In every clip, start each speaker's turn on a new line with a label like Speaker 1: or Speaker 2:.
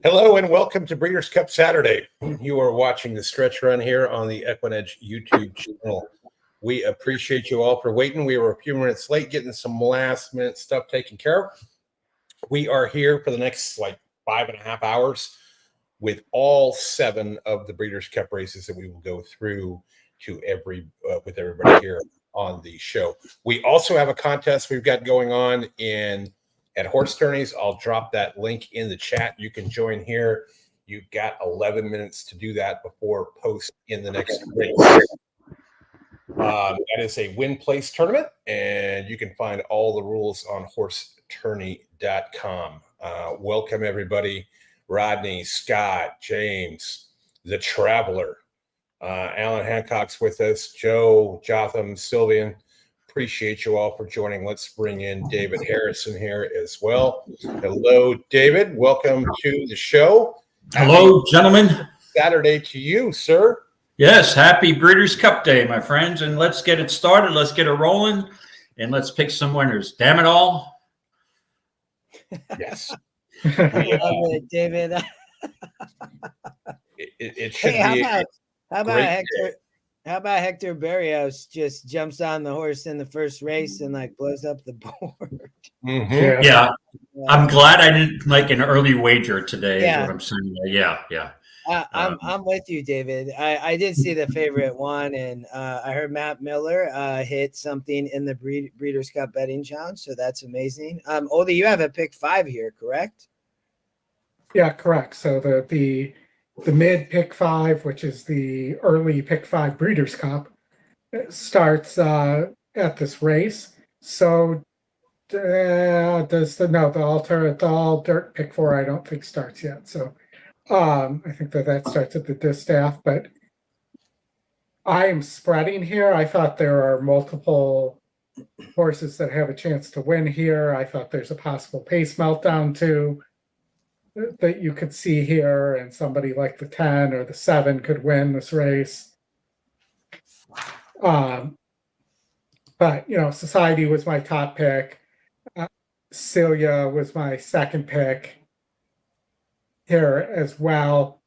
Speaker 1: Hello and welcome to Breeders' Cup Saturday. You are watching the stretch run here on the EquinEdge YouTube channel. We appreciate you all for waiting. We were a few minutes late getting some last minute stuff taken care of. We are here for the next 5.5 hours with all 7 of the Breeders' Cup races that we will go through to with everybody here on the show. We also have a contest we've got going on at horse tourneys. I'll drop that link in the chat. You can join here. You've got 11 minutes to do that before post in the next race. That is a win-place tournament, and you can find all the rules on horsetourney.com. Welcome, everybody. Rodney, Scott, James, the Traveler. Alan Hancock's with us. Joe, Jotham, Sylvian. Appreciate you all for joining. Let's bring in David Harrison here as well. Hello, David. Welcome to the show.
Speaker 2: Hello, gentlemen.
Speaker 1: Saturday to you, sir.
Speaker 2: Yes, happy Breeders' Cup Day, my friends. And let's get it started. Let's get it rolling. And let's pick some winners. Damn it all.
Speaker 1: Yes.
Speaker 3: David.
Speaker 1: It should be
Speaker 3: how about Hector? How about Hector Berrios just jumps on the horse in the first race and blows up the board?
Speaker 1: Mm-hmm.
Speaker 2: Yeah. I'm glad I didn't an early wager today.
Speaker 3: Yeah.
Speaker 2: Is what I'm saying. Yeah.
Speaker 3: I'm with you, David. I did see the favorite one, and I heard Matt Miller hit something in the Breeders' Cup betting challenge, so that's amazing. Oldie, you have a pick 5 here, correct?
Speaker 4: Yeah, correct. So the mid pick 5, which is the early pick 5 Breeders' Cup, starts at this race. So the all dirt pick 4 I don't think starts yet. So I think that starts at the Distaff, but I am spreading here. I thought there are multiple horses that have a chance to win here. I thought there's a possible pace meltdown too that you could see here, and somebody like the 10 or the 7 could win this race. But Society was my top pick. Celia was my second pick here as well.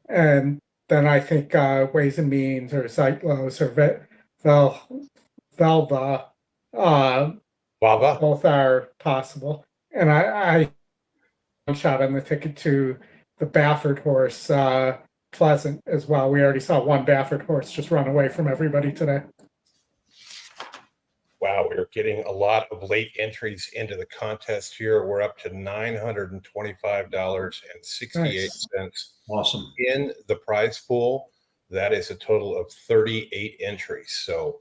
Speaker 4: And then I think Ways and Means or Zeitlos or Velva both are possible. And I shot on the ticket to the Baffert horse, Pleasant, as well. We already saw one Baffert horse just run away from everybody today.
Speaker 1: Wow, we're getting a lot of late entries into the contest here. We're up to $925.68.
Speaker 4: Nice.
Speaker 2: Awesome.
Speaker 1: In the prize pool. That is a total of 38 entries. So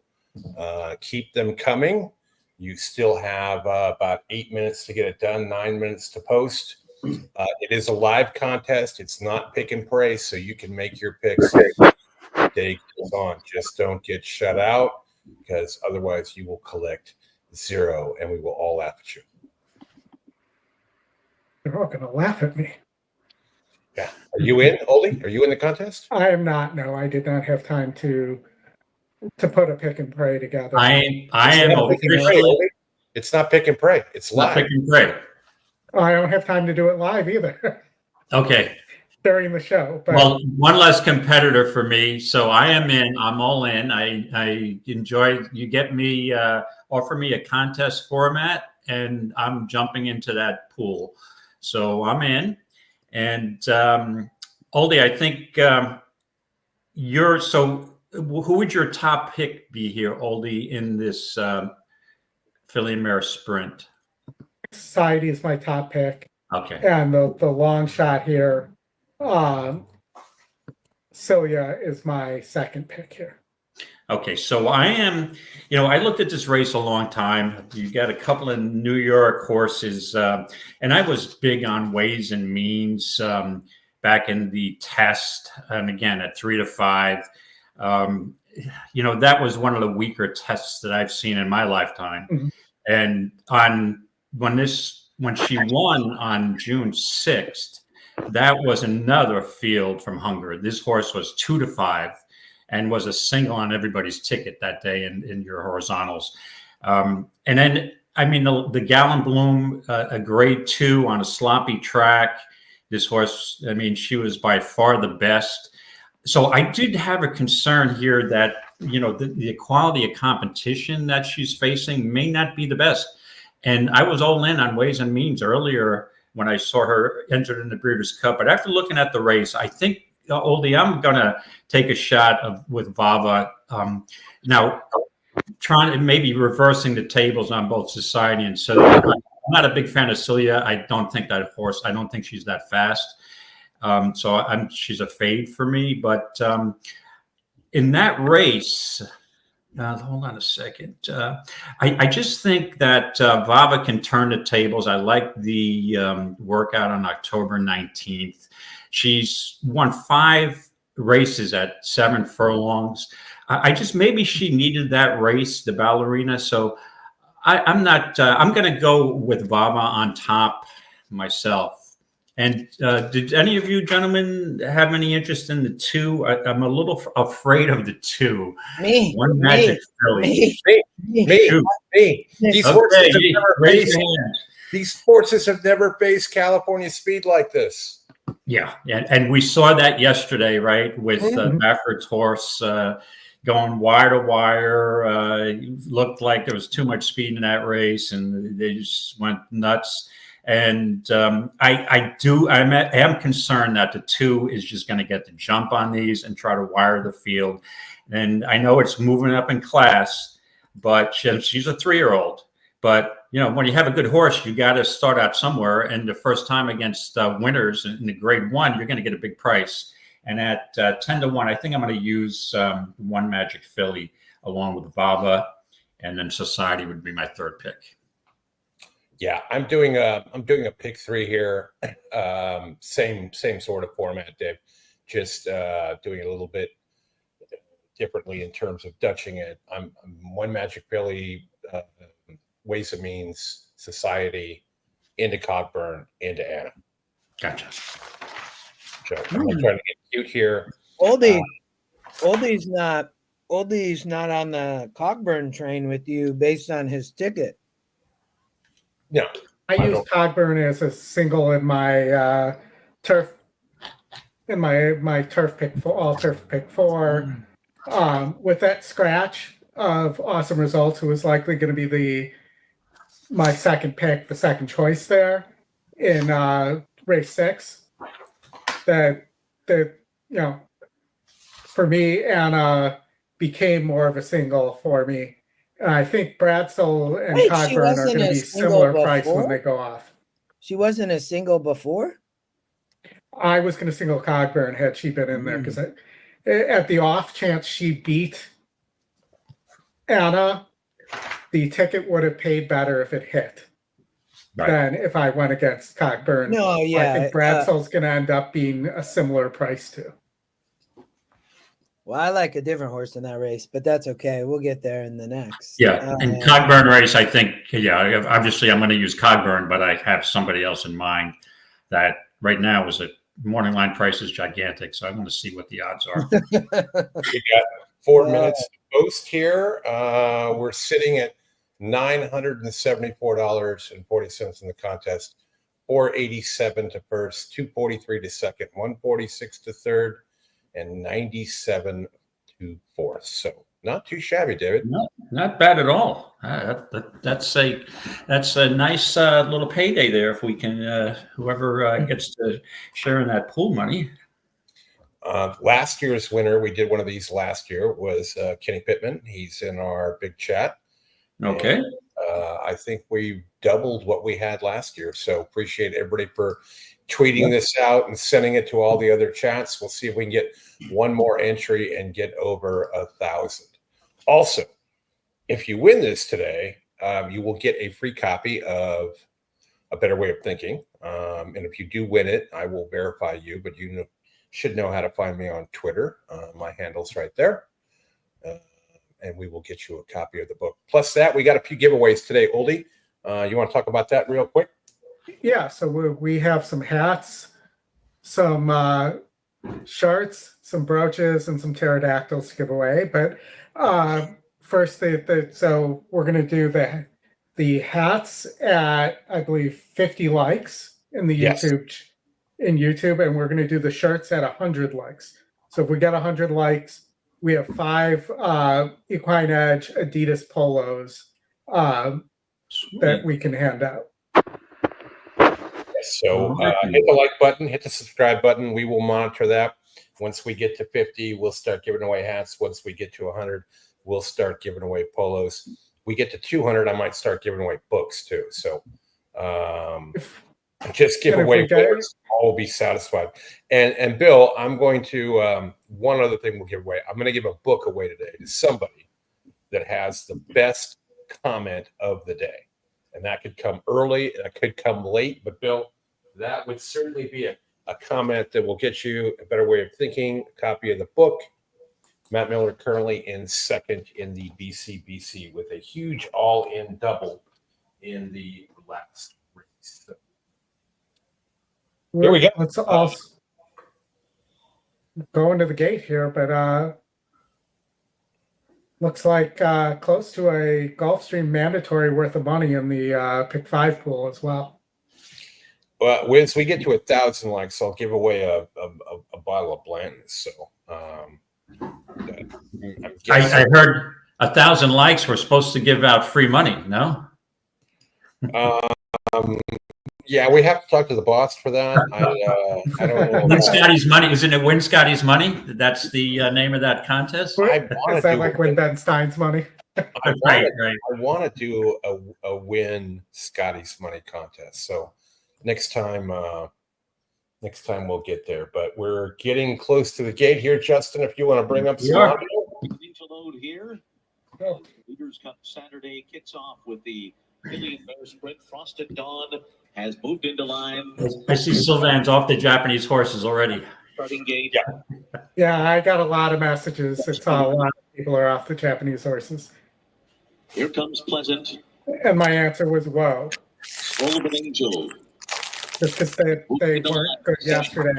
Speaker 1: keep them coming. You still have about 8 minutes to get it done, 9 minutes to post. It is a live contest. It's not pick and pray, so you can make your picks. Day goes on. Just don't get shut out, because otherwise you will collect 0, and we will all laugh at you.
Speaker 4: They're all going to laugh at me.
Speaker 1: Yeah. Are you in, Oldie? Are you in the contest?
Speaker 4: I am not. No, I did not have time to put a pick and pray together.
Speaker 2: I am
Speaker 1: officially. It's not pick and pray. It's live.
Speaker 2: Not pick and pray.
Speaker 4: I don't have time to do it live either.
Speaker 2: Okay.
Speaker 4: During the show. But
Speaker 2: well, one less competitor for me. So I am in. I'm all in. I enjoy. You get me, offer me a contest format, and I'm jumping into that pool. So I'm in. And Oldie, I think who would your top pick be here, Oldie, in this Filly and Mare Sprint?
Speaker 4: Society is my top pick.
Speaker 2: Okay.
Speaker 4: And the long shot here, Celia is my second pick here.
Speaker 2: Okay, so I am, I looked at this race a long time. You got a couple of New York horses, and I was big on Ways and Means back in the test, and again at 3 to 5. That was one of the weaker tests that I've seen in my lifetime. Mm-hmm. And when she won on June 6th, that was another field from Hungary. This horse was 2 to 5 and was a single on everybody's ticket that day in your horizontals. And then, the Gallon Bloom, a grade 2 on a sloppy track, This horse, I mean, she was by far the best. So I did have a concern here that, you know, the quality of competition that she's facing may not be the best. And I was all in on Ways and Means earlier when I saw her entered in the Breeders' Cup. But after looking at the race, I think, Oldie, I'm going to take a shot with Vava. Now, trying to maybe reversing the tables on both Society and so I'm not a big fan of Celia. I don't think that horse, I don't think she's that fast. So she's a fade for me. But in that race, hold on a second. I just think that Vava can turn the tables. I like the workout on October 19th. She's won 5 races at 7 furlongs. I just, maybe she needed that race, the ballerina. So I'm not, I'm going to go with Vava on top myself. And did any of you gentlemen have any interest in the 2? I'm a little afraid of the 2.
Speaker 3: Me.
Speaker 2: One Magic Filly.
Speaker 1: Me. These horses have never faced California speed like this.
Speaker 2: Yeah, and we saw that yesterday, right, with Bafford's horse going wire to wire. Looked like there was too much speed in that race, and they just went nuts. And I am concerned that the 2 is just going to get the jump on these and try to wire the field. And I know it's moving up in class, but she's a 3-year-old. But, you know, when you have a good horse, you got to start out somewhere. And the first time against winners in the grade 1, you're going to get a big price. And at 10-1, I think I'm going to use One Magic Filly along with Vava, and then Society would be my 3rd pick.
Speaker 1: Yeah, I'm doing a pick 3 here. Same sort of format, Dave. Just doing it a little bit differently in terms of Dutching it. I'm One Magic Filly, Ways and Means, Society, into Cockburn, into Anna.
Speaker 2: Gotcha.
Speaker 1: So I'm not trying to get cute here.
Speaker 3: Oldie's not on the Cockburn train with you based on his ticket.
Speaker 1: No,
Speaker 4: I use Cockburn as a single in my turf, in my turf pick for all turf pick 4. With that scratch of Awesome Results, who was likely going to be my second pick, the second choice there in race 6. That you know, for me, Anna became more of a single for me. And I think Bradsell and Cockburn are going to be similar price when they go off.
Speaker 3: She wasn't a single before?
Speaker 4: I was going to single Cockburn had she been in there, because at the off chance she beat Anna, the ticket would have paid better if it hit than if I went against Cockburn.
Speaker 3: No, yeah.
Speaker 4: I think Bradsell's going to end up being a similar price too.
Speaker 3: Well, I like a different horse in that race, but that's okay. We'll get there in the next.
Speaker 2: Yeah, and Cogburn race, I think, yeah, obviously I'm going to use Cogburn, but I have somebody else in mind that right now is a morning line price is gigantic, so I want to see what the odds are.
Speaker 1: We got 4 minutes to post here. We're sitting at $974.40 in the contest, $487 to first, $243 to second, $146 to third, and $97 to fourth. So not too shabby, David.
Speaker 2: No, not bad at all. That's a nice little payday there if we can. Whoever gets to share in that pool money.
Speaker 1: Last year's winner, we did one of these last year, was Kenny Pittman. He's in our big chat.
Speaker 2: Okay.
Speaker 1: And, I think we doubled what we had last year. So appreciate everybody for tweeting this out and sending it to all the other chats. We'll see if we can get one more entry and get over 1,000. Also, if you win this today, you will get a free copy of A Better Way of Thinking. And if you do win it, I will verify you, but you should know how to find me on Twitter. My handle's right there. And we will get you a copy of the book. Plus that, we got a few giveaways today. Oldie, you want to talk about that real quick?
Speaker 4: Yeah, so we have some hats, some shirts, some brooches, and some pterodactyls to give away. But first, so we're going to do the hats at, I believe, 50 likes in the YouTube in YouTube, and we're going to do the shirts at 100 likes. So if we get 100 likes, we have 5 EquinEdge Adidas polos that we can hand out.
Speaker 1: So hit the like button, hit the subscribe button. We will monitor that. Once we get to 50, we'll start giving away hats. Once we get to 100, we'll start giving away polos. We get to 200, I might start giving away books too. So just give away books. All will be satisfied. And Bill, I'm going to one other thing we'll give away. I'm going to give a book away today to somebody that has the best comment of the day. And that could come early, and it could come late. But Bill, that would certainly be a comment that will get you a better way of thinking, a copy of the book. Matt Miller currently in second in the BCBC with a huge all-in double in the last race. So, here we go.
Speaker 4: Let's all go into the gate here, but looks like close to a Gulfstream mandatory worth of money in the pick 5 pool as well.
Speaker 1: Well, once we get to 1,000 likes, I'll give away a bottle of Blanton's. So
Speaker 2: I heard 1,000 likes. We're supposed to give out free money. No.
Speaker 1: Yeah, we have to talk to the boss for that. I don't know.
Speaker 2: Win Scotty's money. Isn't it Win Scotty's money? That's the name of that contest.
Speaker 4: Is that like Win Ben Stein's money?
Speaker 2: Right.
Speaker 1: I want to do a Win Scotty's money contest. So next time we'll get there. But we're getting close to the gate here, Justin. If you want to bring up some audio.
Speaker 5: To load here. The Leaders Cup Saturday kicks off with the Million Bear Sprint. Frosted Dawn has moved into line.
Speaker 2: I see Sylvan's off the Japanese horses already.
Speaker 5: Starting gate.
Speaker 4: Yeah, I got a lot of messages. It's a lot of people are off the Japanese horses.
Speaker 5: Here comes Pleasant.
Speaker 4: And my answer was, whoa.
Speaker 5: Sullivan Angel.
Speaker 4: Just because they weren't good yesterday,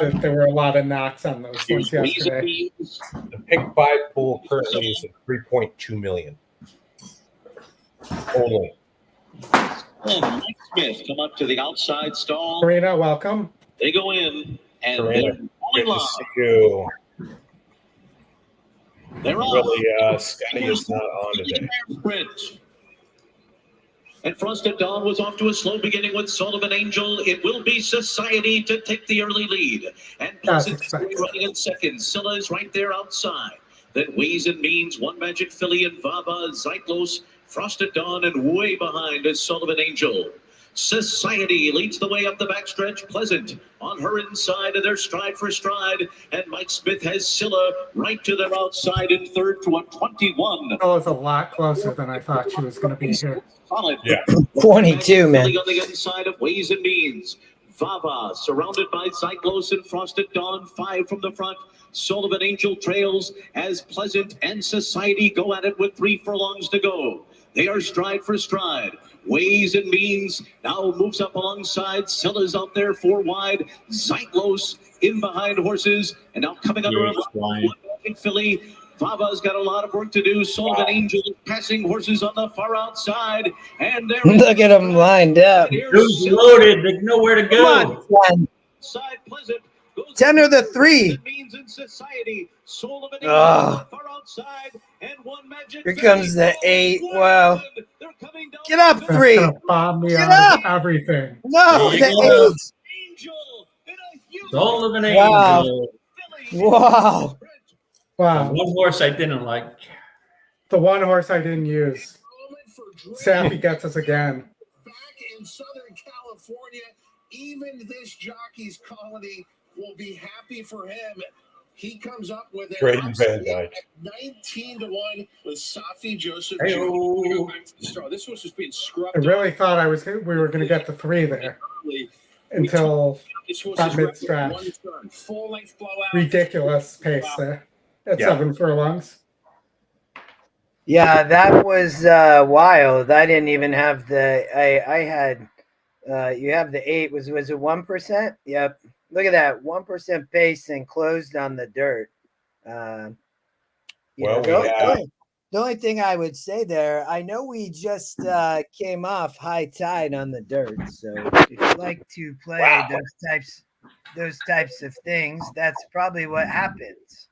Speaker 4: that there were a lot of knocks on those ones yesterday.
Speaker 1: The pick 5 pool currently is at 3.2 million. Only.
Speaker 5: And Mike Smith come up to the outside stall.
Speaker 4: Karina, welcome.
Speaker 5: They go in and
Speaker 1: Karina,
Speaker 5: they're
Speaker 1: good to see you.
Speaker 5: They're on.
Speaker 1: Really, Scotty is not on today.
Speaker 5: Sprint. And Frosted Dawn was off to a slow beginning with Sullivan Angel. It will be Society to take the early lead. And Pleasant's running in second. Scylla is right there outside. Then Ways and Means, One Magic Filly, and Vava, Zyclos, Frosted Dawn, and way behind is Sullivan Angel. Society leads the way up the backstretch. Pleasant on her inside, and they're stride for stride. And Mike Smith has Scylla right to their outside in third to a 21.
Speaker 4: That was a lot closer than I thought she was going to be here.
Speaker 5: Solid.
Speaker 1: Yeah.
Speaker 3: 22, man.
Speaker 5: On the inside of Ways and Means. Vava surrounded by Zyclos and Frosted Dawn. 5 from the front. Sullivan Angel trails as Pleasant and Society go at it with 3 furlongs to go. They are stride for stride. Ways and Means now moves up alongside. Scylla's out there 4 wide. Zyclos in behind horses. And now coming under a One Filly. Vava's got a lot of work to do. Sullivan Angel passing horses on the far outside. And there
Speaker 3: look at them lined up.
Speaker 2: Who's loaded? There's nowhere to go.
Speaker 3: Come on,
Speaker 5: Side Pleasant.
Speaker 3: 10 or the 3.
Speaker 5: Means in Society. Sullivan
Speaker 3: Oh.
Speaker 5: far outside, and One Magic
Speaker 3: Here comes the 8. Wow.
Speaker 5: They're coming down.
Speaker 3: Get up,
Speaker 4: That's
Speaker 3: 3.
Speaker 4: going to bomb me
Speaker 3: Get
Speaker 4: on
Speaker 3: up.
Speaker 4: everything.
Speaker 3: No,
Speaker 2: There you
Speaker 3: the
Speaker 2: go.
Speaker 3: 8.
Speaker 5: Angel in a huge
Speaker 2: Sullivan
Speaker 3: Wow.
Speaker 2: Angel.
Speaker 3: Wow.
Speaker 4: Wow.
Speaker 2: One horse I didn't like.
Speaker 4: The one horse I didn't use. Sappy gets us again.
Speaker 6: Back in Southern California, even this jockey's colony will be happy for him. He comes up with it.
Speaker 1: Braden Van Dyke.
Speaker 6: 19-1 with Safi Joseph.
Speaker 2: Hey-o.
Speaker 6: This was just being scrubbed.
Speaker 4: I really thought we were going to get the 3 there until that mid-stretch.
Speaker 6: Full length blowout.
Speaker 4: Ridiculous pace there at 7 furlongs.
Speaker 3: Yeah, that was wild. I didn't even have the. I had. You have the 8. Was it 1%? Yep. Look at that, 1% pace and closed on the dirt.
Speaker 1: Well, we have
Speaker 3: The only thing I would say there, I know we just came off high tide on the dirt. So if you like to play those types of things, that's probably what happens.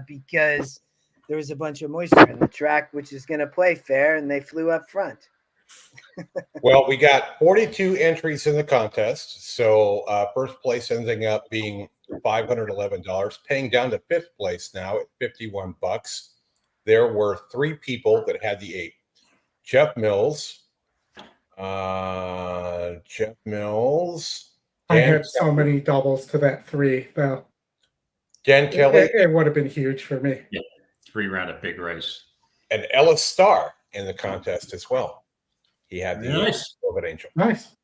Speaker 3: Because there was a bunch of moisture in the track, which is going to play fair, and they flew up front.
Speaker 1: Well, we got 42 entries in the contest. So first place ending up being $511, paying down to fifth place now at $51. There were 3 people that had the 8. Jeff Mills.
Speaker 4: I had so many doubles to that 3, though.
Speaker 1: Dan Kelly.
Speaker 4: It would have been huge for me.
Speaker 2: Yeah, 3 round a big race.
Speaker 1: And Ellis Starr in the contest as well. He had the Velvet Angel.
Speaker 4: Nice.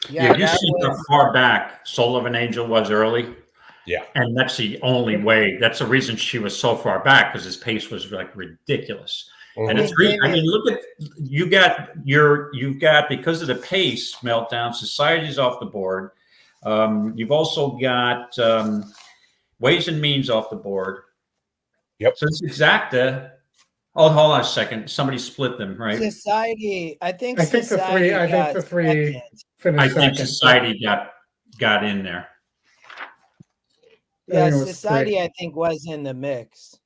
Speaker 2: Yeah, you see how far back Soul of an Angel was early.
Speaker 1: Yeah.
Speaker 2: And that's the only way. That's the reason she was so far back, because his pace was like ridiculous. And it's I mean, look at you've got because of the pace meltdown, Society's off the board. You've also got Ways and Means off the board.
Speaker 1: Yep.
Speaker 2: So it's Exacta. Oh, hold on a second. Somebody split them, right?
Speaker 3: Society, I think
Speaker 4: the 3 finished.
Speaker 2: I think Society got in there.
Speaker 3: Yeah, Society, I think, was in the mix.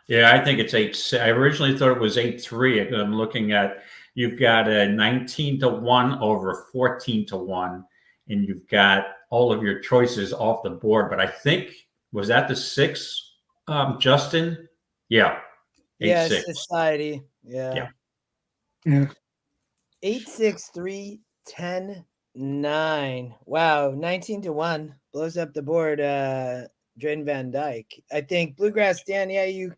Speaker 2: Yeah, I think it's 8. I originally thought it was 8-3. I'm looking at, you've got a 19-1 over 14-1, and you've got all of your choices off the board. But I think, was that the 6, Justin? Yeah.
Speaker 3: 8-6. Society. Yeah. 8-6-3-10-9. Wow, 19-1 blows up the board. Drayden Van Dyke. I think Bluegrass Dan. Yeah,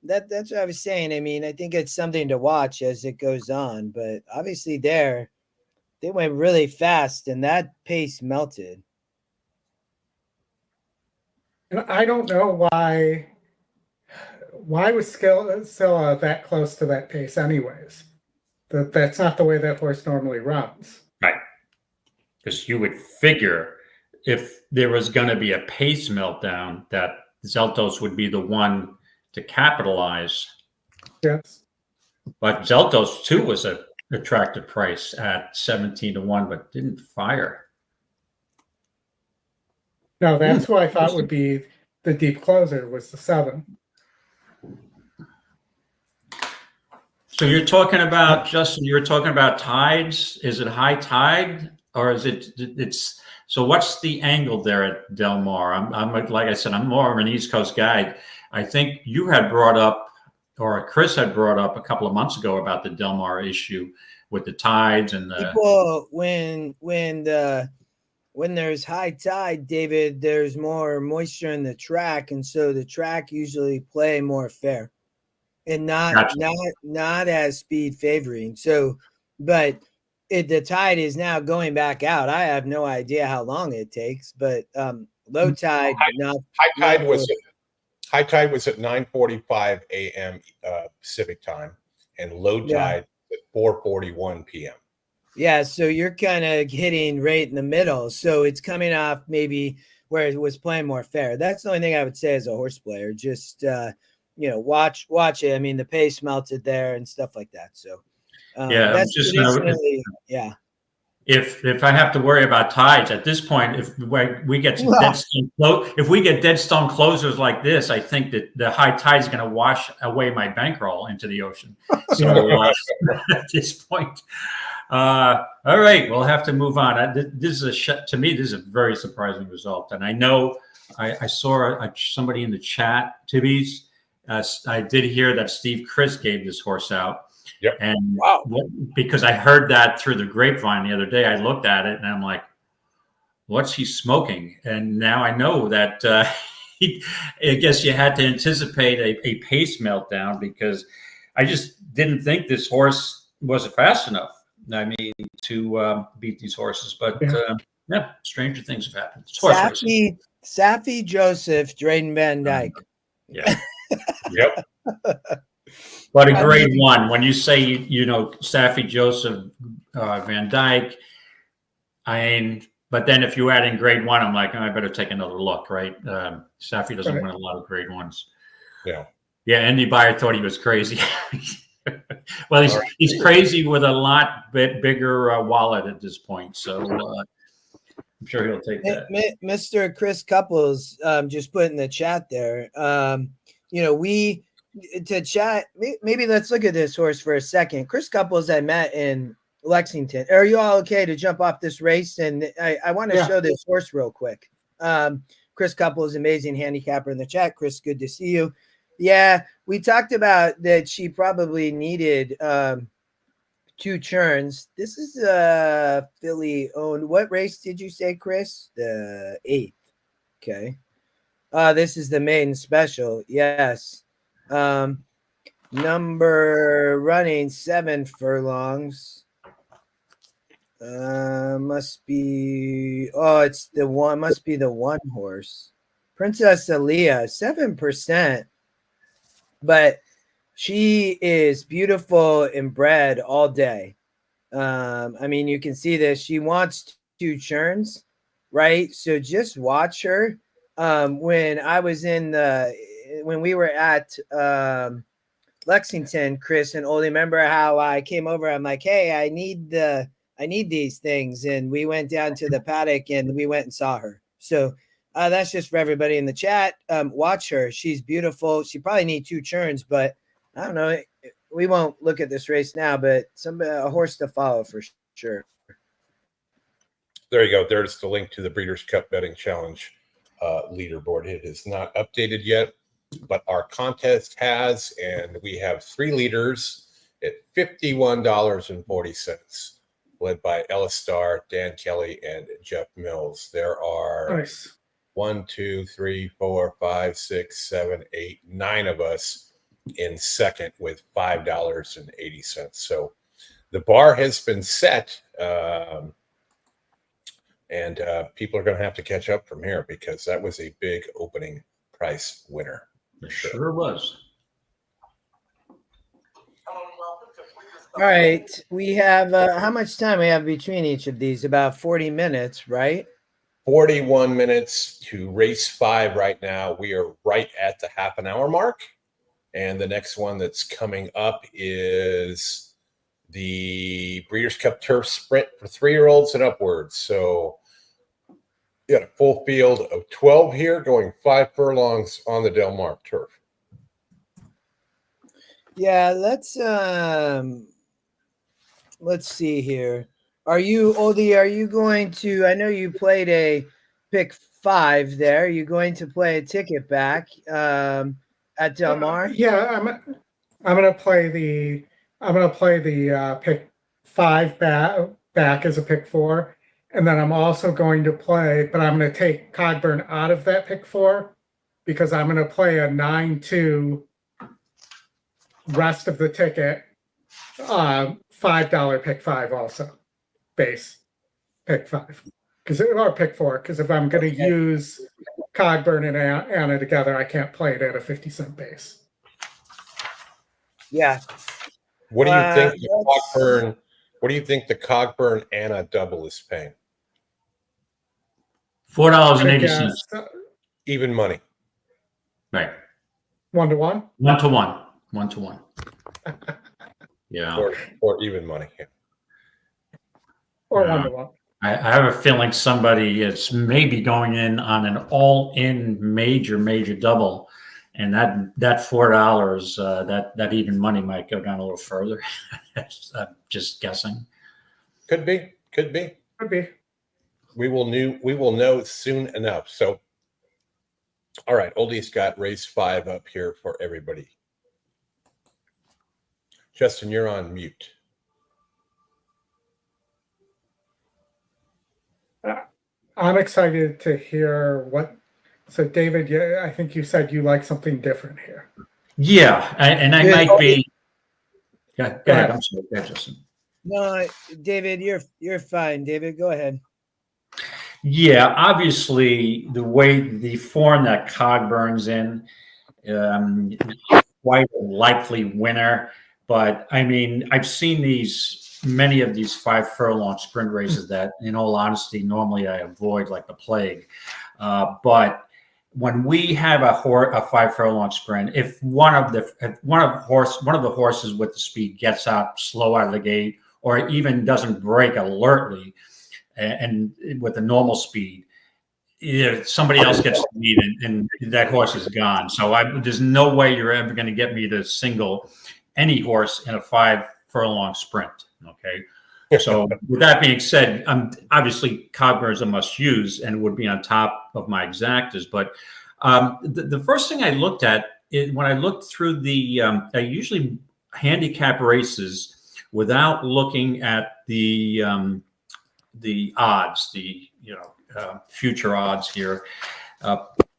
Speaker 3: that's what I was saying. I mean, I think it's something to watch as it goes on. But obviously, they went really fast, and that pace melted.
Speaker 4: And I don't know why was Scylla that close to that pace anyways? That's not the way that horse normally runs.
Speaker 2: Right. Because you would figure if there was going to be a pace meltdown, that Zeltos would be the one to capitalize.
Speaker 4: Yes.
Speaker 2: But Zeltos, too, was an attractive price at 17-1, but didn't fire.
Speaker 4: No, that's who I thought would be the deep closer, was the 7.
Speaker 2: So you're talking about, Justin, you're talking about tides. Is it high tide, or is it's so what's the angle there at Del Mar? I'm like I said, I'm more of an East Coast guy. I think you had brought up, or Chris had brought up a couple of months ago about the Del Mar issue with the tides and the
Speaker 3: people. When there's high tide, David, there's more moisture in the track, and so the track usually play more fair. And not as speed favoring. So, but the tide is now going back out. I have no idea how long it takes, but low tide.
Speaker 1: High tide was at 9:45 a.m. Pacific time, and low tide at 4:41 p.m.
Speaker 3: Yeah, so you're kind of hitting right in the middle. So it's coming off maybe where it was playing more fair. That's the only thing I would say as a horse player. Just watch it. I mean, the pace melted there and stuff like that. So that's
Speaker 2: just
Speaker 3: yeah.
Speaker 2: If I have to worry about tides at this point, if we get dead stone closers like this, I think that the high tide is going to wash away my bankroll into the ocean. So at this point, all right, we'll have to move on. This is to me, this is a very surprising result, and I know I saw somebody in the chat, Tibby's. I did hear that Steve Chris gave this horse out.
Speaker 1: Yep.
Speaker 2: And because I heard that through the grapevine the other day, I looked at it and I'm like, what's he smoking? And now I know that I guess you had to anticipate a pace meltdown, because I just didn't think this horse was fast enough, I mean, to beat these horses. But stranger things have happened.
Speaker 3: Safi Joseph, Drayden Van Dyke.
Speaker 2: Yeah.
Speaker 1: Yep.
Speaker 2: But a grade 1, when you say, Safi Joseph, Van Dyke, but then if you add in grade 1, I'm like, I better take another look, right? Safi doesn't win a lot of grade 1s.
Speaker 1: Yeah.
Speaker 2: Yeah, Andy Byer thought he was crazy. Well, he's crazy with a lot bigger wallet at this point. So I'm sure he'll take that.
Speaker 3: Mr. Chris Couples just put in the chat there. We to chat. Maybe let's look at this horse for a second. Chris Couples I met in Lexington. Are you all okay to jump off this race? And I want to show this horse real quick. Chris Couples, amazing handicapper in the chat. Chris, good to see you. Yeah, we talked about that she probably needed 2 churns. This is Philly owned. What race did you say, Chris? The 8th. Okay. This is the maiden special. Yes. Number running 7 furlongs. Must be it's the one, must be the 1 horse. Princess Aaliyah, 7%. But she is beautiful and bred all day. I mean, you can see this. She wants 2 churns, right? So just watch her. When we were at Lexington, Chris and Oldie, remember how I came over? I'm like, hey, I need these things. And we went down to the paddock and we went and saw her. So that's just for everybody in the chat. Watch her. She's beautiful. She probably needs 2 churns, but I don't know. We won't look at this race now, but a horse to follow for sure.
Speaker 1: There you go. There's the link to the Breeders' Cup Betting Challenge leaderboard. It is not updated yet, but our contest has, and we have 3 leaders at $51.40, led by Ellis Starr, Dan Kelly, and Jeff Mills. There are 1, 2, 3, 4, 5, 6, 7, 8, 9 of us in second with $5.80. So the bar has been set, and people are going to have to catch up from here because that was a big opening price winner.
Speaker 2: It sure was.
Speaker 3: All right. We have how much time we have between each of these? About 40 minutes, right?
Speaker 1: 41 minutes to race 5 right now. We are right at the half an hour mark. And the next one that's coming up is the Breeders' Cup Turf Sprint for 3-year-olds and upwards. So you got a full field of 12 here going 5 furlongs on the Del Mar turf.
Speaker 3: Yeah, let's see here. Are you, Oldie, are you going to, I know you played a pick 5 there. Are you going to play a ticket back at Del Mar?
Speaker 4: Yeah, I'm gonna play the pick 5 back as a pick 4, and then I'm also going to play, but I'm going to take Cogburn out of that pick 4 because I'm going to play a 9-2 rest of the ticket, $5 pick 5 also, base pick 5 or pick 4 because if I'm going to use Cogburn and Anna together, I can't play it at a 50-cent base.
Speaker 3: Yeah.
Speaker 1: What do you think the Cogburn? What do you think the Cogburn Anna double is paying?
Speaker 2: $4.80.
Speaker 1: Even money.
Speaker 2: Right.
Speaker 4: 1-to-1.
Speaker 2: 1-to-1. 1-to-1. Yeah.
Speaker 1: Or even money. Yeah.
Speaker 4: Or 1-to-1.
Speaker 2: I have a feeling somebody is maybe going in on an all-in major double, and that $4 that even money might go down a little further. I'm just guessing.
Speaker 1: Could be. We will know soon enough. So, all right, Oldie's got race 5 up here for everybody. Justin, you're on mute.
Speaker 4: I'm excited to hear what. So, David, I think you said you like something different here.
Speaker 2: Yeah, and I might be. Go ahead. I'm sorry, go ahead, Justin.
Speaker 3: No, David, you're fine. David, go ahead.
Speaker 2: Yeah, obviously the form that Cogburn's in, quite a likely winner. But I mean, I've seen many of these 5 furlong sprint races that, in all honesty, normally I avoid like the plague. But when we have a 5 furlong sprint, if one of the horses with the speed gets out slow out of the gate, or even doesn't break alertly, and with the normal speed, somebody else gets the lead and that horse is gone. So there's no way you're ever going to get me to single any horse in a 5 furlong sprint. Okay. So with that being said, obviously Cogburn is a must use and would be on top of my exactas. But the first thing I looked at is when I looked through I usually handicap races without looking at the odds, future odds here.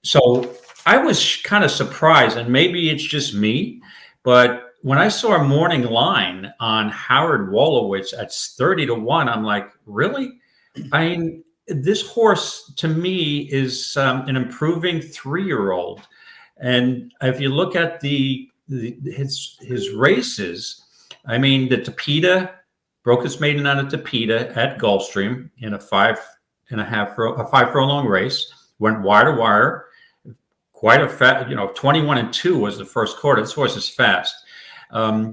Speaker 2: So I was kind of surprised, and maybe it's just me, but when I saw a morning line on Howard Wolowitz at 30-1, I'm like, really? I mean, this horse to me is an improving 3-year-old. And if you look at his races, I mean, the Tapeta broke its maiden on a Tapeta at Gulfstream in a 5 furlong race, went wire to wire, quite a fast, 21-2 was the first quarter. This horse is fast.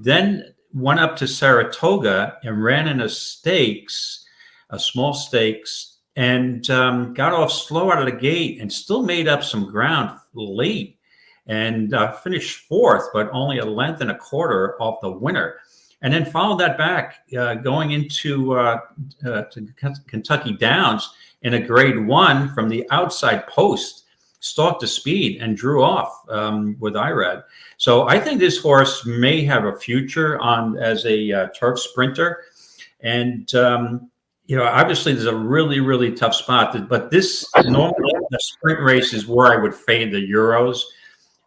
Speaker 2: Then went up to Saratoga and ran in a small stakes, and got off slow out of the gate and still made up some ground late and finished 4th, but only a length and a quarter off the winner. And then followed that back going into to Kentucky Downs in a grade 1 from the outside post, stalked the speed and drew off with IRAD. So I think this horse may have a future as a turf sprinter. And, obviously there's a really, really tough spot. But normally the sprint race is where I would fade the Euros.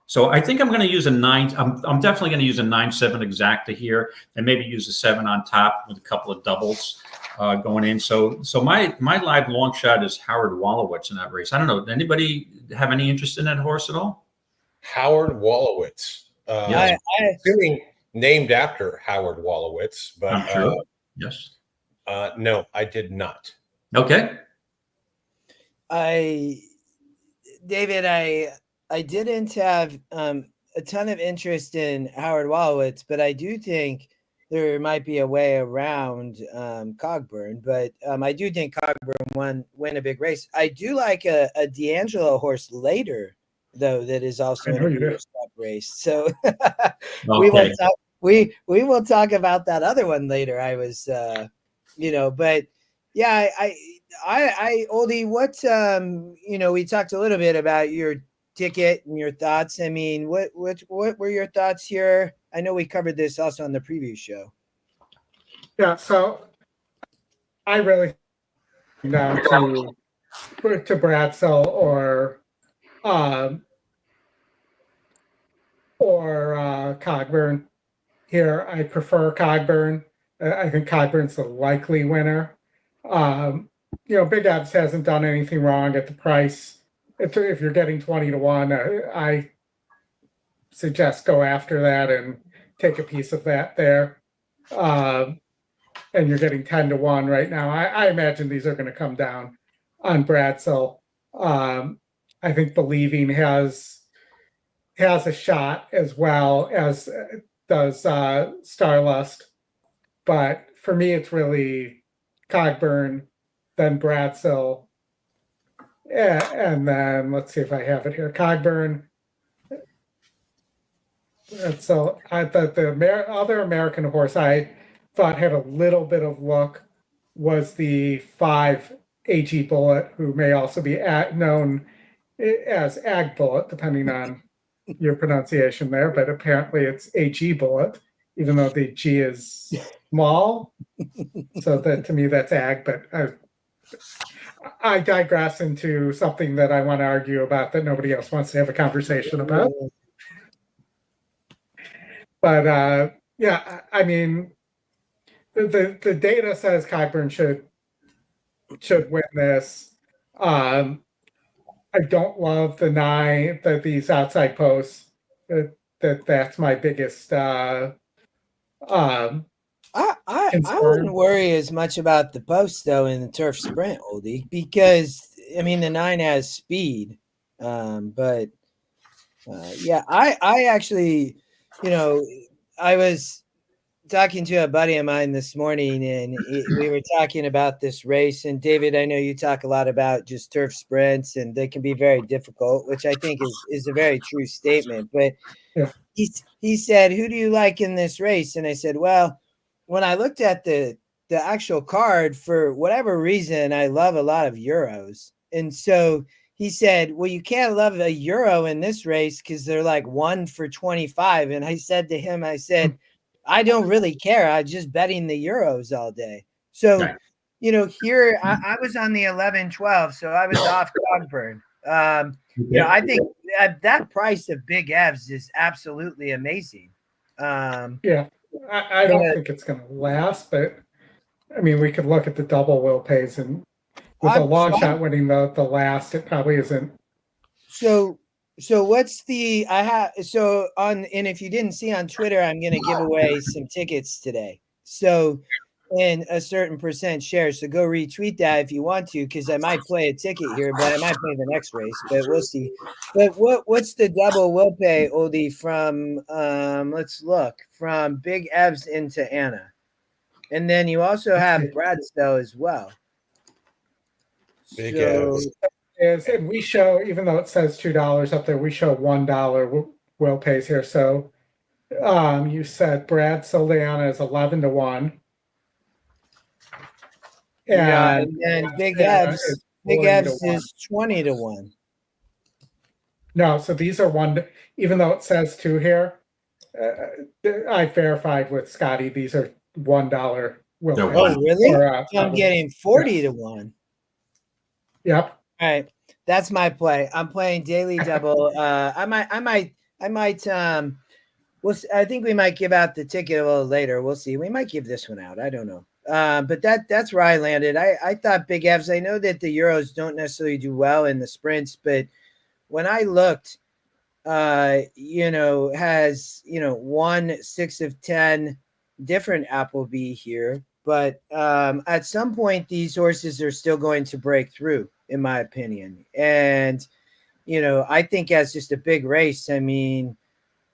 Speaker 2: So I think I'm going to use a 9. I'm definitely going to use a 9-7 exacta here, and maybe use a 7 on top with a couple of doubles going in. So my live long shot is Howard Wolowitz in that race. I don't know. Anybody have any interest in that horse at all?
Speaker 1: Howard Wolowitz. Assuming named after Howard Wolowitz, but
Speaker 2: I'm sure. Yes.
Speaker 1: No, I did not.
Speaker 2: Okay.
Speaker 3: David, I didn't have a ton of interest in Howard Wolowitz, but I do think there might be a way around Cogburn. But I do think Cogburn win a big race. I do like a D'Angelo horse later, though, that is also in a Breeders' Cup race. So we will talk about that other one later. I was, but yeah, I Oldie, what we talked a little bit about your ticket and your thoughts. I mean, what were your thoughts here? I know we covered this also on the preview show.
Speaker 4: Yeah, so I really down to Bradsell or Cogburn here. I prefer Cogburn. I think Cogburn's the likely winner. Big Abs hasn't done anything wrong at the price. If you're getting 20-1, I suggest go after that and take a piece of that there. And you're getting 10-1 right now. I imagine these are going to come down on Bradsell. I think Believing has a shot as well as does Starlust. But for me, it's really Cogburn, then Bradsell, and then let's see if I have it here. Cogburn. And so I thought the other American horse I thought had a little bit of look was the 5 AG Bullet, who may also be known as Ag Bullet, depending on your pronunciation there, but apparently it's AG Bullet, even though the G is small. So that to me, that's Ag, but I digress into something that I want to argue about that nobody else wants to have a conversation about. But I mean, the data says Cogburn should win this. I don't love the 9, these outside posts. That's my biggest. I
Speaker 3: wouldn't worry as much about the post though in the turf sprint, Oldie, because I mean the 9 has speed. But yeah, I actually, I was talking to a buddy of mine this morning, and we were talking about this race. And David, I know you talk a lot about just turf sprints, and they can be very difficult, which I think is a very true statement. But
Speaker 4: Yeah.
Speaker 3: he said, "Who do you like in this race?" And I said, "Well, when I looked at the actual card, for whatever reason, I love a lot of Euros." And so he said, "Well, you can't love a Euro in this race because they're like 1 for 25." And I said to him, I said, "I don't really care. I'm just betting the Euros all day." So,
Speaker 2: Right.
Speaker 3: Here I was on the 11-12, so I was off Cogburn. I think that price of Big Evs is absolutely amazing.
Speaker 4: Yeah, I don't think it's going to last, but I mean, we could look at the double will pays, and with a long shot winning the last, it probably isn't.
Speaker 3: So what's the and if you didn't see on Twitter, I'm going to give away some tickets today. So in a certain percent share. So go retweet that if you want to, because I might play a ticket here, but I might play the next race, but we'll see. But what's the double will pay, Oldie, from let's look, from Big Evs into Anna. And then you also have Bradstow as well.
Speaker 1: Big Evs.
Speaker 4: And we show, even though it says $2 up there, we show $1 will pays here. So you said Brad Soliana is 11-1.
Speaker 3: And then Big Evs is 20-1.
Speaker 4: No, so these are one, even though it says 2 here, I verified with Scotty, these are $1 will pays.
Speaker 3: Oh, really? So I'm getting 40-1.
Speaker 4: Yep.
Speaker 3: All right. That's my play. I'm playing daily double. I might I think we might give out the ticket a little later. We'll see. We might give this one out. I don't know. But that's where I landed. I thought Big Evs, I know that the Euros don't necessarily do well in the sprints, but when I looked, has, 1 6 of 10 different Appleby here. But at some point, these horses are still going to break through, in my opinion. And, I think as just a big race, I mean,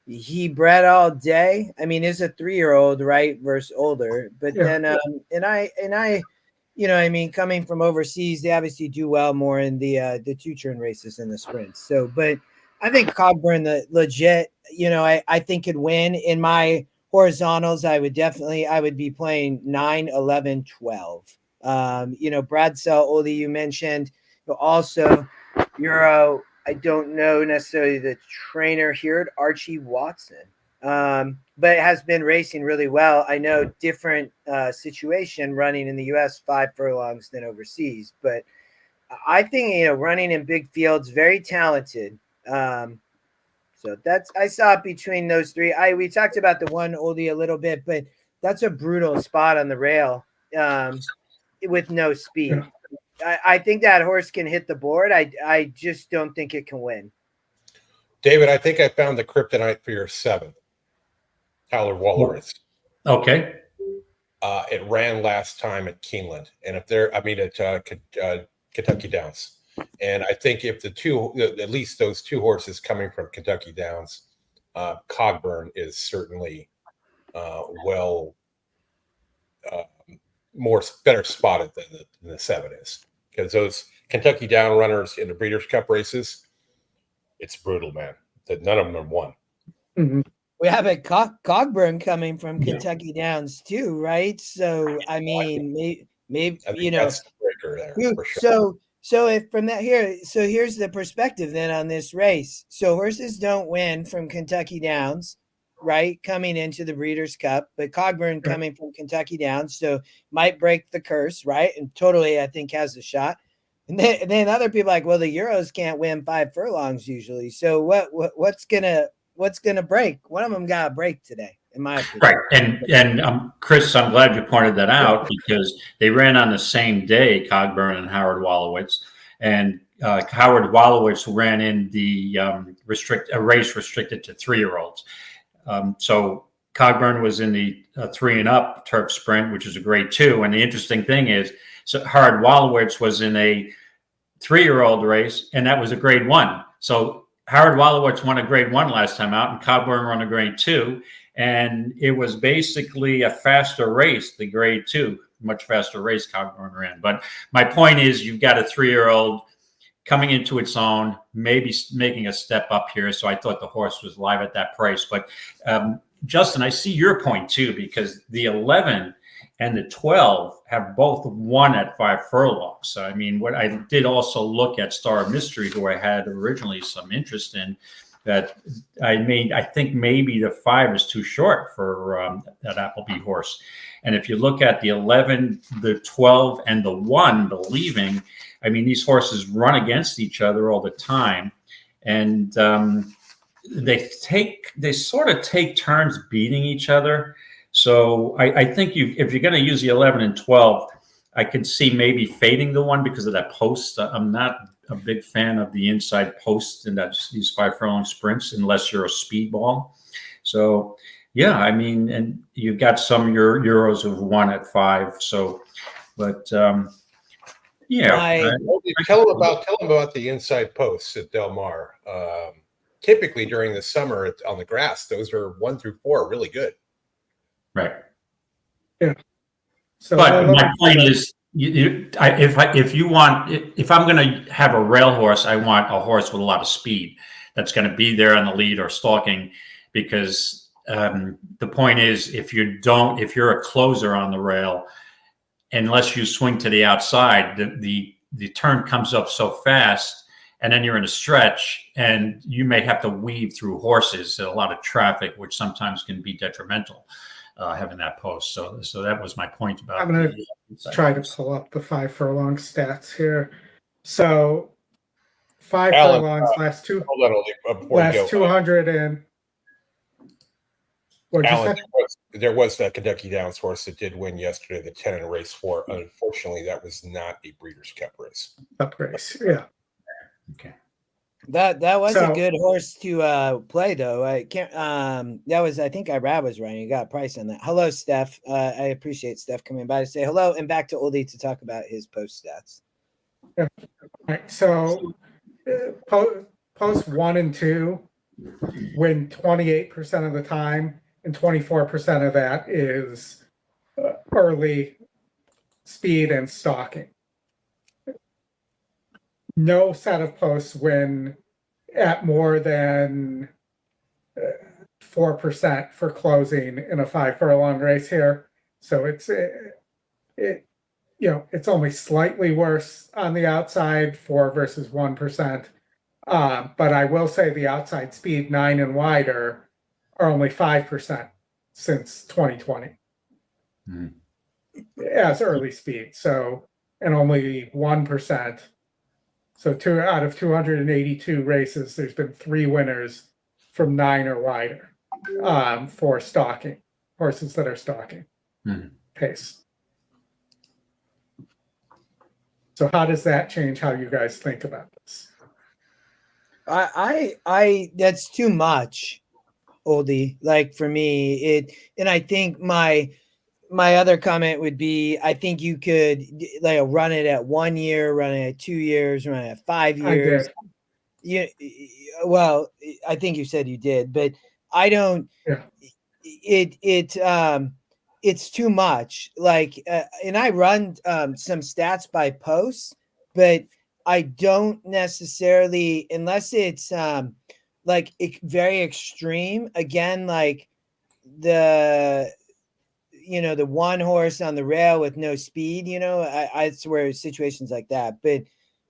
Speaker 3: he bred all day. I mean, is a 3-year-old, right, versus older. But then, coming from overseas, they obviously do well more in the 2-turn races and the sprints. So, but I think Cogburn, the legit, I think could win. In my horizontals, I would be playing 9, 11, 12. Bradsell, Oldie, you mentioned, also Euro. I don't know necessarily the trainer here, Archie Watson, but has been racing really well. I know different situation running in the U.S. 5 furlongs than overseas, but I think, running in big fields, very talented. So I saw it between those 3. We talked about the one, Oldie, a little bit, but that's a brutal spot on the rail with no speed. I think that horse can hit the board. I just don't think it can win.
Speaker 1: David, I think I found the kryptonite for your 7. Howler Walrus.
Speaker 2: Okay.
Speaker 1: It ran last time at Keeneland, and at Kentucky Downs. And I think if at least those 2 horses coming from Kentucky Downs, Cogburn is certainly better spotted than the 7 is, because those Kentucky Down runners in the Breeders' Cup races, it's brutal, man. That none of them have won.
Speaker 4: Mm-hmm.
Speaker 3: We have a Cogburn coming from Kentucky Downs too, right? So I mean, maybe
Speaker 1: that's the breaker there for sure.
Speaker 3: So if from that here, so here's the perspective then on this race. So horses don't win from Kentucky Downs, right? Coming into the Breeders' Cup, but Cogburn coming from Kentucky Downs, so might break the curse, right? And totally, I think, has a shot. And then other people are like, well, the Euros can't win 5 furlongs usually. So what's gonna break? One of them got to break today, in my opinion.
Speaker 2: Right, and Chris, I'm glad you pointed that out, because they ran on the same day, Cogburn and Howard Wolowitz, and Howard Wolowitz ran in the race restricted to 3-year-olds. So Cogburn was in the 3 and up turf sprint, which is a grade 2. And the interesting thing is, so Howard Wolowitz was in a 3-year-old race, and that was a grade 1. So Howard Wallowitz won a grade 1 last time out, and Cogburn won a grade 2. And it was basically a faster race, the grade 2, much faster race Cogburn ran. But my point is, you've got a 3-year-old coming into its own, maybe making a step up here. So I thought the horse was live at that price. But Justin, I see your point too, because the 11 and the 12 have both won at 5 furlongs. So, I mean, what I did also look at Star of Mystery, who I had originally some interest in, that I think maybe the 5 is too short for that Appleby horse. And if you look at the 11, the 12, and the 1, Believing, I mean, these horses run against each other all the time. And they sort of take turns beating each other. So I think if you're going to use the 11 and 12, I could see maybe fading the 1 because of that post. I'm not a big fan of the inside post in these 5 furlong sprints unless you're a speedball. So yeah, I mean, and you've got some Euros who've won at 5. So, but yeah.
Speaker 1: Tell them about the inside posts at Del Mar. Typically during the summer on the grass, those are 1 through 4 really good.
Speaker 2: Right.
Speaker 4: Yeah. So,
Speaker 2: but my point is, if I'm going to have a rail horse, I want a horse with a lot of speed that's going to be there on the lead or stalking, because the point is, if you're a closer on the rail, unless you swing to the outside, the turn comes up so fast, and then you're in a stretch, and you may have to weave through horses, a lot of traffic, which sometimes can be detrimental. Having that post, so that was my point about.
Speaker 4: I'm going to try to pull up the 5 furlong stats here. So 5 furlongs last 200 and.
Speaker 1: Alan, there was that Kentucky Downs horse that did win yesterday, the 10 in race 4. Unfortunately, that was not a Breeders' Cup race.
Speaker 4: Yeah.
Speaker 2: Okay.
Speaker 3: That was a good horse to play, though. I can't. That was, I think Irad was running. You got a price on that. Hello, Steph. I appreciate Steph coming by to say hello, and back to Oldie to talk about his post stats.
Speaker 4: Yeah. All right. So post 1 and 2 win 28% of the time, and 24% of that is early speed and stalking. No set of posts win at more than 4% for closing in a 5 furlong race here. So it's only slightly worse on the outside, 4 versus 1%. But I will say the outside speed 9 and wider are only 5% since 2020 as early speed. So, and only 1%. So 2 out of 282 races, there's been 3 winners from 9 or wider for stalking, horses that are stalking pace. So how does that change how you guys think about this?
Speaker 3: I that's too much, Oldie. Like for me, and I think my other comment would be, I think you could like run it at 1 year, run it at 2 years, run it at 5 years. Well, I think you said you did, but I don't. Yeah. It's too much. Like, and I run some stats by posts, but I don't necessarily, unless it's like very extreme. Again, like the 1 horse on the rail with no speed, I swear situations like that. But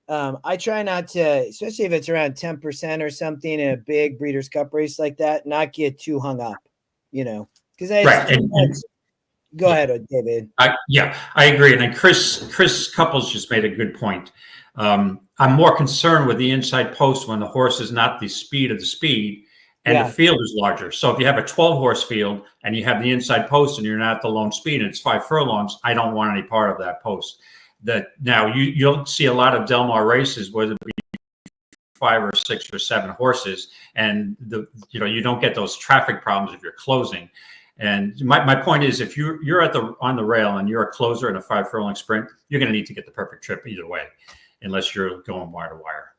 Speaker 3: I try not to, especially if it's around 10% or something in a big Breeders' Cup race like that, not get too hung up, because go ahead, David.
Speaker 2: I agree. And then Chris Couples just made a good point. I'm more concerned with the inside post when the horse is not the speed of the speed and the field is larger. So if you have a 12-horse field and you have the inside post and you're not the lone speed and it's 5 furlongs, I don't want any part of that post. That now you'll see a lot of Del Mar races, whether it be 5 or 6 or 7 horses, and you don't get those traffic problems if you're closing. And my point is, if you're on the rail and you're a closer in a 5 furlong sprint, you're going to need to get the perfect trip either way, unless you're going wire to wire.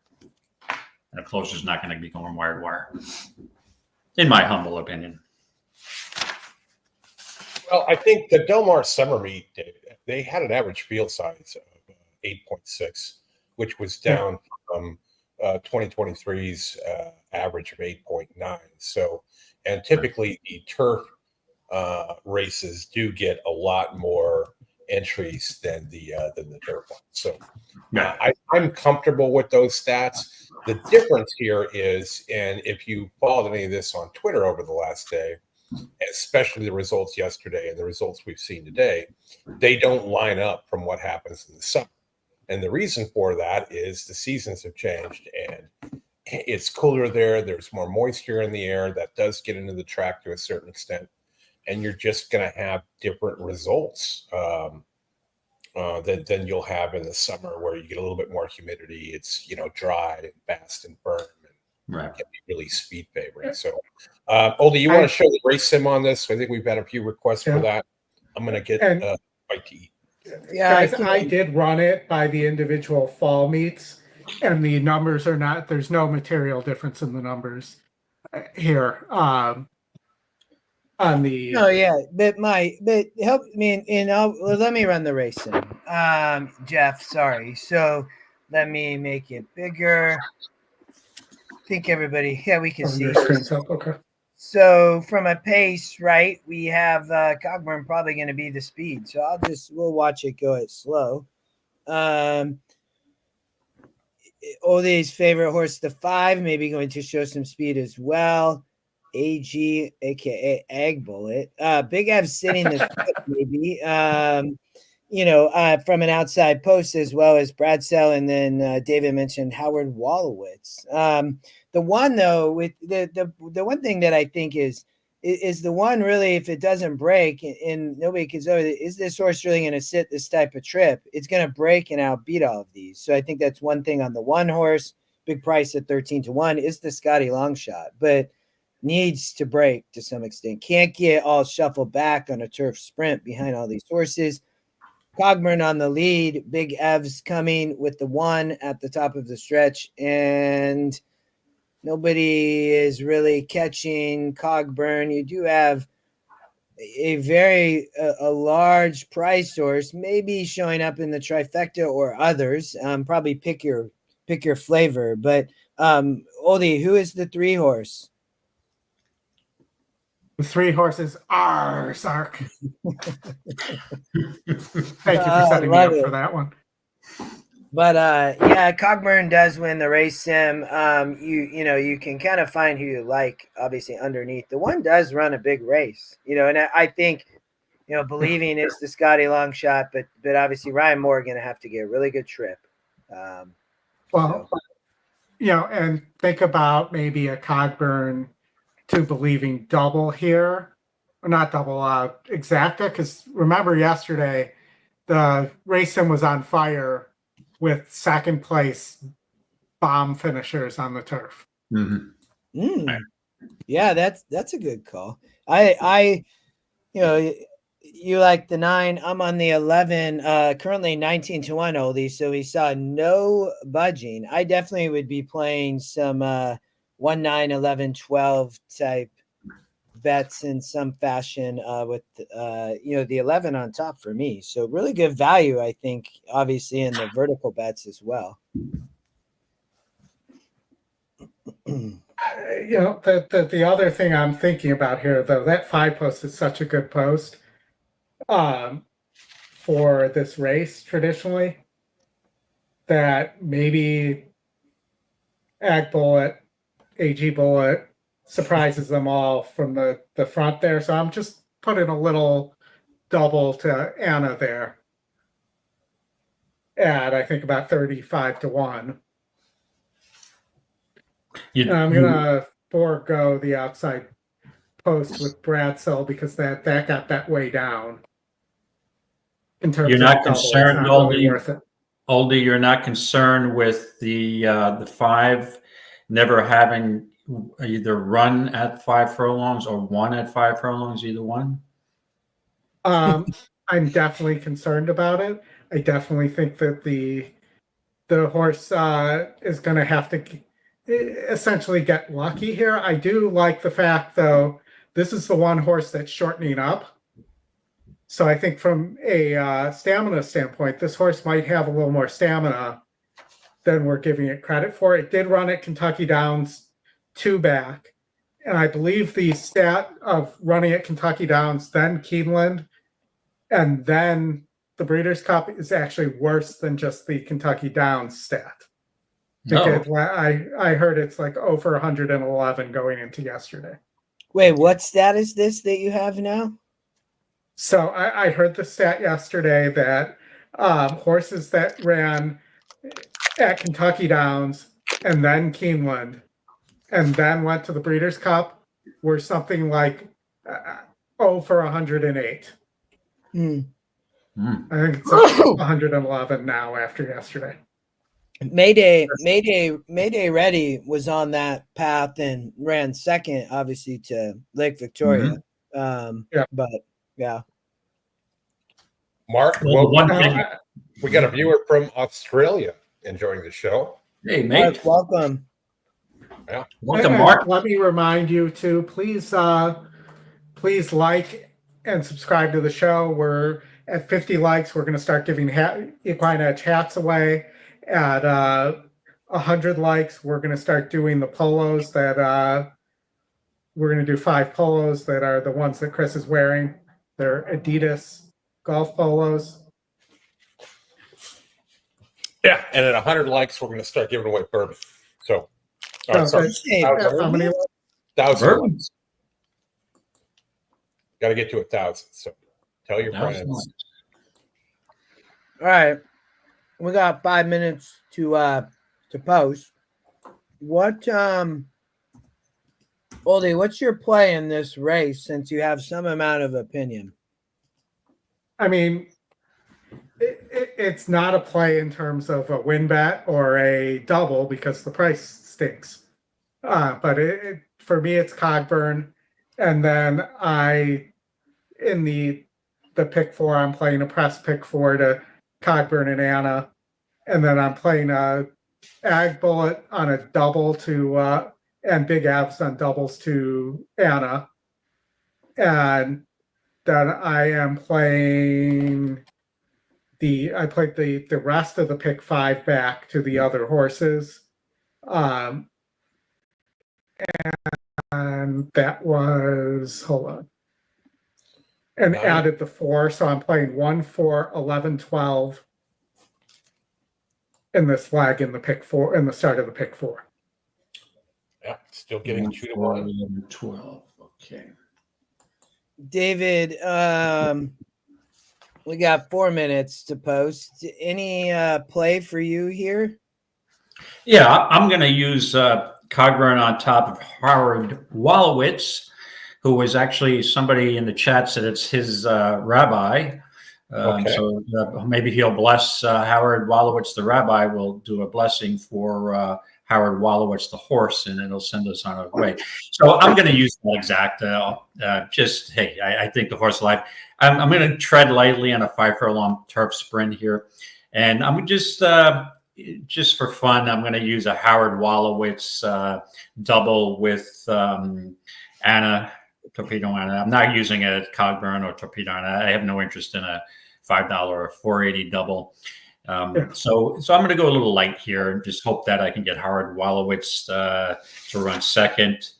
Speaker 2: And a closer's not going to be going wire to wire, in my humble opinion.
Speaker 1: Well, I think the Del Mar summer meet, they had an average field size of 8.6, which was down from 2023's average of 8.9. So, and typically the turf races do get a lot more entries than the turf one. So, I'm comfortable with those stats. The difference here is, and if you followed any of this on Twitter over the last day, especially the results yesterday and the results we've seen today, they don't line up from what happens in the summer. And the reason for that is the seasons have changed and it's cooler there. There's more moisture in the air that does get into the track to a certain extent. And you're just going to have different results than you'll have in the summer, where you get a little bit more humidity. It's, dry and fast and firm.
Speaker 2: Right.
Speaker 1: Can be really speed favoring. So, Oldie, you want to show the race sim on this? I think we've had a few requests for that. I'm going to get Mike to eat.
Speaker 4: Yeah, guys, I did run it by the individual fall meets, and the numbers are not. There's no material difference in the numbers here. On the
Speaker 3: but help me let me run the race sim. Jeff, sorry. So let me make it bigger. I think everybody, we can see.
Speaker 4: Okay.
Speaker 3: So from a pace, right, we have Cogburn probably going to be the speed. So we'll watch it go at slow. Oldie's favorite horse, the 5, maybe going to show some speed as well. AG, aka Egg Bullet. Big Ev sitting the maybe. From an outside post, as well as Bradsell, and then David mentioned Howard Wolowitz. The one though, with the one thing that I think is the one really, if it doesn't break and nobody can say, is this horse really going to sit this type of trip? It's going to break and outbeat all of these. So I think that's one thing on the one horse. Big price at 13-1 is the Scotty Longshot, but needs to break to some extent. Can't get all shuffled back on a turf sprint behind all these horses. Cogburn on the lead, Big Ev's coming with the 1 at the top of the stretch, and nobody is really catching Cogburn. You do have a large price horse, maybe showing up in the trifecta or others. Probably pick your flavor. But Oldie, who is the 3 horse?
Speaker 4: The 3 horses are Sark. Thank you for setting me up for that one.
Speaker 3: But Cogburn does win the race sim. You can kind of find who you like, obviously, underneath. The 1 does run a big race, and I think, believing it's the Scotty Longshot, but obviously Ryan Moore going to have to get a really good trip.
Speaker 4: And think about maybe a Cogburn to believing double here, or not double, exacta, because remember yesterday the race sim was on fire with second place bomb finishers on the turf.
Speaker 3: Yeah, that's a good call. I you like the 9. I'm on the 11, currently 19-1 Oldie, so we saw no budging. I definitely would be playing some 1, 9, 11, 12 type bets in some fashion with the 11 on top for me. So really good value, I think, obviously in the vertical bets as well.
Speaker 4: The other thing I'm thinking about here, though, that 5 post is such a good post for this race traditionally, that maybe Ag Bullet, AG Bullet surprises them all from the front there. So I'm just putting a little double to Anna there at, I think, about 35-1. I'm going to forego the outside post with Bradsell because that got that way down. In terms
Speaker 2: you're not
Speaker 4: of double,
Speaker 2: concerned,
Speaker 4: it's not really worth it.
Speaker 2: Oldie, you're not concerned with the 5 never having either run at 5 furlongs or won at 5 furlongs, either one?
Speaker 4: I'm definitely concerned about it. I definitely think that the horse is going to have to essentially get lucky here. I do like the fact, though, this is the one horse that's shortening up. So I think from a stamina standpoint, this horse might have a little more stamina than we're giving it credit for. It did run at Kentucky Downs 2 back. And I believe the stat of running at Kentucky Downs, then Keeneland, and then the Breeders' Cup is actually worse than just the Kentucky Downs stat. Because I heard it's like over 111 going into yesterday.
Speaker 3: Wait, what stat is this that you have now?
Speaker 4: So I heard the stat yesterday that horses that ran at Kentucky Downs and then Keeneland and then went to the Breeders' Cup were something like over 108. I think it's up 111 now after yesterday.
Speaker 3: Mayday Ready was on that path and ran second, obviously, to Lake Victoria. But yeah.
Speaker 1: Mark,
Speaker 2: Well,
Speaker 1: we got a viewer from Australia enjoying the show.
Speaker 2: Hey, mate.
Speaker 3: Mark, welcome.
Speaker 1: Yeah.
Speaker 2: Welcome, Mark.
Speaker 4: Let me remind you to please like and subscribe to the show. We're at 50 likes. We're going to start giving EquinEdge hats away. At 100 likes, we're going to start doing the polos that we're going to do 5 polos that are the ones that Chris is wearing. They're Adidas golf polos.
Speaker 1: Yeah, and at 100 likes, we're going to start giving away bourbon. So,
Speaker 4: How many?
Speaker 1: 1,000. Got to get to 1,000. So, tell your friends.
Speaker 3: All right. We got 5 minutes to post. What Oldie, what's your play in this race since you have some amount of opinion?
Speaker 4: I mean, it's not a play in terms of a win bet or a double because the price stinks. But for me, it's Cogburn. And then in the pick 4, I'm playing a press pick 4 to Cogburn and Anna. And then I'm playing a Ag Bullet on a double to and Big Abs on doubles to Anna. And then I am playing I played the rest of the pick 5 back to the other horses. And that was, hold on. And added the 4. So I'm playing 1, 4, 11, 12 in this leg in the pick 4, in the start of the pick 4.
Speaker 1: Yeah, still getting 2 to 1.
Speaker 2: 12. Okay.
Speaker 3: David, we got 4 minutes to post. Any play for you here?
Speaker 2: Yeah, I'm going to use Cogburn on top of Howard Wolowitz, who was actually somebody in the chat said it's his rabbi.
Speaker 1: Okay.
Speaker 2: So maybe he'll bless Howard Wolowitz, the rabbi, will do a blessing for Howard Wolowitz, the horse, and it'll send us on our way. So I'm going to use that exact. I think the horse life. I'm going to tread lightly on a 5 furlong turf sprint here, and I'm just for fun. I'm going to use a Howard Wolowitz double with Anna. Torpedo Anna. I'm not using a Cogburn or Torpedo Anna. I have no interest in a $5 or $4.80 double. So I'm going to go a little light here and just hope that I can get Howard Wolowitz to run second,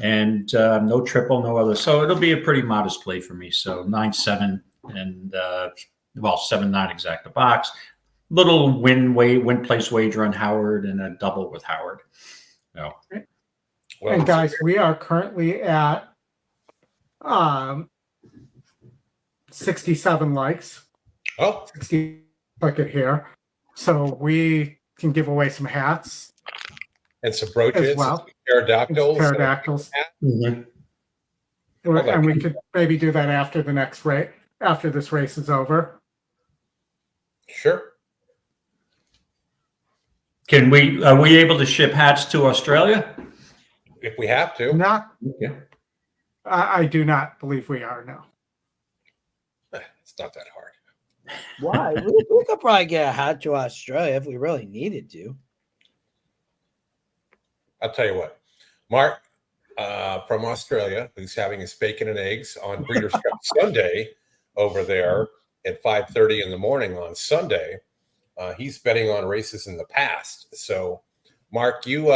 Speaker 2: and no triple, no other. So it'll be a pretty modest play for me. So 9-7 and 7-9 exact the box. Little win place wager on Howard and a double with Howard. No.
Speaker 4: Well, and guys, we are currently at 67 likes.
Speaker 1: Oh,
Speaker 4: 60 like it here. So we can give away some hats
Speaker 1: and some brooches
Speaker 4: as well.
Speaker 1: Pterodactyls.
Speaker 4: And we could maybe do that after the next race, after this race is over.
Speaker 1: Sure.
Speaker 2: Are we able to ship hats to Australia?
Speaker 1: If we have to.
Speaker 4: Not.
Speaker 2: Okay.
Speaker 4: I do not believe we are now.
Speaker 1: It's not that hard.
Speaker 3: Why? we could probably get a hat to Australia if we really needed to.
Speaker 1: I'll tell you what, Mark from Australia, who's having his bacon and eggs on Breeders' Cup Sunday over there at 5:30 in the morning on Sunday. He's betting on races in the past. So, Mark, you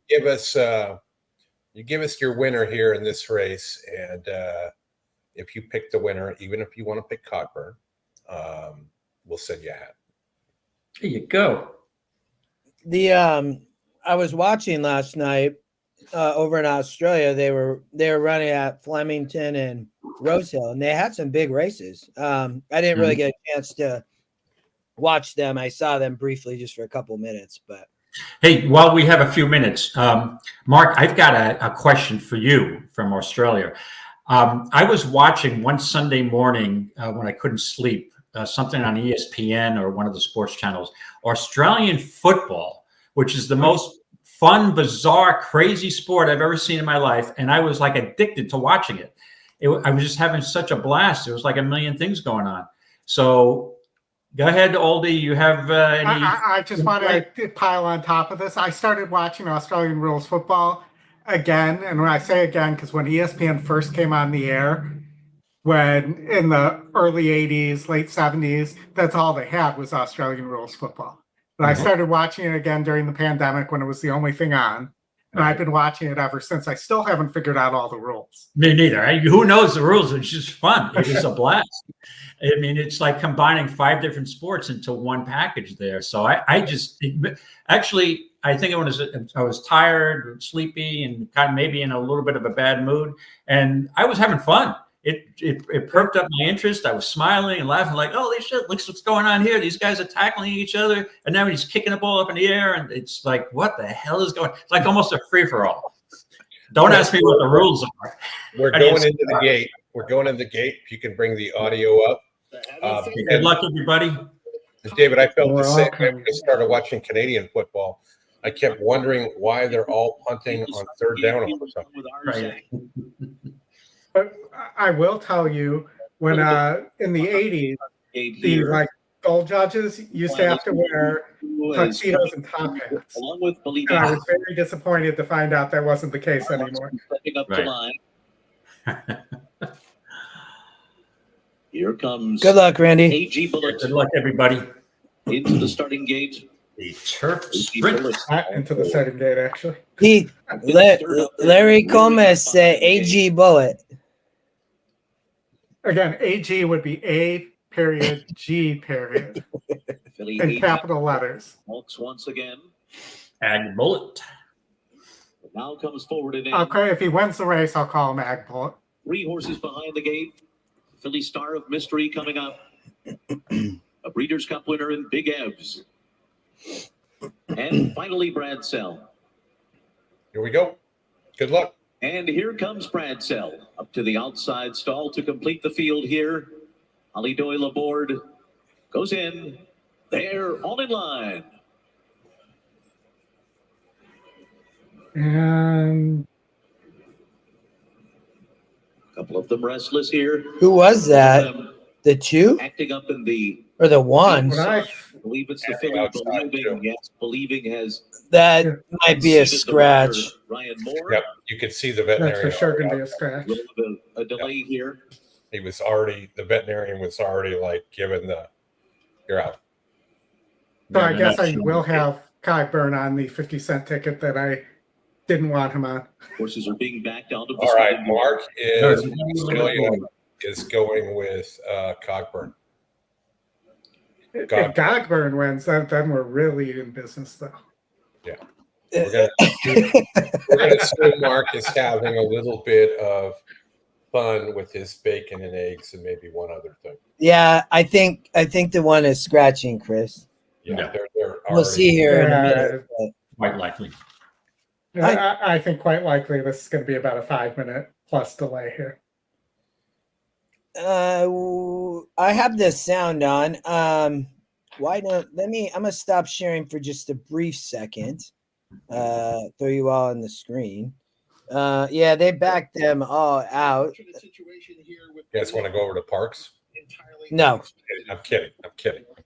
Speaker 1: give us your winner here in this race, and if you pick the winner, even if you want to pick Cockburn, we'll send you a hat.
Speaker 2: There you go.
Speaker 3: I was watching last night over in Australia. They were running at Flemington and Rosehill, and they had some big races. I didn't really get a chance to watch them. I saw them briefly just for a couple minutes, but
Speaker 2: hey, while we have a few minutes, Mark, I've got a question for you from Australia. I was watching one Sunday morning when I couldn't sleep, something on ESPN or one of the sports channels, Australian football, which is the most fun, bizarre, crazy sport I've ever seen in my life. And I was like addicted to watching it. I was just having such a blast. There was like a million things going on. So go ahead, Oldie. You have any?
Speaker 4: I just want to pile on top of this. I started watching Australian rules football again. And when I say again, because when ESPN first came on the air, when in the early 80s, late 70s, that's all they had was Australian rules football. But I started watching it again during the pandemic when it was the only thing on. And I've been watching it ever since. I still haven't figured out all the rules.
Speaker 2: Me neither. Who knows the rules? It's just fun. It is a blast. I mean, it's like combining 5 different sports into one package there. So I think I was tired, sleepy, and kind of maybe in a little bit of a bad mood. And I was having fun. It perked up my interest. I was smiling and laughing like, holy shit, look what's going on here. These guys are tackling each other. And now he's kicking the ball up in the air. And it's like, what the hell is going on? It's like almost a free-for-all. Don't ask me what the rules are.
Speaker 1: We're going into the gate. We're going in the gate. If you can bring the audio up.
Speaker 2: Good luck, everybody.
Speaker 1: David, I felt the same when I started watching Canadian football. I kept wondering why they're all punting on third down or something.
Speaker 2: Right.
Speaker 4: But I will tell you, when in the 80s, the goal judges used to have to wear tuxedos and top hats.
Speaker 5: Along with
Speaker 4: And I was very disappointed to find out that wasn't the case anymore.
Speaker 5: Stepping up to line. Here comes
Speaker 3: good luck, Randy.
Speaker 5: AG Bullet.
Speaker 2: Good luck, everybody.
Speaker 5: Into the starting gate.
Speaker 2: The turf sprint.
Speaker 4: Into the starting gate, actually.
Speaker 3: Larry Gomez said AG Bullet.
Speaker 4: Again, AG would be A period G period in capital letters.
Speaker 5: Walks once again.
Speaker 2: Ag Bullet.
Speaker 5: Now comes forward and in.
Speaker 4: Okay, if he wins the race, I'll call him Ag Bullet.
Speaker 5: 3 horses behind the gate. Philly Star of Mystery coming up. A Breeders' Cup winner in Big Evs. And finally, Brad Sell.
Speaker 1: Here we go. Good luck.
Speaker 5: And here comes Brad Sell up to the outside stall to complete the field here. Ollie Doyle aboard. Goes in. They're all in line.
Speaker 4: And
Speaker 5: A couple of them restless here.
Speaker 3: Who was that? The 2
Speaker 5: Acting up in the
Speaker 3: or the 1?
Speaker 5: I believe it's the Philly believing. Yes, believing has
Speaker 3: That might be a scratch.
Speaker 5: Ryan Moore.
Speaker 1: Yep, you could see the
Speaker 4: that's
Speaker 1: veterinarian.
Speaker 4: for sure going to be a scratch.
Speaker 5: A little bit of a delay here.
Speaker 1: The veterinarian was already like giving you're out.
Speaker 4: So I guess I will have Cockburn on the 50-cent ticket that I didn't want him on.
Speaker 5: Horses are being backed out of the
Speaker 1: All right,
Speaker 5: stadium.
Speaker 1: Mark is going with Cockburn.
Speaker 4: If Cockburn wins, then we're really in business, though.
Speaker 1: Yeah. We're gonna assume Mark is having a little bit of fun with his bacon and eggs and maybe one other thing.
Speaker 3: Yeah, I think the one is scratching, Chris.
Speaker 1: Yeah.
Speaker 3: We'll see here in a minute. but-
Speaker 2: Quite likely.
Speaker 4: I think quite likely this is going to be about a 5-minute plus delay here.
Speaker 3: I have this sound on. Why don't I'm gonna stop sharing for just a brief second. Throw you all on the screen. Yeah, they backed them all out.
Speaker 1: You guys want to go over to Parks?
Speaker 3: No.
Speaker 1: I'm kidding.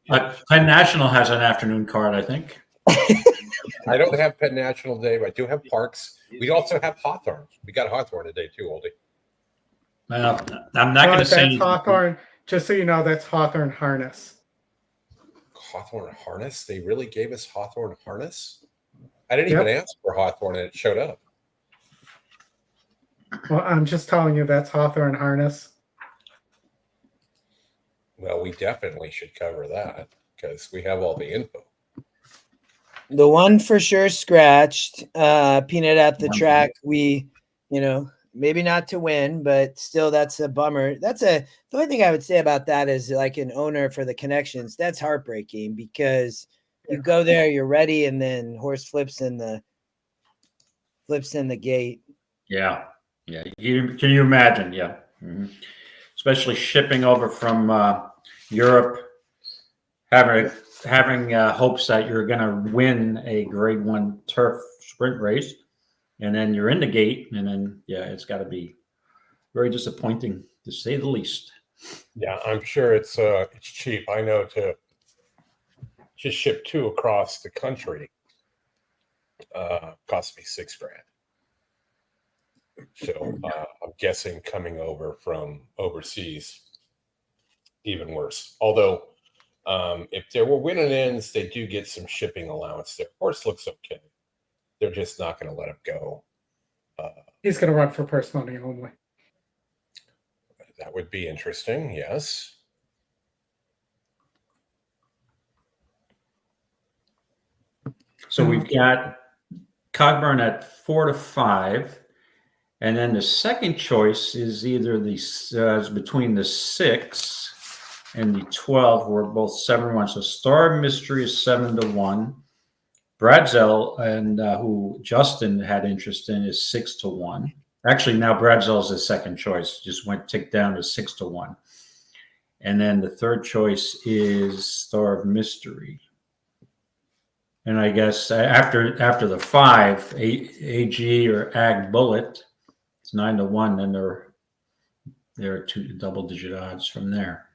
Speaker 2: Penn National has an afternoon card, I think.
Speaker 1: I don't have Penn National Day, but I do have Parks. We also have Hawthorne. We got Hawthorne today too, Oldie.
Speaker 2: Well, I'm not going to say
Speaker 4: that's Hawthorne. Just so you know, that's Hawthorne harness.
Speaker 1: Hawthorne harness? They really gave us Hawthorne harness? I didn't even ask for Hawthorne and it showed up.
Speaker 4: Well, I'm just telling you that's Hawthorne harness.
Speaker 1: Well, we definitely should cover that because we have all the info.
Speaker 3: The one for sure scratched. Peanut at the track. We, maybe not to win, but still that's a bummer. The only thing I would say about that is like an owner for the connections. That's heartbreaking because you go there, you're ready, and then horse flips in the gate.
Speaker 2: Yeah. Can you imagine? Yeah. Mm-hmm. Especially shipping over from Europe, having hopes that you're going to win a Grade 1 turf sprint race, and then you're in the gate, and then it's got to be very disappointing to say the least.
Speaker 1: Yeah, I'm sure it's cheap. I know to just ship 2 across the country cost me $6,000. So I'm guessing coming over from overseas, even worse. Although if there were win and ends, they do get some shipping allowance. Their horse looks okay. They're just not going to let him go.
Speaker 4: He's going to run for purse money only.
Speaker 1: That would be interesting, yes.
Speaker 2: So we've got Cogburn at 4 to 5. And then the second choice is either between the 6 and the 12. We're both 7-1. So Star Mystery is 7 to 1. Bradzel, and who Justin had interest in, is 6 to 1. Actually, now Bradzel's his second choice. Just went ticked down to 6 to 1. And then the third choice is Star of Mystery. And I guess after the 5, AG or Ag Bullet, it's 9 to 1. Then there are 2 double-digit odds from there.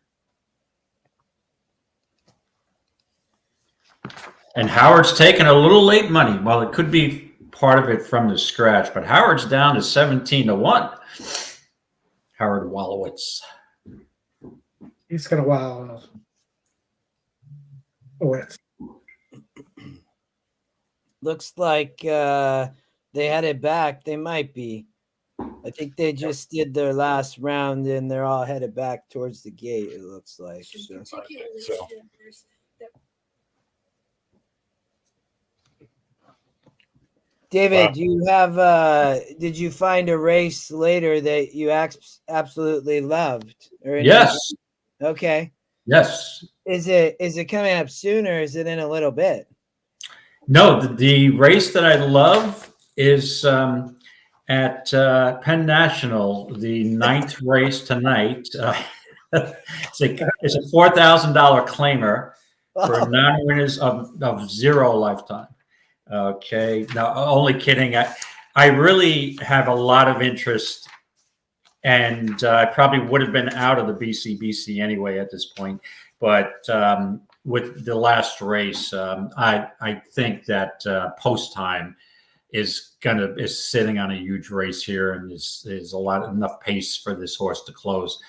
Speaker 2: And Howard's taken a little late money. Well, it could be part of it from the scratch, but Howard's down to 17 to 1. Howard Wallowitz.
Speaker 4: He's going to wow.
Speaker 3: Looks like they had it back. They might be. I think they just did their last round and they're all headed back towards the gate, it looks like. So. David, do you have did you find a race later that you absolutely loved?
Speaker 2: Yes.
Speaker 3: Okay.
Speaker 2: Yes.
Speaker 3: Is it coming up soon or is it in a little bit?
Speaker 2: No, the race that I love is at Penn National, the 9th race tonight. It's a $4,000 claimer for non-winners of 0 lifetime. Okay, no, only kidding. I really have a lot of interest, and I probably would have been out of the BCBC anyway at this point. But with the last race, I think that Post Time is sitting on a huge race here, and is enough pace for this horse to close.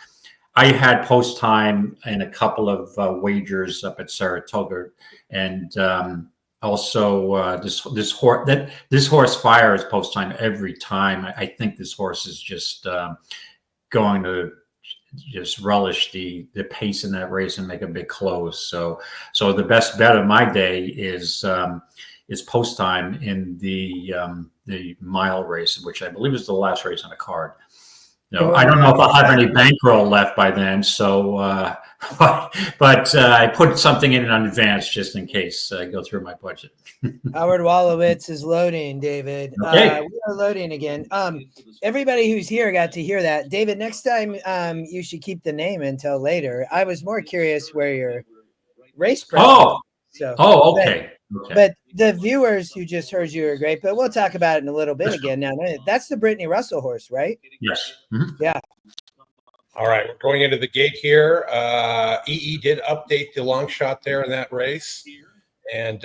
Speaker 2: I had Post Time in a couple of wagers up at Saratoga, and also this horse fires Post Time every time. I think this horse is just going to just relish the pace in that race and make a big close. So the best bet of my day is Post Time in the mile race, which I believe is the last race on the card. No, I don't know if I'll have any bankroll left by then. So, but I put something in advance just in case I go through my budget.
Speaker 3: Howard Wallowitz is loading, David.
Speaker 2: Okay.
Speaker 3: We are loading again. Everybody who's here got to hear that. David, next time you should keep the name until later. I was more curious where your race prep
Speaker 2: okay.
Speaker 3: But the viewers who just heard you are great, but we'll talk about it in a little bit again. Now, that's the Brittany Russell horse, right?
Speaker 2: Yes.
Speaker 3: Mm-hmm. Yeah.
Speaker 1: All right, we're going into the gate here. EE did update the long shot there in that race, And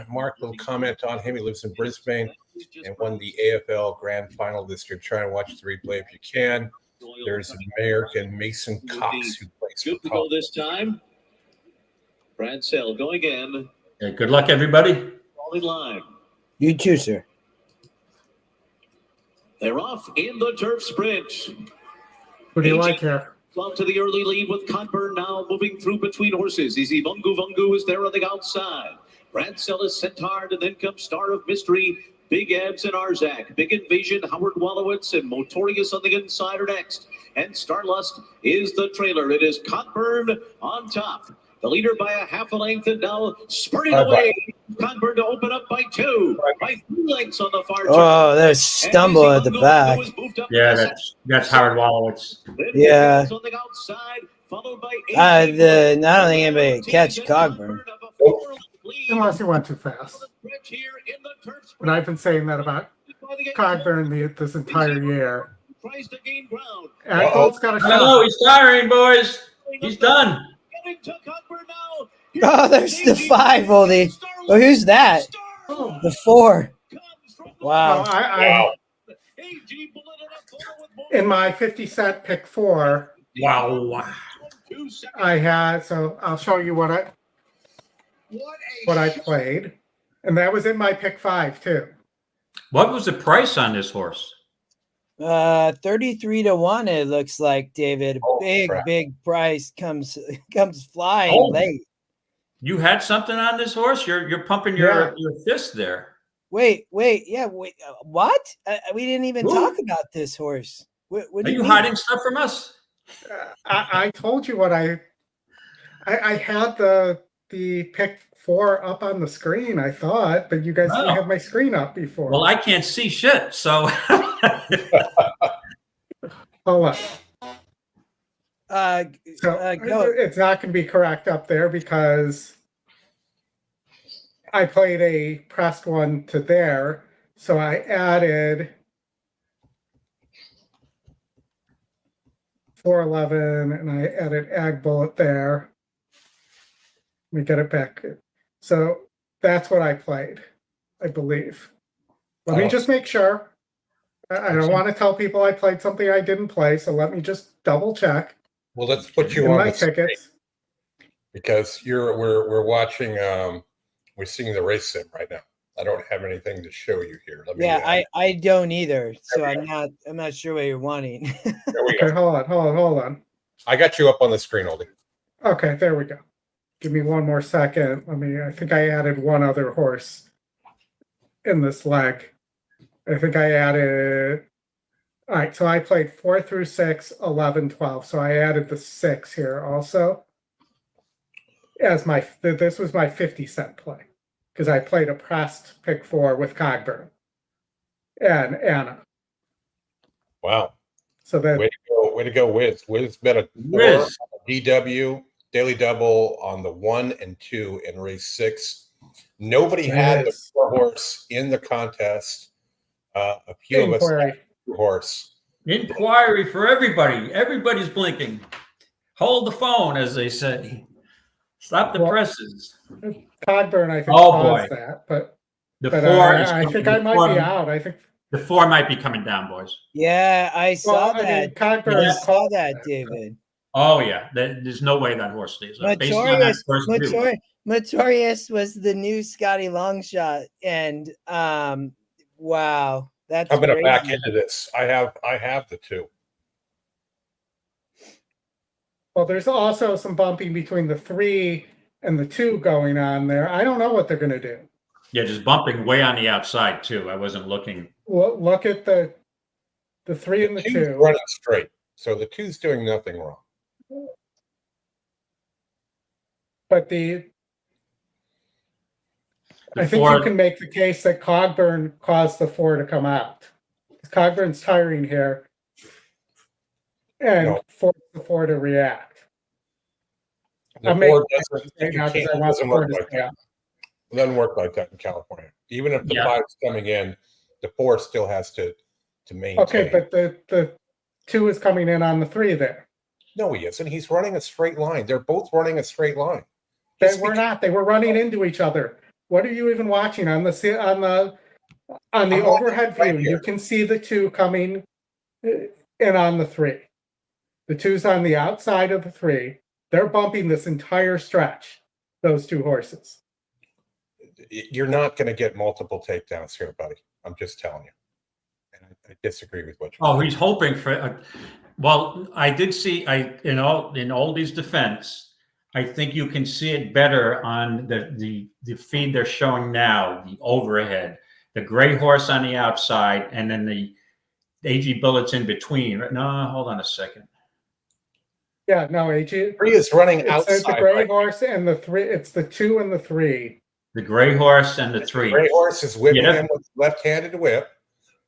Speaker 1: Mark, little comment on him. He lives in Brisbane and won the AFL Grand Final this year. Try and watch the replay if you can. There's an American, Mason Cox, who plays for
Speaker 5: Good to go this time. Brad Sell going in.
Speaker 2: Yeah, good luck, everybody.
Speaker 5: Falling line.
Speaker 3: You too, sir.
Speaker 5: They're off in the turf sprint.
Speaker 4: Who do you like here?
Speaker 5: Club to the early lead with Contburn now moving through between horses. Easy Vungu is there on the outside. Brad Sellis sent hard, and then comes Star of Mystery, Big Abs and Arzak, Big Invasion, Howard Wallowitz, and Motorius on the inside are next. And Starlust is the trailer. It is Contburn on top. The leader by a half a length, and now spurting away. Contburn to open up by 2. By 3 lengths on the far turn.
Speaker 3: Oh, there's stumble at the back.
Speaker 2: Yeah, that's Howard Wallowitz.
Speaker 3: Yeah.
Speaker 5: On the outside, followed by
Speaker 3: I don't think anybody can catch Cogburn.
Speaker 4: Unless he went too fast. But I've been saying that about Cogburn this entire year. Ackles got a shot.
Speaker 2: Oh, he's tiring, boys. He's done.
Speaker 3: Oh, there's the 5, Oldie. Oh, who's that? The 4. Wow.
Speaker 4: Well, in my 50-cent pick 4,
Speaker 2: Wow.
Speaker 4: I had, so I'll show you what I played. And that was in my pick 5 too.
Speaker 2: What was the price on this horse?
Speaker 3: 33 to 1, it looks like, David.
Speaker 1: Oh,
Speaker 3: Big
Speaker 1: crap.
Speaker 3: price comes flying
Speaker 2: Oh.
Speaker 3: late.
Speaker 2: You had something on this horse? You're pumping your fist there.
Speaker 3: Wait, what? We didn't even talk about this horse. What
Speaker 2: Are
Speaker 3: do
Speaker 2: you
Speaker 3: mean?
Speaker 2: hiding stuff from us?
Speaker 4: I told you what I had the pick 4 up on the screen, I thought, but you guys didn't have my screen up before.
Speaker 2: Well, I can't see shit, so
Speaker 4: Hold on.
Speaker 3: Go.
Speaker 4: It's not going to be correct up there because I played a pressed one to there. So I added 411 and I added Ag Bullet there. Let me get it back. So that's what I played, I believe. Let me just make sure. I don't want to tell people I played something I didn't play, so let me just double check.
Speaker 1: Well, let's put you
Speaker 4: In
Speaker 1: on
Speaker 4: my
Speaker 1: the screen
Speaker 4: tickets.
Speaker 1: because we're watching we're seeing the race sim right now. I don't have anything to show you here. Let me,
Speaker 3: I don't either. So I'm not sure what you're wanting.
Speaker 1: there we
Speaker 4: Okay,
Speaker 1: go.
Speaker 4: hold on.
Speaker 1: I got you up on the screen, Oldie.
Speaker 4: Okay, there we go. Give me one more second. I think I added one other horse in this leg. I think I added, all right, so I played 4 through 6, 11, 12. So I added the 6 here also as this was my 50-cent play because I played a pressed pick 4 with Cogburn and Anna.
Speaker 1: Wow.
Speaker 4: So that
Speaker 1: Way to go, Wiz. Wiz bet a 4 DW daily double on the 1 and 2 in race 6. Nobody had the 4 horse in the contest. A few of us had the horse.
Speaker 2: Inquiry for everybody. Everybody's blinking. Hold the phone, as they say. Stop the presses.
Speaker 4: Cogburn, I think,
Speaker 2: Oh,
Speaker 4: caused
Speaker 2: boy.
Speaker 4: that, but
Speaker 2: The 4 is
Speaker 4: I think I
Speaker 2: the
Speaker 4: might
Speaker 2: four-
Speaker 4: be out. I think
Speaker 2: The 4 might be coming down, boys.
Speaker 3: Yeah, I saw that.
Speaker 4: Cogburn
Speaker 3: I saw that, David.
Speaker 2: Oh yeah, there's no way that horse stays up. Based on that first view.
Speaker 3: Motorius was the new Scotty Longshot, and wow, that's
Speaker 1: I'm going to
Speaker 3: crazy.
Speaker 1: back into this. I have the 2.
Speaker 4: Well, there's also some bumping between the 3 and the 2 going on there. I don't know what they're going to do.
Speaker 2: Yeah, just bumping way on the outside too. I wasn't looking.
Speaker 4: Well, look at the 3 and the
Speaker 1: 2's
Speaker 4: 2.
Speaker 1: running straight, so the 2's doing nothing wrong.
Speaker 4: But I think you
Speaker 2: 4
Speaker 4: can make the case that Cogburn caused the 4 to come out. Cogburn's tiring here and forced the 4 to react.
Speaker 1: The
Speaker 4: I'm
Speaker 1: 4
Speaker 4: making
Speaker 1: doesn't work like that. It doesn't work like that in California. Even if the 5's coming in, the 4 still has to maintain.
Speaker 4: Okay, but the 2 is coming in on the 3 there.
Speaker 1: No, he isn't. He's running a straight line. They're both running a straight line.
Speaker 4: They were not. They were running into each other. What are you even watching on the overhead view? You can see the two coming in on the three. The two's on the outside of the three. They're bumping this entire stretch. Those two horses.
Speaker 1: You're not going to get multiple takedowns here, buddy. I'm just telling you. And I disagree with what you're saying.
Speaker 2: He's hoping for. Well, I did see. In Oldie's defense, I think you can see it better on the feed they're showing now. The overhead, the gray horse on the outside, and then the AG Bullets in between. No, hold on a second.
Speaker 4: Yeah, no, AG.
Speaker 1: 3 is running outside.
Speaker 4: It's the gray horse and the 3. It's the 2 and the 3.
Speaker 2: The gray horse and the 3.
Speaker 1: The gray horse is whipping him with left-handed whip,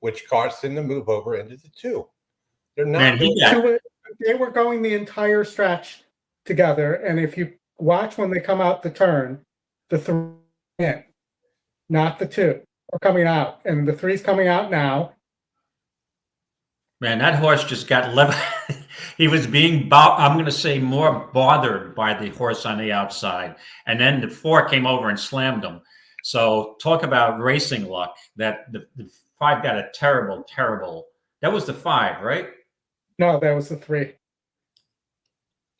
Speaker 1: which caused him to move over into the 2. They're not.
Speaker 4: They were going the entire stretch together, and if you watch when they come out the turn, the 3 in, not the 2 are coming out, and the 3's coming out now.
Speaker 2: Man, that horse just got level. He was being, I'm going to say, more bothered by the horse on the outside. And then the 4 came over and slammed him. So talk about racing luck. That the 5 got a terrible. That was the 5, right?
Speaker 4: No, that was the 3.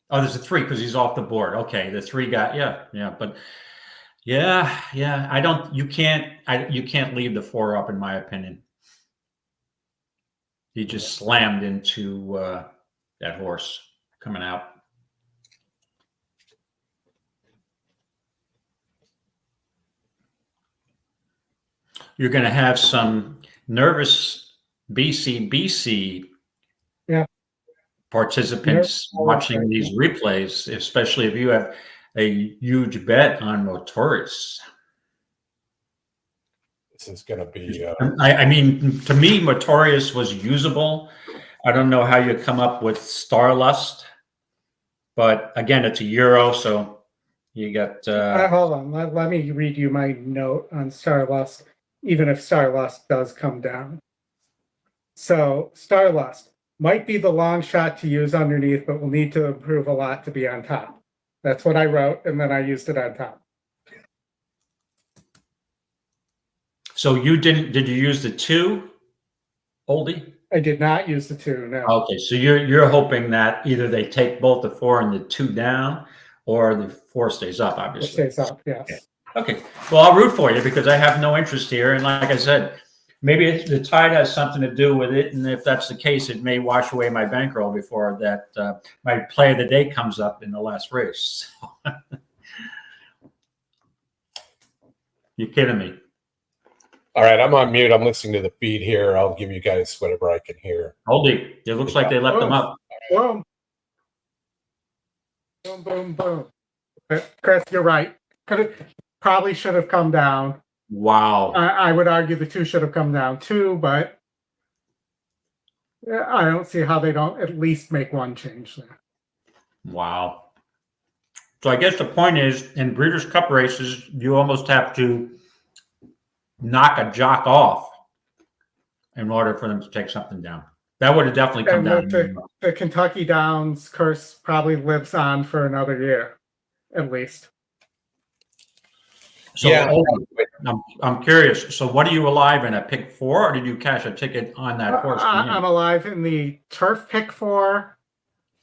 Speaker 2: Oh, there's a 3 because he's off the board. Okay, the 3 got, yeah. But yeah. You can't leave the 4 up, in my opinion. He just slammed into that horse coming out. You're going to have some nervous BC participants watching these replays, especially if you have a huge bet on Notorious.
Speaker 1: This is going to be.
Speaker 2: I mean, to me, Notorious was usable. I don't know how you come up with Starlust, but again, it's a euro, so you got.
Speaker 4: Hold on, let me read you my note on Starlust. Even if Starlust does come down, so Starlust might be the long shot to use underneath, but will need to improve a lot to be on top. That's what I wrote, and then I used it on top.
Speaker 2: So you didn't? Did you use the 2, Oldie?
Speaker 4: I did not use the 2. No.
Speaker 2: Okay, so you're hoping that either they take both the 4 and the 2 down, or the 4 stays up. Obviously,
Speaker 4: it stays up. Yes.
Speaker 2: Okay. Well, I'll root for you because I have no interest here, and like I said, maybe the tide has something to do with it, and if that's the case, it may wash away my bankroll before that my play of the day comes up in the last race. You kidding me?
Speaker 1: All right, I'm on mute. I'm listening to the feed here. I'll give you guys whatever I can hear.
Speaker 2: Oldie, it looks like they left them up.
Speaker 4: Boom. Boom. Chris, you're right. Probably should have come down.
Speaker 2: Wow.
Speaker 4: I would argue the 2 should have come down too, but I don't see how they don't at least make one change there.
Speaker 2: Wow. So I guess the point is, in Breeders' Cup races, you almost have to knock a jock off in order for them to take something down. That would have definitely come down.
Speaker 4: The Kentucky Downs curse probably lives on for another year, at least.
Speaker 2: So
Speaker 1: yeah.
Speaker 2: I'm curious. So what are you alive in, a pick 4, or did you cash a ticket on that horse?
Speaker 4: I'm alive in the turf pick 4.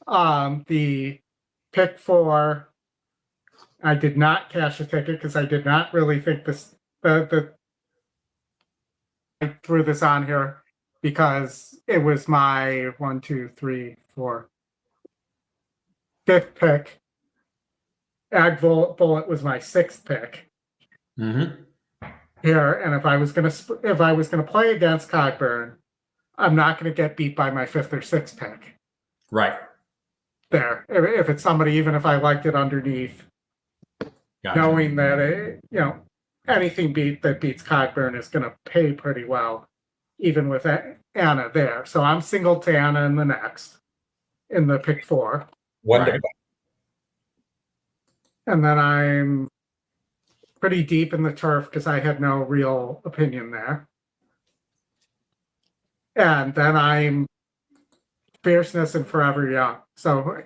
Speaker 4: The pick 4, I did not cash a ticket because I did not really think I threw this on here because it was my 1, 2, 3, 4, 5th pick. Ag Bullet was my 6th pick.
Speaker 2: Mm-hmm.
Speaker 4: Here, and if I was gonna play against Cockburn, I'm not gonna get beat by my 5th or 6th pick.
Speaker 2: Right.
Speaker 4: There, if it's somebody, even if I liked it underneath, gotcha. Knowing that anything that beats Cockburn is gonna pay pretty well, even with Anna there. So I'm single to Anna in the next, in the pick 4.
Speaker 1: Wonderful.
Speaker 2: Right.
Speaker 4: And then I'm pretty deep in the turf because I had no real opinion there. And then I'm Fierceness and Forever Young. So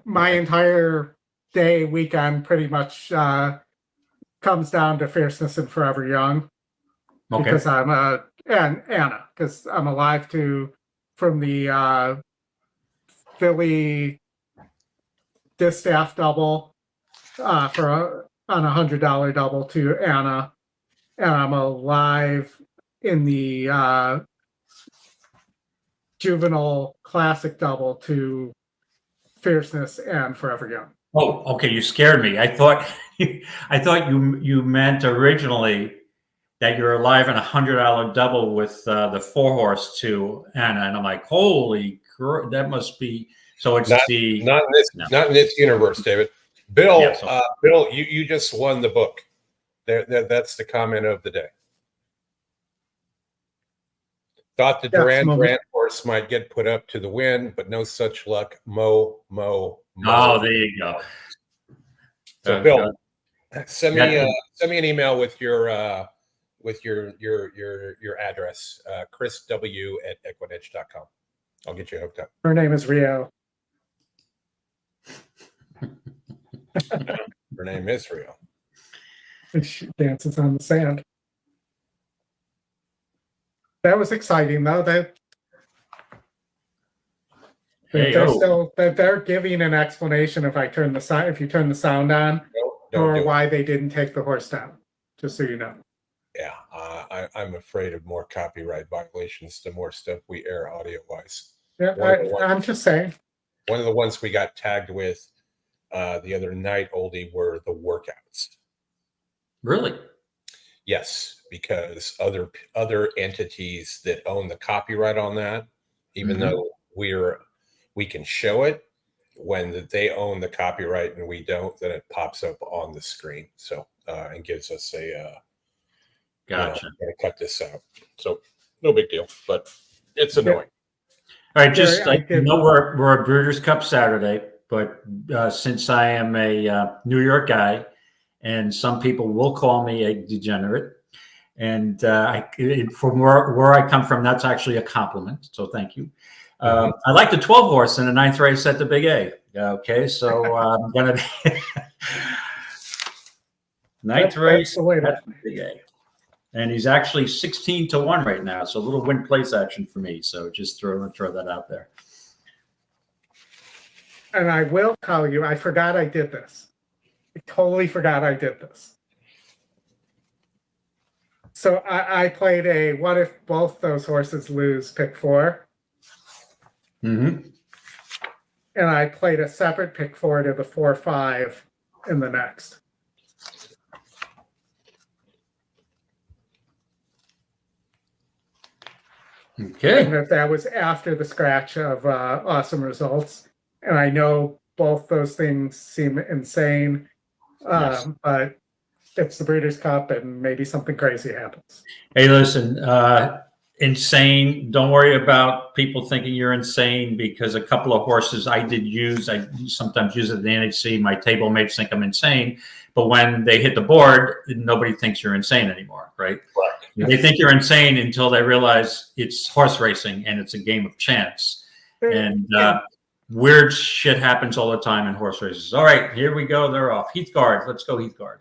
Speaker 4: my entire day weekend pretty much comes down to Fierceness and Forever Young.
Speaker 2: Okay.
Speaker 4: Because and Anna, because I'm alive from the Philly Distaff double on a $100 double to Anna, and I'm alive in the Juvenile Classic double to Fierceness and Forever Young.
Speaker 2: Oh, okay. You scared me. I thought you meant originally that you're alive in a $100 double with the 4-horse to Anna, and I'm like, holy, that must be. So it's
Speaker 1: not in this universe, David. Bill,
Speaker 2: Yeah, so,
Speaker 1: Bill, you just won the book. That's the comment of the day. Thought the Duran horse might get put up to the win, but no such luck. Mo.
Speaker 2: Oh, there you go.
Speaker 1: So, Bill, send me an email with your address, chrisw@equinedge.com. I'll get you hooked up.
Speaker 4: Her name is Rio.
Speaker 1: Her name is Rio.
Speaker 4: She dances on the sand. That was exciting, though. They're giving an explanation if you turn the sound on, or why they didn't take the horse down. Just so you know.
Speaker 1: Yeah, I'm afraid of more copyright violations the more stuff we air audio wise.
Speaker 4: Yeah, I'm just saying.
Speaker 1: One of the ones we got tagged with the other night, Oldie, were the workouts.
Speaker 2: Really?
Speaker 1: Yes, because other entities that own the copyright on that, even though we can show it, when they own the copyright and we don't, then it pops up on the screen. So and gives us a
Speaker 2: gotcha.
Speaker 1: Gotta cut this out. So no big deal, but it's annoying.
Speaker 2: All right, just we're a Breeders' Cup Saturday, but since I am a New York guy, and some people will call me a degenerate, and from where I come from, that's actually a compliment. So thank you. I like the 12-horse in the 9th race at the Big A. Okay, so I'm gonna be 9th race at the Big A. And he's actually 16-1 right now. So a little win place action for me. So just throw that out there.
Speaker 4: And I will tell you, I forgot I did this. I totally forgot I did this. So I played a what if both those horses lose pick 4.
Speaker 2: Mm-hmm.
Speaker 4: And I played a separate pick 4 to the 4-5 in the next.
Speaker 2: Okay.
Speaker 4: And that was after the scratch of Awesome Results. And I know both those things seem insane,
Speaker 2: Yes.
Speaker 4: but it's the Breeders' Cup and maybe something crazy happens.
Speaker 2: Hey, listen, insane. Don't worry about people thinking you're insane, because a couple of horses I sometimes use at the NHC. My table mates think I'm insane, but when they hit the board, nobody thinks you're insane anymore, right?
Speaker 1: Right.
Speaker 2: They think you're insane until they realize it's horse racing and it's a game of chance. And weird shit happens all the time in horse races. All right, here we go. They're off. Heathguard. Let's go, Heathguard.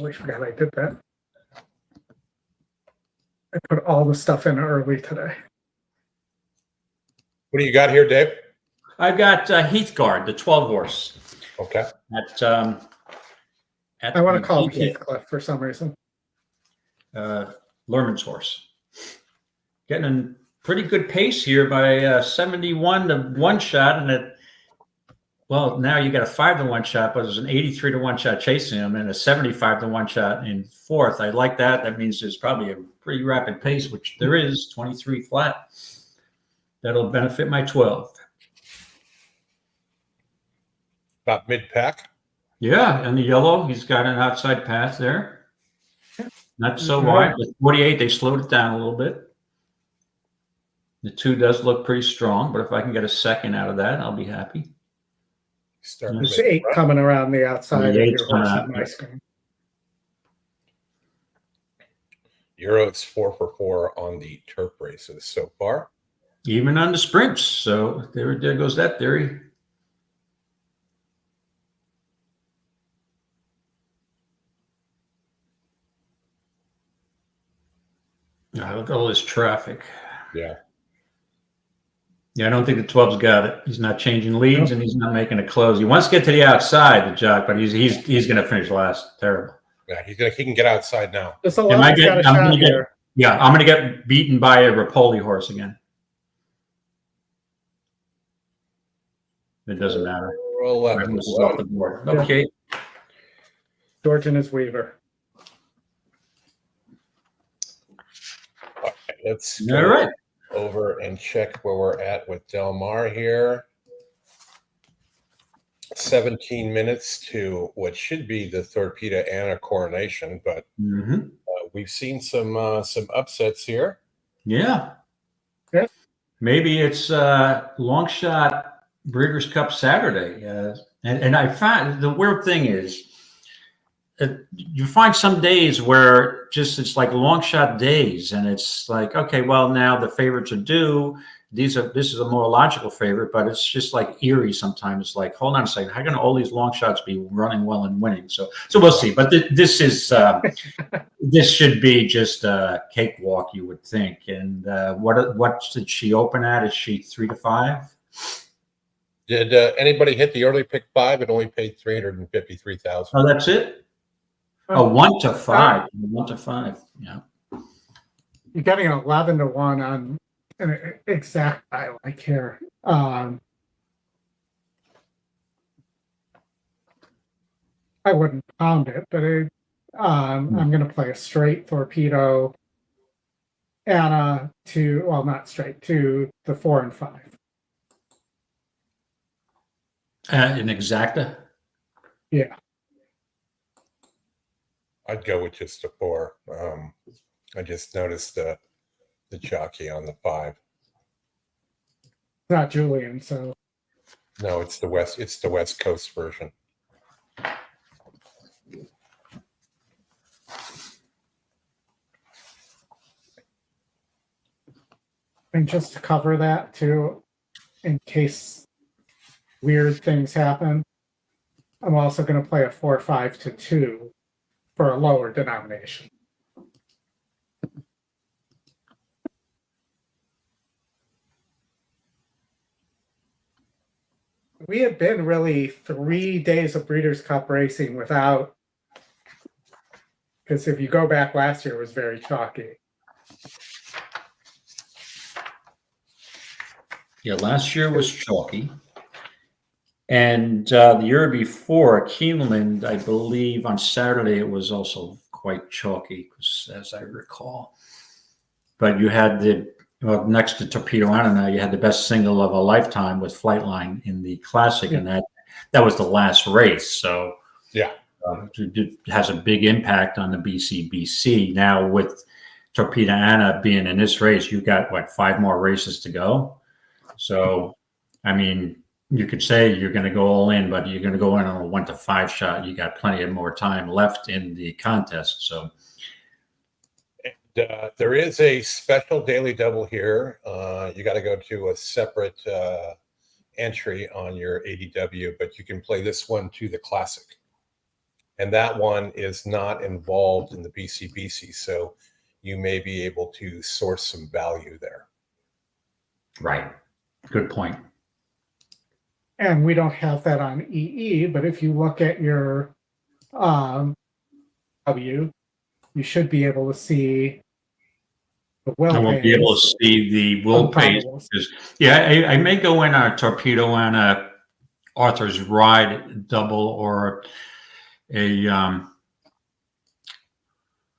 Speaker 4: I forgot I did that. I put all the stuff in early today.
Speaker 1: What do you got here, Dave?
Speaker 2: I've got Heathguard, the 12-horse.
Speaker 1: Okay.
Speaker 4: I want to call him Heathcliff for some reason.
Speaker 2: Lerman's horse. Getting a pretty good pace here by 71 to 1 shot, and now you got a 5 to 1 shot, but there's an 83 to 1 shot chasing him and a 75 to 1 shot in 4th. I like that. That means there's probably a pretty rapid pace, which there is, 23 flat. That'll benefit my 12.
Speaker 1: About mid-pack.
Speaker 2: Yeah, and the yellow, he's got an outside path there. Not so wide. With 48, they slowed it down a little bit. The 2 does look pretty strong, but if I can get a second out of that, I'll be happy.
Speaker 4: There's 8 coming around the outside of your horse on my screen.
Speaker 1: Euro's 4 for 4 on the turf races so far.
Speaker 2: Even on the sprints. So there goes that theory. Look at all this traffic.
Speaker 1: Yeah.
Speaker 2: Yeah, I don't think the 12's got it. He's not changing leads, and he's not making a close. He wants to get to the outside, the jock, but he's going to finish last. Terrible.
Speaker 1: Yeah, he can get outside now.
Speaker 4: This 11's got a shot here.
Speaker 2: Yeah, I'm going to get beaten by a Rapoli horse again. It doesn't matter.
Speaker 1: 11.
Speaker 2: This is off the board. Okay.
Speaker 4: George and his Weaver.
Speaker 1: Okay, let's
Speaker 2: All right.
Speaker 1: over and check where we're at with Del Mar here. 17 minutes to what should be the Torpedo Anna coronation, but we've seen some upsets here.
Speaker 2: Yeah.
Speaker 4: Yeah.
Speaker 2: Maybe it's long shot Breeders' Cup Saturday. And I find the weird thing is you find some days where just it's like long shot days, and it's like, okay, well, now the favorites are due. This is a more logical favorite, but it's just like eerie sometimes. It's like, hold on a second, how can all these long shots be running well and winning? So we'll see. But this is this should be just a cakewalk, you would think. And what did she open at? Is she 3 to 5?
Speaker 1: Did anybody hit the early pick 5? It only paid $353,000.
Speaker 2: Oh, that's it. Oh, 1 to 5. 1 to 5. Yeah.
Speaker 4: You're getting 11 to 1 on an exact I like here. I wouldn't pound it, but I'm going to play a straight Torpedo Anna to, well, not straight, to the 4 and 5.
Speaker 2: An exacta?
Speaker 4: Yeah.
Speaker 1: I'd go with just a 4. I just noticed the jockey on the 5.
Speaker 4: Not Julian, so
Speaker 1: No, it's the West Coast version.
Speaker 4: and just to cover that too, in case weird things happen, I'm also going to play a 4-5 to 2 for a lower denomination. We have been really 3 days of Breeders' Cup racing without, because if you go back last year, it was very chalky.
Speaker 2: Yeah, last year was chalky. And the year before, Keeneland, I believe on Saturday, it was also quite chalky, as I recall. But you had next to Torpedo Anna now, you had the best single of a lifetime with Flightline in the Classic, and that was the last race. So
Speaker 1: yeah,
Speaker 2: it has a big impact on the BCBC. Now with Torpedo Anna being in this race, you've got, 5 more races to go? So, I mean, you could say you're going to go all in, but you're going to go in on a 1 to 5 shot. You got plenty of more time left in the contest. So,
Speaker 1: there is a special daily double here. You got to go to a separate entry on your ADW, but you can play this one to the Classic. And that one is not involved in the BCBC, so you may be able to source some value there.
Speaker 2: right. Good point.
Speaker 4: And we don't have that on EE, but if you look at your W, you should be able to see the will
Speaker 2: I won't be able to see the will pays. I may go in a Torpedo and a Arthur's Ride double or a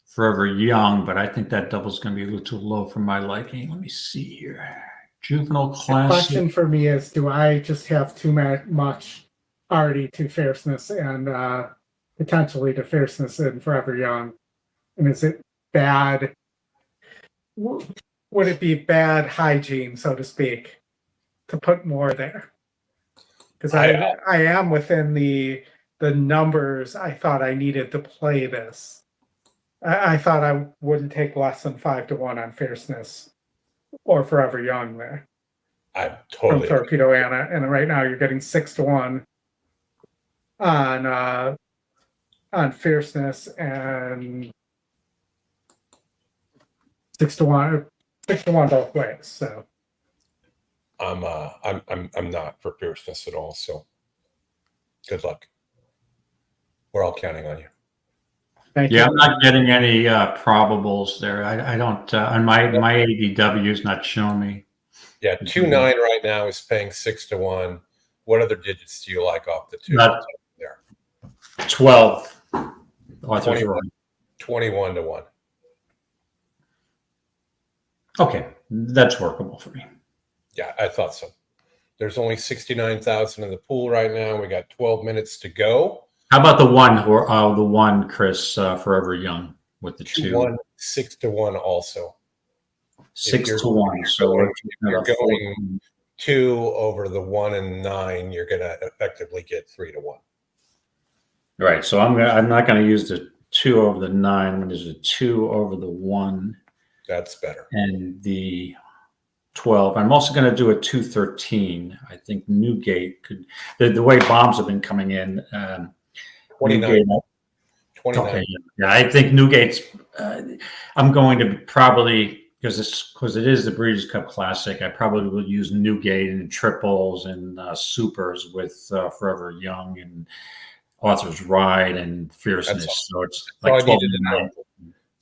Speaker 2: Forever Young, but I think that double is going to be a little too low for my liking. Let me see here. Juvenile Classic.
Speaker 4: The question for me is, do I just have too much already to fierceness and potentially to fierceness in Forever Young? And is it bad? Would it be bad hygiene, so to speak, to put more there? Because I am within the numbers I thought I needed to play this. I thought I wouldn't take less than 5 to 1 on fierceness or Forever Young there.
Speaker 1: I'm
Speaker 4: from
Speaker 1: totally.
Speaker 4: Torpedo Anna, and right now you're getting 6-1 on Fierceness and 6-1 both ways. So
Speaker 1: I'm not for Fierceness at all. So good luck. We're all counting on you.
Speaker 4: thank
Speaker 2: Yeah,
Speaker 4: you.
Speaker 2: I'm not getting any probables there. I don't. On my ADW is not showing me.
Speaker 1: Yeah, 2-9 right now is paying 6-1. What other digits do you like off the two?
Speaker 2: Not
Speaker 1: There,
Speaker 2: 12. Arthur's
Speaker 1: 21,
Speaker 2: right.
Speaker 1: 21 to 1.
Speaker 2: Okay, that's workable for me.
Speaker 1: Yeah, I thought so. There's only 69,000 in the pool right now. We got 12 minutes to go.
Speaker 2: How about the one, Chris, Forever Young with the 2?
Speaker 1: 6-1 also.
Speaker 2: 6-1. So
Speaker 1: If you're going 2 over the 1 and 9, you're going to effectively get 3-1.
Speaker 2: Right. So I'm not going to use the 2 over the 9. I'm going to use the 2 over the 1.
Speaker 1: That's better.
Speaker 2: And the 12. I'm also going to do a 213. I think Newgate could. The way bombs have been coming in.
Speaker 1: 29.
Speaker 2: 29. Okay, yeah, I think Newgate's. I'm going to probably because it is the Breeders' Cup Classic. I probably will use Newgate in triples and supers with Forever Young and Arthur's Ride and Fierceness. So it's like 12 to 9.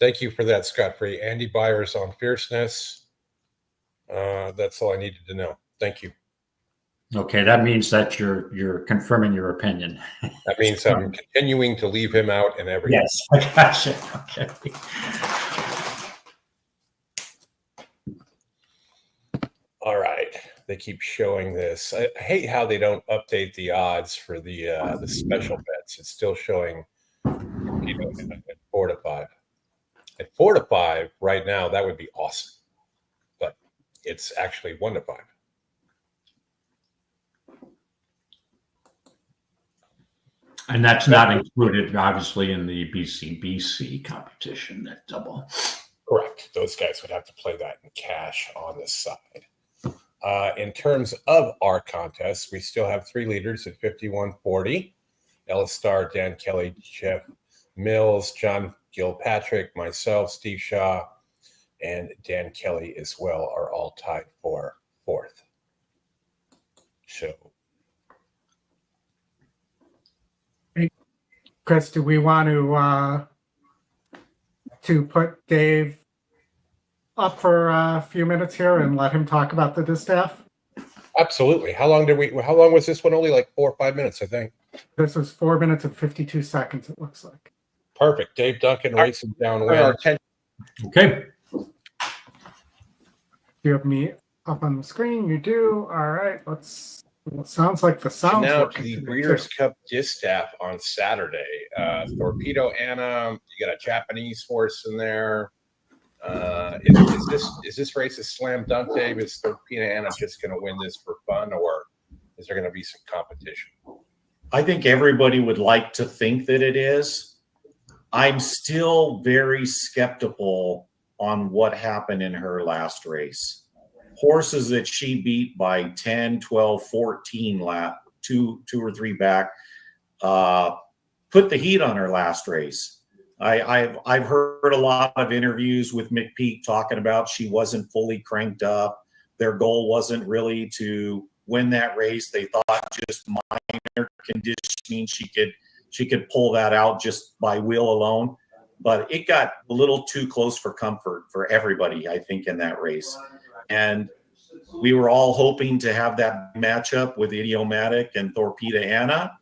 Speaker 1: Thank you for that, Scott Free. Andy Byers on Fierceness. That's all I needed to know. Thank you.
Speaker 2: Okay, that means that you're confirming your opinion.
Speaker 1: That means I'm continuing to leave him out in every.
Speaker 2: Yes, I gotcha. Okay.
Speaker 1: All right. They keep showing this. I hate how they don't update the odds for the special bets. It's still showing at 4 to 5. At 4 to 5 right now, that would be awesome. But it's actually 1 to 5.
Speaker 2: And that's not included, obviously, in the BCBC competition, that double.
Speaker 1: Correct. Those guys would have to play that in cash on the side. In terms of our contest, we still have 3 leaders at 51.40. Ellis Starr, Dan Kelly, Jeff Mills, John Gilpatrick, myself, Steve Shaw, and Dan Kelly as well are all tied for 4th. So,
Speaker 4: Chris, do we want to put Dave up for a few minutes here and let him talk about the Distaff?
Speaker 1: absolutely. How long was this one? Only like 4 or 5 minutes, I think.
Speaker 4: This was 4 minutes and 52 seconds, it looks like.
Speaker 1: Perfect. Dave Duncan racing downwind.
Speaker 2: Okay.
Speaker 4: Do you have me up on the screen? You do. All right. It sounds like the sound.
Speaker 1: Now to the Breeders' Cup Distaff on Saturday. Torpedo Anna, you got a Japanese horse in there. Is this race a slam dunk, Dave? Is Torpedo Anna just going to win this for fun, or is there going to be some competition?
Speaker 7: I think everybody would like to think that it is. I'm still very skeptical on what happened in her last race. Horses that she beat by 10, 12, 14 two or three back, put the heat on her last race. I've heard a lot of interviews with McPeak talking about she wasn't fully cranked up. Their goal wasn't really to win that race. They thought just minor conditioning she could pull that out just by wheel alone. But it got a little too close for comfort for everybody, I think, in that race. And we were all hoping to have that matchup with Idiomatic and Torpedo Anna.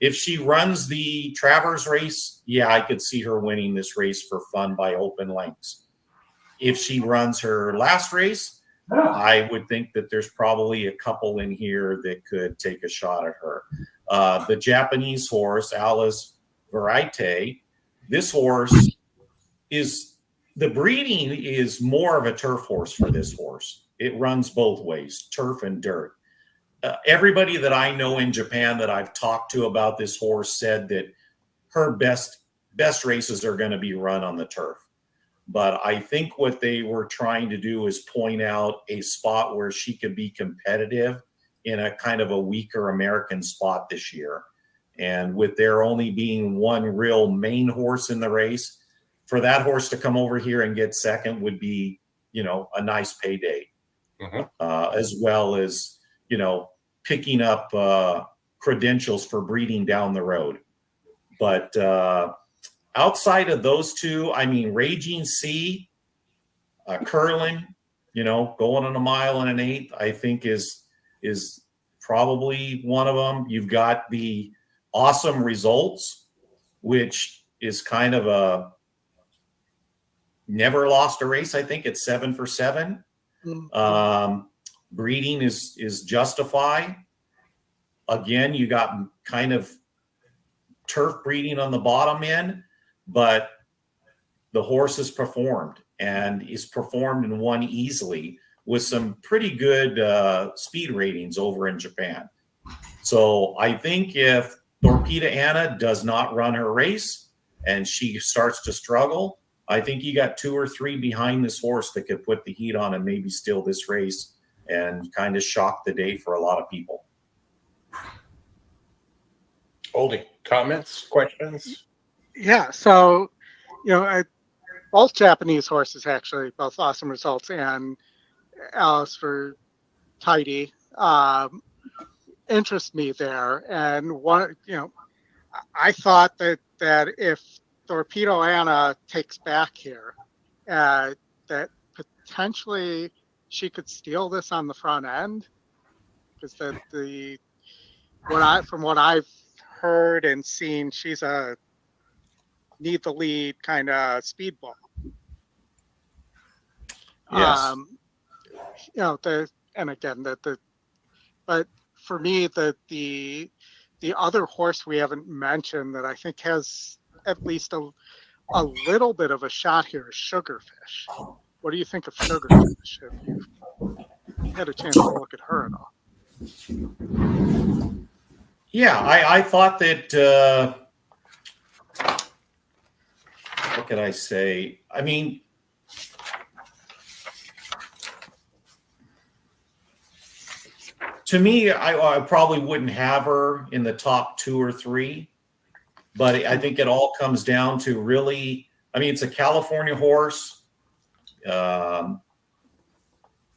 Speaker 7: If she runs the Travers race, yeah, I could see her winning this race for fun by open lengths. If she runs her last race, I would think that there's probably a couple in here that could take a shot at her. The Japanese horse, Alice Variete, this horse the breeding is more of a turf horse for this horse. It runs both ways, turf and dirt. Everybody that I know in Japan that I've talked to about this horse said that her best races are going to be run on the turf. But I think what they were trying to do is point out a spot where she could be competitive in a kind of a weaker American spot this year. And with there only being one real main horse in the race, for that horse to come over here and get second would be, you know, a nice payday, as well as, you know, picking up credentials for breeding down the road. But outside of those two, I mean, Raging Sea, Curlin, you know, going on a mile and an eighth, I think is probably one of them. You've got the Awesome Results, which is kind of a never lost a race. I think it's 7 for 7. Breeding is Justify. Again, you got kind of turf breeding on the bottom end, but the horse has performed and is performed and won easily with some pretty good speed ratings over in Japan. So I think if Torpedo Anna does not run her race and she starts to struggle, I think you got 2 or 3 behind this horse that could put the heat on and maybe steal this race and kind of shock the day for a lot of people.
Speaker 1: Oldie, comments, questions?
Speaker 8: Yeah, so, you know, both Japanese horses, actually, both Awesome Results and Ellis for Tidy, interest me there. And one, you know, I thought that if Torpedo Anna takes back here, that potentially she could steal this on the front end, because from what I've heard and seen, she's a need the lead kind of speedball.
Speaker 7: Yes.
Speaker 8: You know, but for me, the other horse we haven't mentioned that I think has at least a little bit of a shot here is Sugarfish. What do you think of Sugarfish? Have you had a chance to look at her at all?
Speaker 7: Yeah, I thought that, what could I say? I mean, to me, I probably wouldn't have her in the top 2 or 3, but I think it all comes down to really, I mean, it's a California horse.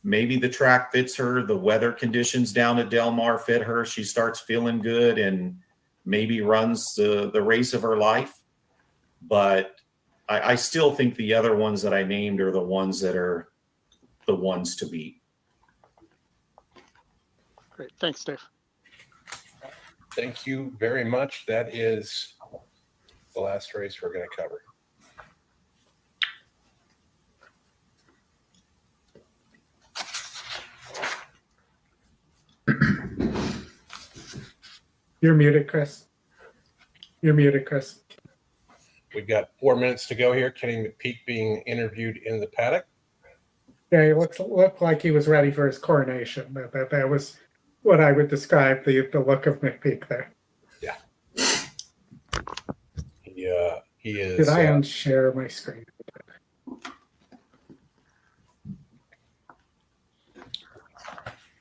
Speaker 7: Maybe the track fits her. The weather conditions down at Del Mar fit her. She starts feeling good and maybe runs the race of her life. But I still think the other ones that I named are the ones that are the ones to beat.
Speaker 8: Great. Thanks, Dave.
Speaker 1: Thank you very much. That is the last race we're going to cover.
Speaker 4: You're muted, Chris. You're muted, Chris.
Speaker 1: We've got 4 minutes to go here. Kenny McPeak being interviewed in the paddock.
Speaker 4: Yeah, he looked like he was ready for his coronation. That was what I would describe the look of McPeak there.
Speaker 1: Yeah. He is.
Speaker 4: Did I unshare my screen?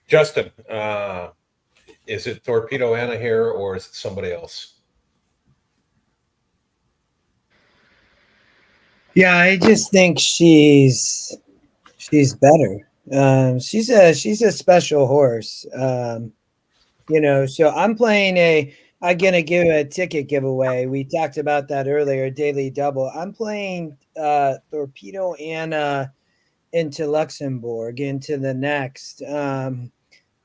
Speaker 1: Justin, is it Torpedo Anna here or is it somebody else?
Speaker 3: Yeah, I just think she's better. She's a special horse. You know, so I'm gonna give a ticket giveaway. We talked about that earlier, daily double. I'm playing Torpedo Anna into Luxembourg, into the next.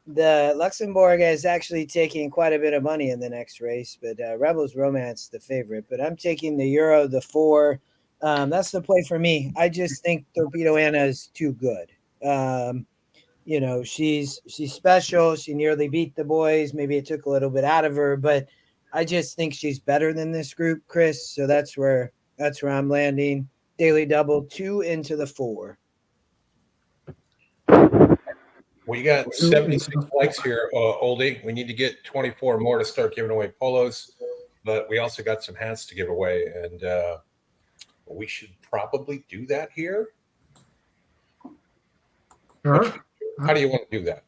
Speaker 3: The Luxembourg is actually taking quite a bit of money in the next race, but Rebels Romance the favorite. But I'm taking the Euro, the 4. That's the play for me. I just think Torpedo Anna is too good. You know, she's special. She nearly beat the boys. Maybe it took a little bit out of her, but I just think she's better than this group, Chris. So that's where I'm landing. Daily double 2 into the 4.
Speaker 1: We got 76 likes here, Oldie. We need to get 24 more to start giving away polos, but we also got some hats to give away. And We should probably do that here.
Speaker 4: Sure.
Speaker 1: How do you want to do that?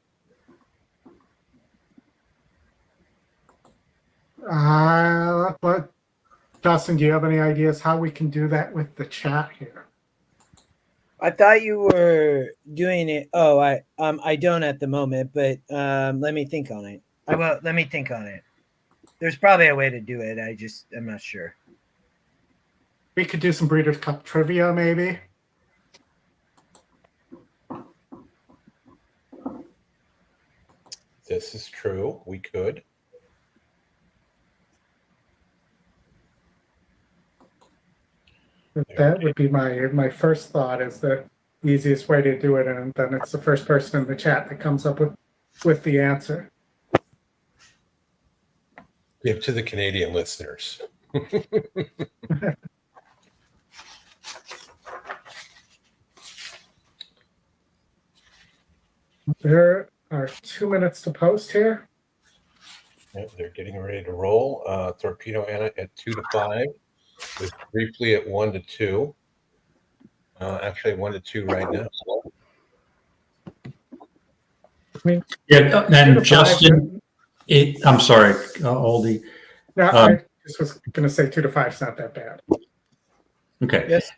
Speaker 4: But Justin, do you have any ideas how we can do that with the chat here?
Speaker 3: I thought you were doing it. Oh, I don't at the moment, but let me think on it. Let me think on it. There's probably a way to do it. I'm not sure.
Speaker 4: We could do some Breeders' Cup trivia, maybe.
Speaker 1: This is true. We could.
Speaker 4: That would be my first thought, is the easiest way to do it, and then it's the first person in the chat that comes up with the answer.
Speaker 1: Give to the Canadian listeners.
Speaker 4: There are 2 minutes to post here.
Speaker 1: Yep, they're getting ready to roll. Torpedo Anna at 2 to 5. With briefly at 1 to 2. Actually 1 to 2 right now.
Speaker 2: Yeah, and Justin, I'm sorry, Oldie.
Speaker 4: No, I just was going to say 2 to 5 is not that bad.
Speaker 2: Okay.
Speaker 3: Yes.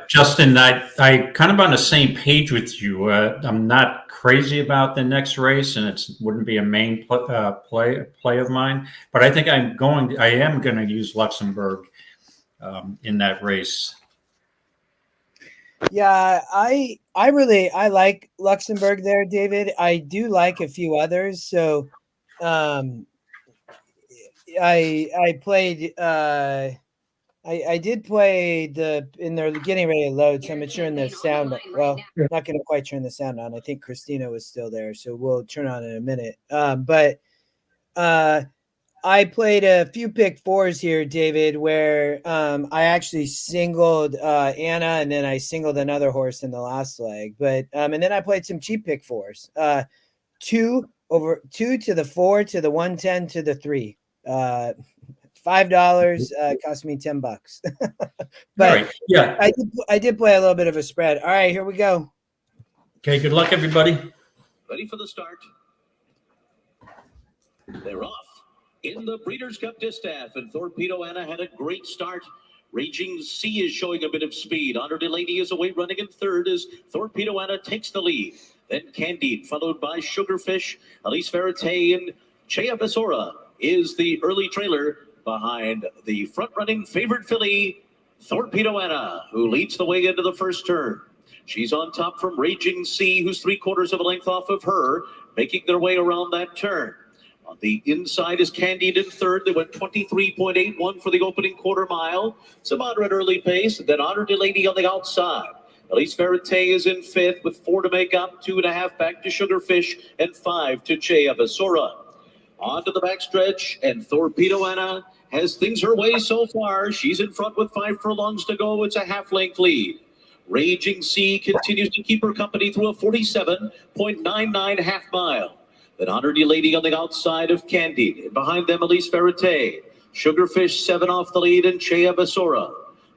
Speaker 2: Justin, I kind of on the same page with you. I'm not crazy about the next race, and it wouldn't be a main play of mine. But I think I am going to use Luxembourg in that race.
Speaker 3: Yeah, I like Luxembourg there, David. I do like a few others. So I played I did play and they're getting ready to load, so I'm turning the sound. Well, not going to quite turn the sound on. I think Christina was still there, so we'll turn on in a minute. But I played a few pick fours here, David, where I actually singled Anna, and then I singled another horse in the last leg. But and then I played some cheap pick fours. 2 to the 4 to the 110 to the 3. $5 cost me $10. But
Speaker 2: right. Yeah,
Speaker 3: I did play a little bit of a spread. All right, here we go.
Speaker 2: Okay, good luck, everybody.
Speaker 5: Ready for the start. They're off. In the Breeders' Cup Distaff, and Torpedo Anna had a great start. Raging Sea is showing a bit of speed. Honored Lady is away running in third as Torpedo Anna takes the lead. Then Candide, followed by Sugarfish. Elise Verite and Chea Besora is the early trailer behind the front-running favorite filly, Torpedo Anna, who leads the way into the first turn. She's on top from Raging Sea, who's 3/4 of a length off of her, making their way around that turn. On the inside is Candide in third. They went 23.81 for the opening quarter mile. It's a moderate early pace. And then Honored Lady on the outside. Elise Verite is in fifth with 4 to make up, 2.5 back to Sugarfish, and 5 to Chea Besora. On to the backstretch, and Torpedo Anna has things her way so far. She's in front with 5 furlongs to go. It's a half-length lead. Raging Sea continues to keep her company through a 47.99 half mile. Then Honored Lady on the outside of Candide. And behind them, Elise Verite. Sugarfish 7 off the lead, and Chea Besora.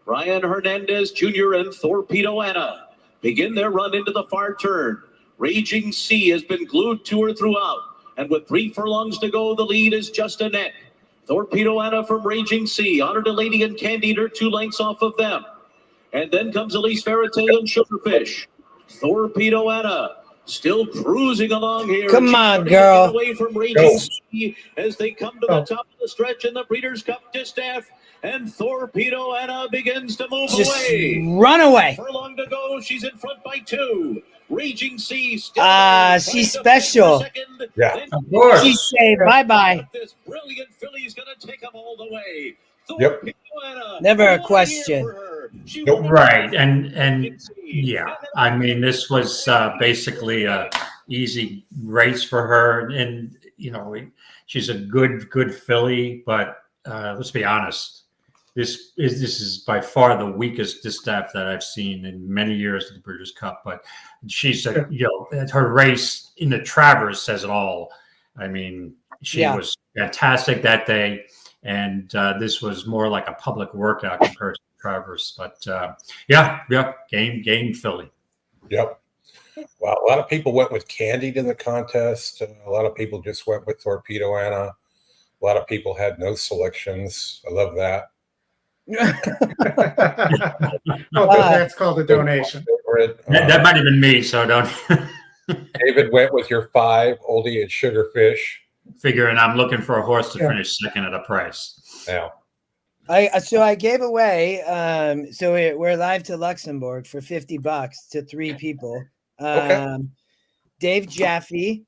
Speaker 5: Brian Hernandez Jr. and Torpedo Anna begin their run into the far turn. Raging Sea has been glued to her throughout. And with 3 furlongs to go, the lead is just a neck. Torpedo Anna from Raging Sea. Honored Lady and Candide are 2 lengths off of them. And then comes Elise Verite and Sugarfish. Torpedo Anna still cruising along here.
Speaker 3: Come on, girl.
Speaker 5: Away from Raging Sea as they come to the top of the stretch in the Breeders' Cup Distaff. And Torpedo Anna begins to move away.
Speaker 3: Run away.
Speaker 5: Furlong to go. She's in front by 2. Raging Sea still
Speaker 3: she's special.
Speaker 1: Yeah,
Speaker 2: of course.
Speaker 3: She say bye-bye.
Speaker 5: This brilliant filly is going to take them all the way.
Speaker 1: Yep.
Speaker 3: Never a question.
Speaker 1: Nope.
Speaker 2: Right, and yeah, I mean, this was basically a easy race for her, and you know, she's a good filly, but let's be honest, this is by far the weakest distaff that I've seen in many years of the Breeders' Cup. But she's her race in the Travers says it all. I mean, she was fantastic that day, and this was more like a public workout compared to Travers. But yeah, game filly.
Speaker 1: Yep. Well, a lot of people went with Candied in the contest. A lot of people just went with Torpedo Anna. A lot of people had no selections. I love that.
Speaker 4: That's called a donation.
Speaker 2: That might have been me, so don't.
Speaker 1: David went with your 5, Oldie and Sugarfish.
Speaker 2: Figuring I'm looking for a horse to finish second at a price.
Speaker 1: Yeah.
Speaker 3: I gave away. So we're live to Luxembourg for $50 to 3 people.
Speaker 1: Okay.
Speaker 3: Dave Jaffe,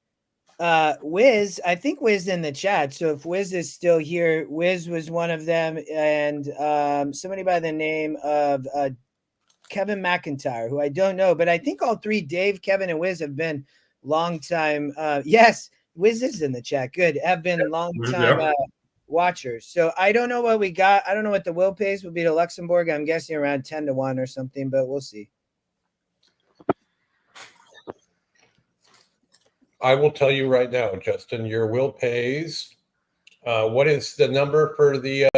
Speaker 3: Wiz. I think Wiz in the chat. So if Wiz is still here, Wiz was one of them, and somebody by the name of Kevin McIntyre, who I don't know, but I think all 3, Dave, Kevin, and Wiz, have been long time. Yes, Wiz is in the chat. Good, have been long time watchers. So I don't know what we got. I don't know what the will pays would be to Luxembourg. I'm guessing around 10-1 or something, but we'll see.
Speaker 1: I will tell you right now, Justin, your will pays. What is the number for the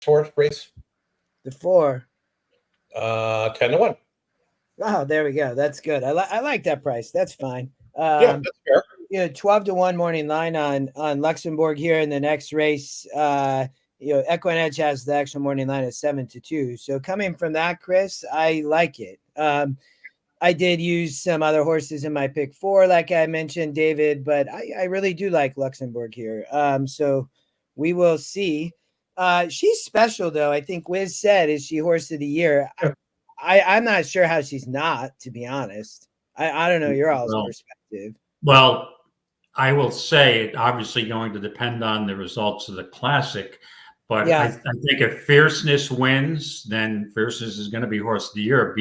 Speaker 1: horse race?
Speaker 3: The 4.
Speaker 1: 10-1.
Speaker 3: Oh, there we go. That's good. I like that price. That's fine.
Speaker 1: Yeah, that's fair.
Speaker 3: 12-1 morning line on Luxembourg here in the next race. EquinEdge has the extra morning line at 7-2. So coming from that, Chris, I like it. I did use some other horses in my pick 4, like I mentioned, David, but I really do like Luxembourg here. So we will see. She's special, though. I think Wiz said, is she horse of the year? I'm not sure how she's not, to be honest. I don't know your all's perspective.
Speaker 2: Well, I will say it obviously going to depend on the results of the Classic, but I think if Fierceness wins, then Fierceness is going to be horse of the year.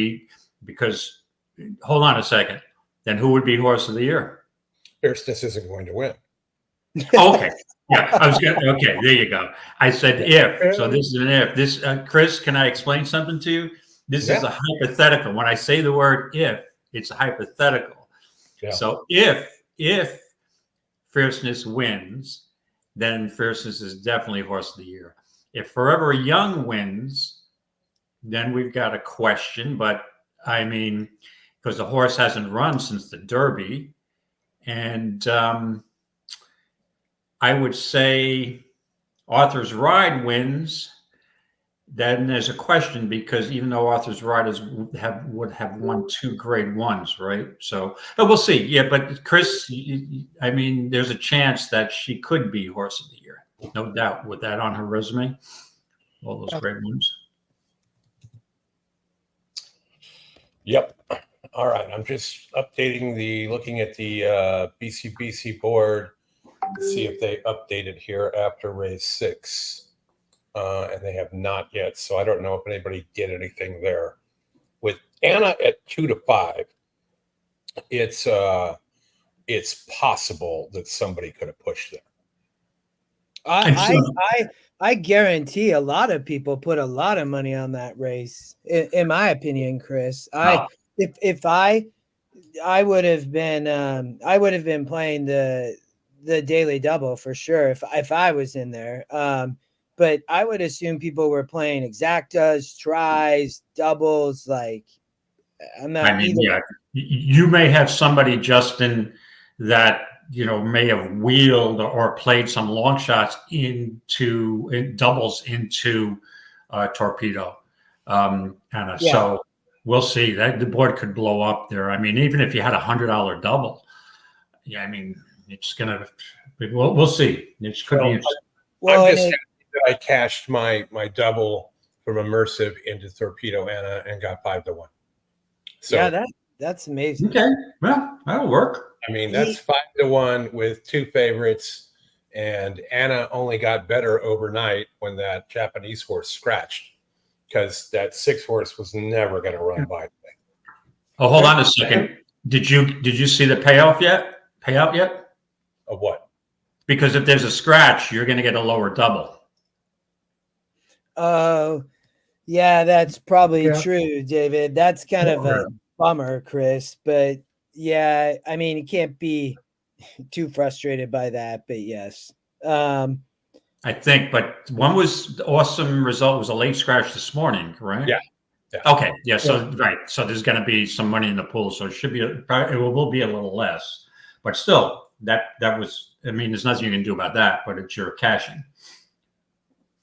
Speaker 2: Because hold on a second, then who would be horse of the year?
Speaker 1: Fierceness isn't going to win.
Speaker 2: Okay. Yeah, I was going. Okay, there you go. I said if. So this is an if. This, Chris, can I explain something to you? This is a hypothetical. When I say the word if, it's a hypothetical. Yeah. So if Fierceness wins, then Fierceness is definitely horse of the year. If Forever Young wins, then we've got a question. But I mean, because the horse hasn't run since the Derby, and I would say Arthur's Ride wins. Then there's a question, because even though Arthur's Ride would have won 2 grade 1s, right? So, but we'll see. Yeah, but Chris, I mean, there's a chance that she could be horse of the year, no doubt, with that on her resume, all those grade 1s.
Speaker 1: Yep. All right. I'm just looking at the BCBC board to see if they updated here after race 6. And they have not yet. So I don't know if anybody did anything there. With Anna at 2-5, it's possible that somebody could have pushed there.
Speaker 3: I guarantee a lot of people put a lot of money on that race. In my opinion, Chris, if I would have been playing the daily double for sure if I was in there. But I would assume people were playing exactas, tries, doubles. Like, I'm not.
Speaker 2: I mean, you may have somebody, Justin, that may have wheeled or played some long shots into doubles into Torpedo, Anna. Yeah. So we'll see. That the board could blow up there. I mean, even if you had $100 double, I mean, it's gonna. We'll see. It could be interesting.
Speaker 1: Well, I'm just happy that I cashed my double from Immersive into Torpedo Anna and got 5-1. So
Speaker 3: yeah, that's amazing.
Speaker 2: Okay, well, that'll work.
Speaker 1: I mean, that's 5-1 with 2 favorites, and Anna only got better overnight when that Japanese horse scratched, because that 6 horse was never going to run by me.
Speaker 2: Oh, hold on a second. Did you see the payout yet?
Speaker 1: Of what?
Speaker 2: Because if there's a scratch, you're going to get a lower double.
Speaker 3: Oh, yeah, that's probably true, David. That's kind of a bummer, Chris. But yeah, I mean, you can't be too frustrated by that. But yes,
Speaker 2: I think, but one was awesome result. It was a late scratch this morning, right?
Speaker 1: Yeah.
Speaker 2: Okay. Yeah. So right. So there's going to be some money in the pool. So it should be. It will be a little less, but still, that was. I mean, there's nothing you can do about that. But it's your cashing.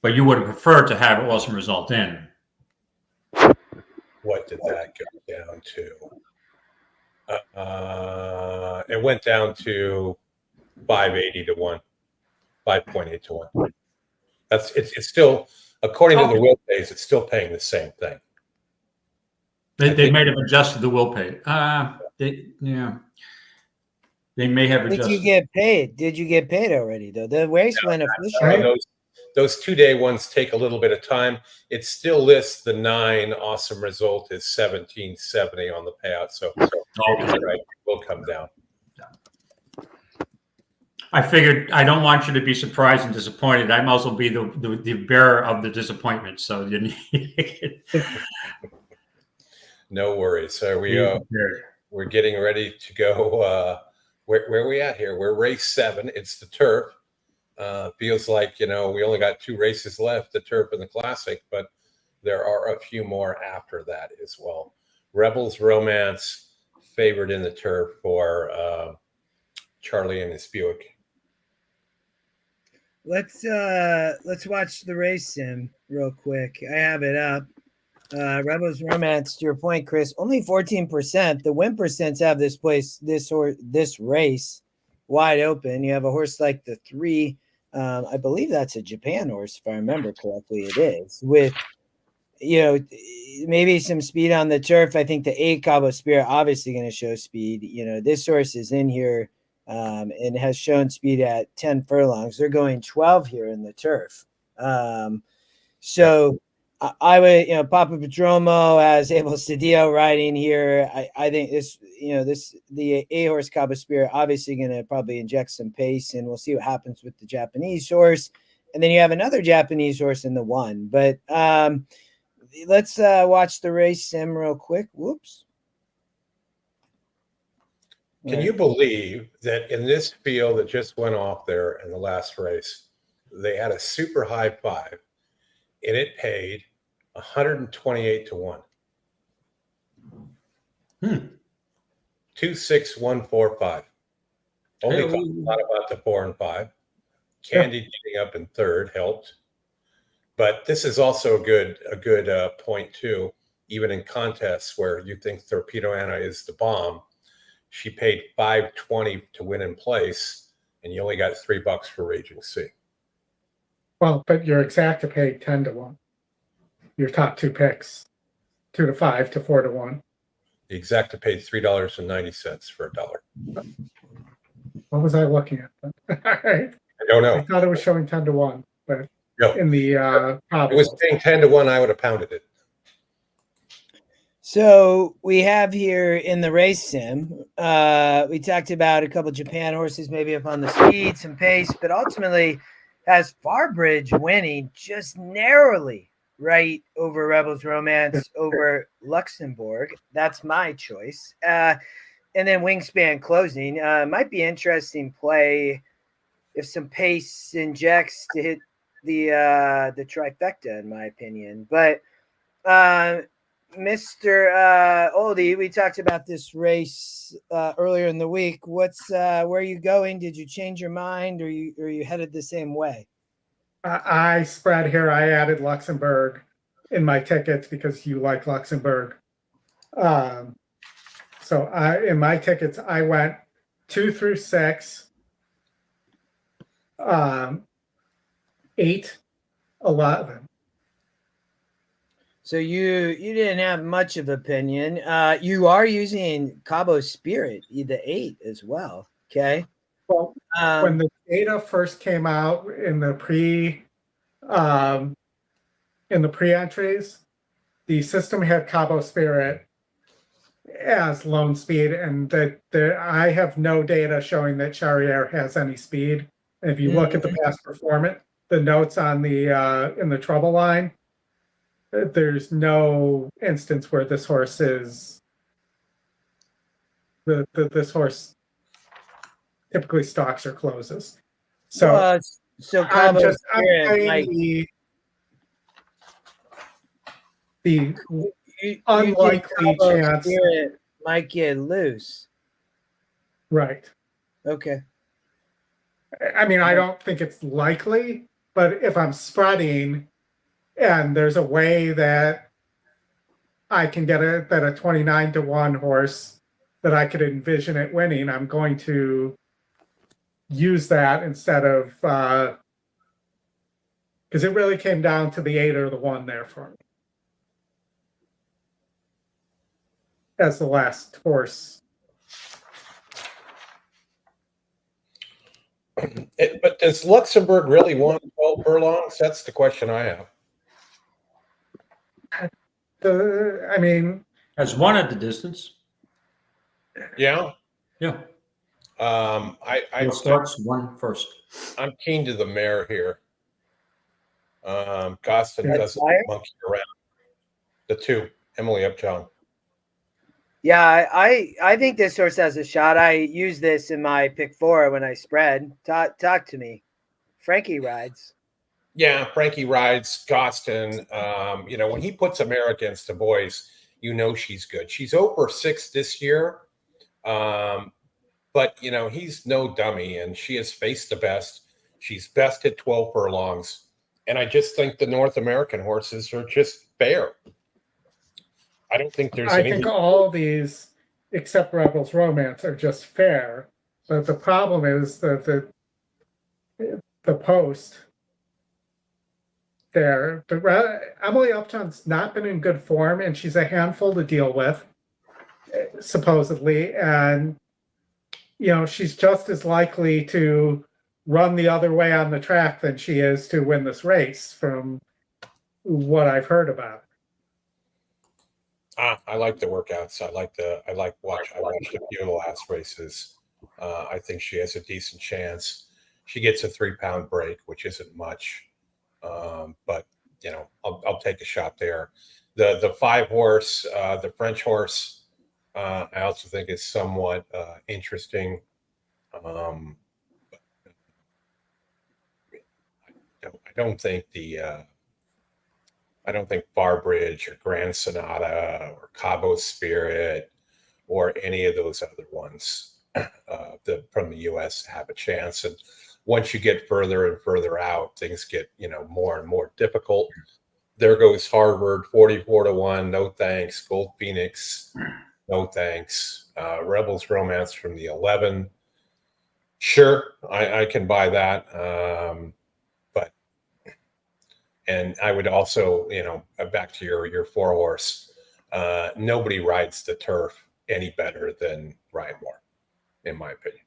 Speaker 2: But you would have preferred to have awesome result in.
Speaker 1: What did that go down to? It went down to 580 to 1, 5.8 to 1. It's still, according to the will pays, it's still paying the same thing.
Speaker 2: They may have adjusted the will pay. They may have adjusted.
Speaker 3: Did you get paid? Did you get paid already though? The race went official.
Speaker 1: Those 2-day ones take a little bit of time. It still lists the 9 awesome result is 1770 on the payout. So right, will come down.
Speaker 2: I figured I don't want you to be surprised and disappointed. I might also be the bearer of the disappointment. So you
Speaker 1: no worries. So we're getting ready to go. Where are we at here? We're race 7. It's the turf. Feels like, we only got 2 races left, the turf and the classic, but there are a few more after that as well. Rebels Romance favored in the turf for Charlie and his Buick.
Speaker 3: Let's watch the race sim real quick. I have it up. Rebels Romance, to your point, Chris, only 14%. The win percents have this race wide open. You have a horse like the 3. I believe that's a Japan horse, if I remember correctly. It is with, maybe some speed on the turf. I think the 8 Cabo Spirit obviously going to show speed. This horse is in here and has shown speed at 10 furlongs. They're going 12 here in the turf. So I would, Papa Padromo has Abel Cedillo riding here. I think the 8 horse Cabo Spirit obviously going to probably inject some pace, and we'll see what happens with the Japanese horse. And then you have another Japanese horse in the 1. But let's watch the race sim real quick. Whoops.
Speaker 1: Can you believe that in this field that just went off there in the last race, they had a super high 5 and it paid 128 to 1. 26145. Only thought a lot about the 4 and 5. Candy getting up in 3rd helped. But this is also a good point too, even in contests where you think Torpedo Anna is the bomb. She paid $520 to win in place, and you only got $3 for Raging Sea.
Speaker 4: Well, but your exacta paid 10 to 1. Your top 2 picks, 2 to 5 to 4 to 1.
Speaker 1: The exacta paid $3.90 for $1.
Speaker 4: What was I looking at then? All right.
Speaker 1: I don't know.
Speaker 4: I thought it was showing 10 to 1, but in the
Speaker 1: it was paying 10 to 1. I would have pounded it.
Speaker 3: So we have here in the race sim, we talked about a couple Japan horses, maybe up on the speed, some pace, but ultimately has Farbridge winning just narrowly right over Rebels Romance over Luxembourg. That's my choice. And then Wingspan closing. Might be interesting play if some pace injects to hit the trifecta, in my opinion. But Mr. Oldie, we talked about this race earlier in the week. What's where are you going? Did you change your mind, or you headed the same way?
Speaker 4: I spread here. I added Luxembourg in my tickets because you like Luxembourg. So in my tickets, I went 2 through 6, 8, 11.
Speaker 3: So you didn't have much of opinion. You are using Cabo Spirit, the 8 as well. Okay.
Speaker 4: Well, when the data first came out in the pre-entries, the system had Cabo Spirit as lone speed, and that I have no data showing that Charriere has any speed. And if you look at the past performance, the notes on the in the trouble line, there's no instance where this horse is this horse typically stalks or closes. So
Speaker 3: So
Speaker 4: I'm
Speaker 3: Cabo
Speaker 4: just I'm
Speaker 3: Spirit,
Speaker 4: saying
Speaker 3: like
Speaker 4: the
Speaker 3: you
Speaker 4: unlikely
Speaker 3: Cabo
Speaker 4: chance,
Speaker 3: Spirit might get loose.
Speaker 4: right?
Speaker 3: Okay.
Speaker 4: I mean, I don't think it's likely, but if I'm spreading and there's a way that I can get a 29-1 horse that I could envision it winning, I'm going to use that instead of because it really came down to the 8 or the 1 there for me as the last horse.
Speaker 1: But does Luxembourg really want 12 furlongs? That's the question I have.
Speaker 4: I mean,
Speaker 2: Has one at the distance.
Speaker 1: Yeah.
Speaker 2: Yeah.
Speaker 1: I
Speaker 2: starts one first.
Speaker 1: I'm keen to the mare here. Gostin
Speaker 3: That's
Speaker 1: doesn't
Speaker 3: fire?
Speaker 1: monkey around. The 2, Emily Upjohn.
Speaker 3: Yeah, I think this horse has a shot. I use this in my pick 4 when I spread. Talk to me. Frankie rides.
Speaker 1: Yeah, Frankie rides Gostin. You know, when he puts a mare against the boys, you know she's good. She's over 6 this year. But, you know, he's no dummy, and she has faced the best. She's best at 12 furlongs. And I just think the North American horses are just fair. I don't think there's anything.
Speaker 4: I think all these, except Rebels Romance, are just fair. But the problem is that the post there, Emily Upjohn's not been in good form, and she's a handful to deal with, supposedly. And, you know, she's just as likely to run the other way on the track than she is to win this race, from what I've heard about it.
Speaker 1: I like the workouts. I watched a few of the last races. I think she has a decent chance. She gets a 3-pound break, which isn't much. But you know, I'll take a shot there. The 5 horse, the French horse, I also think is somewhat interesting. I don't think I don't think Barbridge or Grand Sonata or Cabo Spirit or any of those other ones from the U.S. have a chance. And once you get further and further out, things get, you know, more and more difficult. There goes Harvard, 44-1. No thanks. Gold Phoenix. No thanks. Rebels Romance from the 11. Sure, I can buy that. And I would also, you know, back to your 4 horse, nobody rides the turf any better than Ryan Moore, in my opinion.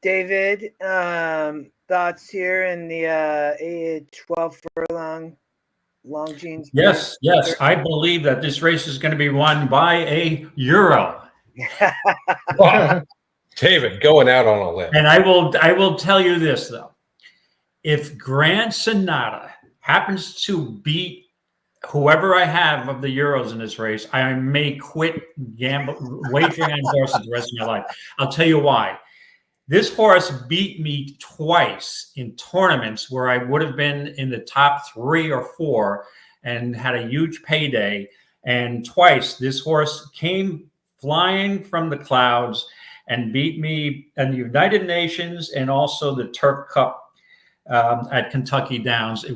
Speaker 3: David, thoughts here in the 12 furlong Longines?
Speaker 2: Yes. I believe that this race is going to be won by a Euro.
Speaker 1: Wow. David going out on a limb.
Speaker 2: And I will tell you this, though. If Grand Sonata happens to beat whoever I have of the Euros in this race, I may quit wagering on horses the rest of my life. I'll tell you why. This horse beat me twice in tournaments where I would have been in the top 3 or 4 and had a huge payday. And twice this horse came flying from the clouds and beat me in the United Nations and also the Turf Cup at Kentucky Downs. I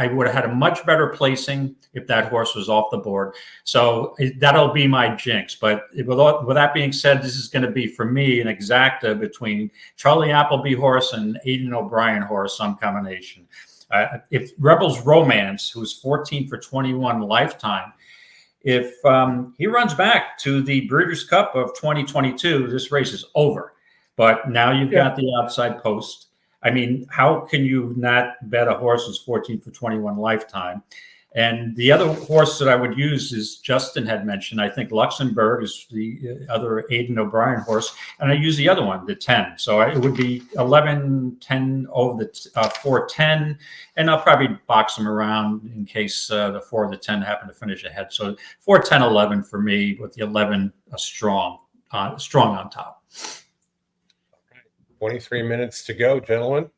Speaker 2: would have had a much better placing if that horse was off the board. So that'll be my jinx. But with that being said, this is going to be for me an exacta between Charlie Appleby horse and Aidan O'Brien horse, some combination. If Rebels Romance, who's 14 for 21 lifetime, if he runs back to the Breeders' Cup of 2022, this race is over. But now you've got the outside post. I mean, how can you not bet a horse who's 14 for 21 lifetime? And the other horse that I would use is Justin had mentioned. I think Luxembourg is the other Aidan O'Brien horse. And I use the other one, the 10. So it would be 11, 10 over the 4, 10. And I'll probably box them around in case the 4 or the 10 happen to finish ahead. So 4, 10, 11 for me, with the 11 strong on top.
Speaker 1: 23 minutes to go, gentlemen.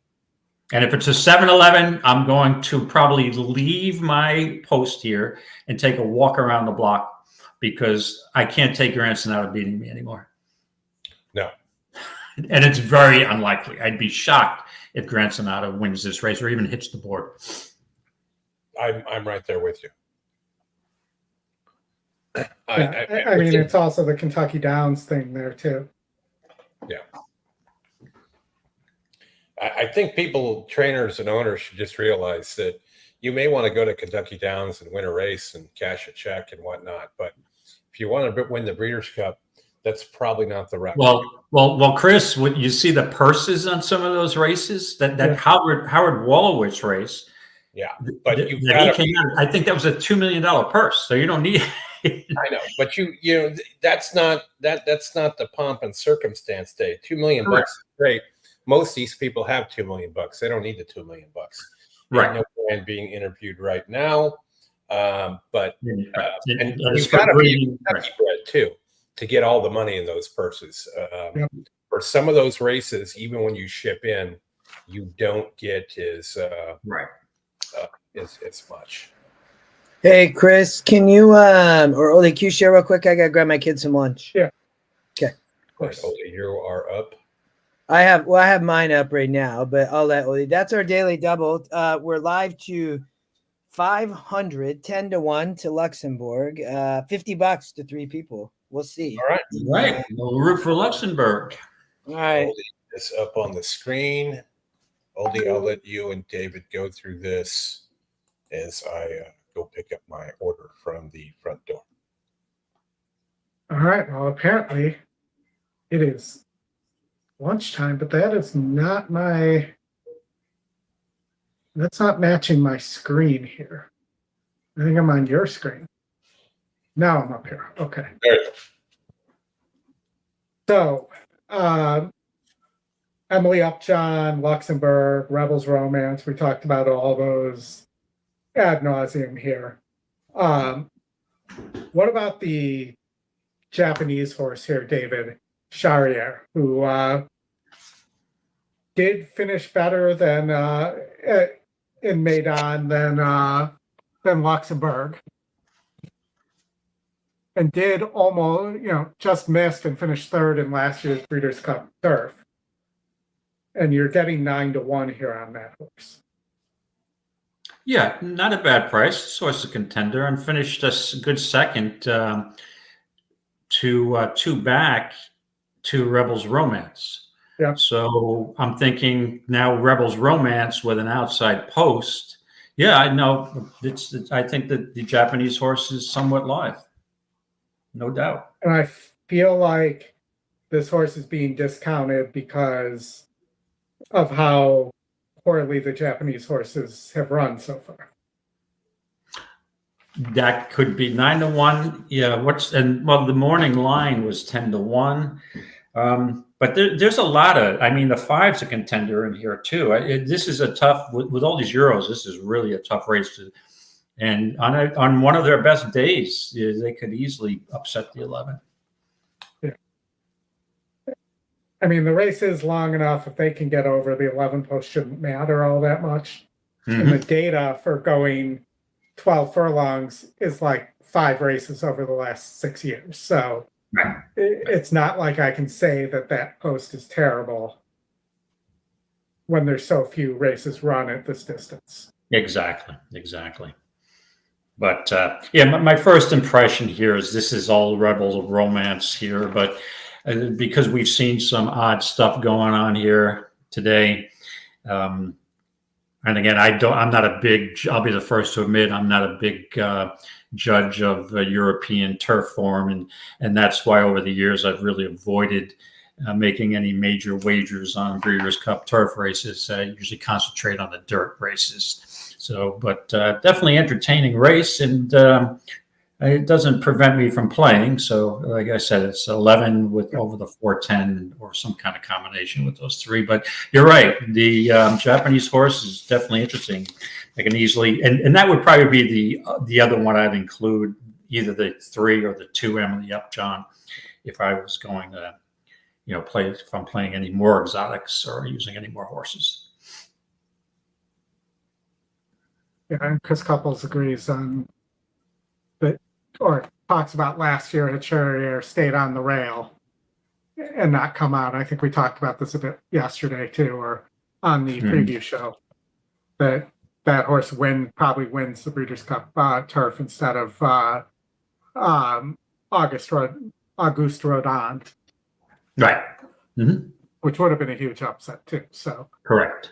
Speaker 2: And if it's a 7-Eleven, I'm going to probably leave my post here and take a walk around the block because I can't take Granson out of beating me anymore.
Speaker 1: No.
Speaker 2: And it's very unlikely. I'd be shocked if Granson wins this race or even hits the board.
Speaker 1: I'm right there with you.
Speaker 4: I mean, it's also the Kentucky Downs thing there too.
Speaker 1: Yeah. I think people, trainers and owners, should just realize that you may want to go to Kentucky Downs and win a race and cash a check and whatnot, but if you want to win the Breeders' Cup, that's probably not the route.
Speaker 2: Well, Chris, when you see the purses on some of those races, that Howard Wolowitz race.
Speaker 1: Yeah, but
Speaker 2: I think that was a $2 million purse, so you don't need it.
Speaker 1: I know, but you know that's not the pomp and circumstance day. $2 million bucks is great. Most of these people have $2 million bucks. They don't need the $2 million bucks.
Speaker 2: Right.
Speaker 1: No brand being interviewed right now, but and
Speaker 2: you've
Speaker 1: got to be Kentucky bred too to get all the money in those purses. For some of those races, even when you ship in, you don't get as much.
Speaker 3: Hey, Chris, can you or Oli, can you share real quick? I gotta grab my kids some lunch.
Speaker 4: Yeah.
Speaker 3: Okay.
Speaker 1: Of course, Oli, you are up.
Speaker 3: I have mine up right now, but I'll let Oli. That's our daily double. We're live to 500, 10 to 1 to Luxembourg, $50 to 3 people. We'll see.
Speaker 1: All right.
Speaker 2: Right. We'll root for Luxembourg.
Speaker 3: All right.
Speaker 1: Oli is up on the screen. Oli, I'll let you and David go through this as I go pick up my order from the front door.
Speaker 4: All right. Well, apparently it is lunchtime, but that's not matching my screen here. I think I'm on your screen. Now I'm up here. Okay.
Speaker 1: There you go.
Speaker 4: So, Emily Upjohn, Luxembourg, Rebels Romance. We talked about all those ad nauseum here. What about the Japanese horse here, David Charrier, who did finish better than in Maidan than Luxembourg, and did almost, just missed and finished third in last year's Breeders' Cup Turf. And you're getting 9 to 1 here on that horse.
Speaker 2: Yeah, not a bad price. Source a contender and finished a good second to 2 back to Rebels Romance.
Speaker 4: Yeah.
Speaker 2: So I'm thinking now Rebels Romance with an outside post. Yeah, I know. I think that the Japanese horse is somewhat live. No doubt.
Speaker 4: And I feel like this horse is being discounted because of how poorly the Japanese horses have run so far.
Speaker 2: That could be 9 to 1. Yeah. The morning line was 10 to 1. But there's a lot of, the 5's a contender in here too. This is a tough, with all these Euros, this is really a tough race and on one of their best days, they could easily upset the 11.
Speaker 4: Yeah. The race is long enough. If they can get over, the 11 post shouldn't matter all that much. Mm-hmm. And the data for going 12 furlongs is like 5 races over the last 6 years. So it's not like I can say that post is terrible when there's so few races run at this distance.
Speaker 2: Exactly. But my first impression here is this is all Rebels Romance here, but because we've seen some odd stuff going on here today. And again, I'll be the first to admit, I'm not a big judge of European turf form. And that's why over the years, I've really avoided making any major wagers on Breeders' Cup turf races. I usually concentrate on the dirt races. So, but definitely entertaining race, and it doesn't prevent me from playing. So, like I said, it's 11 with over the 410 or some kind of combination with those 3. But you're right. The Japanese horse is definitely interesting. I can easily, and that would probably be the other one I'd include, either the 3 or the 2 Emily Upjohn, if I was going to, if I'm playing any more exotics or using any more horses.
Speaker 4: Yeah, and Chris Couples agrees on that, or talks about last year at Charrier stayed on the rail and not come out. I think we talked about this a bit yesterday too, or on the preview show, that horse probably wins the Breeders' Cup Turf instead of Auguste Rodin,
Speaker 2: Right.
Speaker 4: which would have been a huge upset too. So
Speaker 2: Correct.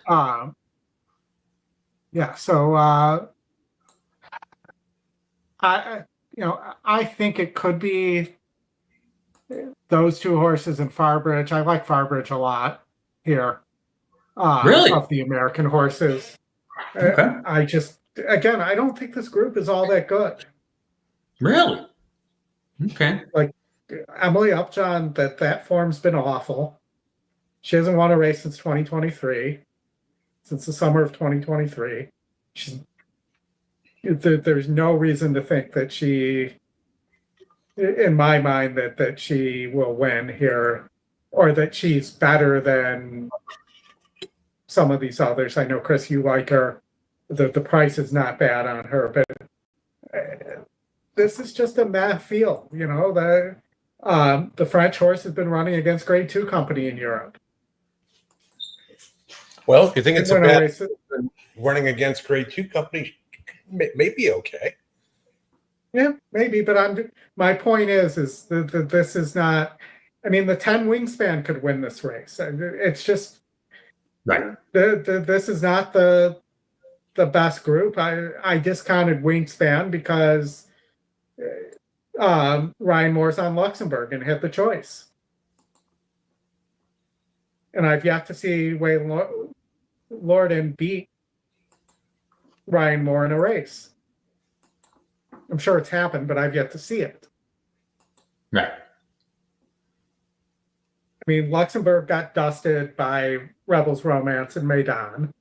Speaker 4: yeah. So I think it could be those two horses and Farbridge. I like Farbridge a lot here.
Speaker 2: Really?
Speaker 4: Of the American horses.
Speaker 2: Okay.
Speaker 4: I don't think this group is all that good.
Speaker 2: Really? Okay.
Speaker 4: Like Emily Upjohn, that form's been awful. She hasn't won a race since 2023, since the summer of 2023. There's no reason to think that she, in my mind, that she will win here, or that she's better than some of these others. I know, Chris, you like her. The price is not bad on her, but this is just a meh field. The French horse has been running against Grade 2 company in Europe.
Speaker 1: Well, if you think it's a bad running against Grade 2 company, maybe okay.
Speaker 4: Yeah, maybe, but my point is that this is not. I mean, the 10 Wingspan could win this race. It's just
Speaker 2: right.
Speaker 4: This is not the best group. I discounted Wingspan because Ryan Moore's on Luxembourg and had the choice, and I've yet to see Wayne Lorden beat Ryan Moore in a race. I'm sure it's happened, but I've yet to see it.
Speaker 2: Right.
Speaker 4: I mean, Luxembourg got dusted by Rebels Romance and Maidan.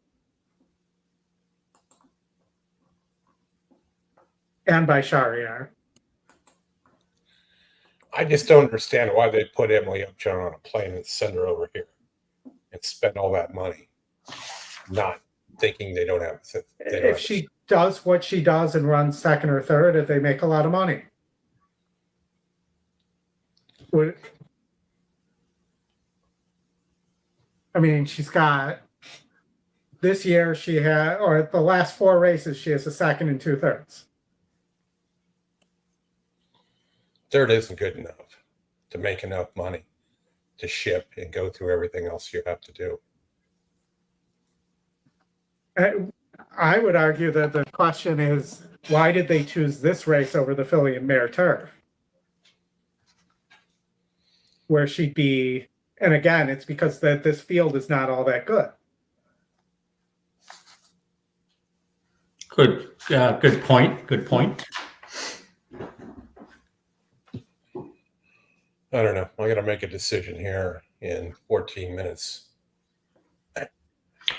Speaker 4: And by Charrier.
Speaker 1: I just don't understand why they put Emily Upjohn on a plane and send her over here and spend all that money, not thinking they don't have.
Speaker 4: If she does what she does and runs second or third, they make a lot of money. I mean, she's got this year. Or the last 4 races, she has a second and 2/3.
Speaker 1: Third isn't good enough to make enough money to ship and go through everything else you have to do.
Speaker 4: I would argue that the question is, why did they choose this race over the Filly and Mare Turf? Where she'd be, and again, it's because this field is not all that good.
Speaker 2: Good point. Good point.
Speaker 1: I don't know. I got to make a decision here in 14 minutes.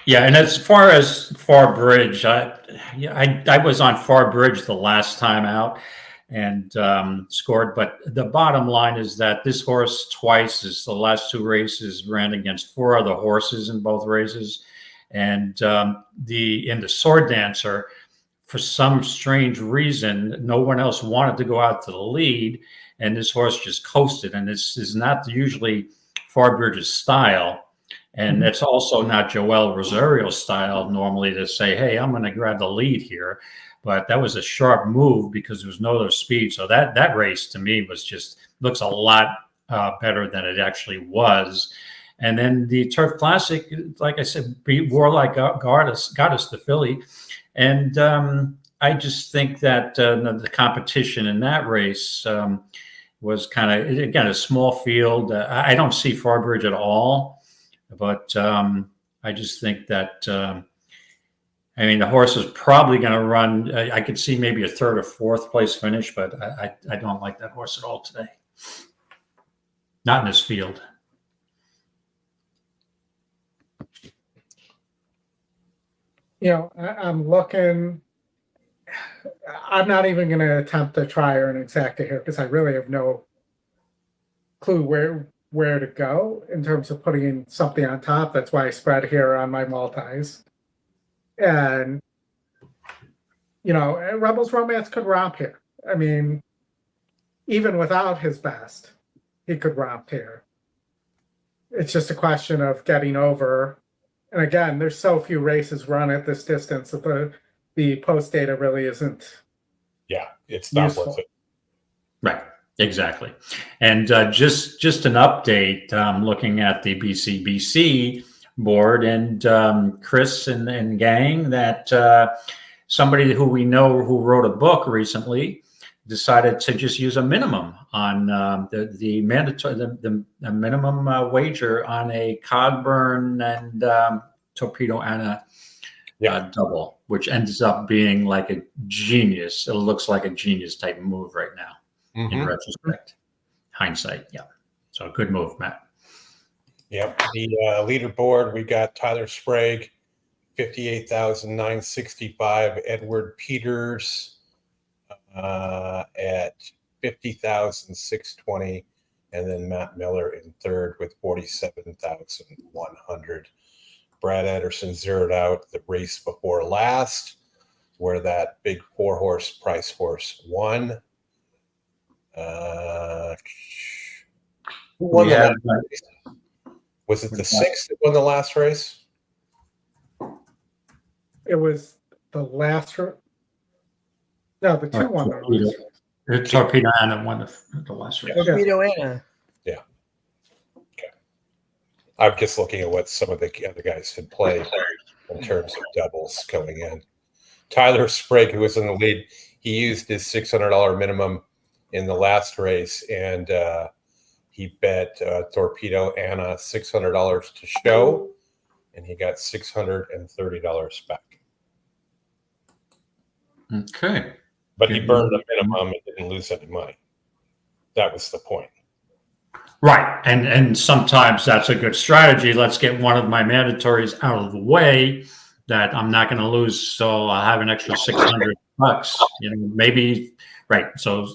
Speaker 2: Yeah, and as far as Farbridge, I was on Farbridge the last time out and scored. But the bottom line is that this horse twice is the last 2 races ran against 4 other horses in both races, and in the Sword Dancer, for some strange reason, no one else wanted to go out to the lead, and this horse just coasted. And this is not usually Farbridge's style. And it's also not Joel Rosario's style normally to say, hey, I'm going to grab the lead here. But that was a sharp move because there was no other speed. So that race to me looks a lot better than it actually was. And then the Turf Classic, like I said, Warlike got us the filly. And I just think that the competition in that race was kind of, again, a small field. I don't see Farbridge at all. But I just think that, the horse is probably going to run. I could see maybe a 3rd or 4th place finish, but I don't like that horse at all today. Not in this field.
Speaker 4: I'm looking. I'm not even going to attempt to try her an exacta here because I really have no clue where to go in terms of putting something on top. That's why I spread here on my multis. And, you know, Rebels Romance could romp here. I mean, even without his best, he could romp here. It's just a question of getting over. And again, there's so few races run at this distance that the post data really isn't.
Speaker 1: Yeah, it's not
Speaker 4: useful.
Speaker 1: worth it.
Speaker 2: Right. Exactly. And just an update, looking at the BCBC board, and Chris and gang, that somebody who we know who wrote a book recently decided to just use a minimum on the mandatory the minimum wager on a Cogburn and Torpedo Anna double, which ends up being like a genius. It looks like a genius type move right now. In retrospect, hindsight, yeah. So good move, Matt.
Speaker 1: Yep. The leaderboard, we got Tyler Sprague, 58,965. Edward Peters at 50,620. And then Matt Miller in third with 47,100. Brad Ederson zeroed out the race before last, where that big 4-horse price horse won. Who won the last race? Was it the 6 that won the last race?
Speaker 4: It was the last. No, the 2 won the race.
Speaker 2: The Torpedo Anna won the last race.
Speaker 3: Torpedo Anna.
Speaker 1: Yeah. Okay. I'm just looking at what some of the other guys had played in terms of doubles going in. Tyler Sprague, who was in the lead, he used his $600 minimum in the last race, and he bet Torpedo Anna $600 to show, and he got $630 back.
Speaker 2: Okay.
Speaker 1: But he burned the minimum and didn't lose any money. That was the point.
Speaker 2: Right. And sometimes that's a good strategy. Let's get one of my mandatories out of the way that I'm not going to lose, so I'll have an extra $600. You know, maybe, right. So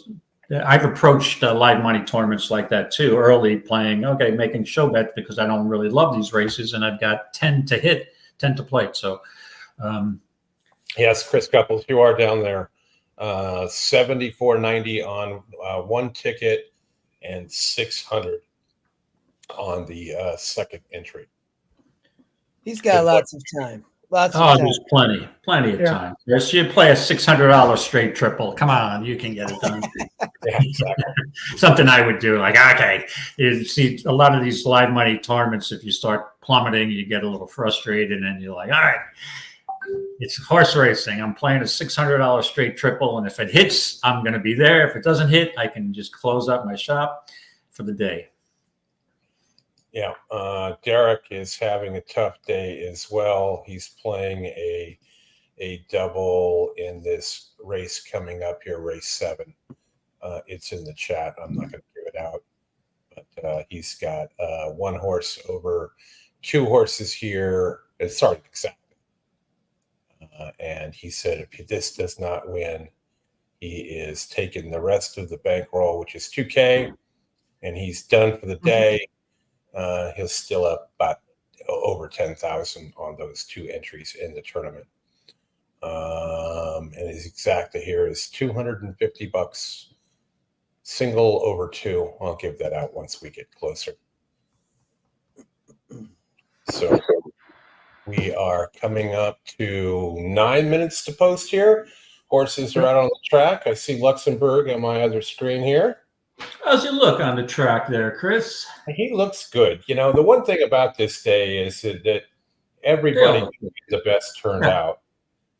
Speaker 2: I've approached live money tournaments like that too, early, playing, okay, making show bets because I don't really love these races, and I've got 10 to hit, 10 to play. So,
Speaker 1: yes, Chris Couples, you are down there. 74.90 on one ticket and 600 on the second entry.
Speaker 3: He's got lots of time. Lots of time.
Speaker 2: There's plenty of time. Yes, you play a $600 straight triple. Come on, you can get it done.
Speaker 1: Yeah, exactly.
Speaker 2: Something I would do. Like, okay, you see a lot of these live money tournaments, if you start plummeting, you get a little frustrated, and you're like, all right, it's horse racing. I'm playing a $600 straight triple, and if it hits, I'm going to be there. If it doesn't hit, I can just close up my shop for the day.
Speaker 1: Yeah, Derek is having a tough day as well. He's playing a double in this race coming up here, race 7. It's in the chat. I'm not going to give it out, but he's got 1 horse over 2 horses here. Sorry, exactly. And he said if this does not win, he is taking the rest of the bankroll, which is $2K, and he's done for the day. He'll still up about over 10,000 on those 2 entries in the tournament. And his exacta here is $250, single over 2. I'll give that out once we get closer. So we are coming up to 9 minutes to post here. Horses are out on the track. I see Luxembourg on my other screen here.
Speaker 2: How's it look on the track there, Chris?
Speaker 1: He looks good. You know, the one thing about this day is that everybody can be the best turned out.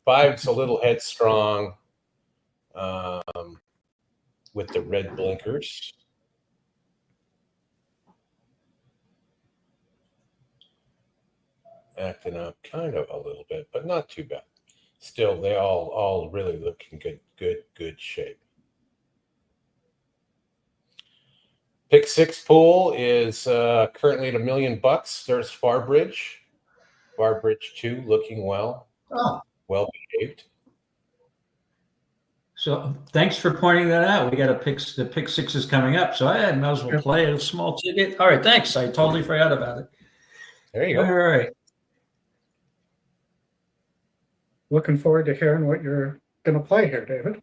Speaker 1: 5's a little headstrong with the red blinkers. Acting up kind of a little bit, but not too bad. Still, they all really look in good shape. Pick 6 pool is currently at $1 million. There's Farbridge. Farbridge 2 looking well.
Speaker 2: Oh.
Speaker 1: Well behaved.
Speaker 2: So thanks for pointing that out. We got the pick six is coming up, so I might as well play a small ticket. All right, thanks. I totally forgot about it.
Speaker 1: There you go.
Speaker 2: All right.
Speaker 4: Looking forward to hearing what you're going to play here, David.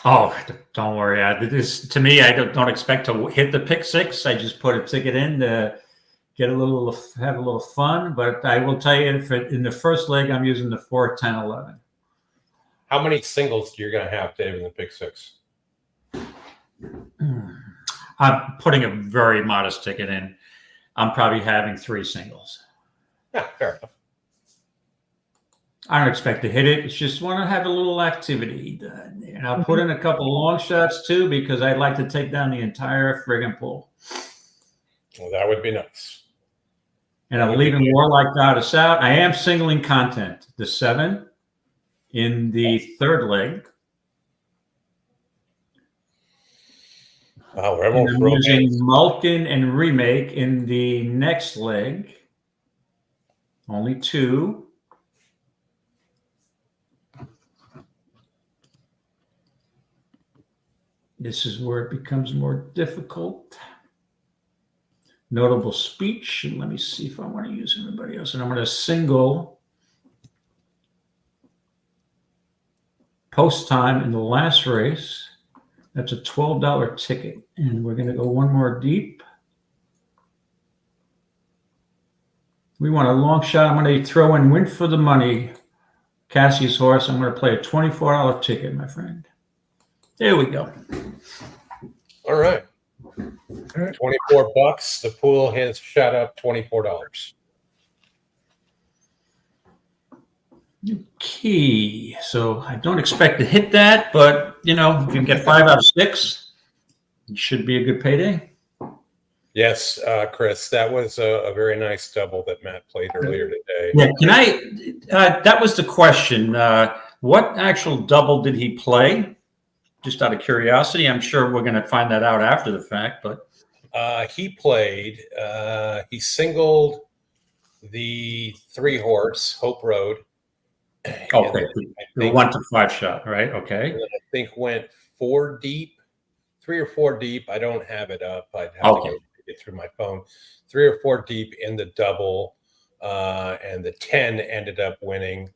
Speaker 2: Oh, don't worry. To me, I don't expect to hit the pick six. I just put a ticket in to have a little fun. But I will tell you, in the first leg, I'm using the 4, 10, 11.
Speaker 1: How many singles you're going to have, Dave, in the pick six?
Speaker 2: I'm putting a very modest ticket in. I'm probably having 3 singles.
Speaker 1: Yeah, fair enough.
Speaker 2: I don't expect to hit it. It's just want to have a little activity. And I'll put in a couple of long shots too, because I'd like to take down the entire friggin' pool.
Speaker 1: Well, that would be nice.
Speaker 2: And I'm leaving Warlike Goddess out. I am singling content. The 7 in the third leg.
Speaker 1: Wow, we're
Speaker 2: And
Speaker 1: almost
Speaker 2: I'm using Mulkin and Remake in the next leg. Only 2. This is where it becomes more difficult. Notable speech. And let me see if I want to use anybody else. And I'm going to single post time in the last race. That's a $12 ticket. And we're going to go one more deep. We want a long shot. I'm going to throw in Win for the Money, Cassie's horse. I'm going to play a $24 ticket, my friend. There we go.
Speaker 1: All right. 24 bucks. The pool has shot up $24.
Speaker 2: Okay. So I don't expect to hit that, but if you can get 5 out of 6, it should be a good payday.
Speaker 1: Yes, Chris, that was a very nice double that Matt played earlier today.
Speaker 2: Yeah. Can I? That was the question. What actual double did he play? Just out of curiosity, I'm sure we're going to find that out after the fact. But
Speaker 1: he singled the 3 horse Hope Road.
Speaker 2: Okay, the 1 to 5 shot, right? Okay.
Speaker 1: And I think went 4 deep, 3 or 4 deep. I don't have it up. I'd have to go get through my phone. 3 or 4 deep in the double, and the 10 ended up winning,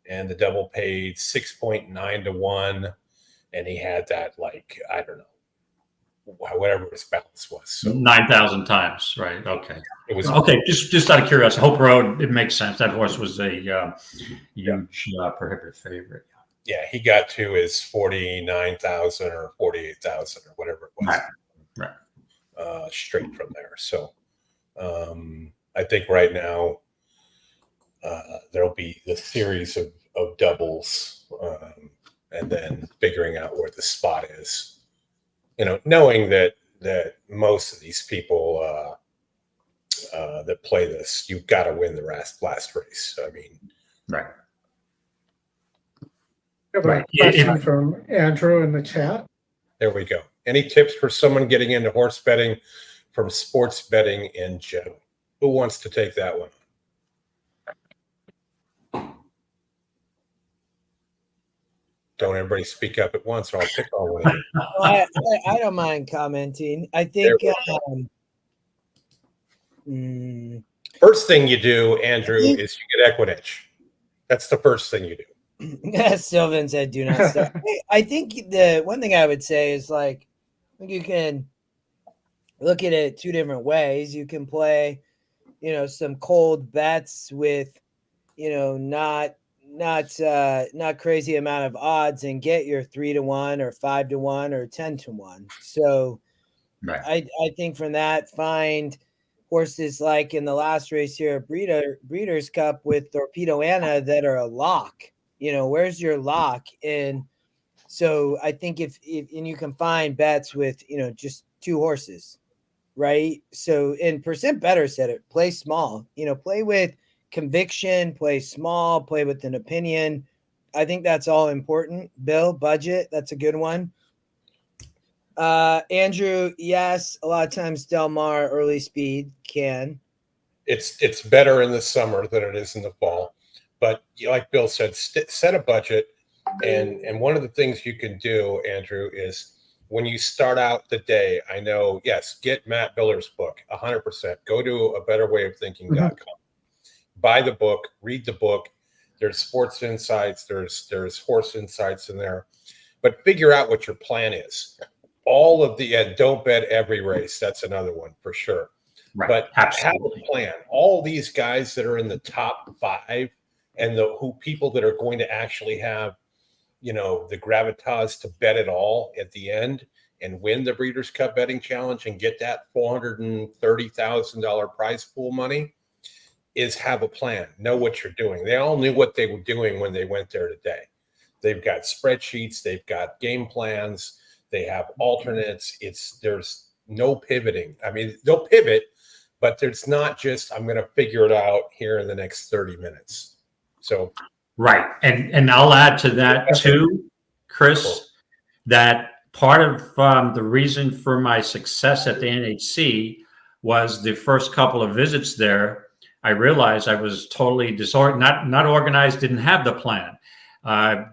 Speaker 1: and the double paid 6.9 to 1. And he had that, I don't know, whatever his balance was. So
Speaker 2: 9,000 times, right? Okay.
Speaker 1: it was
Speaker 2: Okay. Just out of curiosity, Hope Road, it makes sense. That horse was a huge prohibitive favorite.
Speaker 1: Yeah, he got to his 49,000 or 48,000 or whatever it was.
Speaker 2: Right.
Speaker 1: Straight from there. So I think right now there'll be the series of doubles. And then figuring out where the spot is, knowing that most of these people that play this, you've got to win the last race. I mean,
Speaker 2: right.
Speaker 4: Right. Question from Andrew in the chat.
Speaker 1: There we go. Any tips for someone getting into horse betting from sports betting in general? Who wants to take that one? Don't everybody speak up at once, or I'll pick on one of you.
Speaker 3: I don't mind commenting. I think
Speaker 1: first thing you do, Andrew, is you get EquinEdge. That's the first thing you do.
Speaker 3: Sylvan said, "Do not stop." I think the one thing I would say is you can look at it 2 different ways. You can play, some cold bets with, not crazy amount of odds and get your 3 to 1 or 5 to 1 or 10 to 1. So
Speaker 2: right.
Speaker 3: I think from that, find horses like in the last race here at Breeders' Cup with Torpedo Anna that are a lock. Where's your lock? And so I think if you can find bets with, just 2 horses, right? So in percent better said it, play small, play with conviction, play small, play with an opinion. I think that's all important. Bill, budget, that's a good one. Andrew, yes, a lot of times Del Mar early speed can.
Speaker 1: It's better in the summer than it is in the fall. But like Bill said, set a budget And one of the things you can do, Andrew, is when you start out the day, I know, yes, get Matt Miller's book, 100%. Go to abetterwayofThinking.com. Buy the book, read the book. There's sports insights, there's horse insights in there. But figure out what your plan is. All of the don't bet every race. That's another one for sure.
Speaker 2: Right.
Speaker 1: But
Speaker 2: Absolutely.
Speaker 1: have a plan. All these guys that are in the top 5 and people that are going to actually have, the gravitas to bet it all at the end and win the Breeders' Cup Betting Challenge and get that $430,000 prize pool money is have a plan. Know what you're doing. They all knew what they were doing when they went there today. They've got spreadsheets. They've got game plans. They have alternates. There's no pivoting. I mean, they'll pivot, but there's not just, I'm going to figure it out here in the next 30 minutes. So.
Speaker 2: Right. And I'll add to that too, Chris, that part of the reason for my success at the NHC was the first couple of visits there. I realized I was totally disorganized, not organized, didn't have the plan.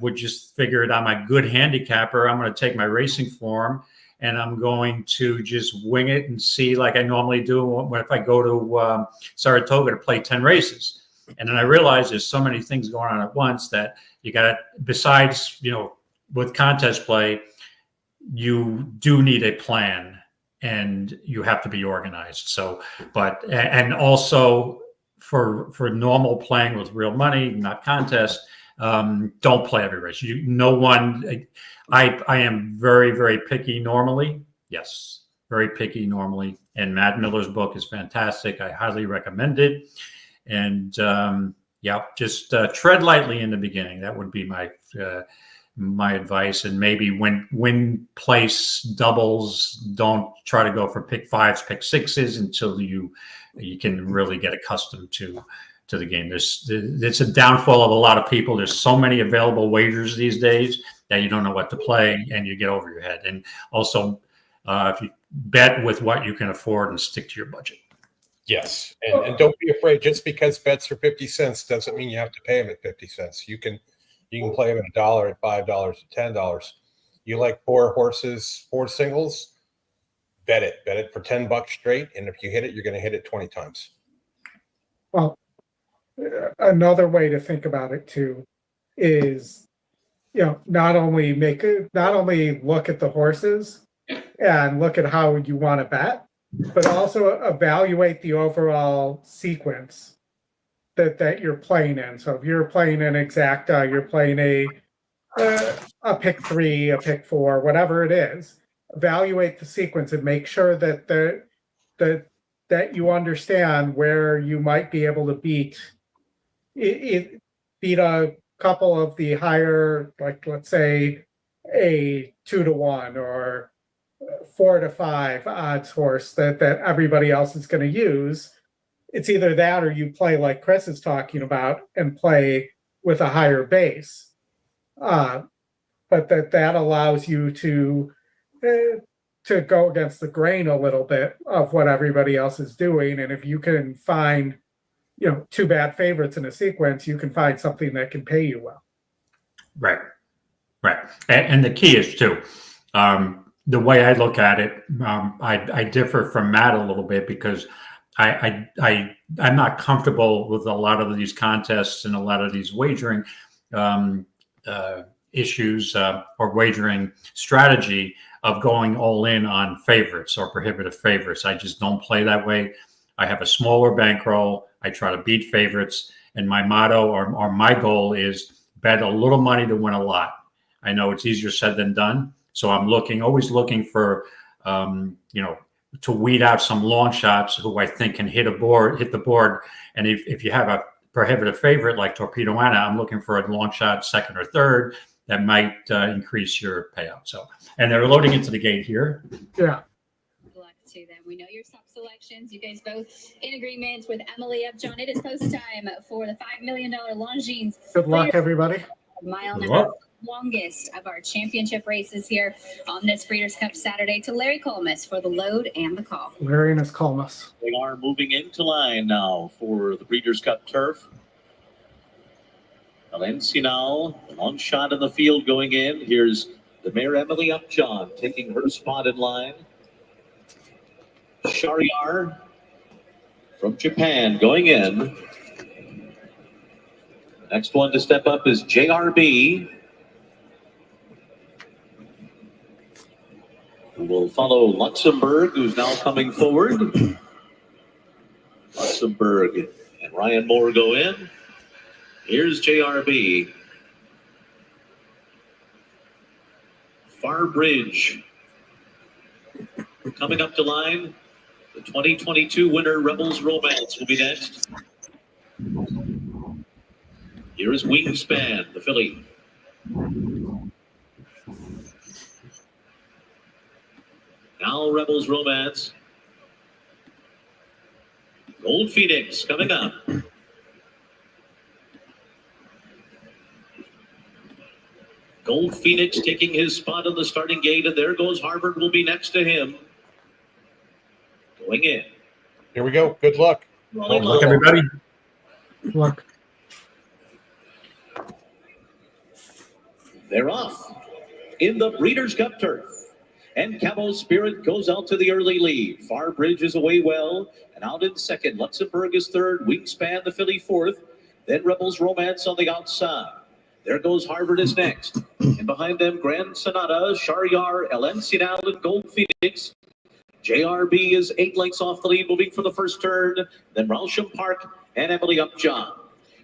Speaker 2: Would just figured I'm a good handicapper. I'm going to take my racing form and I'm going to just wing it and see like I normally do if I go to Saratoga to play 10 races. And then I realized there's so many things going on at once that you got to, besides, with contest play, you do need a plan and you have to be organized. So, and also for normal playing with real money, not contest, don't play every race. I am very, very picky normally. Yes, very picky normally. And Matt Miller's book is fantastic. I highly recommend it. And just tread lightly in the beginning. That would be my advice. And maybe when place doubles, don't try to go for pick 5s, pick 6s until you can really get accustomed to the game. It's a downfall of a lot of people. There's so many available wagers these days that you don't know what to play and you get over your head. And also, if you bet with what you can afford and stick to your budget.
Speaker 1: Yes. And don't be afraid. Just because bets are 50 cents doesn't mean you have to pay them at 50 cents. You can play them at $1, at $5, at $10. You like 4 horses, 4 singles, bet it for $10 straight. And if you hit it, you're going to hit it 20 times.
Speaker 4: Well, another way to think about it too is, not only look at the horses and look at how you want to bet, but also evaluate the overall sequence that you're playing in. So if you're playing an exacta, you're playing a pick 3, a pick 4, whatever it is, evaluate the sequence and make sure that you understand where you might be able to beat a couple of the higher, like let's say a 2-to-1 or 4-to-5 odds horse that everybody else is going to use. It's either that or you play like Chris is talking about and play with a higher base. But that allows you to go against the grain a little bit of what everybody else is doing. And if you can find, 2 bad favorites in a sequence, you can find something that can pay you well.
Speaker 2: Right. And the key is too, the way I look at it, I differ from Matt a little bit because I'm not comfortable with a lot of these contests and a lot of these wagering issues or wagering strategy of going all in on favorites or prohibitive favorites. I just don't play that way. I have a smaller bankroll. I try to beat favorites. And my motto or my goal is bet a little money to win a lot. I know it's easier said than done. So I'm always looking for, to weed out some long shots who I think can hit the board. And if you have a prohibitive favorite like Torpedo Anna, I'm looking for a long shot, second or third, that might increase your payout. So, and they're loading into the gate here.
Speaker 4: Yeah.
Speaker 9: Good luck to them. We know your sub selections. You guys both in agreement with Emily Upjohn. It is post time for the $5 million Longines.
Speaker 4: Good luck, everybody.
Speaker 9: Mile and a half, longest of our championship races here on this Breeders' Cup Saturday to Larry Colmus for the load and the call.
Speaker 4: Larry and his Colmus.
Speaker 5: They are moving into line now for the Breeders' Cup Turf. Valencia, a long shot in the field going in. Here's the mare Emily Upjohn taking her spot in line. Shariar from Japan going in. Next one to step up is JRB, who will follow Luxembourg, who's now coming forward. Luxembourg and Ryan Moore go in. Here's JRB. Far Bridge coming up to line. The 2022 winner, Rebels Romance, will be next. Here is Wingspan, the filly. Now Rebels Romance. Gold Phoenix coming up. Gold Phoenix taking his spot on the starting gate, and there goes Harvard, will be next to him. Going in.
Speaker 1: Here we go. Good luck.
Speaker 5: Rolling
Speaker 2: Good luck,
Speaker 5: low.
Speaker 2: everybody.
Speaker 4: Good luck.
Speaker 5: They're off in the Breeders' Cup Turf. And Cabo Spirit goes out to the early lead. Far Bridge is away well. And out in second. Luxembourg is third. Wingspan, the filly, fourth. Then Rebels Romance on the outside. There goes Harvard is next. And behind them, Grand Sonata, Shariar, El Sinal, and Gold Phoenix. JRB is 8 lengths off the lead, moving for the first turn. Then Rousham Park and Emily Upjohn.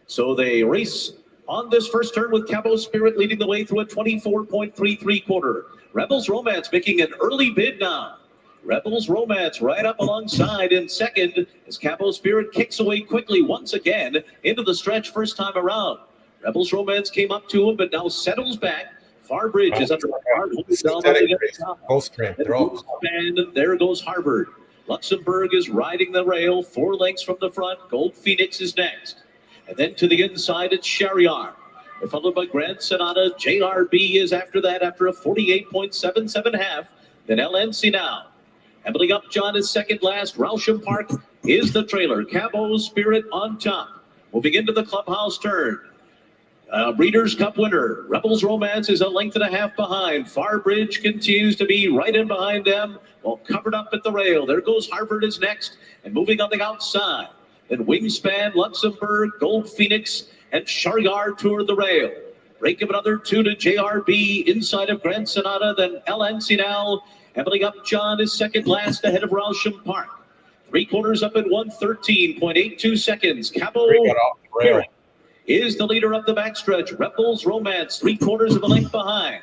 Speaker 5: So they race on this first turn with Cabo Spirit leading the way through a 24.33 quarter. Rebels Romance making an early bid now. Rebels Romance right up alongside in second as Cabo Spirit kicks away quickly once again into the stretch first time around. Rebels Romance came up to him but now settles back. Far Bridge is under
Speaker 1: Gulfstream. They're all
Speaker 5: and there goes Harvard. Luxembourg is riding the rail 4 lengths from the front. Gold Phoenix is next. And then to the inside, it's Shariar. They're followed by Grand Sonata. JRB is after that after a 48.77 half. Then LNC now. Emily Upjohn is second last. Rousham Park is the trailer. Cabo Spirit on top. Moving into the clubhouse turn. Breeders' Cup winner. Rebels Romance is a length and a half behind. Far Bridge continues to be right in behind them. Well, covered up at the rail. There goes Harvard is next. And moving on the outside. Then Wingspan, Luxembourg, Gold Phoenix, and Shariar toward the rail. Break of another 2 to JRB inside of Grand Sonata. Then LNC now. Emily Upjohn is second last ahead of Rousham Park. 3/4 up in 1:13.82 seconds. Cabo Spirit is the leader up the backstretch. Rebels Romance 3/4 of a length behind.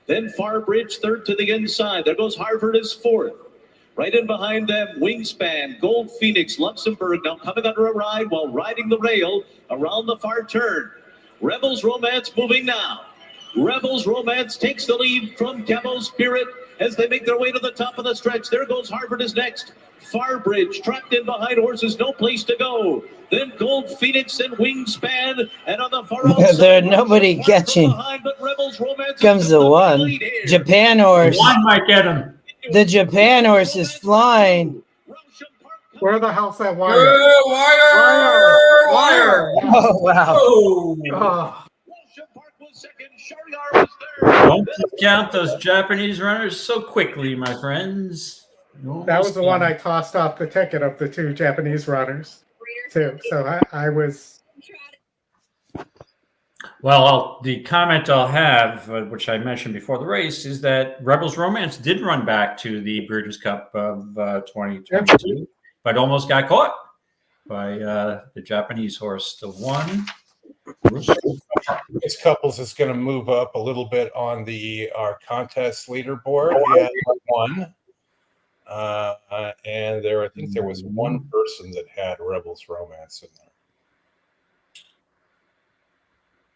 Speaker 5: Then Far Bridge third to the inside. There goes Harvard is fourth. Right in behind them, Wingspan, Gold Phoenix, Luxembourg now coming under a ride while riding the rail around the far turn. Rebels Romance moving now. Rebels Romance takes the lead from Cabo Spirit as they make their way to the top of the stretch. There goes Harvard is next. Far Bridge trapped in behind horses, no place to go. Then Gold Phoenix and Wingspan, and on the far outside,
Speaker 3: There's nobody catching.
Speaker 5: behind, but Rebels Romance
Speaker 3: Comes the one. Japan horse.
Speaker 2: One might get him.
Speaker 3: The Japan horse is flying.
Speaker 4: Where the hell's that wire?
Speaker 2: Wire.
Speaker 3: Oh, wow.
Speaker 4: Oh,
Speaker 2: Don't discount those Japanese runners so quickly, my friends.
Speaker 4: that was the one I tossed off the ticket of the 2 Japanese runners, too. So I was.
Speaker 2: Well, the comment I'll have, which I mentioned before the race, is that Rebels Romance did run back to the Breeders' Cup of 2022, but almost got caught by the Japanese horse, the one.
Speaker 1: This couples is going to move up a little bit on our contest leaderboard. We had 1, and I think there was 1 person that had Rebels Romance in there.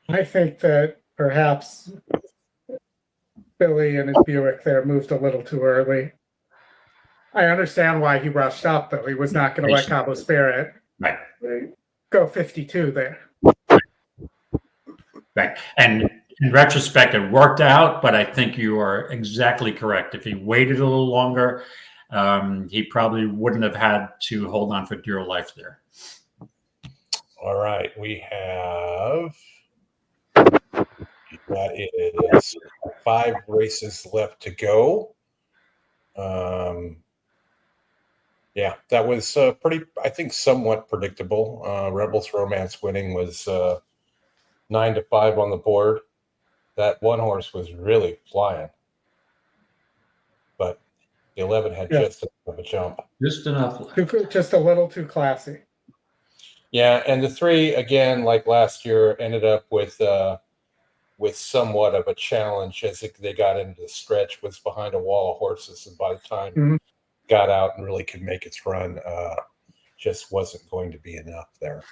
Speaker 4: I think that perhaps Billy and his Buick there moved a little too early. I understand why he rushed up, though. He was not going to let Cabo Spirit go 52 there.
Speaker 2: Right. And in retrospect, it worked out, but I think you are exactly correct. If he waited a little longer, he probably wouldn't have had to hold on for dear life there.
Speaker 1: All right. We have That is 5 races left to go. Yeah, that was pretty, I think, somewhat predictable. Rebels Romance winning was 9-5 on the board. That one horse was really flying, but the 11 had just enough of a jump.
Speaker 2: Just enough.
Speaker 4: Just a little too classy.
Speaker 1: Yeah, and the 3 again, like last year, ended up with somewhat of a challenge as they got into the stretch. Was behind a wall of horses, and by the time got out and really could make its run, just wasn't going to be enough there.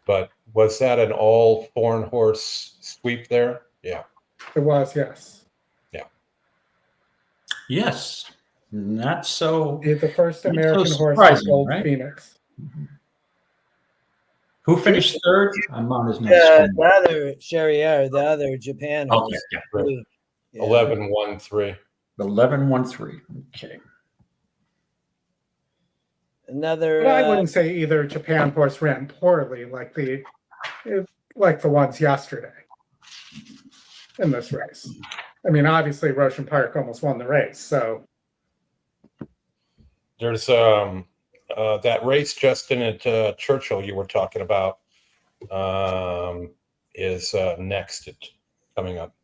Speaker 1: But was that an all 4-horse sweep there? Yeah.
Speaker 4: It was, yes.
Speaker 1: Yeah.
Speaker 2: Yes. Not so.
Speaker 4: The first American horse was Gold Phoenix.
Speaker 2: Who finished third? I'm on his name.
Speaker 3: The other Charrier, the other Japan horse.
Speaker 2: Okay,
Speaker 1: yeah. 11-1-3.
Speaker 2: 11-1-3. Okay.
Speaker 3: Another.
Speaker 4: But I wouldn't say either Japan horse ran poorly like the ones yesterday in this race. I mean, obviously, Roshan Park almost won the race. So
Speaker 1: there's that race, Justin, at Churchill you were talking about is next coming up.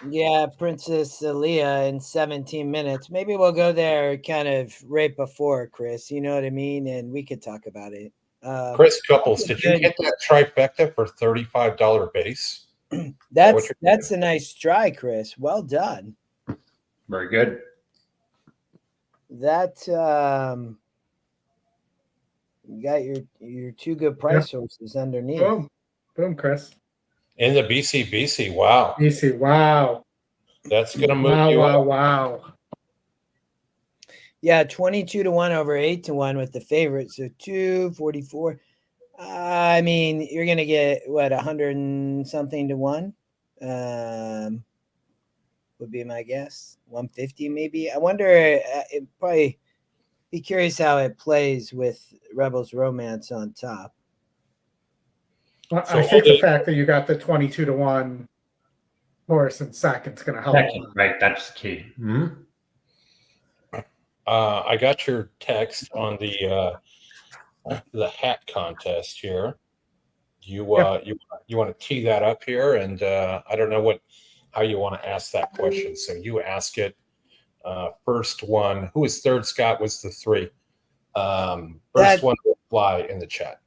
Speaker 3: Yeah, Princess Aaliyah in 17 minutes. Maybe we'll go there kind of right before, Chris. You know what I mean? And we could talk about it.
Speaker 1: Chris Couples, did you get that trifecta for $35 base?
Speaker 3: That's a nice try, Chris. Well done.
Speaker 2: Very good.
Speaker 3: That you got your 2 good price horses underneath.
Speaker 4: Boom, Chris.
Speaker 1: In the BC, wow.
Speaker 4: BC, wow.
Speaker 1: That's going to move you up.
Speaker 4: Wow.
Speaker 3: Yeah, 22-1 over 8-1 with the favorite. So 244. I mean, you're going to get what, 100 and something to 1? Would be my guess. 150 maybe. I wonder, it probably be curious how it plays with Rebels Romance on top.
Speaker 4: Well, I think the fact that you got the 22-1 horse in second is going to help.
Speaker 2: Right, that's the key. Mm-hmm.
Speaker 1: I got your text on the hat contest here. You want to tee that up here, and I don't know how you want to ask that question. So you ask it. First one, who was third? Scott was the 3. First one will fly in the chat.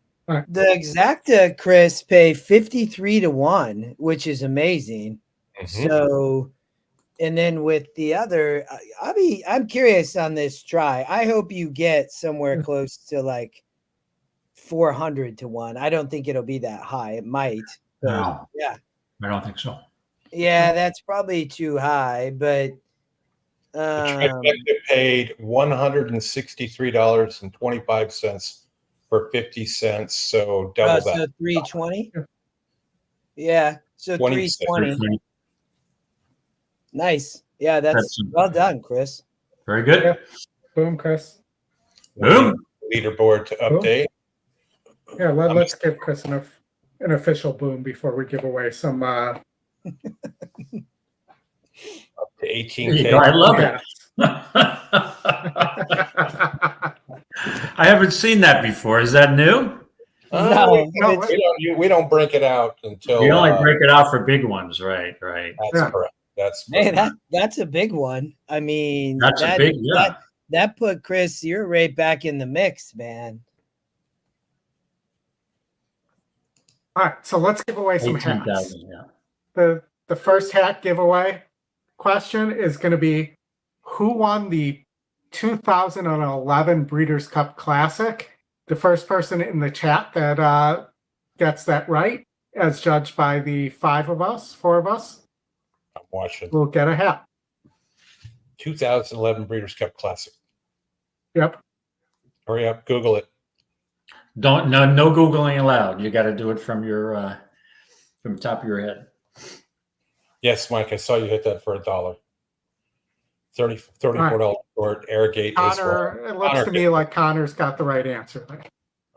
Speaker 3: The exacta, Chris, pay 53-1, which is amazing.
Speaker 1: Mm-hmm.
Speaker 3: So, and then with the other, I'm curious on this try. I hope you get somewhere close to like 400-1. I don't think it'll be that high. It might.
Speaker 2: No.
Speaker 3: Yeah.
Speaker 2: I don't think so.
Speaker 3: Yeah, that's probably too high, but
Speaker 1: the trifecta paid $163.25 for 50 cents, so double that.
Speaker 3: So 320. Yeah, so 320. Nice. Yeah, that's well done, Chris.
Speaker 2: Very good.
Speaker 4: Yeah. Boom, Chris.
Speaker 2: Boom.
Speaker 1: Leaderboard to update.
Speaker 4: Yeah, let's give Chris an official boom before we give away some.
Speaker 1: Up to 18K.
Speaker 2: I love it. I haven't seen that before. Is that new?
Speaker 3: No,
Speaker 1: we don't break it out until
Speaker 2: you only break it out for big ones, right? Right.
Speaker 1: That's correct. That's
Speaker 3: that's a big one. I mean,
Speaker 2: a big
Speaker 3: that put Chris, you're right back in the mix, man.
Speaker 4: All right, so let's give away some hats.
Speaker 2: Yeah.
Speaker 4: The first hat giveaway question is going to be, who won the 2011 Breeders' Cup Classic? The first person in the chat that gets that right, as judged by the 4 of us,
Speaker 1: I'm watching.
Speaker 4: We'll get a hat.
Speaker 1: 2011 Breeders' Cup Classic.
Speaker 4: Yep.
Speaker 1: Hurry up, Google it.
Speaker 2: No Googling allowed. You got to do it from your from the top of your head.
Speaker 1: Yes, Mike, I saw you hit that for $1. $34 short. Airgate
Speaker 4: Connor, it looks to me like Connor's got the right answer.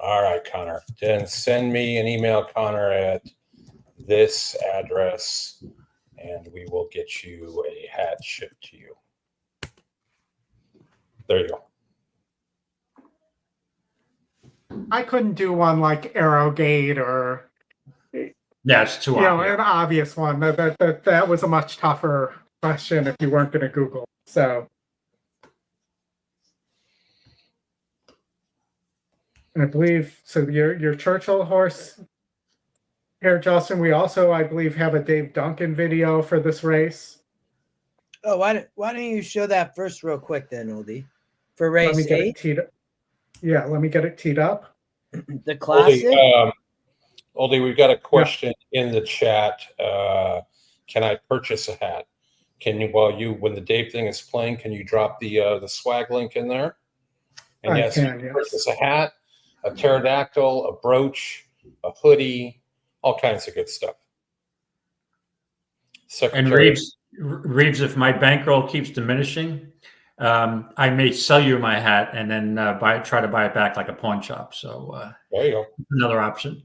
Speaker 1: All right, Connor. Then send me an email, Connor, at this address, and we will get you a hat shipped to you. There you go.
Speaker 4: I couldn't do one like Arrowgate or
Speaker 2: Yeah, it's too obvious.
Speaker 4: an obvious one. That was a much tougher question if you weren't going to Google. So I believe so. Your Churchill horse here, Justin. We also, I believe, have a Dave Duncan video for this race.
Speaker 3: Oh, why don't you show that first real quick then, Oldie? For race
Speaker 4: Let me get
Speaker 3: 8?
Speaker 4: it teed up. Yeah, let me get it teed up.
Speaker 3: The classic?
Speaker 1: Oldie, we've got a question in the chat. Can I purchase a hat? Can you, when the Dave thing is playing, can you drop the swag link in there? And
Speaker 4: I can,
Speaker 1: you purchase a hat, a pterodactyl, a brooch, a hoodie, all kinds of good stuff.
Speaker 2: And Reeves, if my bankroll keeps diminishing, I may sell you my hat and then try to buy it back like a pawn shop. So
Speaker 1: there you go.
Speaker 2: Another option.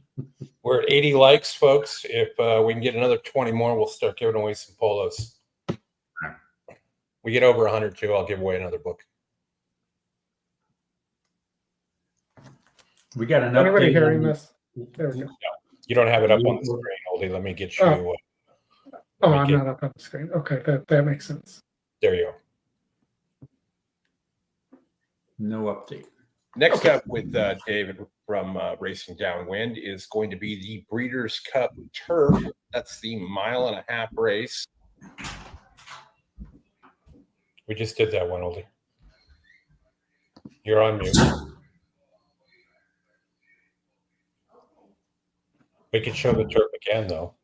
Speaker 1: We're at 80 likes, folks. If we can get another 20 more, we'll start giving away some polos. We get over 100 too, I'll give away another book.
Speaker 2: We got an
Speaker 4: Anybody
Speaker 2: update.
Speaker 4: hearing this? There we go.
Speaker 1: You don't have it up on the screen, Oldie. Let me get you.
Speaker 4: I'm not up on the screen. Okay, that makes sense.
Speaker 1: There you go.
Speaker 2: No update.
Speaker 1: Next up with David from Racing Downwind is going to be the Breeders' Cup Turf. That's the 1.5 mile race. We just did that one, Oldie. You're on mute. We can show the turf again, though.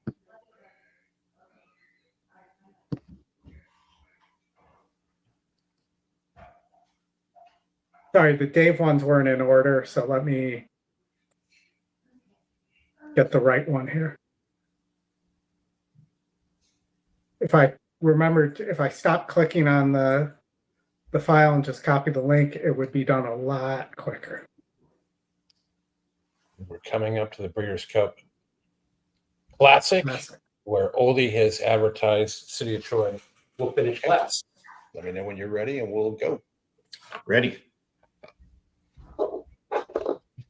Speaker 4: Sorry, the Dave ones weren't in order, so let me get the right one here. If I stop clicking on the file and just copy the link, it would be done a lot quicker.
Speaker 1: We're coming up to the Breeders' Cup Classic, where Oldie has advertised City of Troy will finish last. Let me know when you're ready, and we'll go.
Speaker 7: Ready.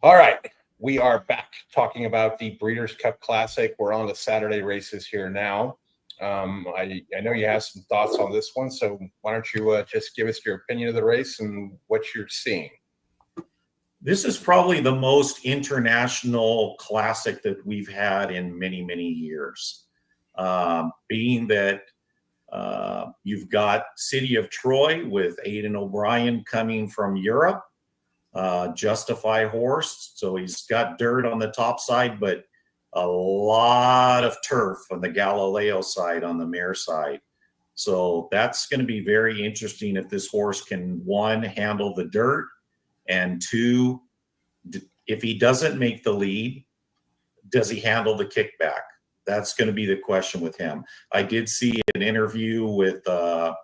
Speaker 1: All right. We are back talking about the Breeders' Cup Classic. We're on the Saturday races here now. I know you have some thoughts on this one, so why don't you just give us your opinion of the race and what you're seeing?
Speaker 7: This is probably the most international classic that we've had in many, many years. Being that you've got City of Troy with Aidan O'Brien coming from Europe, Justify horse. So he's got dirt on the top side, but a lot of turf on the Galileo side, on the mare side. So that's going to be very interesting if this horse can, one, handle the dirt, and two, if he doesn't make the lead, does he handle the kickback? That's going to be the question with him. I did see an interview with a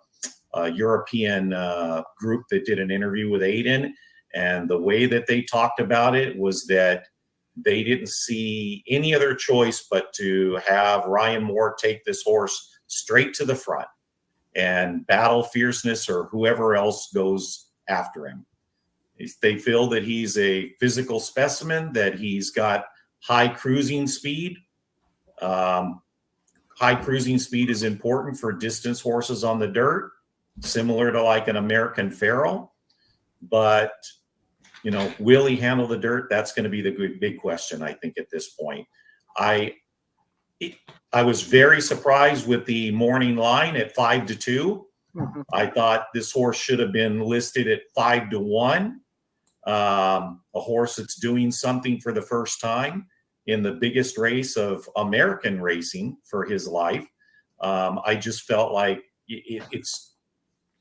Speaker 7: European group that did an interview with Aidan, and the way that they talked about it was that they didn't see any other choice but to have Ryan Moore take this horse straight to the front and battle fierceness or whoever else goes after him. They feel that he's a physical specimen, that he's got high cruising speed. High cruising speed is important for distance horses on the dirt, similar to like an American Pharoah. But, you know, will he handle the dirt? That's going to be the big question, I think, at this point. I was very surprised with the morning line at 5-2. Mm-hmm. I thought this horse should have been listed at 5-1. A horse that's doing something for the first time in the biggest race of American racing for his life. I just felt like it's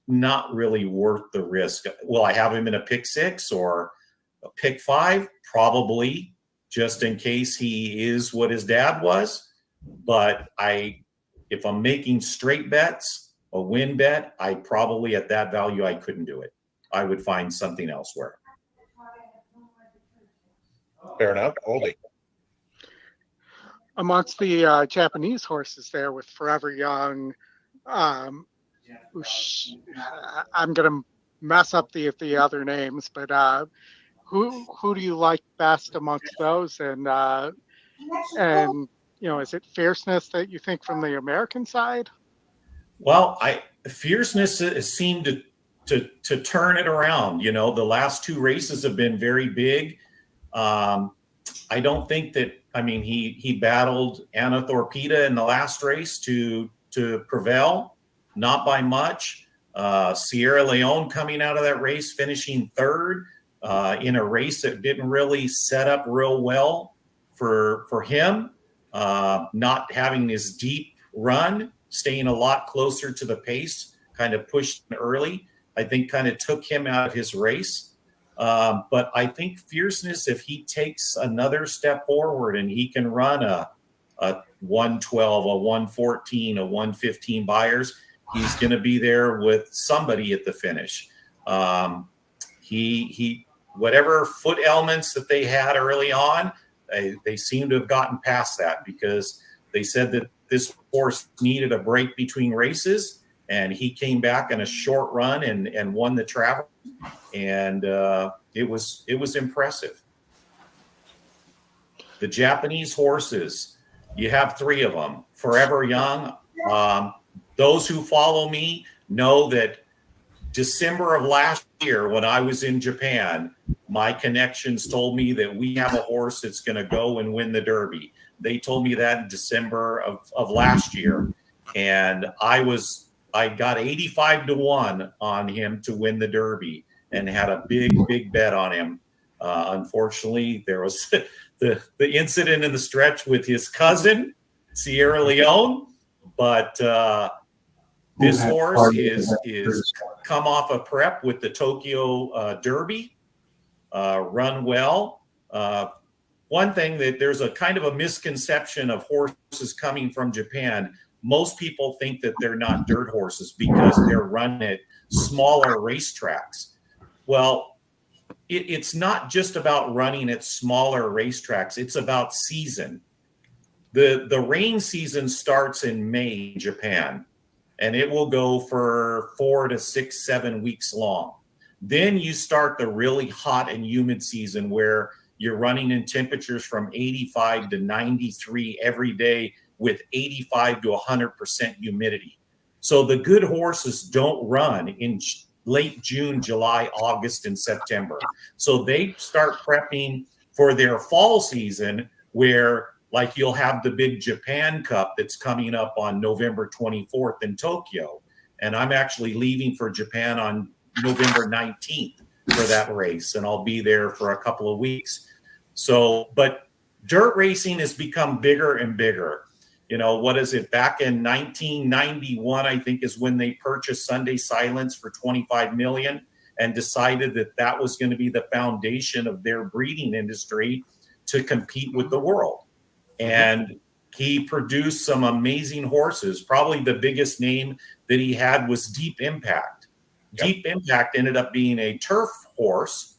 Speaker 7: not really worth the risk. Will I have him in a pick 6 or a pick 5? Probably, just in case he is what his dad was. But if I'm making straight bets, a win bet, I probably at that value, I couldn't do it. I would find something elsewhere.
Speaker 1: Fair enough. Oldie.
Speaker 8: Amongst the Japanese horses there with Forever Young, I'm going to mess up the other names, but who do you like best amongst those? And is it Fierceness that you think from the American side?
Speaker 7: Well, Fierceness seemed to turn it around. The last two races have been very big. I don't think that. He battled Anna Thorpeda in the last race to prevail, not by much. Sierra Leone coming out of that race, finishing third in a race that didn't really set up real well for him. Not having his deep run, staying a lot closer to the pace, kind of pushed early, I think kind of took him out of his race. But I think Fierceness, if he takes another step forward and he can run a 112, a 114, a 115 buyers, he's going to be there with somebody at the finish. He whatever foot ailments that they had early on, they seem to have gotten past that, because they said that this horse needed a break between races, and he came back in a short run and won the Travel. And it was impressive. The Japanese horses, you have three of them. Forever Young. Those who follow me know that December of last year, when I was in Japan, my connections told me that we have a horse that's going to go and win the Derby. They told me that in December of last year, and I got 85-1 on him to win the Derby, and had a big bet on him. Unfortunately, there was the incident in the stretch with his cousin, Sierra Leone. But this horse is come off a prep with the Tokyo Derby, run well. One thing that there's a kind of a misconception of horses coming from Japan. Most people think that they're not dirt horses because they're run at smaller racetracks. Well, it's not just about running at smaller racetracks. It's about season. The rain season starts in May in Japan, and it will go for 4 to 6, 7 weeks long. Then you start the really hot and humid season, where you're running in temperatures from 85 to 93 every day with 85 to 100% humidity. So the good horses don't run in late June, July, August, and September. So they start prepping for their fall season, where like you'll have the big Japan Cup that's coming up on November 24th in Tokyo. And I'm actually leaving for Japan on November 19th for that race, and I'll be there for a couple of weeks. So, but dirt racing has become bigger and bigger. What is it? Back in 1991, I think, is when they purchased Sunday Silence for $25 million and decided that that was going to be the foundation of their breeding industry to compete with the world. And he produced some amazing horses. Probably the biggest name that he had was Deep Impact. Yep. Deep Impact ended up being a turf horse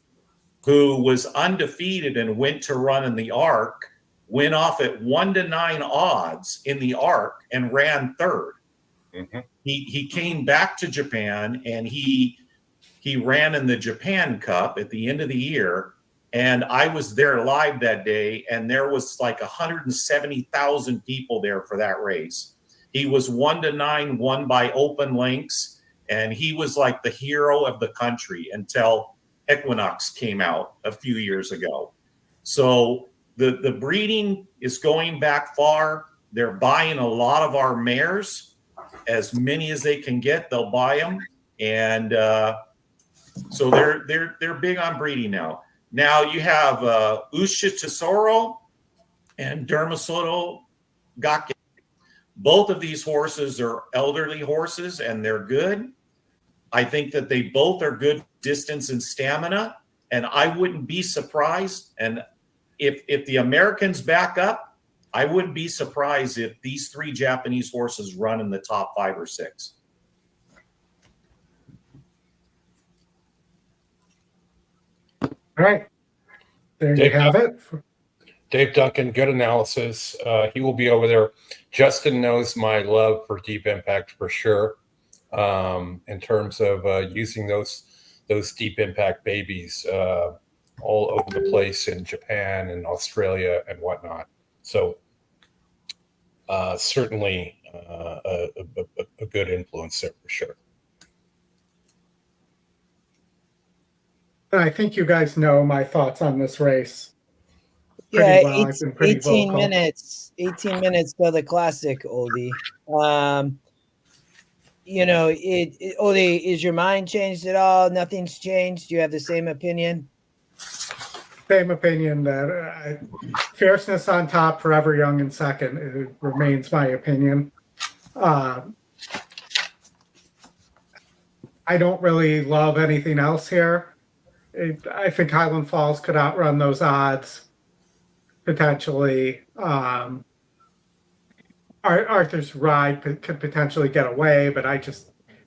Speaker 7: who was undefeated and went to run in the Arc. Went off at 1-9 odds in the Arc and ran third. Mm-hmm. He came back to Japan, and he ran in the Japan Cup at the end of the year. And I was there live that day, and there was like 170,000 people there for that race. He was 1-9, won by open lengths, and he was like the hero of the country until Equinox came out a few years ago. So the breeding is going back far. They're buying a lot of our mares, as many as they can get. They'll buy them, and so they're big on breeding now. Now you have Usha Tesoro and Dermasoto Gake. Both of these horses are elderly horses, and they're good. I think that they both are good distance and stamina, and I wouldn't be surprised. And if the Americans back up, I wouldn't be surprised if these three Japanese horses run in the top 5 or 6.
Speaker 4: All right. there you have it.
Speaker 1: Dave Duncan, good analysis. He will be over there. Justin knows my love for Deep Impact for sure. In terms of using those Deep Impact babies all over the place in Japan and Australia and whatnot. So certainly a good influence there for sure.
Speaker 4: I think you guys know my thoughts on this race.
Speaker 3: Yeah,
Speaker 4: Well. I've been pretty
Speaker 3: 18
Speaker 4: vocal.
Speaker 3: minutes. 18 minutes till the Classic, Oldie. Oldie, is your mind changed at all? Nothing's changed. Do you have the same opinion?
Speaker 4: Same opinion that fierceness on top, forever young in second. It remains my opinion. I don't really love anything else here. I think Highland Falls could outrun those odds potentially. Arthur's Ride could potentially get away, but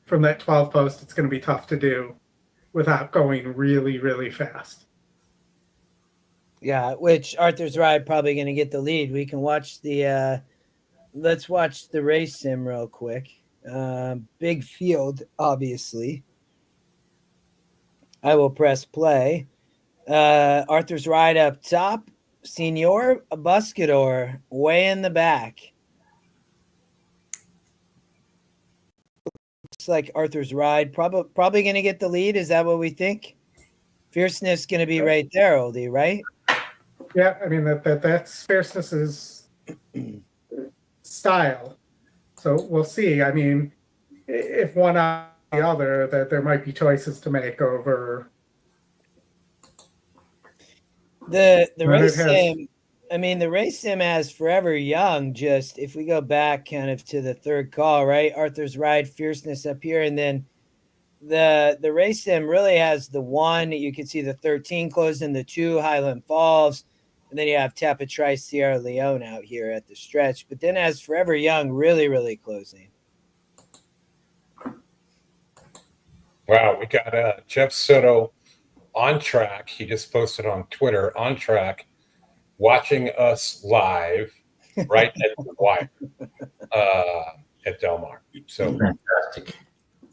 Speaker 4: from that 12 post, it's going to be tough to do without going really, really fast.
Speaker 3: Yeah, which Arthur's Ride probably going to get the lead. We can watch let's watch the race sim real quick. Big field, obviously. I will press play. Arthur's Ride up top. Senor Buscador way in the back. Looks like Arthur's Ride probably going to get the lead. Is that what we think? Fierceness going to be right there, Oldie, right?
Speaker 4: Yeah, I mean that's Fierceness's style. So we'll see. I mean, if one or the other, that there might be choices to make over
Speaker 3: the race sim. I mean, the race sim has Forever Young. Just if we go back kind of to the third call, right? Arthur's Ride, Fierceness up here, and then the race sim really has the 1. You can see the 13 closed in the 2, Highland Falls, and then you have Tapatrice, Sierra Leone out here at the stretch. But then as Forever Young, really, really closing.
Speaker 1: Wow, we got Jeff Soto on track. He just posted on Twitter, on track, watching us live right at the wire at Del Mar. So
Speaker 2: Fantastic.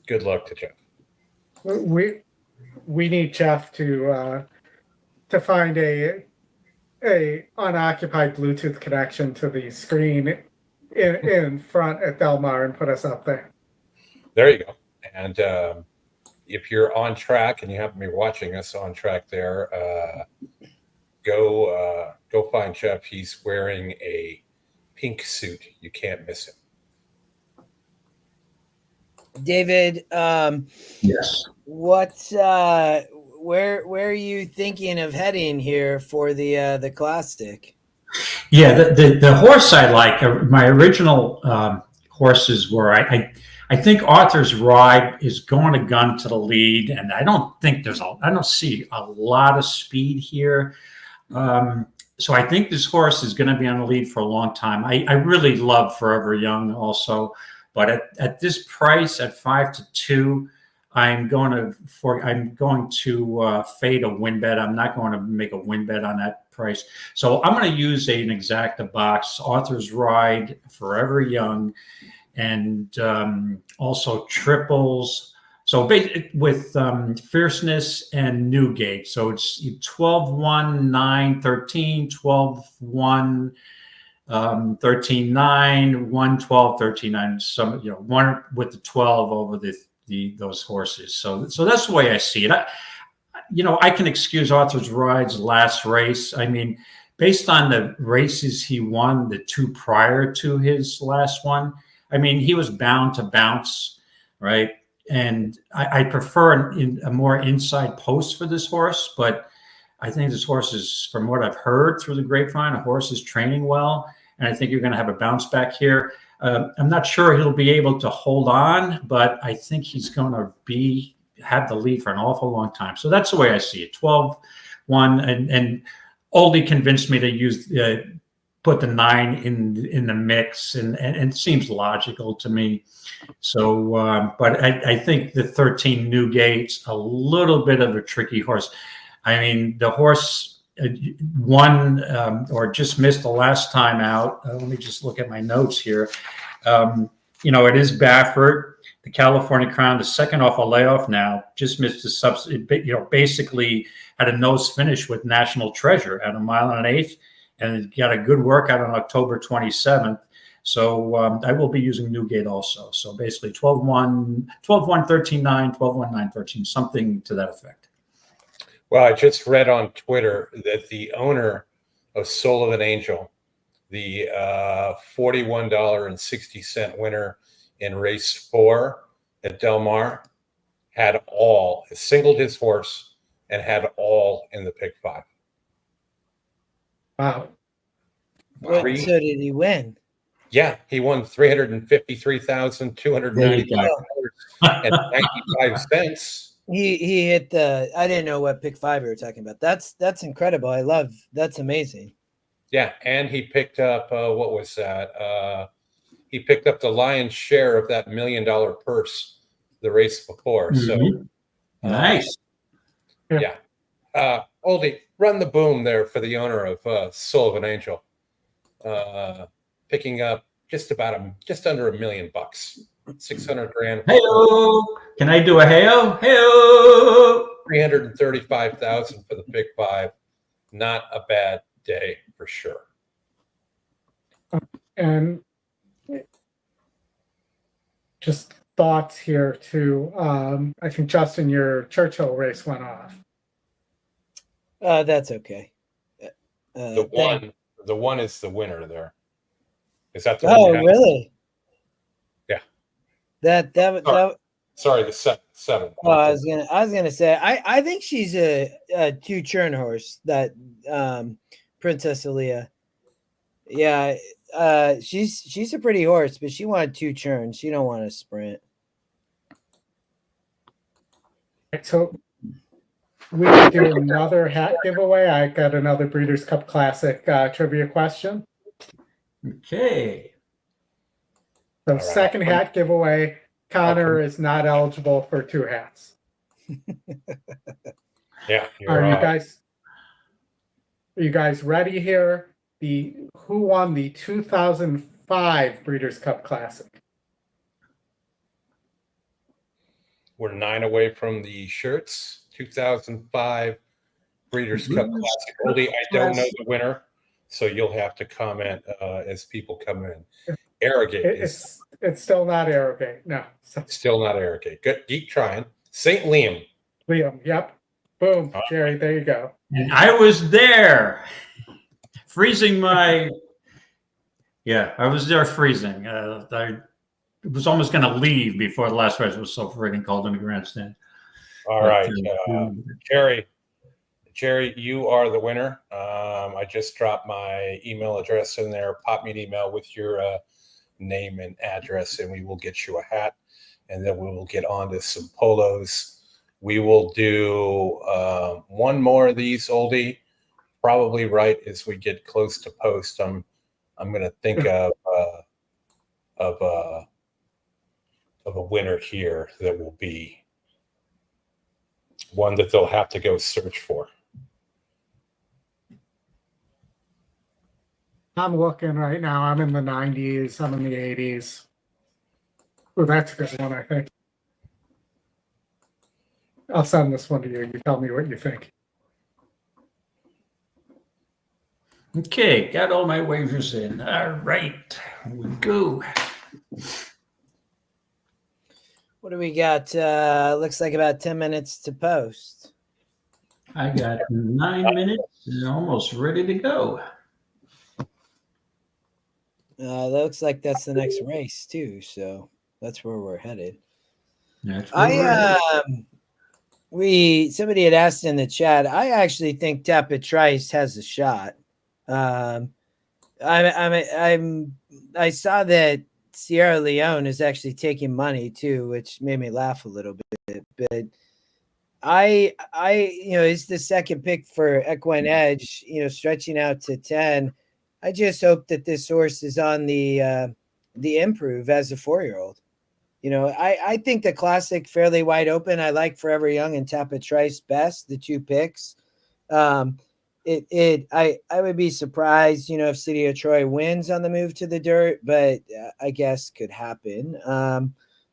Speaker 1: Good luck to Jeff.
Speaker 4: we need Jeff to find a unoccupied Bluetooth connection to the screen in front at Del Mar and put us up there.
Speaker 1: There you go. And if you're on track and you happen to be watching us on track there, go find Jeff. He's wearing a pink suit. You can't miss him.
Speaker 3: David,
Speaker 2: Yes.
Speaker 3: Where are you thinking of heading here for the Classic?
Speaker 2: Yeah, the horse I like, my original horses were, I think Arthur's Ride is going to gun to the lead, and I don't see a lot of speed here. So I think this horse is going to be on the lead for a long time. I really love Forever Young also, but at this price at 5-2, I'm going to fade a win bet. I'm not going to make a win bet on that price. So I'm going to use an exacta box, Arthur's Ride, Forever Young, and also triples. So with Fierceness and Newgate. So it's 12-1, 9-13, 12-1, 13-9, 1-12, 13-9. Some, one with the 12 over those horses. So that's the way I see it. I can excuse Arthur's Ride's last race. I mean, based on the races he won, the 2 prior to his last one, I mean, he was bound to bounce, right? And I prefer a more inside post for this horse, but I think this horse is, from what I've heard through the grapevine, a horse is training well, and I think you're going to have a bounce back here. I'm not sure he'll be able to hold on, but I think he's going to have the lead for an awful long time. So that's the way I see it. 12-1, and Oldie convinced me to use put the 9 in the mix, and it seems logical to me. So, but I think the 13 Newgate's a little bit of a tricky horse. I mean, the horse won or just missed the last time out. Let me just look at my notes here. It is Baffert, the California Crown, the second off a layoff now. Just missed the basically had a nose finish with National Treasure at 1 1/8 miles, and got a good workout on October 27th. So I will be using Newgate also. So basically 12-1, 12-1, 13-9, 12-1, 9-13, something to that effect.
Speaker 1: Well, I just read on Twitter that the owner of Soul of an Angel, the $41.60 winner in race 4 at Del Mar, singled his horse and had all in the pick 5.
Speaker 4: Wow.
Speaker 3: So did he win?
Speaker 1: Yeah, he won $353,295.95.
Speaker 3: He hit the. I didn't know what pick 5 you were talking about. That's incredible. That's amazing.
Speaker 1: Yeah, and he picked up what was that? He picked up the lion's share of that $1 million purse the race before.
Speaker 2: Mm-hmm.
Speaker 1: So
Speaker 2: nice.
Speaker 1: Yeah. Oldie, run the boom there for the owner of Soul of an Angel. Picking up just under $1 million, $600,000.
Speaker 2: Hey-o! Can I do a hey-o? Hey-o!
Speaker 1: $335,000 for the pick 5. Not a bad day for sure.
Speaker 4: And just thoughts here too. I think Justin, your Churchill race went off.
Speaker 3: That's okay.
Speaker 1: The one is the winner there. Is that the
Speaker 3: one?
Speaker 1: Oh,
Speaker 3: really?
Speaker 1: Yeah.
Speaker 3: Sorry,
Speaker 1: the seven.
Speaker 3: Oh, I was gonna say I think she's a 2-churn horse, that Princess Aaliyah. Yeah, she's a pretty horse, but she wanted 2 churns. She don't want to sprint.
Speaker 4: So we can do another hat giveaway. I got another Breeders' Cup Classic trivia question.
Speaker 2: Okay.
Speaker 4: So second hat giveaway. Connor is not eligible for 2 hats.
Speaker 1: Yeah.
Speaker 4: Are you guys ready here? Who won the 2005 Breeders' Cup Classic?
Speaker 1: We're 9 away from the shirts. 2005 Breeders' Cup Classic. Oldie, I don't know the winner, so you'll have to comment as people come in. Arrogate
Speaker 4: It's still not Arrogate. No.
Speaker 1: Still not Arrogate. Good. Keep trying. St. Liam.
Speaker 4: Liam. Yep. Boom. Jerry, there you go.
Speaker 2: And I was there. Freezing my. Yeah, I was there freezing. I was almost going to leave before the last race. It was so freaking cold in the grandstand.
Speaker 1: All right. Jerry, you are the winner. I just dropped my email address in there. Pop me an email with your name and address, and we will get you a hat. And then we will get on to some polos. We will do one more of these, Oldie, probably right as we get close to post. I'm going to think of a winner here that will be one that they'll have to go search for.
Speaker 4: I'm looking right now. I'm in the 90s. I'm in the 80s. Oh, that's a good one, I think. I'll send this one to you. You tell me what you think.
Speaker 2: Okay, got all my wagers in. All right, here we go.
Speaker 3: What do we got? Looks like about 10 minutes to post.
Speaker 2: I got 9 minutes and almost ready to go.
Speaker 3: Looks like that's the next race too, so that's where we're headed.
Speaker 2: Somebody
Speaker 3: had asked in the chat. I actually think Tapit Trice has a shot. I saw that Sierra Leone is actually taking money too, which made me laugh a little bit. But it's the second pick for EquinEdge, stretching out to 10. I just hope that this horse is on the improve as a 4-year-old. I think the Classic fairly wide open. I like Forever Young and Tapit Trice best, the 2 picks. I would be surprised, if City of Troy wins on the move to the dirt, but I guess could happen.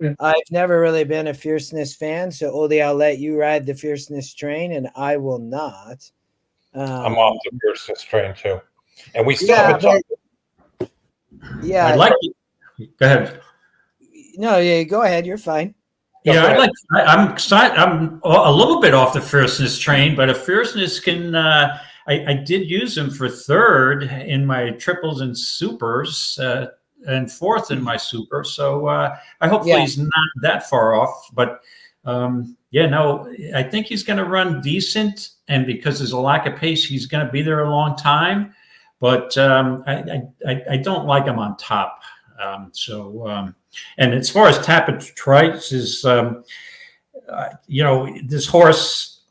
Speaker 4: Yeah.
Speaker 3: I've never really been a fierceness fan, so Oldie, I'll let you ride the fierceness train, and I will not.
Speaker 1: I'm off the fierceness train too, and we still
Speaker 3: Yeah,
Speaker 1: haven't talked.
Speaker 3: Yeah,
Speaker 2: I'd like to, go ahead.
Speaker 3: no, yeah, go ahead. You're fine.
Speaker 2: Yeah, I'm excited. I'm a little bit off the fierceness train, but if fierceness can, I did use him for third in my triples and supers, and fourth in my super. So I hopefully he's not that far off. But I think he's going to run decent, and because there's a lack of pace, he's going to be there a long time. But I don't like him on top. And as far as Tapit Trice is, this horse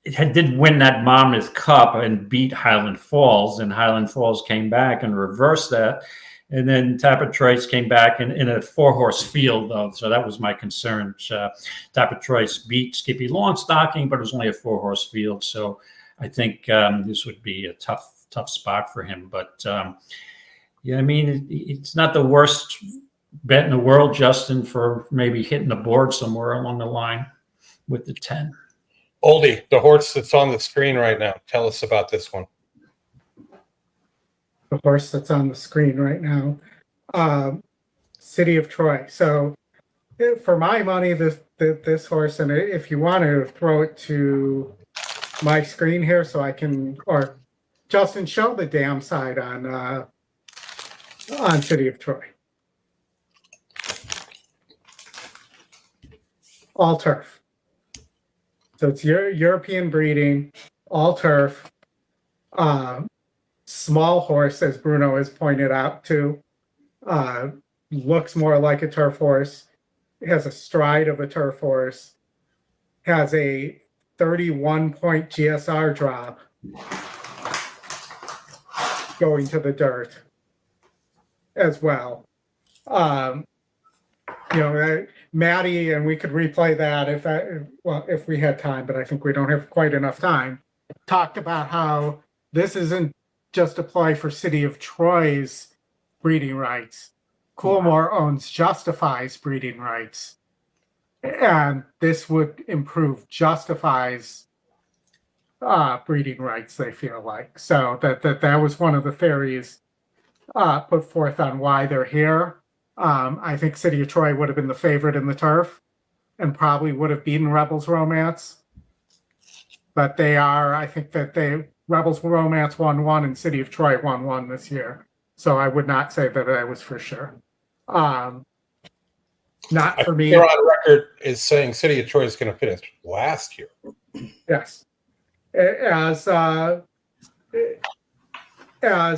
Speaker 2: did win that Monmouth Cup and beat Highland Falls, and Highland Falls came back and reversed that. And then Tapit Trice came back in a 4-horse field, though. So that was my concern. Tapit Trice beat Skippy Longstocking, but it was only a 4-horse field. So I think this would be a tough spot for him. But it's not the worst bet in the world, Justin, for maybe hitting the board somewhere along the line with the 10.
Speaker 1: Oldie, the horse that's on the screen right now. Tell us about this one.
Speaker 4: The horse that's on the screen right now, City of Troy. So for my money, this horse, and if you want to throw it to my screen here so I can, or Justin, show the dam side on City of Troy. All turf. So it's European breeding, all turf, small horse, as Bruno has pointed out too. Looks more like a turf horse. It has a stride of a turf horse. Has a 31-point GSR drop going to the dirt as well. Maddie, and we could replay that if we had time, but I think we don't have quite enough time. Talked about how this isn't just a play for City of Troy's breeding rights. Coolmore owns Justify's breeding rights, and this would improve Justify's breeding rights, they feel like. So that was one of the theories put forth on why they're here. I think City of Troy would have been the favorite in the turf and probably would have beaten Rebels Romance. But I think that Rebels Romance 1-1 and City of Troy 1-1 this year. So I would not say that was for sure. Not for me.
Speaker 1: You're on record is saying City of Troy is going to finish last year.
Speaker 4: Yes. As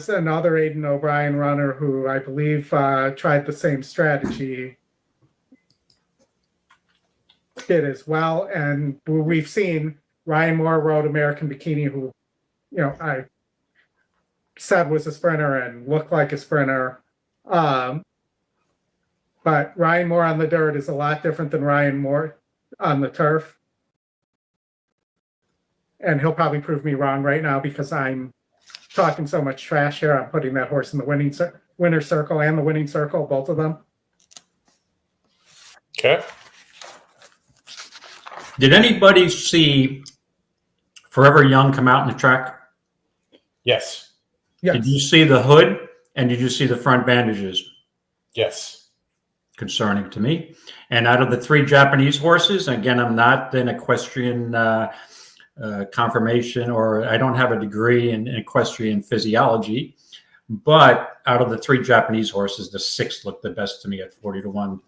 Speaker 4: another Aidan O'Brien runner who I believe tried the same strategy did as well. And we've seen Ryan Moore rode American Bikini, who, I said was a sprinter and looked like a sprinter. But Ryan Moore on the dirt is a lot different than Ryan Moore on the turf. And he'll probably prove me wrong right now because I'm talking so much trash here. I'm putting that horse in the winner circle and the winning circle, both of them.
Speaker 1: Okay.
Speaker 2: Did anybody see Forever Young come out in the track?
Speaker 1: Yes.
Speaker 2: Did you see the hood and did you see the front bandages?
Speaker 1: Yes.
Speaker 2: Concerning to me. And out of the 3 Japanese horses, again, I'm not an equestrian confirmation, or I don't have a degree in equestrian physiology, but out of the 3 Japanese horses, the 6th looked the best to me at 40-1.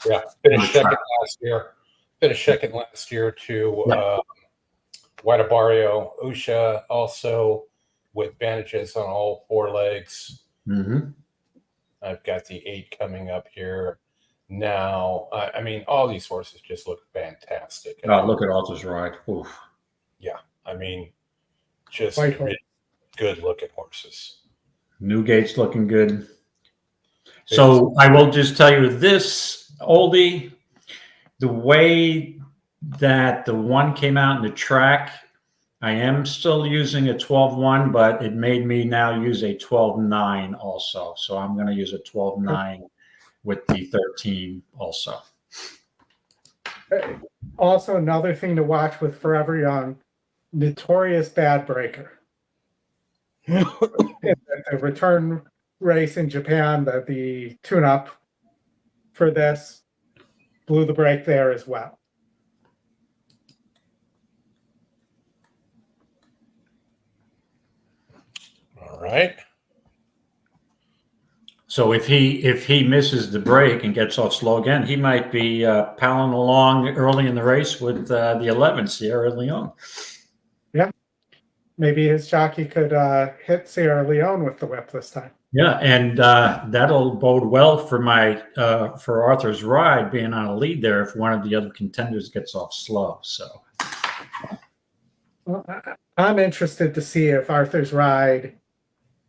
Speaker 1: Yeah, finished second last year. To White Barrio. Usha also with bandages on all 4 legs.
Speaker 2: Mm-hmm.
Speaker 1: I've got the 8 coming up here now. I mean, all these horses just look fantastic.
Speaker 2: Look at Altus Ride. Oof.
Speaker 1: Yeah, I mean, just really good looking horses.
Speaker 2: Newgate's looking good. So I will just tell you this, Oldie, the way that the one came out in the track, I am still using a 12-1, but it made me now use a 12-9 also. So I'm going to use a 12-9 with the 13 also.
Speaker 4: Also, another thing to watch with Forever Young, notorious bad breaker. The return race in Japan, the tune-up for this blew the brake there as well.
Speaker 1: All right.
Speaker 2: So if he misses the break and gets off slow again, he might be palling along early in the race with the 11 Sierra Leone.
Speaker 4: Yeah, maybe his jockey could hit Sierra Leone with the whip this time.
Speaker 2: Yeah, and that'll bode well for for Arthur's Ride being on a lead there if one of the other contenders gets off slow. So
Speaker 4: well, I'm interested to see if Arthur's Ride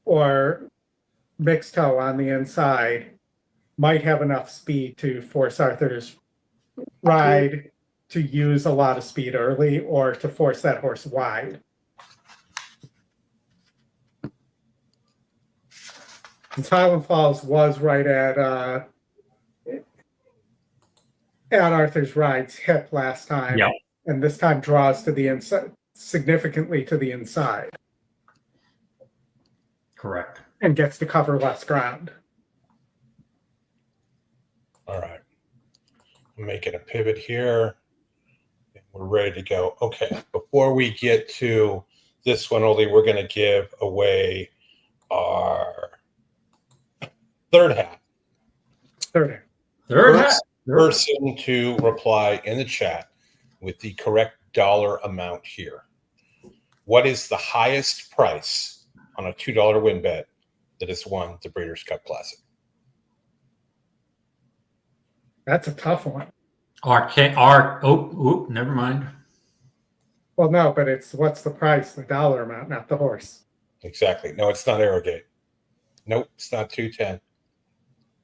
Speaker 4: or Mixed Toe on the inside might have enough speed to force Arthur's Ride to use a lot of speed early or to force that horse wide. Highland Falls was right at Arthur's Ride's hip last time,
Speaker 2: yeah,
Speaker 4: and this time draws to the inside, significantly to the inside,
Speaker 2: correct.
Speaker 4: and gets to cover less ground.
Speaker 1: All right. I'm making a pivot here. We're ready to go. Okay. Before we get to this one, only we're going to give away our third hat.
Speaker 4: Third.
Speaker 1: First person to reply in the chat with the correct dollar amount here. What is the highest price on a $2 win bet that has won the Breeders' Cup Classic?
Speaker 4: That's a tough one.
Speaker 2: Never mind.
Speaker 4: Well, no, but it's what's the price, the dollar amount, not the horse.
Speaker 1: Exactly. No, it's not Arrogate. Nope, it's not 210.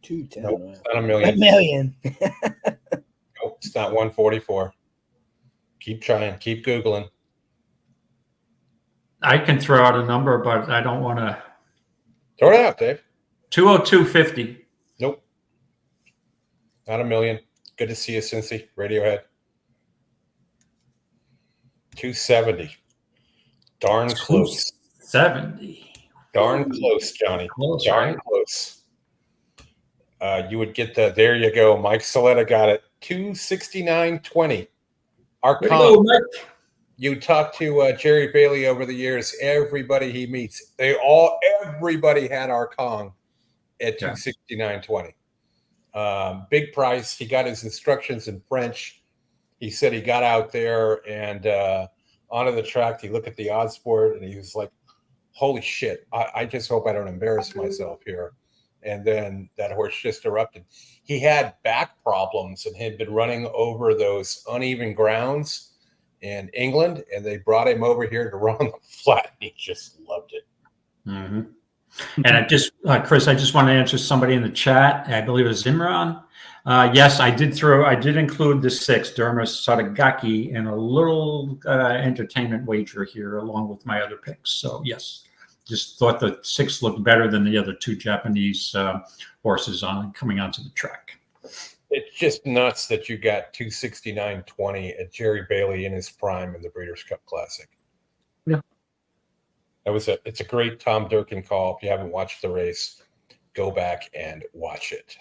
Speaker 3: 210.
Speaker 1: Nope, it's not a million.
Speaker 3: $1 million.
Speaker 1: Nope, it's not 144. Keep trying. Keep Googling.
Speaker 2: I can throw out a number, but I don't want to.
Speaker 1: Throw it out, Dave.
Speaker 2: 202.50.
Speaker 1: Nope. Not a million. Good to see you, Cincy. Radiohead. 270. Darn close.
Speaker 2: 70.
Speaker 1: Darn close, Johnny.
Speaker 2: Close,
Speaker 1: Darn
Speaker 2: right?
Speaker 1: close. You would get there you go. Mike Saletta got it. 269.20. Our comp. You talk to Jerry Bailey over the years. Everybody he meets, everybody had our Kong at 269.20. Big price. He got his instructions in French. He said he got out there and onto the track. He looked at the odds board and he was like, "Holy shit! I just hope I don't embarrass myself here." And then that horse just erupted. He had back problems and had been running over those uneven grounds in England, and they brought him over here to run on the flat. He just loved it.
Speaker 2: Mm-hmm. And I just, Chris, I just want to answer somebody in the chat. I believe it was Imran. Yes, I did include the 6, Dermis Sadagaki, and a little entertainment wager here along with my other picks. So yes, just thought the 6 looked better than the other 2 Japanese horses coming onto the track.
Speaker 1: It's just nuts that you got 269.20 at Jerry Bailey in his prime in the Breeders' Cup Classic.
Speaker 4: Yeah.
Speaker 1: It's a great Tom Durkin call. If you haven't watched the race, go back and watch it.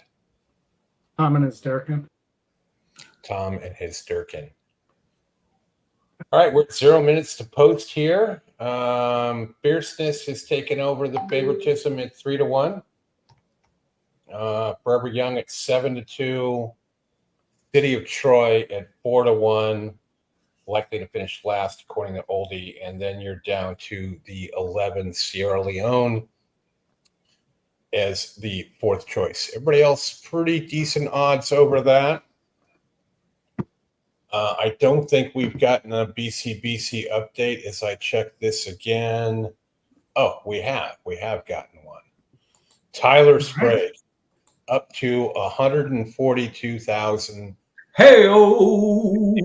Speaker 4: Tom and his Durkin.
Speaker 1: Tom and his Durkin. All right, we're at 0 minutes to post here. Fierceness has taken over the favoritism at 3-1. Forever Young at 7-2. City of Troy at 4-1. Likely to finish last according to Oldie. And then you're down to the 11 Sierra Leone as the 4th choice. Everybody else pretty decent odds over that. I don't think we've gotten a BCBC update as I check this again. Oh, we have gotten one. Tyler Sprague up to $142,000.
Speaker 2: Hey-oh!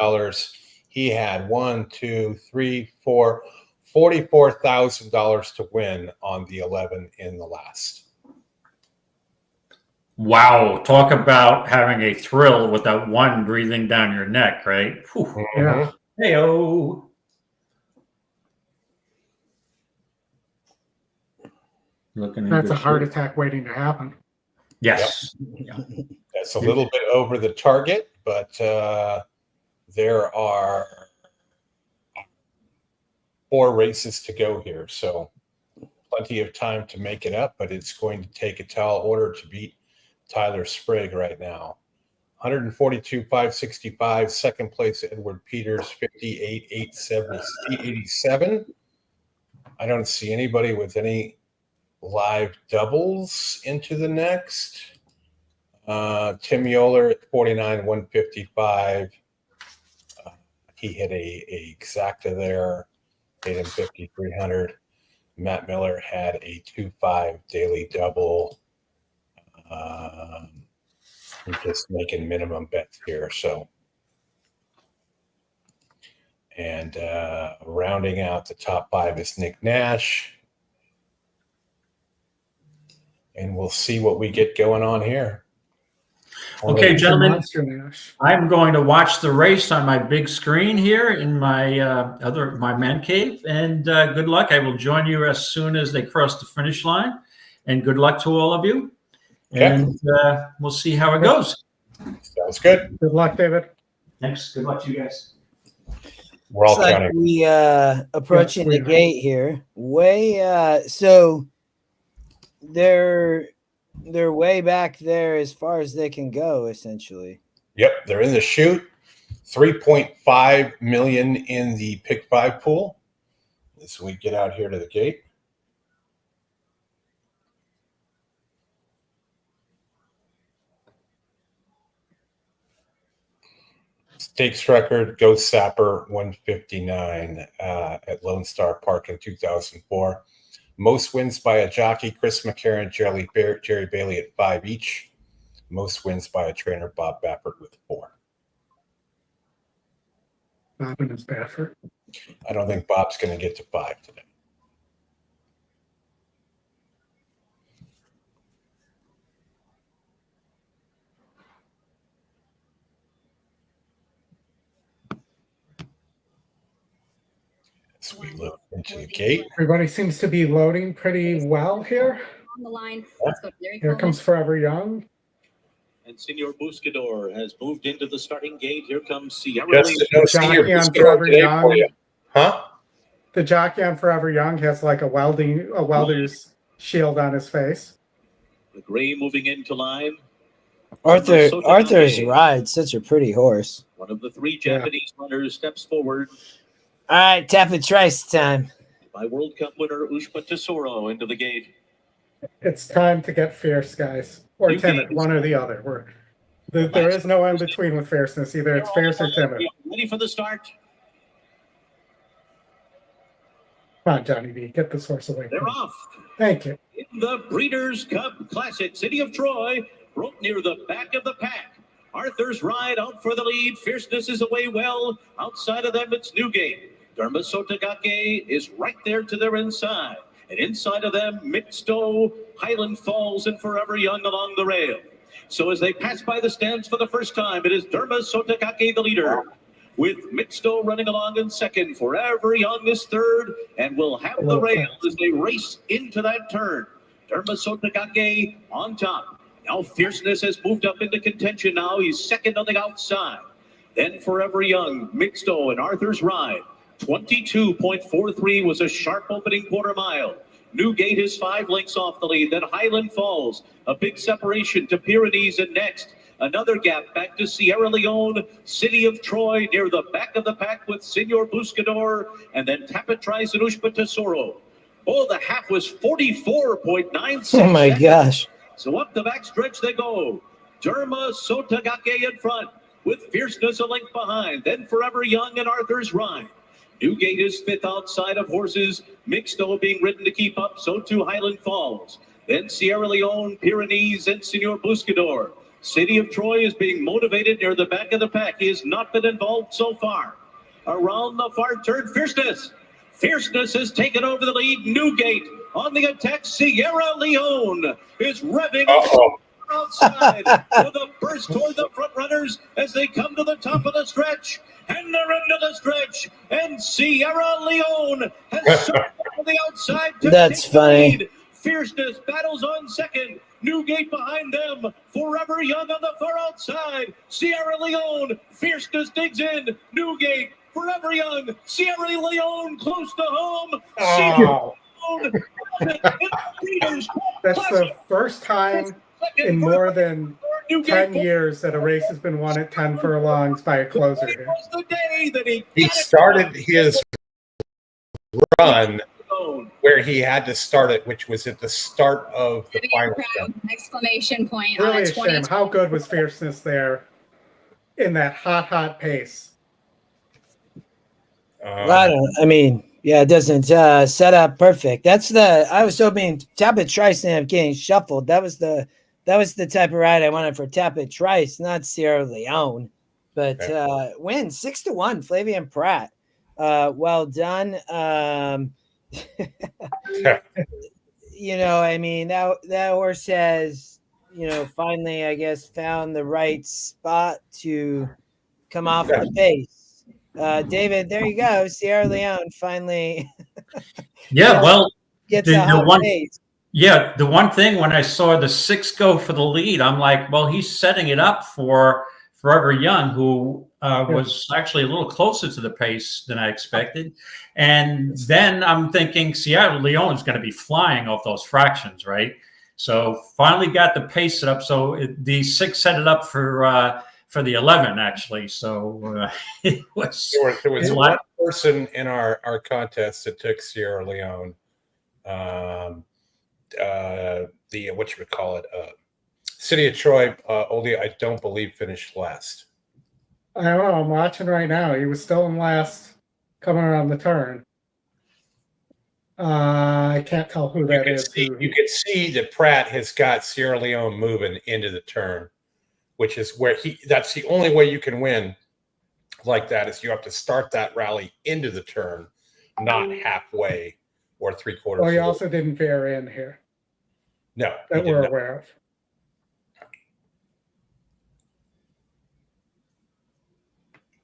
Speaker 1: $5. He had $44,000 to win on the 11 in the last.
Speaker 2: Wow. Talk about having a thrill with that one breathing down your neck, right?
Speaker 4: Yeah.
Speaker 2: Hey-oh. Looking
Speaker 4: That's
Speaker 2: into
Speaker 4: a heart
Speaker 2: shape.
Speaker 4: attack waiting to happen.
Speaker 2: Yes.
Speaker 1: That's a little bit over the target, but there are 4 races to go here. So plenty of time to make it up, but it's going to take a tall order to beat Tyler Sprigg right now. 142,565. Second place, Edward Peters, 58,887. I don't see anybody with any live doubles into the next. Tim Yoler at 49,155. He hit a exacta there, paid him 5,300. Matt Miller had a 2-5 daily double. I'm just making minimum bets here. So, and rounding out the top 5 is Nick Nash. And we'll see what we get going on here.
Speaker 2: Okay, gentlemen,
Speaker 4: Monster Nash.
Speaker 2: I'm going to watch the race on my big screen here in my my man cave. And good luck. I will join you as soon as they cross the finish line. And good luck to all of you.
Speaker 1: Okay.
Speaker 2: And we'll see how it goes.
Speaker 1: Sounds good.
Speaker 4: Good luck, David.
Speaker 2: Thanks. Good luck to you guys.
Speaker 1: We're all
Speaker 3: Looks like
Speaker 1: counting.
Speaker 3: we approaching the
Speaker 4: Yes, we are.
Speaker 3: gate here. So they're way back there as far as they can go, essentially.
Speaker 1: Yep, they're in the chute. 3.5 million in the pick 5 pool as we get out here to the gate. Stakes record, Ghost Sapper 159 at Lone Star Park in 2004. Most wins by a jockey, Chris McCarron, Jerry Bailey at 5 each. Most wins by a trainer, Bob Baffert with 4.
Speaker 4: Bob and his Baffert.
Speaker 1: I don't think Bob's going to get to 5 today. As we look into the gate.
Speaker 4: Everybody seems to be loading pretty well here.
Speaker 9: On the line. Let's go to Larry
Speaker 4: Here
Speaker 9: Coleman.
Speaker 4: comes Forever Young.
Speaker 5: And Senor Buscador has moved into the starting gate. Here comes Sierra
Speaker 1: Yes,
Speaker 5: Lee.
Speaker 1: no senior
Speaker 4: Jockey on
Speaker 1: Buscador
Speaker 4: Forever
Speaker 1: today
Speaker 4: Young.
Speaker 1: for you. Huh?
Speaker 4: The jockey on Forever Young has like a welder's shield on his face.
Speaker 5: The gray moving into line.
Speaker 3: Arthur's Ride, such a pretty horse.
Speaker 5: One of the 3 Japanese runners steps forward
Speaker 3: All right, tap it trice time.
Speaker 5: by World Cup winner Ushpa Tesoro into the gate.
Speaker 4: It's time to get fierce, guys. Or
Speaker 5: You
Speaker 4: timid,
Speaker 5: can-
Speaker 4: one or the other. There is no in between with fierceness. Either it's fierce or timid.
Speaker 5: Ready for the start.
Speaker 4: Come on, Johnny B. Get this horse away.
Speaker 5: They're off.
Speaker 4: Thank you.
Speaker 5: In the Breeders' Cup Classic, City of Troy broke near the back of the pack. Arthur's Ride out for the lead. Fierceness is away well. Outside of them, it's Newgate. Dharma Sotagake is right there to their inside. And inside of them, Mixto, Highland Falls, and Forever Young along the rail. So as they pass by the stands for the first time, it is Dharma Sotagake the leader, with Mixto running along in second. Forever Young is third, and will have the rail as they race into that turn. Dharma Sotagake on top. Now Fierceness has moved up into contention now. He's second on the outside. Then Forever Young, Mixto, and Arthur's Ride. 22.43 was a sharp opening quarter mile. Newgate is 5 lengths off the lead. Then Highland Falls, a big separation to Pyrenees, and next another gap back to Sierra Leone. City of Troy near the back of the pack with Senor Buscador, and then Tapatrais and Ushpa Tesoro. Oh, the half was 44.96.
Speaker 3: Oh my gosh.
Speaker 5: So up the backstretch they go. Dharma Sotagake in front with Fierceness a length behind. Then Forever Young and Arthur's Ride. Newgate is 5th outside of horses. Mixto being ridden to keep up. So too Highland Falls. Then Sierra Leone, Pyrenees, and Senor Buscador. City of Troy is being motivated near the back of the pack. He has not been involved so far. Around the far turn, Fierceness. Fierceness has taken over the lead. Newgate on the attack. Sierra Leone is revving outside with a burst toward the front runners as they come to the top of the stretch. And they're into the stretch. And Sierra Leone has surged to the outside to
Speaker 3: That's
Speaker 5: take the
Speaker 3: funny.
Speaker 5: lead. Fierceness battles on second. Newgate behind them. Forever Young on the far outside. Sierra Leone. Fierceness digs in. Newgate. Forever Young. Sierra Leone close to home.
Speaker 4: Oh,
Speaker 5: Leone.
Speaker 4: that's the first time in more than 10 years that a race has been won at 10 furlongs by a closer here.
Speaker 1: He started his run where he had to start it, which was at the start of the final.
Speaker 9: Exclamation point
Speaker 4: Really
Speaker 9: on
Speaker 4: a
Speaker 9: a
Speaker 4: shame.
Speaker 9: 20.
Speaker 4: How good was Fierceness there in that hot pace?
Speaker 3: I mean, yeah, it doesn't set up perfect. I was hoping Tappet Trice ended up getting shuffled. That was the type of ride I wanted for Tappet Trice, not Sierra Leone. But win 6-1, Flavian Pratt. Well done. You know, I mean, that horse has, you know, finally, I guess, found the right spot to come off the pace. David, there you go. Sierra Leone finally.
Speaker 2: Yeah, well,
Speaker 3: gets
Speaker 2: the
Speaker 3: a hot
Speaker 2: one,
Speaker 3: pace.
Speaker 2: yeah, the one thing when I saw the 6 go for the lead, I'm like, well, he's setting it up for Forever Young, who was actually a little closer to the pace than I expected. And then I'm thinking Sierra Leone's going to be flying off those fractions, right? So finally got the pace set up. So the 6 set it up for the 11, actually. So it was.
Speaker 1: There was one person in our contest that took Sierra Leone. The what you would call it, City of Troy. Oldie, I don't believe finished last.
Speaker 4: I don't know. I'm watching right now. He was still in last, coming around the turn. I can't tell who that is.
Speaker 1: You can see that Pratt has got Sierra Leone moving into the turn, which is where that's the only way you can win like that, is you have to start that rally into the turn, not halfway or 3/4.
Speaker 4: Well, he also didn't veer in here.
Speaker 1: No,
Speaker 4: that we're aware of.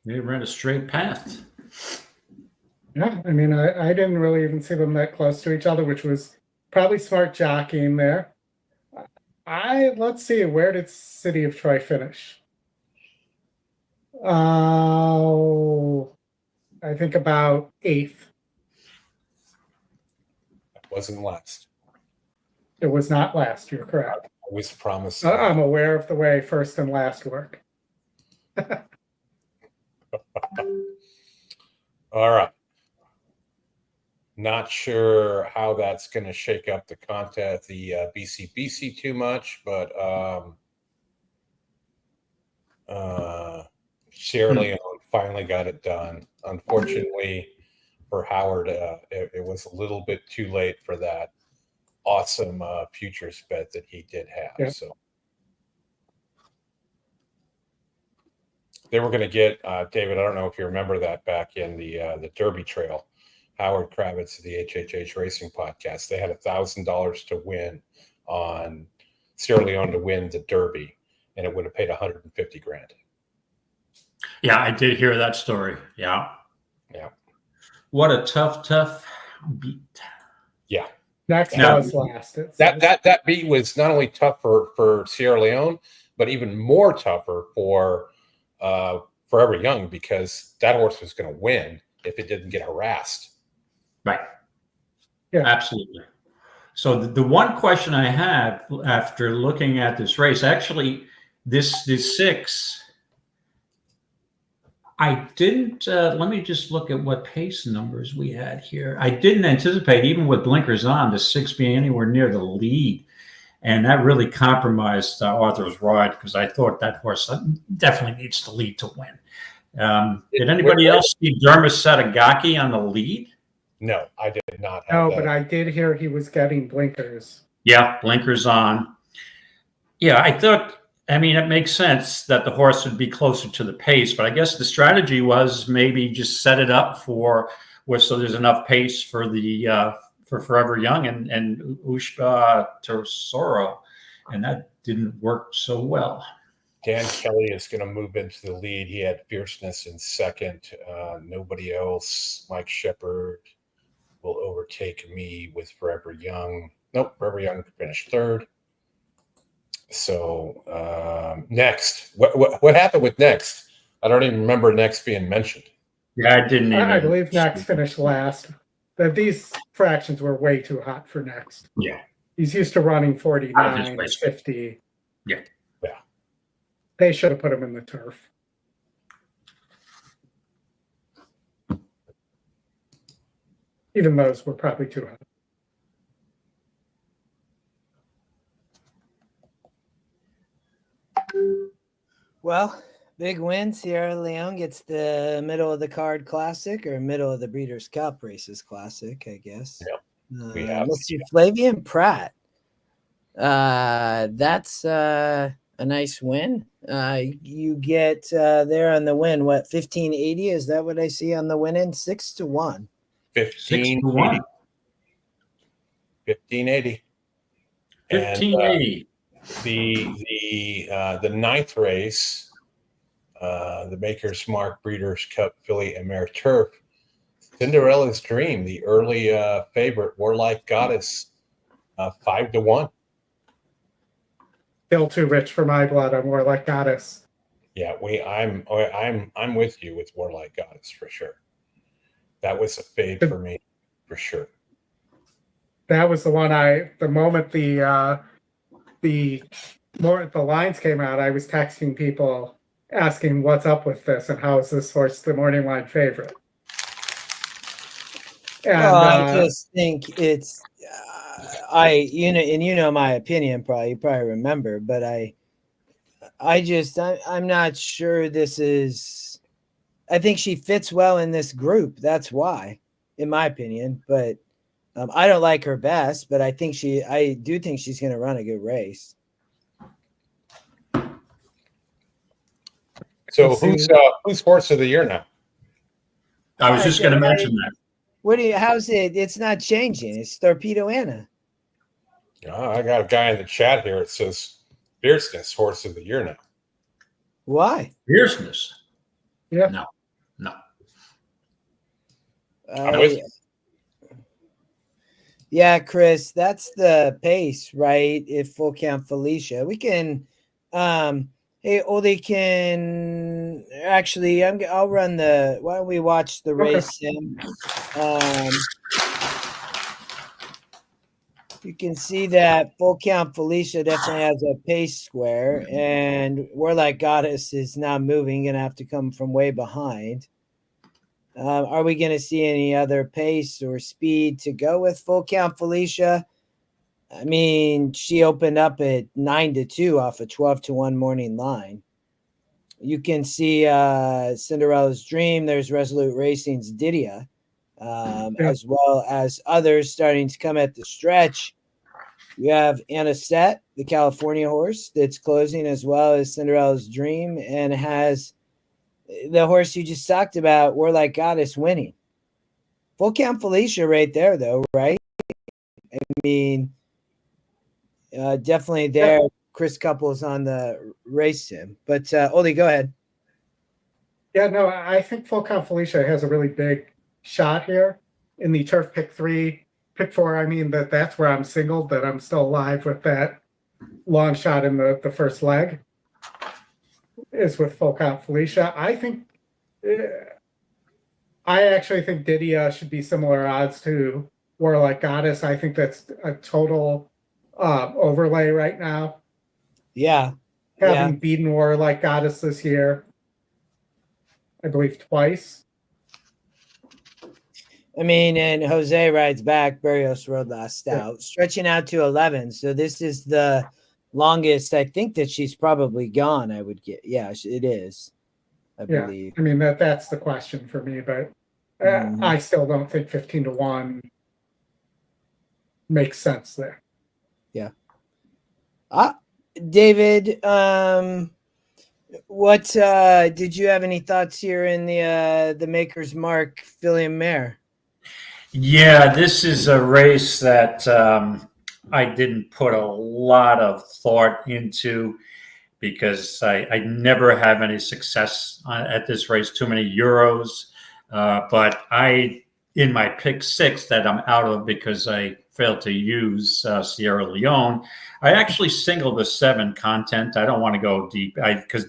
Speaker 2: They ran a straight path.
Speaker 4: Yeah, I mean, I didn't really even see them that close to each other, which was probably smart jockeying there. Let's see, where did City of Troy finish? I think about 8th.
Speaker 1: It wasn't last.
Speaker 4: It was not last. You're correct.
Speaker 1: I was promised.
Speaker 4: I'm aware of the way first and last work.
Speaker 1: All right. Not sure how that's going to shake up the contest, the BCBC too much, but Sierra Leone finally got it done. Unfortunately for Howard, it was a little bit too late for that awesome futures bet that he did have.
Speaker 4: Yeah.
Speaker 1: So they were going to get David. I don't know if you remember that back in the Derby Trail. Howard Kravitz of the HHH Racing Podcast. They had $1,000 to win on Sierra Leone to win the Derby, and it would have paid $150,000.
Speaker 2: Yeah, I did hear that story. Yeah. What a tough beat.
Speaker 1: Yeah.
Speaker 4: Next was last.
Speaker 1: That beat was not only tough for Sierra Leone, but even more tougher for Forever Young, because that horse was going to win if it didn't get harassed.
Speaker 2: Right.
Speaker 4: Yeah.
Speaker 2: Absolutely. So the one question I have after looking at this race, actually, this 6, I didn't, let me just look at what pace numbers we had here. I didn't anticipate, even with blinkers on, the 6 being anywhere near the lead. And that really compromised Arthur's ride, because I thought that horse definitely needs to lead to win. Did anybody else see Dermot Satagaki on the lead?
Speaker 1: No, I did not have
Speaker 4: No,
Speaker 1: that.
Speaker 4: but I did hear he was getting blinkers.
Speaker 2: Yeah, blinkers on. Yeah, I thought I mean, it makes sense that the horse would be closer to the pace, but I guess the strategy was maybe just set it up for where so there's enough pace for the for Forever Young and Ushba Tesoro, and that didn't work so well.
Speaker 1: Dan Kelly is going to move into the lead. He had Fierceness in second. Nobody else. Mike Shepard will overtake me with Forever Young. Nope, Forever Young finished third. So next, what happened with next? I don't even remember next being mentioned.
Speaker 2: Yeah, I didn't even.
Speaker 4: I believe next finished last. That these fractions were way too hot for next.
Speaker 2: Yeah,
Speaker 4: He's used to running 49 or 50.
Speaker 2: Yeah.
Speaker 4: They should have put him in the turf. Even those were probably too hot.
Speaker 3: Well, big win. Sierra Leone gets the middle of the card classic or middle of the Breeders' Cup races classic, I guess.
Speaker 1: Yeah.
Speaker 3: Let's see, Flavian Pratt. That's a nice win. You get there on the win. What, 1580? Is that what I see on the win in? 6-1.
Speaker 1: 1580. 1580.
Speaker 2: 1580.
Speaker 1: The ninth race, the Maker's Mark Breeders' Cup Filly and Mare Turf, Cinderella's Dream, the early favorite, Warlike Goddess, 5-1.
Speaker 4: Still too rich for my blood on Warlike Goddess.
Speaker 1: Yeah, I'm with you with Warlike Goddess for sure. That was a fade for me for sure.
Speaker 4: That was the one the moment the lines came out, I was texting people asking what's up with this and how is this horse the morning line favorite. And
Speaker 3: I just think it's you know my opinion, you probably remember, but I'm not sure this is. I think she fits well in this group. That's why, in my opinion. But I don't like her best, but I do think she's going to run a good race.
Speaker 1: So who's horse of the year now?
Speaker 2: I was just going to mention that.
Speaker 3: How's it? It's not changing. It's Torpedo Anna.
Speaker 1: I got a guy in the chat here. It says Fierceness horse of the year now.
Speaker 3: Why?
Speaker 2: Fierceness.
Speaker 4: Yeah.
Speaker 2: No.
Speaker 1: I'm with you.
Speaker 3: Yeah, Chris, that's the pace, right? If Full Count Felicia, we can. Hey, Oldie can actually. I'll run the. Why don't we watch the race? You can see that Full Count Felicia definitely has a pace square, and Warlike Goddess is not moving, gonna have to come from way behind. Are we going to see any other pace or speed to go with Full Count Felicia? I mean, she opened up at 9-2 off a 12-1 morning line. You can see Cinderella's Dream. There's Resolute Racing's Didia, as well as others starting to come at the stretch. You have Anisette, the California horse, that's closing, as well as Cinderella's Dream, and has the horse you just talked about, Warlike Goddess, winning. Full Count Felicia right there, though, right? I mean, definitely there. Yeah. Chris Couples on the race sim. But, Oldie, go ahead.
Speaker 4: Yeah, no, I think Full Count Felicia has a really big shot here in the turf pick 4. I mean, that's where I'm singled, that I'm still alive with that long shot in the first leg. Is with Full Count Felicia. I actually think Didia should be similar odds to Warlike Goddess. I think that's a total overlay right now.
Speaker 3: Yeah.
Speaker 4: Having beaten Warlike Goddess this year, I believe twice.
Speaker 3: I mean, and Jose rides back. Barrios rode last out, stretching out to 11. So this is the longest I think that she's probably gone. I would get. Yeah, it is. I believe.
Speaker 4: I mean, that's the question for me, but I still don't think 15-1 makes sense there.
Speaker 3: Yeah. David, what did you have any thoughts here in the Maker's Mark filly and mare?
Speaker 2: Yeah, this is a race that I didn't put a lot of thought into because I never have any success at this race, too many Euros. But in my pick 6 that I'm out of because I failed to use Sierra Leone, I actually singled the 7 Content. I don't want to go deep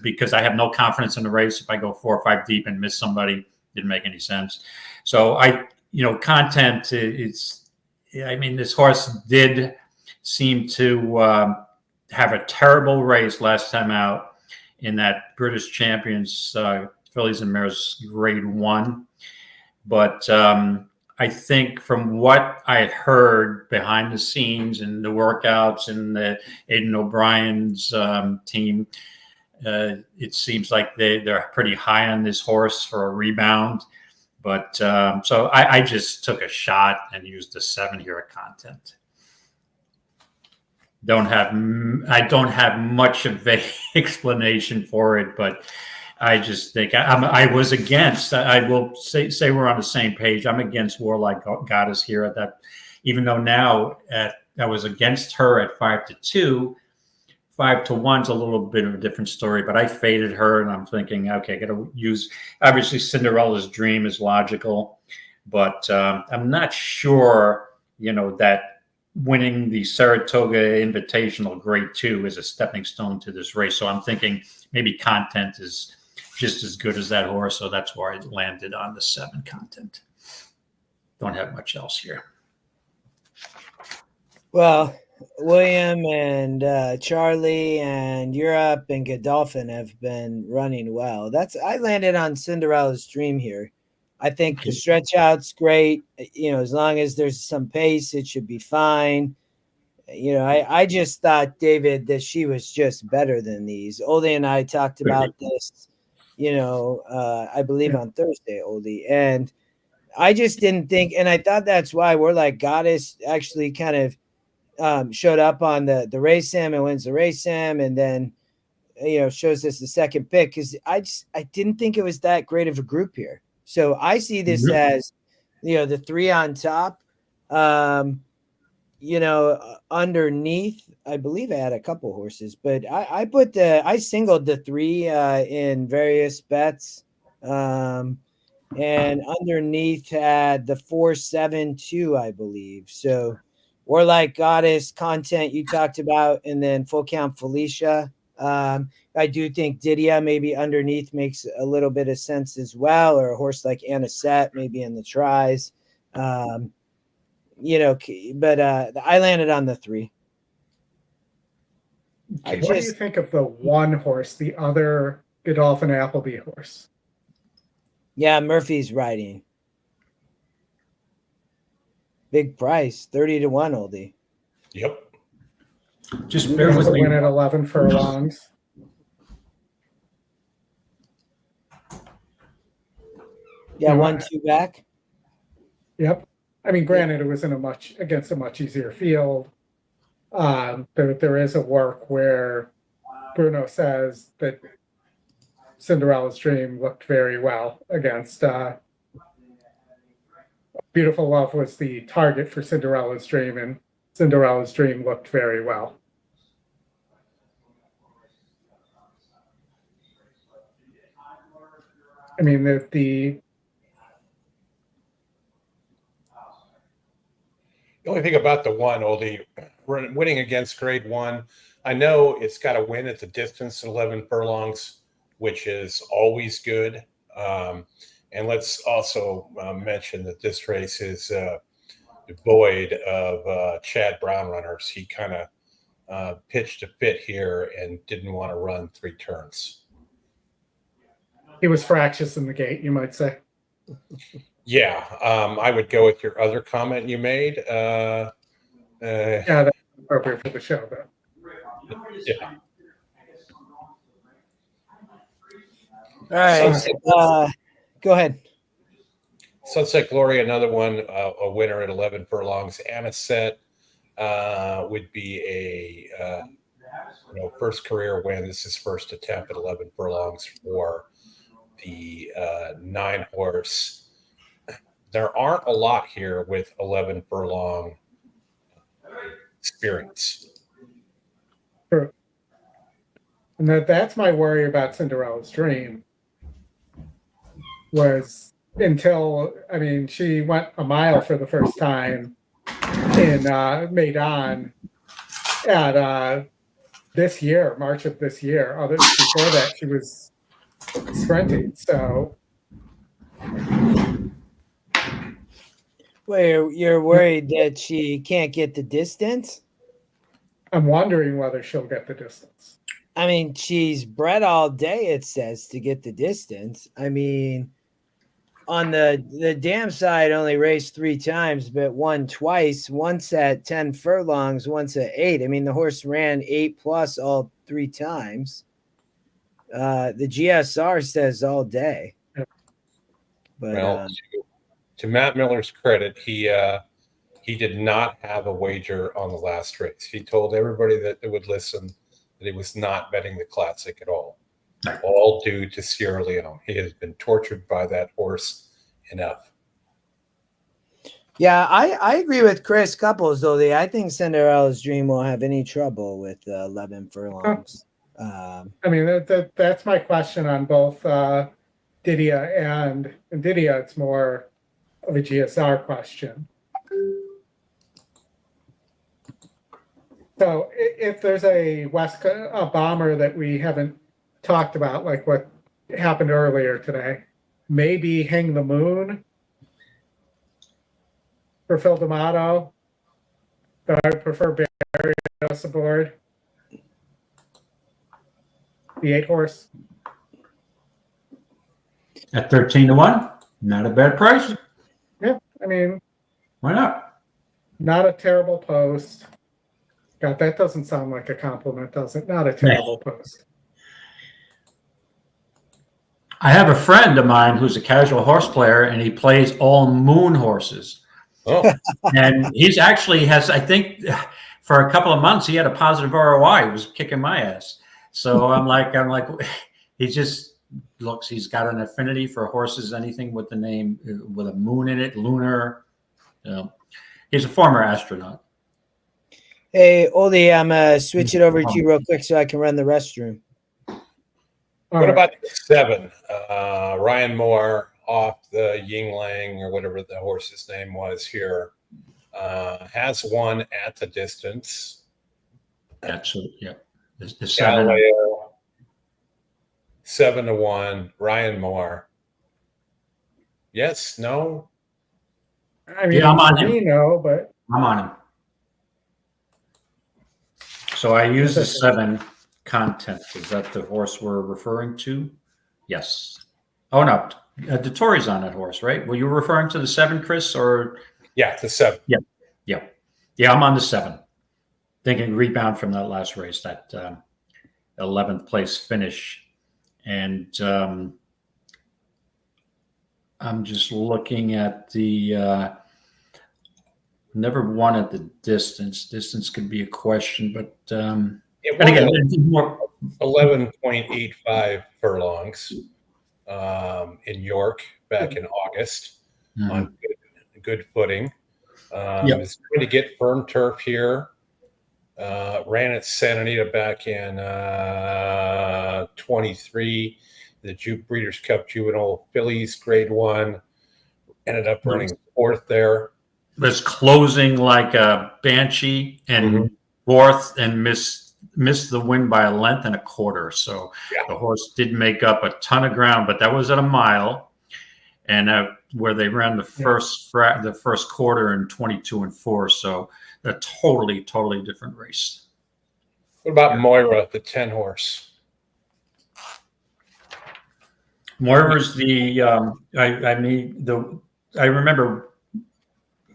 Speaker 2: because I have no confidence in the race. If I go 4 or 5 deep and miss somebody, didn't make any sense. So Content is, this horse did seem to have a terrible race last time out in that British Champions Fillies and Mares Grade 1. But I think from what I heard behind the scenes and the workouts and the Aidan O'Brien's team, it seems like they're pretty high on this horse for a rebound. But so I just took a shot and used the 7 here at Content. I don't have much of a explanation for it, but I just think I was against. I will say we're on the same page. I'm against Warlike Goddess here at that, even though now I was against her at 5-2. 5-1's a little bit of a different story, but I faded her, and I'm thinking, okay, I got to use. Obviously, Cinderella's Dream is logical, but I'm not sure, that winning the Saratoga Invitational Grade 2 is a stepping stone to this race. So I'm thinking maybe Content is just as good as that horse, so that's where I landed on the 7 Content. Don't have much else here.
Speaker 3: Well, William and Charlie and Europe and Godolphin have been running well. I landed on Cinderella's Dream here. I think the stretch out's great. As long as there's some pace, it should be fine. I just thought, David, that she was just better than these. Oldie and I talked about this, I believe on Thursday, Oldie. And I just didn't think, and I thought that's why Warlike Goddess actually kind of showed up on the race sim and wins the race sim, and then shows us the second pick, because I didn't think it was that great of a group here. So I see this as the 3 on top. Underneath, I believe I had a couple horses, but I singled the 3 in various bets, and underneath had the 4-7-2, I believe. So Warlike Goddess, Content you talked about, and then Full Count Felicia. I do think Didia maybe underneath makes a little bit of sense as well, or a horse like Anisette maybe in the tries. But I landed on the 3.
Speaker 4: What do you think of the 1 horse, the other Godolphin Appleby horse?
Speaker 3: Yeah, Murphy's riding. Big price, 30-1, Oldie.
Speaker 1: Yep.
Speaker 2: Just bear with me.
Speaker 4: Win at 11 furlongs.
Speaker 3: Yeah, 1-2 back.
Speaker 4: Yep. Granted, it was against a much easier field. There is a work where Bruno says that Cinderella's Dream looked very well against Beautiful Love was the target for Cinderella's Dream, and Cinderella's Dream looked very well. The
Speaker 1: only thing about the 1, Oldie, winning against Grade 1, I know it's got to win at the distance 11 furlongs, which is always good. And let's also mention that this race is devoid of Chad Brown runners. He kind of pitched a fit here and didn't want to run 3 turns.
Speaker 4: He was fractious in the gate, you might say.
Speaker 1: Yeah, I would go with your other comment you made.
Speaker 4: Yeah, that's appropriate for the show, though.
Speaker 1: Yeah.
Speaker 3: All right, go ahead.
Speaker 1: Sunset Glory, another one, a winner at 11 furlongs. Anisette would be a first career win. This is his first attempt at 11 furlongs for the 9-horse. There aren't a lot here with 11 furlong experience.
Speaker 4: True. And that's my worry about Cinderella's Dream. Was until, she went a mile for the first time in Maidan at this year, March of this year. Before that, she was sprinting. So,
Speaker 3: well, you're worried that she can't get the distance?
Speaker 4: I'm wondering whether she'll get the distance.
Speaker 3: She's bred all day, it says, to get the distance. On the dam side, only raced 3 times, but won twice, once at 10 furlongs, once at 8. The horse ran 8+ all 3 times. The GSR says all day. But,
Speaker 1: to Matt Miller's credit, he did not have a wager on the last race. He told everybody that would listen that he was not betting the Classic at all. All due to Sierra Leone. He has been tortured by that horse enough.
Speaker 3: Yeah, I agree with Chris Couples, though. I think Cinderella's Dream won't have any trouble with 11 furlongs.
Speaker 4: That's my question on both Didia and Didia. It's more of a GSR question. So if there's a bomber that we haven't talked about, like what happened earlier today, maybe Hang the Moon for Phil D'Amato, but I would prefer Barrios aboard. The 8-horse.
Speaker 2: At 13-1, not a bad price.
Speaker 4: Yeah,
Speaker 2: Why not?
Speaker 4: Not a terrible post. God, that doesn't sound like a compliment, does it? Not a terrible post.
Speaker 2: I have a friend of mine who's a casual horse player, and he plays all moon horses.
Speaker 1: Oh.
Speaker 2: And he's actually has, I think, for a couple of months, he had a positive ROI. He was kicking my ass. So I'm like, he just looks, he's got an affinity for horses, anything with the name, with a moon in it, lunar. He's a former astronaut.
Speaker 3: Hey, Oldie, I'm going to switch it over to you real quick so I can run the restroom.
Speaker 1: What about 7? Ryan Moore off the Yingling or whatever the horse's name was here. Has won at the distance.
Speaker 2: Absolutely, yeah. The
Speaker 1: 7. 7-1. Ryan Moore. Yes, no?
Speaker 2: Yeah, I'm on him.
Speaker 4: No, but
Speaker 2: I'm on him. So I use the 7 content. Is that the horse we're referring to? Yes. Oh, no. Dettori's on that horse, right? Were you referring to the 7, Chris, or?
Speaker 1: Yeah, the 7.
Speaker 2: Yeah, I'm on the 7. Thinking rebound from that last race, that 11th place finish. And I'm just looking at the never won at the distance. Distance could be a question, but and again, more
Speaker 1: 11.85 furlongs in York back in August on good footing. Is trying to get firm turf here. Ran at Santa Anita back in 23. The Breeders' Cup Juvenile Fillies Grade 1. Ended up running 4th there.
Speaker 2: Was closing like a banshee and 4th and missed the win by a length and a quarter. So the horse did make up a ton of ground, but that was at a mile, and where they ran the first quarter in 22-4. So a totally different race.
Speaker 1: What about Moira, the 10 horse?
Speaker 2: Moira's I remember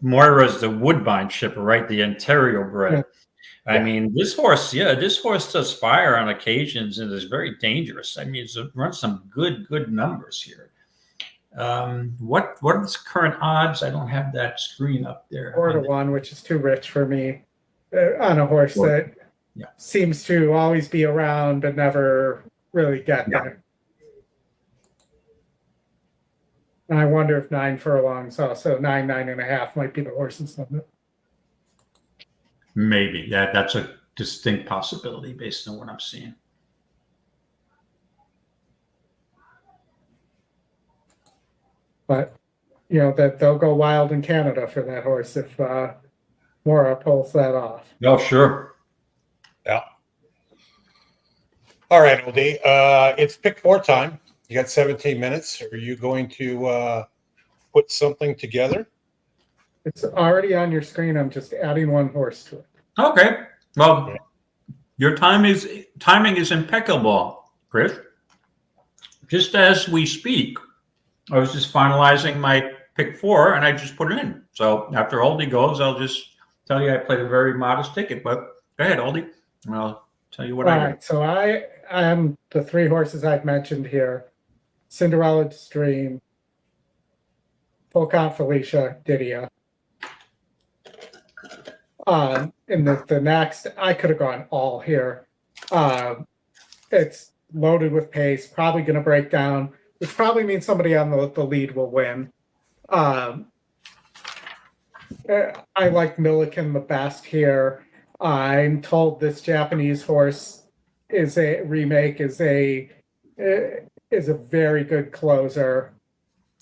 Speaker 2: Moira's the Woodbine shipper, right? The Ontario bred. This horse does fire on occasions and is very dangerous. It's runs some good numbers here. What are the current odds? I don't have that screen up there.
Speaker 4: 4-1, which is too rich for me on a horse that seems to always be around but never really get there. And I wonder if 9 furlongs also 9.5 might be the horse's limit.
Speaker 2: Maybe. Yeah, that's a distinct possibility based on what I'm seeing.
Speaker 4: But that they'll go wild in Canada for that horse if Mora pulls that off.
Speaker 2: Oh, sure.
Speaker 1: Yeah. All right, Oldie. It's pick 4 time. You got 17 minutes. Are you going to put something together?
Speaker 4: It's already on your screen. I'm just adding one horse to it.
Speaker 2: Okay. Well, your timing is impeccable, Chris. Just as we speak, I was just finalizing my pick 4, and I just put it in. So after Oldie goes, I'll just tell you I played a very modest ticket. But go ahead, Oldie, and I'll tell you what I did.
Speaker 4: All right. So I am the 3 horses I've mentioned here: Cinderella's Dream, Full Count Felicia, Didia. In the next, I could have gone all here. It's loaded with pace, probably going to break down, which probably means somebody on the lead will win. I like Milliken the best here. I'm told this Japanese horse is a very good closer.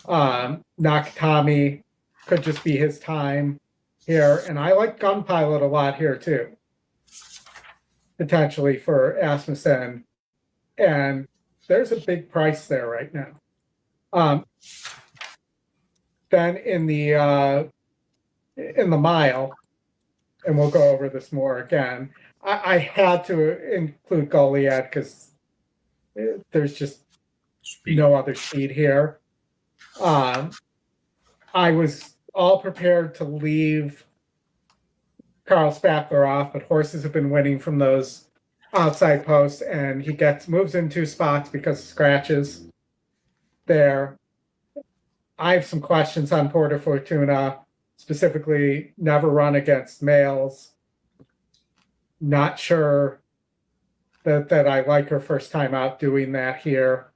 Speaker 4: Nakatami could just be his time here, and I like Gun Pilot a lot here too, potentially for Asmussen, and there's a big price there right now. Then in the mile, and we'll go over this more again, I had to include Goliad because there's just no other speed here. I was all prepared to leave Carl Spackler off, but horses have been winning from those outside posts, and he moves in 2 spots because of scratches there. I have some questions on Porter Fortuna, specifically never run against males. Not sure that I like her first time out doing that here.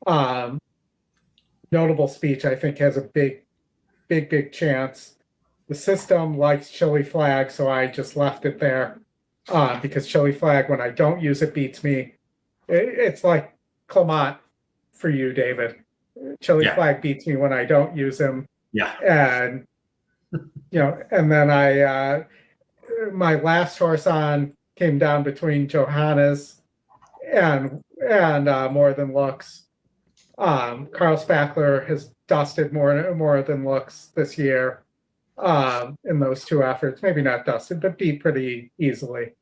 Speaker 4: Notable Speech, I think, has a big chance. The system likes Chili Flag, so I just left it there because Chili Flag, when I don't use it, beats me. It's like Clement for you, David. Chili Flag beats me when I don't use him.
Speaker 2: Yeah.
Speaker 4: And and then my last horse on came down between Johannes and More Than Looks. Carl Spackler has dusted more than looks this year in those 2 efforts. Maybe not dusted, but beat pretty easily.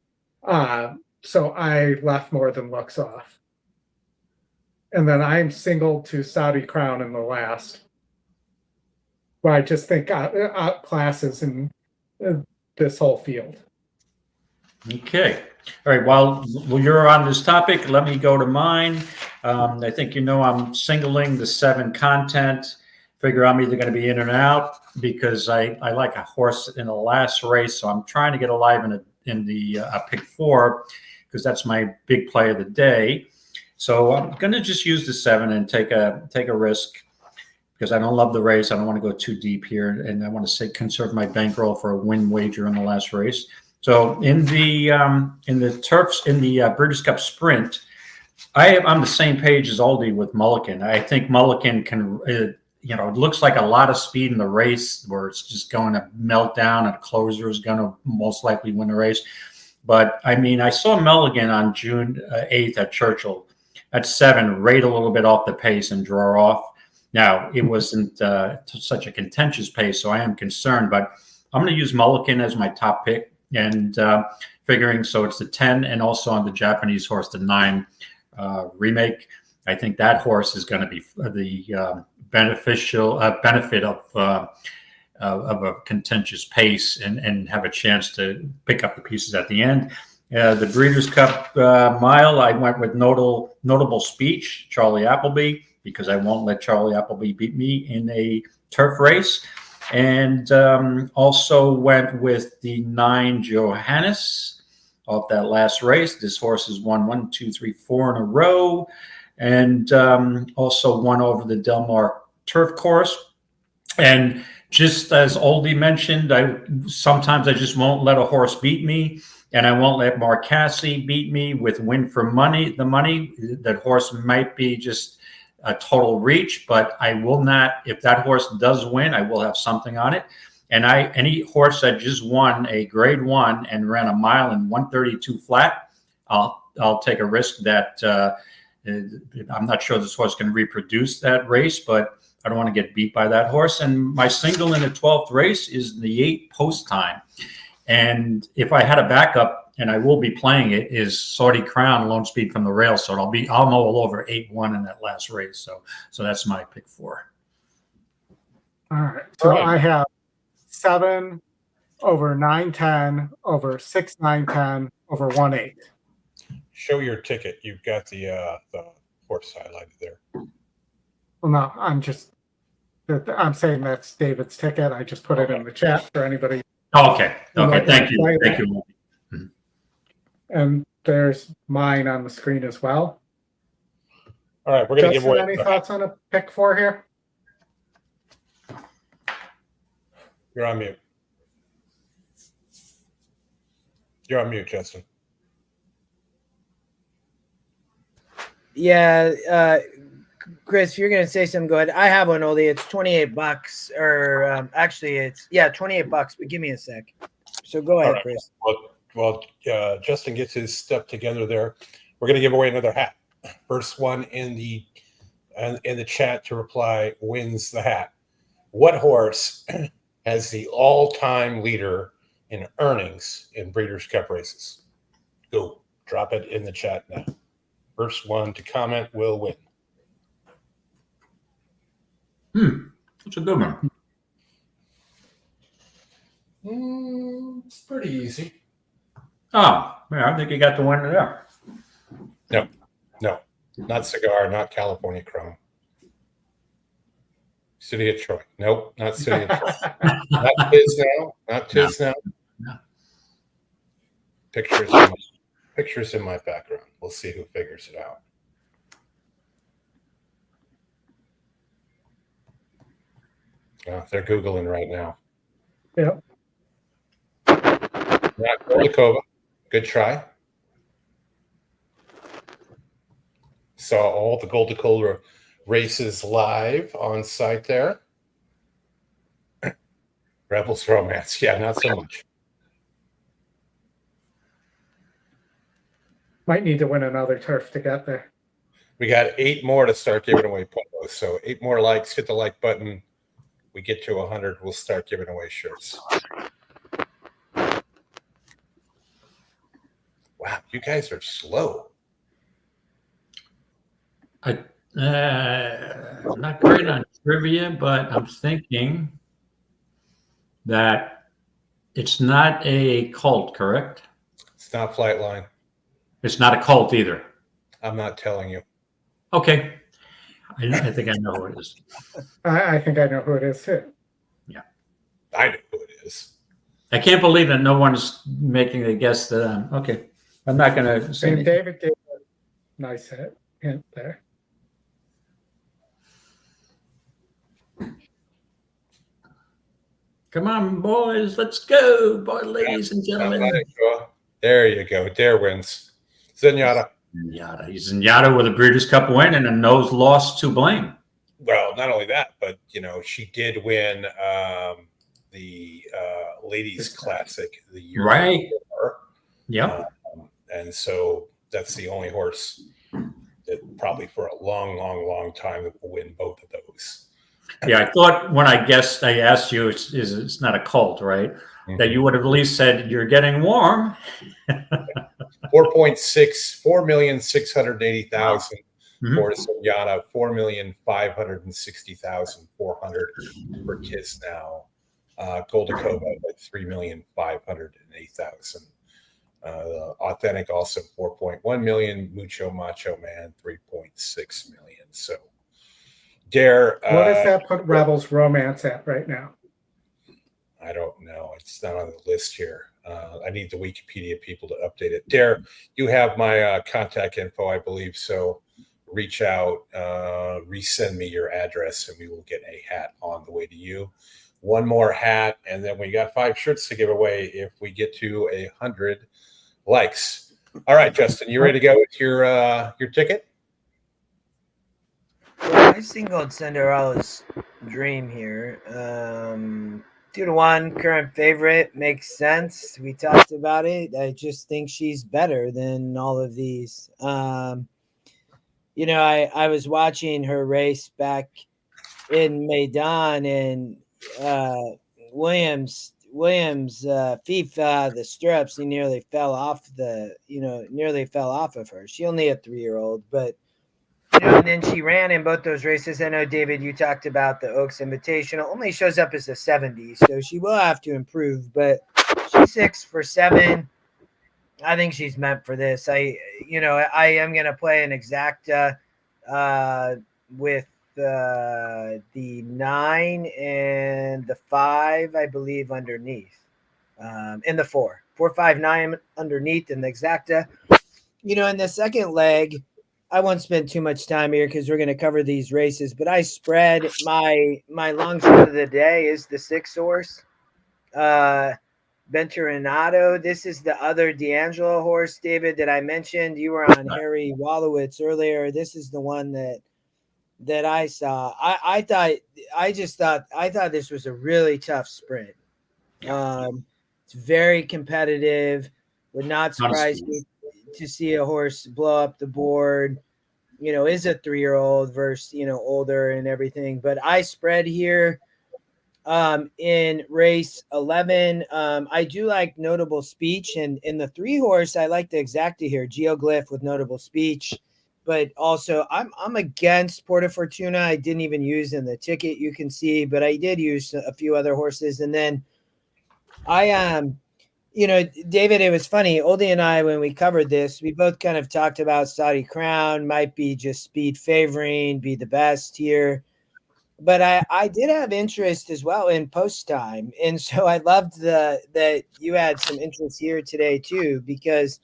Speaker 4: So I left More Than Looks off. And then I'm singled to Saudi Crown in the last, where I just think outclasses in this whole field.
Speaker 2: Okay. All right. While you're on this topic, let me go to mine. I think I'm singling the 7 Content. Figure I'm either going to be in and out because I like a horse in the last race, so I'm trying to get alive in the pick 4 because that's my big play of the day. So I'm going to just use the 7 and take a risk because I don't love the race. I don't want to go too deep here, and I want to conserve my bankroll for a win wager in the last race. So in the turfs, in the Breeders' Cup Sprint, I'm on the same page as Oldie with Mulligan. I think Mulligan can, it looks like a lot of speed in the race where it's just going to melt down and a closer is going to most likely win the race. But I mean, I saw Mulligan on June 8th at Churchill at 7, rate a little bit off the pace and draw off. Now, it wasn't such a contentious pace, so I am concerned, but I'm going to use Mulligan as my top pick and figuring, so it's the 10 and also on the Japanese horse, the 9 remake. I think that horse is going to be the benefit of a contentious pace and have a chance to pick up the pieces at the end. The Breeders' Cup Mile, I went with Notable Speech, Charlie Appleby, because I won't let Charlie Appleby beat me in a turf race. And also went with the 9 Johannes off that last race. This horse has won 1, 2, 3, 4 in a row, and also won over the Delaware turf course. And just as Oldie mentioned, sometimes I just won't let a horse beat me, and I won't let Marcassi beat me with win for money. The money, that horse might be just a total reach, but I will not. If that horse does win, I will have something on it. And any horse that just won a grade 1 and ran a mile in 132 flat, I'll take a risk that I'm not sure this horse can reproduce that race, but I don't want to get beat by that horse. And my single in the 12th race is the 8 post time. And if I had a backup, and I will be playing it, is Saudi Crown, Lone Speed from the Rail. So I'll know all over 8-1 in that last race. So that's my pick 4.
Speaker 4: All right. So I have 7 over 9-10 over 6-9-10 over 1-8.
Speaker 1: Show your ticket. You've got the horse highlighted there.
Speaker 4: Well, no, I'm saying that's David's ticket. I just put it in the chat for anybody.
Speaker 2: Okay. Thank you. Thank you.
Speaker 4: And there's mine on the screen as well.
Speaker 1: All right, we're going to give away.
Speaker 4: Any thoughts on a pick 4 here?
Speaker 1: You're on mute. You're on mute, Justin.
Speaker 3: Yeah, Chris, if you're going to say something, go ahead. I have one, Oldie. It's $28, or actually, it's $28. But give me a sec. So go ahead, right, Chris.
Speaker 1: Well, Justin gets his stuff together there. We're going to give away another hat. First one in the chat to reply wins the hat. What horse has the all-time leader in earnings in Breeders' Cup races? Go, drop it in the chat now. First one to comment will win.
Speaker 2: That's a good one.
Speaker 1: It's pretty easy.
Speaker 2: Oh, yeah, I think you got the winner there.
Speaker 1: No, not Cigar, not California Chrome. City of Troy. Nope, not City of Troy. Not Tiz now. Not Tiz now.
Speaker 2: No.
Speaker 1: Pictures in my background. We'll see who figures it out. They're Googling right now.
Speaker 4: Yep.
Speaker 1: Golikova. Good try. Saw all the Goldacova races live on site there. Rebels Romance. Yeah, not so much.
Speaker 4: Might need to win another turf to get there.
Speaker 1: We got 8 more to start giving away polos. So 8 more likes. Hit the like button. We get to 100, we'll start giving away shirts. Wow, you guys are slow.
Speaker 2: I'm not great on trivia, but I'm thinking that it's not a cult, correct?
Speaker 1: It's not Flightline.
Speaker 2: It's not a cult either.
Speaker 1: I'm not telling you.
Speaker 2: Okay. I think I know who it is.
Speaker 4: I think I know who it is too.
Speaker 2: Yeah.
Speaker 1: I know who it is.
Speaker 2: I can't believe that no one's making a guess that okay. I'm not going to say anything.
Speaker 4: David gave a nice hint there.
Speaker 2: Come on, boys. Let's go, ladies and gentlemen.
Speaker 1: There you go. Dare wins. Zenyatta.
Speaker 2: He's Zenyatta with a Breeders' Cup win and a nose loss to blame.
Speaker 1: Well, not only that, but, she did win the Ladies' Classic the year before.
Speaker 2: Yeah.
Speaker 1: And so that's the only horse that probably for a long, long, long time that will win both of those.
Speaker 2: Yeah, I thought when I asked you, it's not a cult, right? Mm-hmm. That you would have at least said you're getting warm.
Speaker 1: 4,680,000 for Zenyatta, 4,560,400 for Kiss now. Goldacova at 3,508,000. Authentic also 4.1 million. Mucho Macho Man 3.6 million. So Dare.
Speaker 4: What does that put Rebels Romance at right now?
Speaker 1: I don't know. It's not on the list here. I need the Wikipedia people to update it. Dare, you have my contact info, I believe. So reach out, resend me your address, and we will get a hat on the way to you. One more hat, and then we got 5 shirts to give away if we get to 100 likes. All right, Justin, you ready to go with your ticket?
Speaker 3: Yeah, I singled Cinderella's Dream here. 2-1, current favorite, makes sense. We talked about it. I just think she's better than all of these. I was watching her race back in Maidan, and Williams' feet fell out of the stirrups. He nearly fell off of her. She only a 3-year-old, but and then she ran in both those races. I know, David, you talked about the Oaks Invitational. Only shows up as a 70, so she will have to improve. But she's 6 for 7. I think she's meant for this. I am going to play an exacta with the 9 and the 5, I believe, underneath, and the 4, 5, 9 underneath in the exacta. In the second leg, I won't spend too much time here because we're going to cover these races, but I spread my long shot of the day is the 6 horse, Venturinato. This is the other D'Angelo horse, David, that I mentioned. You were on Harry Wallowitz earlier. This is the one that I saw. I thought this was a really tough sprint. It's very competitive. Would not surprise me to see a horse blow up the board. Is a 3-year-old versus older and everything. But I spread here in race 11. I do like Notable Speech, and in the 3 horse, I like the exacta here, Geoglyph with Notable Speech. But also, I'm against Porta Fortuna. I didn't even use in the ticket, you can see, but I did use a few other horses. And then David, it was funny. Oldie and I, when we covered this, we both kind of talked about Saudi Crown might be just speed favoring, be the best here. But I did have interest as well in Post Time. And so I loved that you had some interest here today too, because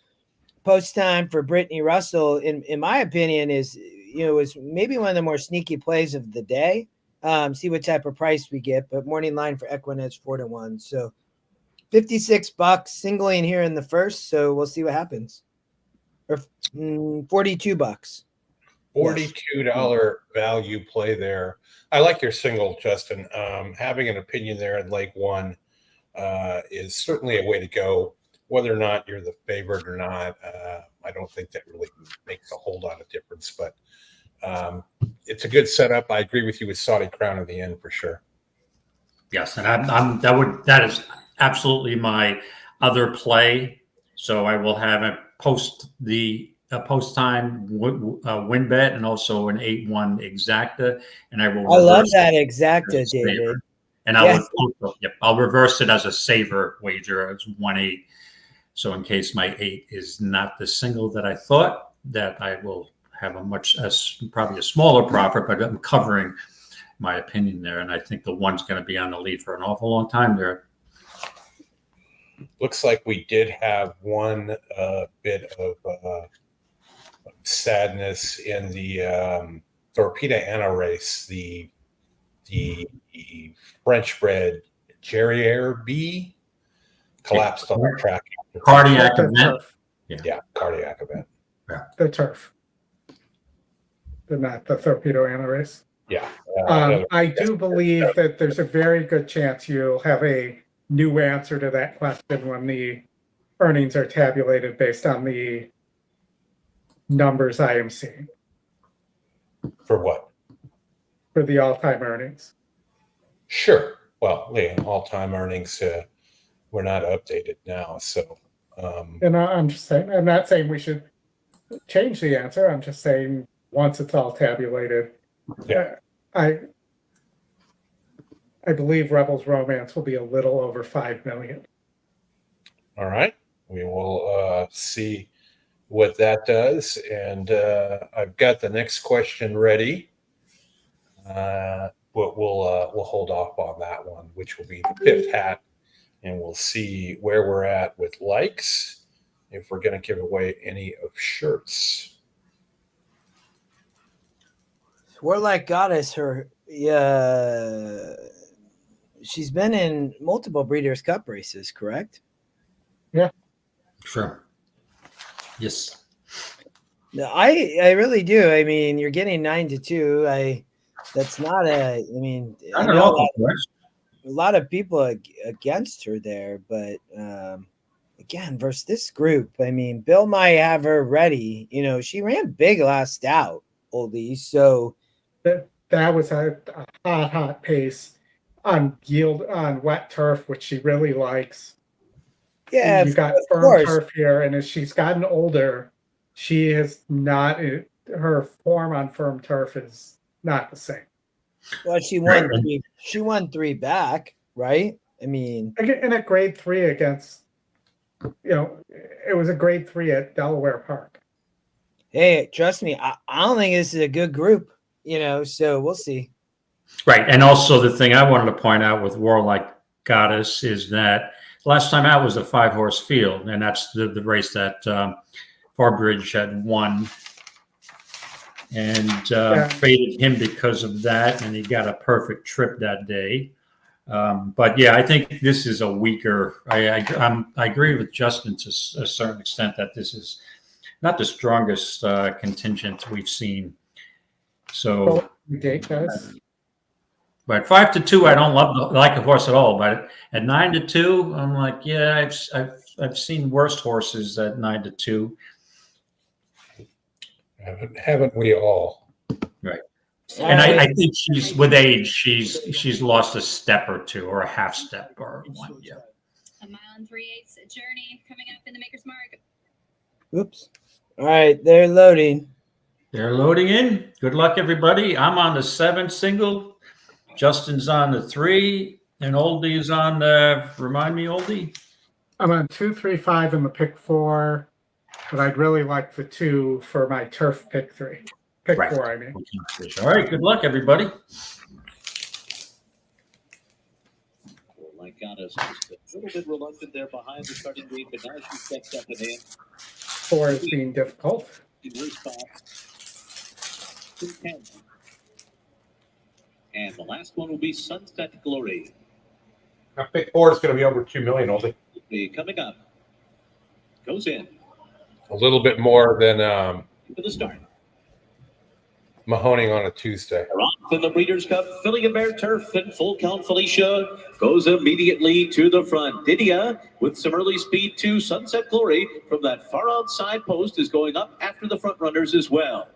Speaker 3: Post Time for Brittany Russell, in my opinion, was maybe one of the more sneaky plays of the day. See what type of price we get, but morning line for EquinEdge 4-1. So $56 singling here in the first. So we'll see what happens. Or $42.
Speaker 1: $42 value play there. I like your single, Justin. Having an opinion there in leg 1 is certainly a way to go. Whether or not you're the favorite or not, I don't think that really makes a whole lot of difference. But it's a good setup. I agree with you with Saudi Crown in the end for sure.
Speaker 2: Yes, and that is absolutely my other play. So I will have a post time win bet and also an 8-1 exacta, and I
Speaker 3: love that exacta, David.
Speaker 2: And I'll reverse it as a saver wager as 1-8. So in case my 8 is not the single that I thought, that I will have probably a smaller profit, but I'm covering my opinion there. And I think the 1's going to be on the lead for an awful long time there.
Speaker 1: Looks like we did have one bit of sadness in the Torpedo Anna race. The French-bred Jerriere B collapsed on the track.
Speaker 2: Cardiac event.
Speaker 1: Yeah, cardiac event.
Speaker 4: Yeah. The turf. Not the Torpedo Anna race.
Speaker 1: Yeah.
Speaker 4: I do believe that there's a very good chance you'll have a new answer to that question when the earnings are tabulated based on the numbers I am seeing.
Speaker 1: For what?
Speaker 4: For the all-time earnings.
Speaker 1: Sure. Well, the all-time earnings were not updated now, so.
Speaker 4: And I'm just saying, I'm not saying we should change the answer. I'm just saying once it's all tabulated, I believe Rebels Romance will be a little over 5 million.
Speaker 1: All right. We will see what that does. And I've got the next question ready. But we'll hold off on that one, which will be the 5th hat and we'll see where we're at with likes, if we're going to give away any of shirts.
Speaker 3: Warlike Goddess, she's been in multiple Breeders' Cup races, correct?
Speaker 4: Yeah.
Speaker 2: Sure. Yes.
Speaker 3: No, I really do. I mean, you're getting 9-2. That's not a. I mean, I know a lot of people against her there, but again, versus this group, I mean, Bill might have her ready. You know, she ran big last out, Oldie. So
Speaker 4: that was a hot pace on wet turf, which she really likes.
Speaker 3: Yeah,
Speaker 4: you got firm turf here, and as she's gotten older, she has not. Her form on firm turf is not the same.
Speaker 3: Well, she won three. She won 3 back, right? I mean,
Speaker 4: in a grade 3 against, it was a grade 3 at Delaware Park.
Speaker 3: Hey, trust me, I don't think this is a good group. So we'll see.
Speaker 2: Right, and also the thing I wanted to point out with Warlike Goddess is that last time out was a 5-horse field, and that's the race that Farbridge had won, and faded him because of that, and he got a perfect trip that day. But yeah, I think this is a weaker. I agree with Justin to a certain extent that this is not the strongest contingent we've seen. So, but 5-2, I don't like a horse at all. But at 9-2, I'm like, yeah, I've seen worse horses at 9-2.
Speaker 1: Haven't we all?
Speaker 2: Right. And I think she's with age, she's lost a step or two, or a half step, or one. Yeah.
Speaker 9: A 1 3/8 journey coming up in the Maker's Mark.
Speaker 3: Oops. All right, they're loading.
Speaker 2: They're loading in. Good luck, everybody. I'm on the 7 single. Justin's on the 3, and Oldie's on the. Remind me, Oldie.
Speaker 4: I'm on 2, 3, 5 in the pick 4, but I'd really like the 2 for my turf pick 3. Pick 4, I mean.
Speaker 2: All right. Good luck, everybody.
Speaker 5: Like Goddess just a little bit reluctant there behind the starting gate, but now she steps up and in.
Speaker 4: 4 is being difficult.
Speaker 5: In her spot. 10. And the last one will be Sunset Glory.
Speaker 1: Now, pick 4 is going to be over 2 million, Oldie.
Speaker 5: Coming up. Goes in.
Speaker 1: A little bit more than
Speaker 5: for the start.
Speaker 1: Mahoning on a Tuesday.
Speaker 5: Off in the Breeders' Cup, filling a bare turf, and Full Count Felicia goes immediately to the front. Didia, with some early speed to Sunset Glory from that far outside post, is going up after the front runners as well.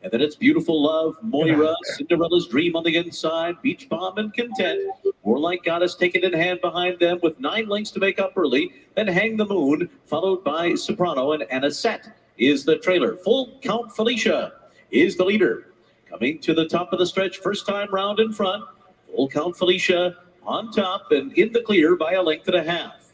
Speaker 5: And then it's Beautiful Love, Moira, Cinderella's Dream on the inside, Beach Bomb and Content. Warlike Goddess taken in hand behind them with 9 lengths to make up early. Then Hang the Moon, followed by Soprano, and Anisette is the trailer. Full Count Felicia is the leader. Coming to the top of the stretch, first time round in front. Full Count Felicia on top and in the clear by 1.5 lengths.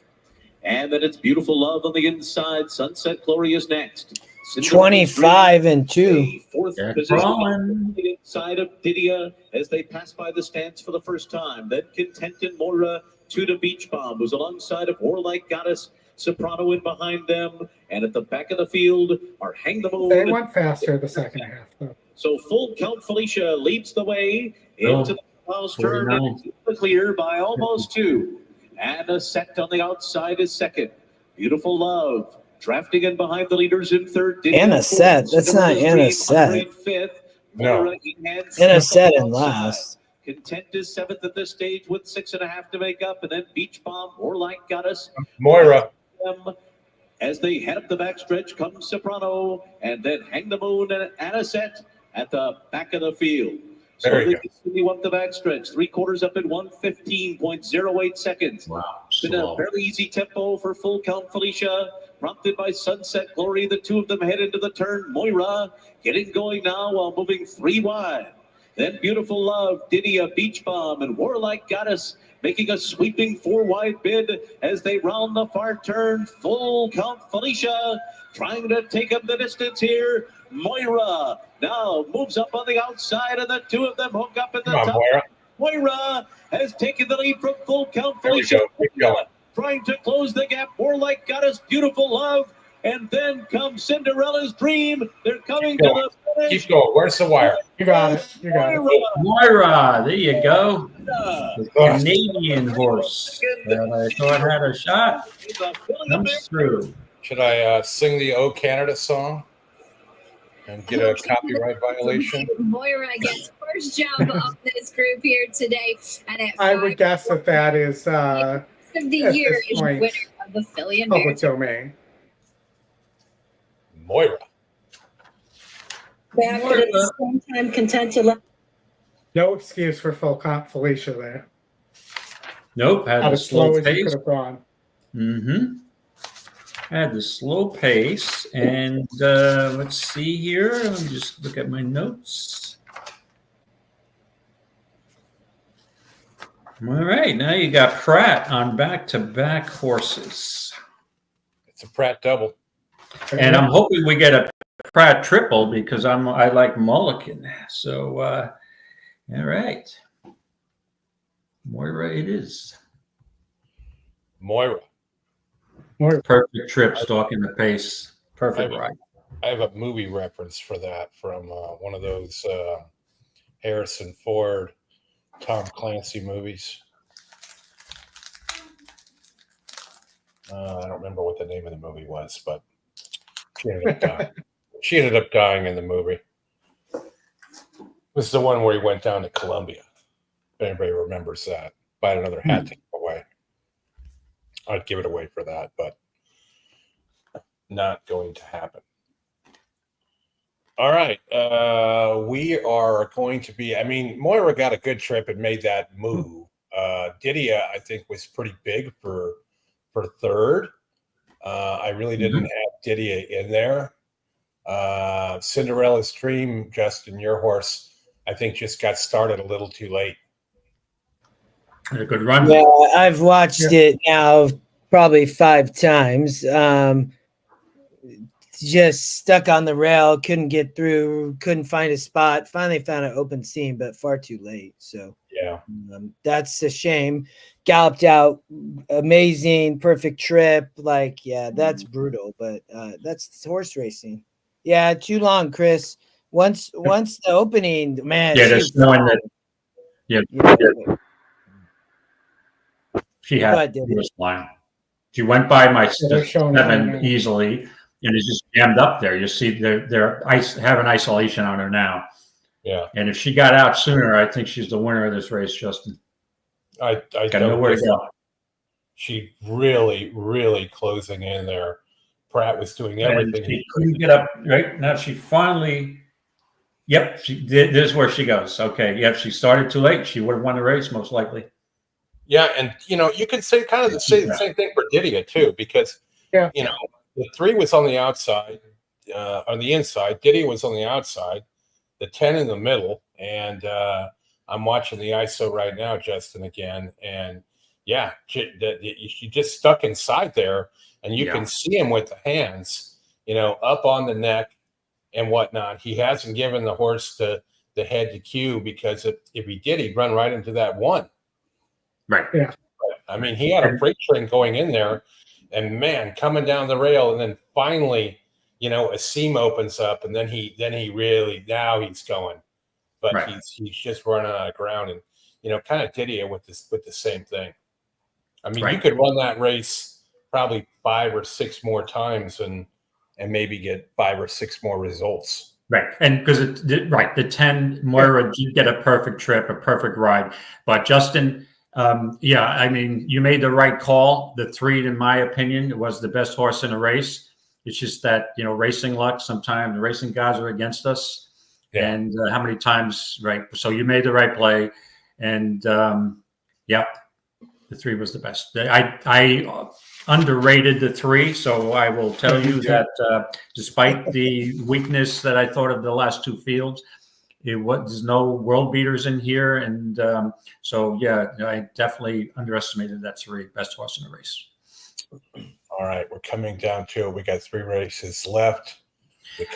Speaker 5: And then it's Beautiful Love on the inside. Sunset Glory is next.
Speaker 3: 25-2.
Speaker 5: Fourth position on the inside of Didia as they pass by the stands for the first time. Then Content and Moira to the Beach Bomb, who's alongside of Warlike Goddess. Soprano in behind them. And at the back of the field are Hang the Moon.
Speaker 4: They went faster the second half, though.
Speaker 5: So Full Count Felicia leads the way into the house turn and the clear by almost 2. And a set on the outside is second. Beautiful Love drafting in behind the leaders in third.
Speaker 3: Anisette. That's not Anisette.
Speaker 1: No.
Speaker 3: Anisette in last.
Speaker 5: Content is 7th at this stage with 6.5 to make up. And then Beach Bomb, Warlike Goddess.
Speaker 1: Moira.
Speaker 5: As they head up the backstretch comes Soprano. And then Hang the Moon and Anisette at the back of the field. So they continue up the backstretch, 3/4 up at 1:15.08 seconds.
Speaker 2: Wow.
Speaker 5: Been a fairly easy tempo for Full Count Felicia, prompted by Sunset Glory. The 2 of them head into the turn. Moira getting going now while moving 3 wide. Then Beautiful Love, Didia, Beach Bomb, and Warlike Goddess making a sweeping 4 wide bid as they round the far turn. Full Count Felicia trying to take up the distance here. Moira now moves up on the outside, and the 2 of them hook up at the top.
Speaker 1: Moira.
Speaker 5: Moira has taken the lead from Full Count Felicia. trying to close the gap. More like Goddess Beautiful Love. And then comes Cinderella's Dream. They're coming to the finish.
Speaker 1: Keep going. Where's the wire?
Speaker 4: You got it. You got it.
Speaker 2: Moira, there you go. The Canadian horse that I thought had a shot comes through.
Speaker 1: Should I sing the "O Canada" song and get a copyright violation?
Speaker 9: Moira gets first jump of this group here today, and
Speaker 4: I would guess that is
Speaker 9: of the year is winner of the Philly and
Speaker 4: public domain.
Speaker 1: Moira.
Speaker 10: Back at the same time, content to let.
Speaker 4: No excuse for full comp Felicia there.
Speaker 2: Nope, had
Speaker 4: Not
Speaker 2: a
Speaker 4: as slow
Speaker 2: slow
Speaker 4: as you could
Speaker 2: pace.
Speaker 4: have gone.
Speaker 2: Mm-hmm. Had the slow pace, and let's see here. Let me just look at my notes. All right, now you got Pratt on back-to-back horses,
Speaker 1: It's a Pratt double.
Speaker 2: and I'm hoping we get a Pratt triple because I like Mulligan. So, all right, Moira, it is
Speaker 1: Moira.
Speaker 2: perfect trip, stalking the pace, perfect ride.
Speaker 1: I have a movie reference for that from one of those Harrison Ford, Tom Clancy movies. I don't remember what the name of the movie was, but she ended up dying. She ended up dying in the movie. This is the one where he went down to Colombia. If anybody remembers that, buy another hat to give away. I'd give it away for that, but not going to happen. All right. We are going to be, I mean, Moira got a good trip and made that move. Didia, I think, was pretty big for third. I really didn't have Didia in there. Cinderella's Dream, Justin, your horse, I think just got started a little too late.
Speaker 2: Had a good run.
Speaker 3: Yeah, I've watched it now probably 5 times. Just stuck on the rail, couldn't get through, couldn't find a spot. Finally found an open seam, but far too late. So
Speaker 1: yeah,
Speaker 3: that's a shame. Galloped out, amazing, perfect trip. Like, yeah, that's brutal, but that's horse racing. Yeah, too long, Chris. Once the opening, man.
Speaker 2: Yeah, just knowing that. Yeah, she had this line. She went by my 7 easily, and it's just jammed up there. You see, they're having isolation on her now.
Speaker 1: Yeah,
Speaker 2: and if she got out sooner, I think she's the winner of this race, Justin.
Speaker 1: I
Speaker 2: got nowhere to go.
Speaker 1: She really closing in there. Pratt was doing everything.
Speaker 2: She couldn't get up right now. She finally, yep, she did. This is where she goes. Okay, yep, she started too late. She would have won the race most likely.
Speaker 1: Yeah, and you can say kind of the same thing for Didia too, because the 3 was on the outside, on the inside. Didia was on the outside, the 10 in the middle, and I'm watching the ISO right now, Justin, again, and yeah, she just stuck inside there, and you can see him with the hands, up on the neck and whatnot. He hasn't given the horse the head to cue, because if he did, he'd run right into that 1.
Speaker 2: Right.
Speaker 4: Yeah.
Speaker 1: I mean, he had a freight train going in there, and man, coming down the rail, and then finally, a seam opens up, and then he really, now he's going, but he's just running out of ground, and kind of Didia with the same thing. I mean, you could run that race probably 5 or 6 more times and maybe get 5 or 6 more results.
Speaker 2: Right, and because the 10 Moira did get a perfect trip, a perfect ride, but Justin. I mean, you made the right call. The 3, in my opinion, was the best horse in the race. It's just that, racing luck, sometimes the racing gods are against us. Yeah. And how many times, right? So you made the right play. And, the 3 was the best. I underrated the 3. So I will tell you that despite the weakness that I thought of the last 2 fields, there's no world beaters in here, and I definitely underestimated that 3 best horse in the race.
Speaker 1: All right, we're coming down to it. We got 3 races left.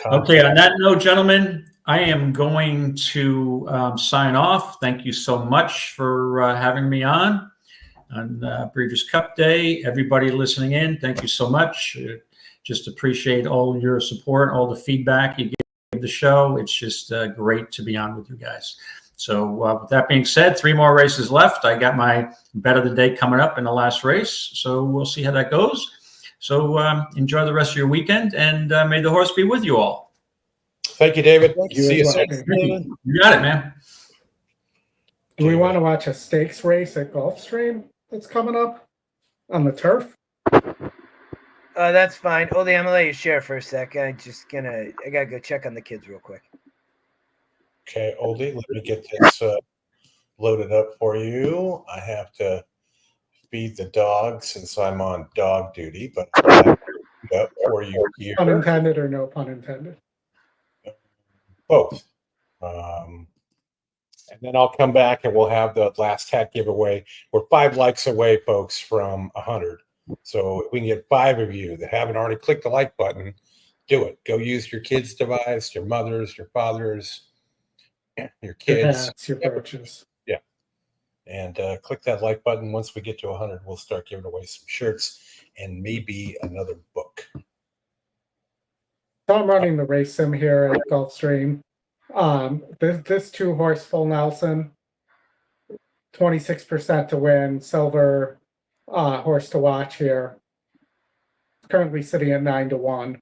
Speaker 2: Okay, on that note, gentlemen, I am going to sign off. Thank you so much for having me on. on Breeders' Cup Day. Everybody listening in, thank you so much. Just appreciate all your support, all the feedback you give the show. It's just great to be on with you guys. So with that being said, 3 more races left. I got my bet of the day coming up in the last race. So we'll see how that goes. So enjoy the rest of your weekend, and may the horse be with you all.
Speaker 1: Thank you, David.
Speaker 4: You
Speaker 1: See you
Speaker 4: as well,
Speaker 1: soon.
Speaker 4: David.
Speaker 2: You got it, man.
Speaker 4: Do we want to watch a stakes race at Gulfstream that's coming up on the turf?
Speaker 3: That's fine. Oldie, I'm gonna let you share for a sec. I gotta go check on the kids real quick.
Speaker 1: Okay, Oldie, let me get this loaded up for you. I have to feed the dog since I'm on dog duty, but I'll have it up for you here.
Speaker 4: Pun intended or no pun intended?
Speaker 1: Both. And then I'll come back and we'll have the last hat giveaway. We're 5 likes away, folks, from 100. So if we can get 5 of you that haven't already clicked the like button, do it. Go use your kid's device, your mother's, your father's, your kids.
Speaker 4: Your coaches.
Speaker 1: Yeah. And click that like button. Once we get to 100, we'll start giving away some shirts and maybe another book.
Speaker 4: So I'm running the race sim here at Gulfstream. This 2-horse Full Nelson, 26% to win, silver horse to watch here. It's currently sitting at 9-1.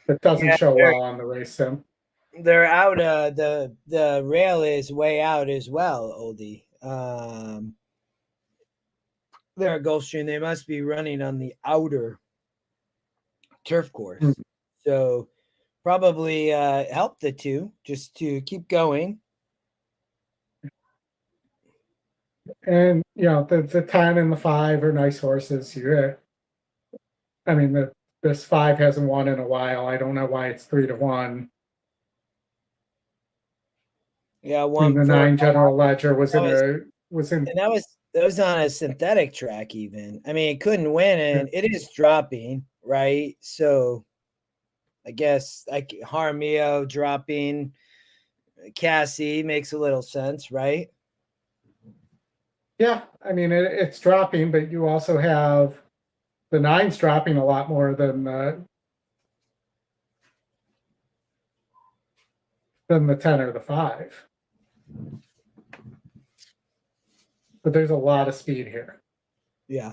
Speaker 4: It doesn't show well on the race sim.
Speaker 3: They're out. The rail is way out as well, Oldie. They're at Gulfstream. They must be running on the outer turf course.
Speaker 4: Mm-hmm.
Speaker 3: So probably help the 2 just to keep going.
Speaker 4: And the 10 and the 5 are nice horses. This 5 hasn't won in a while. I don't know why it's 3-1.
Speaker 3: Yeah,
Speaker 4: the 9 General Ledger was in.
Speaker 3: And that was on a synthetic track. Even it couldn't win, and it is dropping, right? So I guess like Harmio dropping, Cassie makes a little sense, right?
Speaker 4: Yeah, it's dropping, but you also have the 9's dropping a lot more than the 10 or the 5. But there's a lot of speed here.
Speaker 3: Yeah.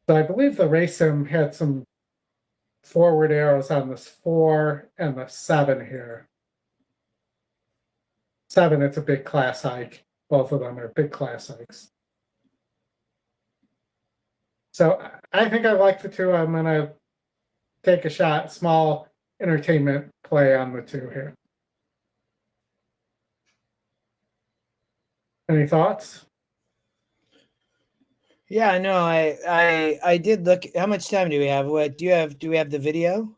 Speaker 4: So I believe the race sim had some forward arrows on this 4 and the 7 here. 7, it's a big class hike. Both of them are big class hikes. So I think I like the 2. I'm going to take a shot, small entertainment play on the 2 here. Any thoughts?
Speaker 3: Yeah, no, I did look. How much time do we have? What do you have? Do we have the video?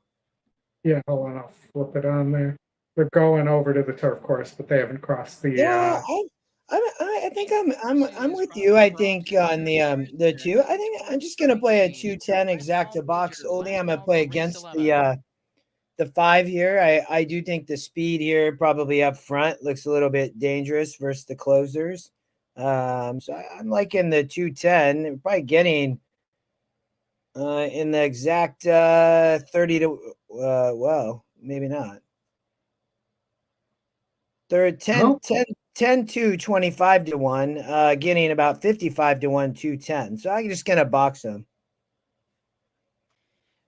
Speaker 4: Yeah, hold on, I'll flip it on there. They're going over to the turf course, but they haven't crossed the.
Speaker 3: Yeah, I think I'm with you. I think on the 2. I think I'm just gonna play a 210 exacta box. Only I'm gonna play against the 5 here. I do think the speed here probably up front looks a little bit dangerous versus the closers. So I'm liking the 210. Probably getting in the exact 30 to well, maybe not. They're 10 to 25 to 1, getting about 55 to 1, 210. So I'm just gonna box them.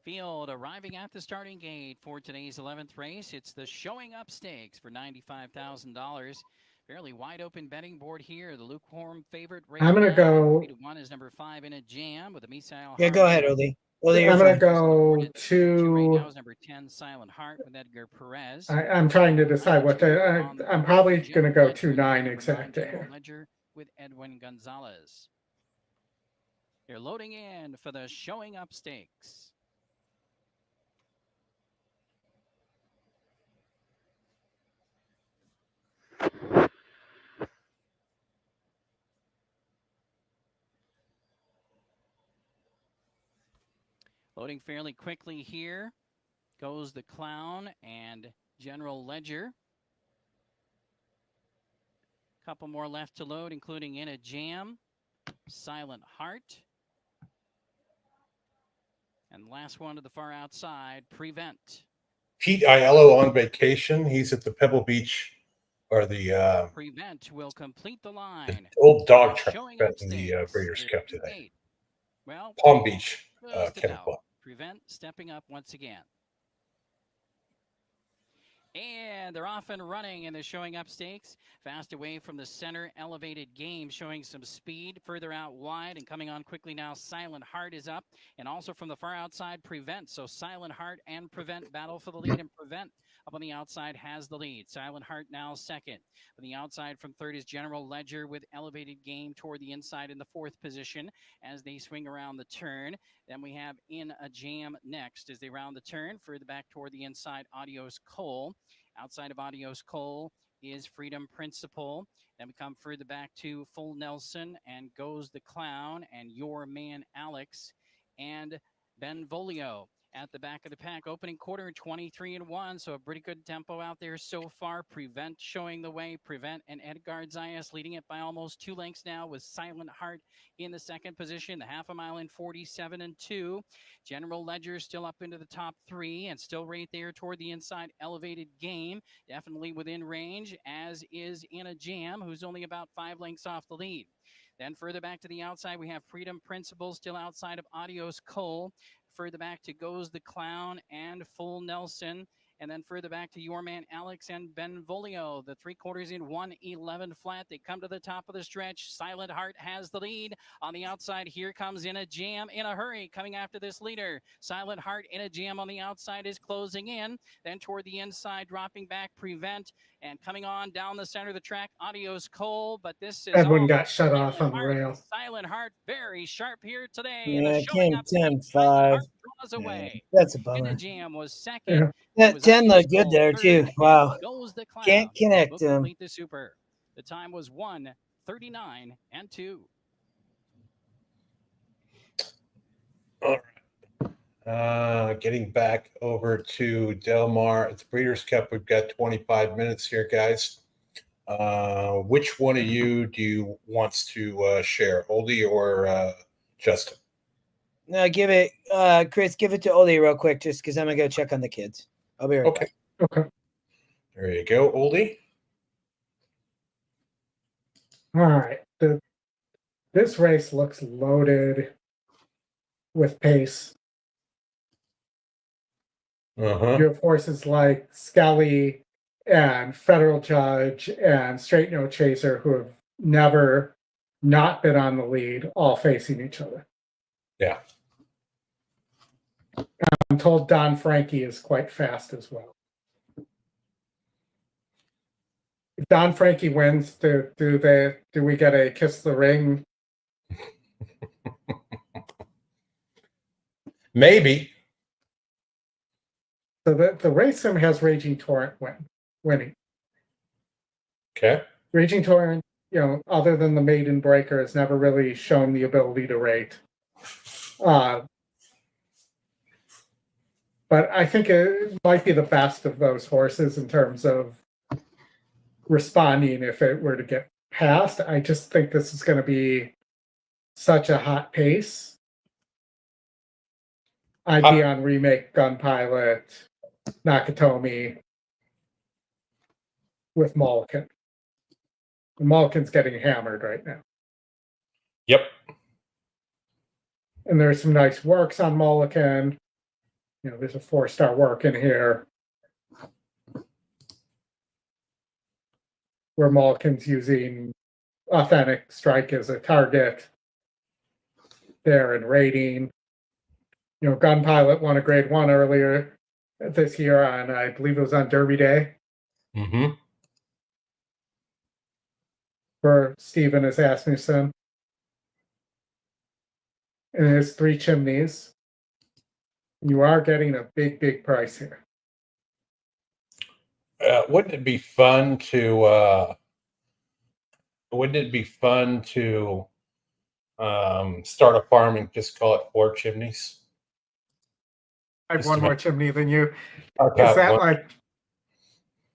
Speaker 11: Field arriving at the starting gate for today's 11th race. It's the Showing Up Stakes for $95,000. Fairly wide open betting board here. The lukewarm favorite.
Speaker 4: I'm gonna go.
Speaker 11: 3-1 is number 5 in a jam with a missile.
Speaker 3: Yeah, go ahead, Oldie.
Speaker 4: I'm gonna go to.
Speaker 11: Right now is number 10 Silent Heart with Edgar Perez.
Speaker 4: I'm trying to decide what to. I'm probably gonna go 2-9 exacta here.
Speaker 11: Ledger with Edwin Gonzalez. You're loading in for the Showing Up Stakes. Loading fairly quickly here goes the Clown and General Ledger. Couple more left to load, including In a Jam, Silent Heart. And last one to the far outside, Prevent.
Speaker 1: Pete Aiello on vacation. He's at the Pebble Beach, or the
Speaker 11: Prevent will complete the line.
Speaker 1: old dog track
Speaker 11: Showing
Speaker 1: at
Speaker 11: up
Speaker 1: the
Speaker 11: stakes
Speaker 1: Breeders'
Speaker 11: is
Speaker 1: Cup today.
Speaker 11: 8. Well,
Speaker 1: Palm Beach
Speaker 11: just
Speaker 1: Kennel
Speaker 11: about.
Speaker 1: Club.
Speaker 11: Prevent stepping up once again. And they're off and running in the Showing Up Stakes. Fast away from the center, Elevated Game, showing some speed further out wide and coming on quickly now. Silent Heart is up, and also from the far outside, Prevent. So Silent Heart and Prevent battle for the lead, and Prevent up on the outside has the lead. Silent Heart now second. On the outside from third is General Ledger with Elevated Game toward the inside in the fourth position as they swing around the turn. Then we have In a Jam next as they round the turn. Further back toward the inside, Adios Cole. Outside of Adios Cole is Freedom Principle. Then we come further back to Full Nelson and Goes the Clown and Your Man Alex and Benvolio at the back of the pack. Opening quarter 23-1, so a pretty good tempo out there so far. Prevent showing the way. Prevent and Edgar Zayas leading it by almost 2 lengths now with Silent Heart in the second position. The half a mile in 47-2. General Ledger still up into the top 3 and still right there toward the inside. Elevated Game definitely within range, as is In a Jam, who's only about 5 lengths off the lead. Then further back to the outside, we have Freedom Principle still outside of Adios Cole. Further back to Goes the Clown and Full Nelson. And then further back to Your Man Alex and Benvolio. The 3/4 in 1:11 flat. They come to the top of the stretch. Silent Heart has the lead. On the outside, here comes In a Jam in a hurry coming after this leader. Silent Heart, In a Jam on the outside is closing in. Then toward the inside, dropping back, Prevent. And coming on down the center of the track, Adios Cole. But this is
Speaker 4: Edwin
Speaker 11: all
Speaker 4: got shut off on the
Speaker 11: Heart.
Speaker 4: rail.
Speaker 11: Silent Heart, very sharp here today.
Speaker 3: Yeah,
Speaker 11: And the
Speaker 3: it
Speaker 11: Showing
Speaker 3: came
Speaker 11: Up Stakes, Silent
Speaker 3: 10-5.
Speaker 11: Heart draws away.
Speaker 3: That's a
Speaker 11: In
Speaker 3: bummer.
Speaker 11: a Jam was second.
Speaker 4: Yeah.
Speaker 11: It was
Speaker 3: 10
Speaker 11: Adios
Speaker 3: looked good
Speaker 11: Cole
Speaker 3: there,
Speaker 11: third,
Speaker 3: too.
Speaker 11: and
Speaker 3: Wow.
Speaker 11: Goes the Clown.
Speaker 3: Can't connect
Speaker 11: Will
Speaker 3: them.
Speaker 11: complete the super. The time was 1:39-2.
Speaker 1: All right. Getting back over to Del Mar at the Breeders' Cup. We've got 25 minutes here, guys. Which one of you do you wants to share, Oldie or Justin?
Speaker 3: No, give it, Chris, give it to Oldie real quick, just because I'm going to go check on the kids. I'll be right back.
Speaker 4: Okay.
Speaker 1: There you go, Oldie.
Speaker 4: All right. This race looks loaded with pace.
Speaker 1: Uh-huh.
Speaker 4: You have horses like Skelly and Federal Judge and Straight No Chaser who have never not been on the lead, all facing each other.
Speaker 1: Yeah.
Speaker 4: I'm told Don Frankie is quite fast as well. If Don Frankie wins, do we get a Kiss the Ring?
Speaker 1: Maybe.
Speaker 4: So the race sim has Raging Torrent winning.
Speaker 1: Okay.
Speaker 4: Raging Torrent, other than the Maiden Breaker, has never really shown the ability to rate. But I think it might be the best of those horses in terms of responding if it were to get passed. I just think this is going to be such a hot pace. I'd be on Remake, Gun Pilot, Nakatomi with Mulligan. Mulligan's getting hammered right now.
Speaker 1: Yep.
Speaker 4: And there's some nice works on Mulligan. There's a 4-star work in here where Mulligan's using Authentic Strike as a target there and rating. Gun Pilot won a grade 1 earlier this year on, I believe it was on Derby Day.
Speaker 1: Mm-hmm.
Speaker 4: For Stephen Asmussen. And it's 3 Chimneys. You are getting a big, big price here.
Speaker 1: Wouldn't it be fun to start a farm and just call it 4 Chimneys?
Speaker 4: I have one more chimney than you.
Speaker 1: Okay,
Speaker 4: Is that like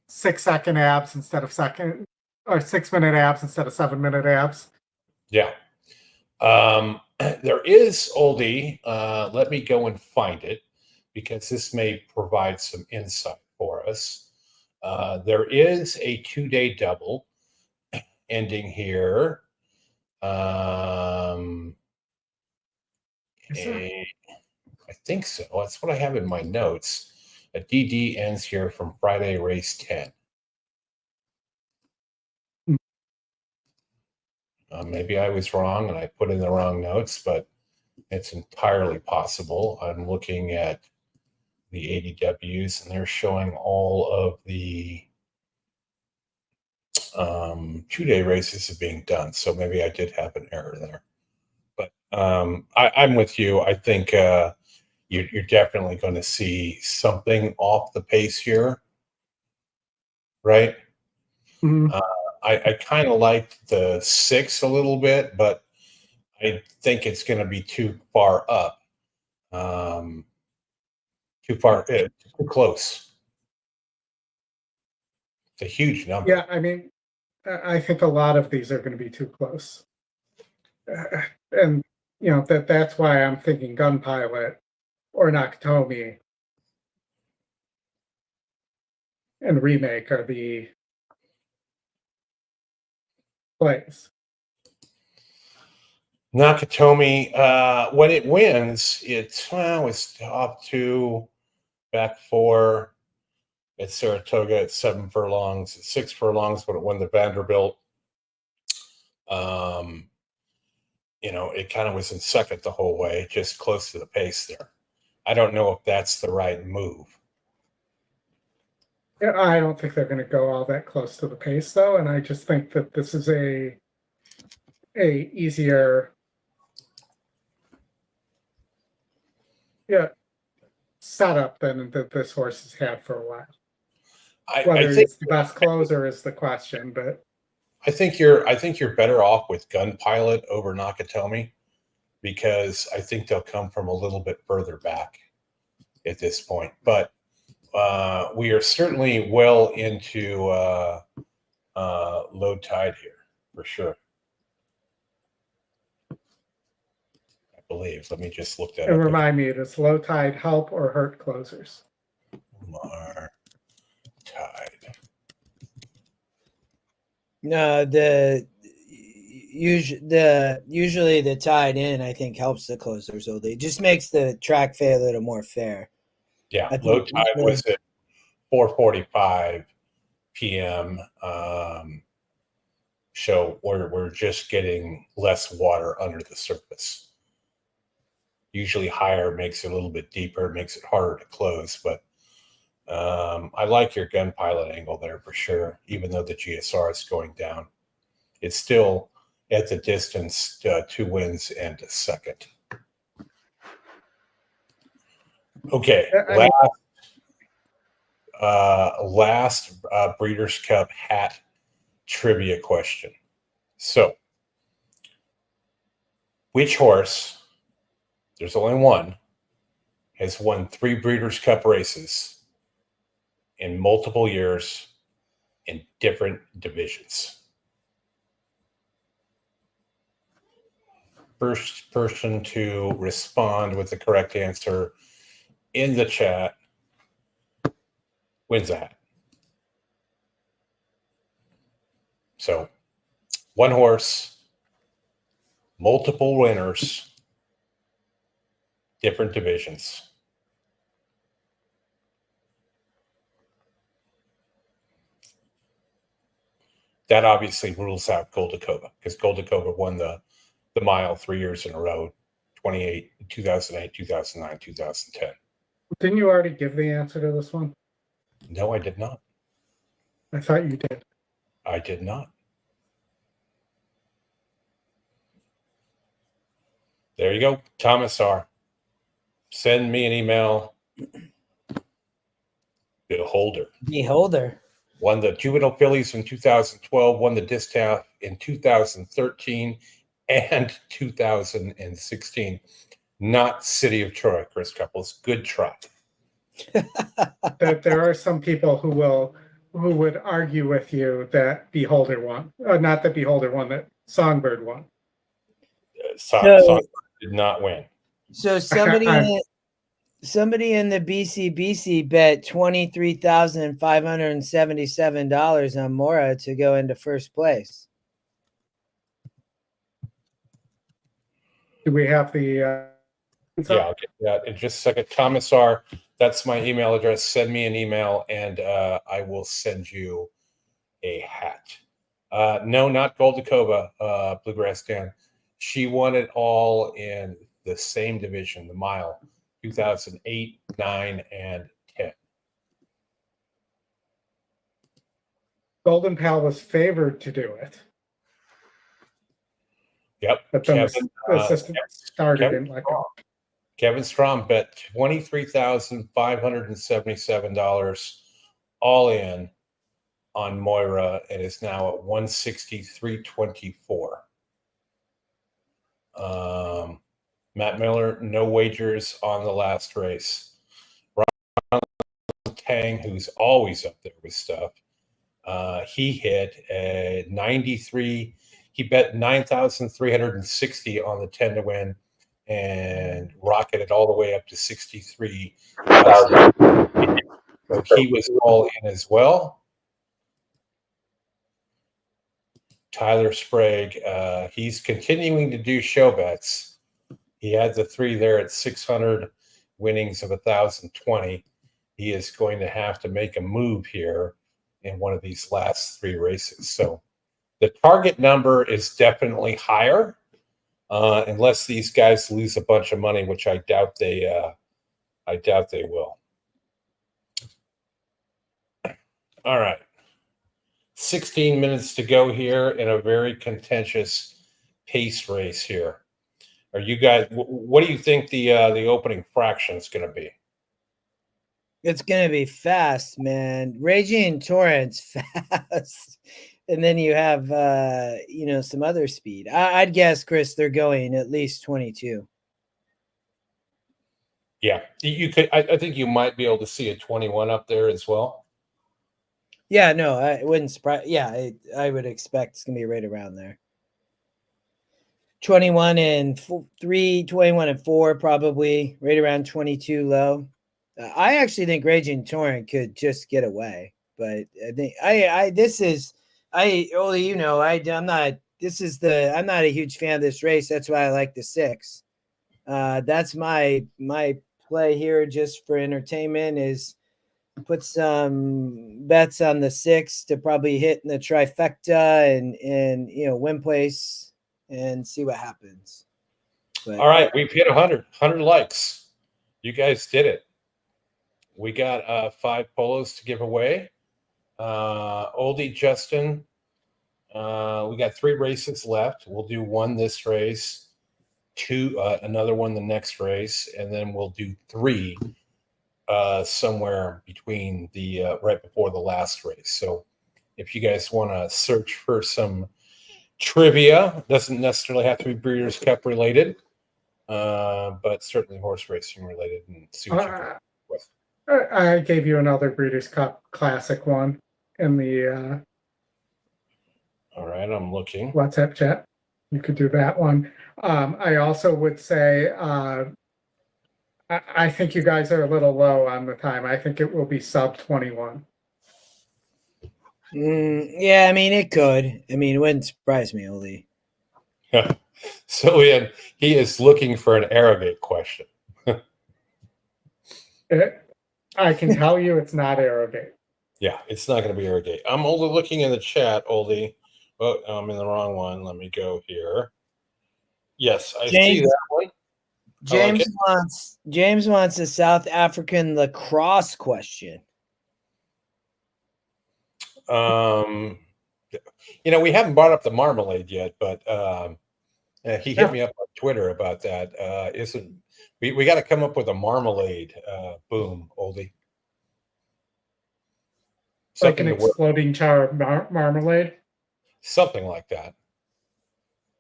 Speaker 4: 6-second abs instead of are 6-minute abs instead of 7-minute abs.
Speaker 1: Yeah. There is, Oldie, let me go and find it because this may provide some insight for us. There is a 2-day double ending here. I think so. That's what I have in my notes. A DD ends here from Friday, race 10. Maybe I was wrong and I put in the wrong notes, but it's entirely possible. I'm looking at the ADWs and they're showing all of the 2-day races are being done. So maybe I did have an error there. But I'm with you. I think you're definitely going to see something off the pace here, right?
Speaker 4: Mhm.
Speaker 1: I kind of liked the 6 a little bit, but I think it's going to be too far up, too close. It's a huge number.
Speaker 4: Yeah, I mean, I think a lot of these are going to be too close. And, you know, that's why I'm thinking Gun Pilot or Nakatomi and Remake are the plays.
Speaker 1: Nakatomi, when it wins, it's up 2, back 4. At Saratoga at 7 furlongs, 6 furlongs when it won the Vanderbilt. You know, it kind of was in second the whole way, just close to the pace there. I don't know if that's the right move.
Speaker 4: Yeah, I don't think they're going to go all that close to the pace, though, and I just think that this is a easier, setup than that this horse has had for a while. Whether it's the best closer is the question, but
Speaker 1: I think you're better off with Gun Pilot over Nakatomi because I think they'll come from a little bit further back at this point. But we are certainly well into low tide here for sure. I believe. Let me just look that up.
Speaker 4: And remind me, does low tide help or hurt closers?
Speaker 1: Mar tide.
Speaker 3: No, usually the tide in I think helps the closers. So it just makes the track fare a little more fair.
Speaker 1: Yeah, low tide was at 4:45 p.m. Show where we're just getting less water under the surface. Usually higher makes it a little bit deeper, makes it harder to close, but I like your Gun Pilot angle there for sure. Even though the GSR is going down, it's still at the distance 2 wins and a second. Okay, last Breeders' Cup hat trivia question. So, which horse? There's only one. Has won 3 Breeders' Cup races in multiple years in different divisions. First person to respond with the correct answer in the chat wins that. So, one horse, multiple winners, different divisions. That obviously rules out Goldacova because Goldacova won the mile 3 years in a row, 2008, 2009, 2010.
Speaker 4: Didn't you already give the answer to this one?
Speaker 1: No, I did not.
Speaker 4: I thought you did.
Speaker 1: I did not. There you go. Thomas R. Send me an email.
Speaker 3: Beholder.
Speaker 1: Won the Juvenile Phillies in 2012, won the Distaff in 2013 and 2016. Not City of Troy, Chris Couples. Good try.
Speaker 4: That there are some people who will who would argue with you that Beholder won. Not that Beholder won, that Songbird won.
Speaker 1: Songbird did not win.
Speaker 3: So somebody in the BCBC bet $23,577 on Mora to go into first place.
Speaker 4: Do we have the?
Speaker 1: Yeah, I'll get that in just a second. Thomas R., that's my email address. Send me an email, and I will send you a hat. No, not Goldakova, Bluegrass Dan. She won it all in the same division, the mile, 2008, 9, and 10.
Speaker 4: Golden Pal was favored to do it.
Speaker 1: Yep.
Speaker 4: But then the assistant started in like
Speaker 1: Kevin Strom bet $23,577 all in on Moira, and is now at 163.24. Matt Miller, no wagers on the last race. Ron Tang, who's always up there with stuff, he hit a 93. He bet 9,360 on the 10 to win and rocketed all the way up to 63. So he was all in as well. Tyler Sprague, he's continuing to do show bets. He had the 3 there at 600 winnings of 1,020. He is going to have to make a move here in one of these last 3 races. So the target number is definitely higher, unless these guys lose a bunch of money, which I doubt they will. All right. 16 minutes to go here in a very contentious pace race here. Are you guys? What do you think the opening fraction is going to be?
Speaker 3: It's going to be fast, man. Raging Torrents fast, and then you have some other speed. I'd guess, Chris, they're going at least 22.
Speaker 1: Yeah, you could. I think you might be able to see a 21 up there as well.
Speaker 3: Yeah, no, I wouldn't surprise. Yeah, I would expect it's gonna be right around there. 21 and 3, 21 and 4, probably right around 22 low. I actually think Raging Torrent could just get away, but I think I'm not a huge fan of this race. That's why I like the 6. That's my play here, just for entertainment, is put some bets on the 6 to probably hit in the trifecta and win place and see what happens. But,
Speaker 1: all right, we've hit 100 likes. You guys did it. We got 5 polos to give away. Oldie Justin, we got 3 races left. We'll do 1 this race, 2 another one the next race, and then we'll do 3 somewhere between the right before the last race. So if you guys want to search for some trivia, doesn't necessarily have to be Breeders' Cup related, but certainly horse racing related, and see what you can with.
Speaker 4: I gave you another Breeders' Cup Classic one in the
Speaker 1: all right, I'm looking
Speaker 4: WhatsApp chat. You could do that one. I also would say I think you guys are a little low on the time. I think it will be sub 21.
Speaker 3: Yeah, I mean, it could. I mean, it wouldn't surprise me, Oldie.
Speaker 1: So he is looking for an Arrogate question.
Speaker 4: I can tell you it's not Arrogate.
Speaker 1: Yeah, it's not going to be Arrogate. I'm only looking in the chat, Oldie. Oh, I'm in the wrong one. Let me go here. Yes, I see that one.
Speaker 3: James wants a South African lacrosse question.
Speaker 1: We haven't brought up the marmalade yet, but he hit me up on Twitter about that. We got to come up with a marmalade boom, Oldie?
Speaker 4: Like an exploding tower marmalade?
Speaker 1: Something like that.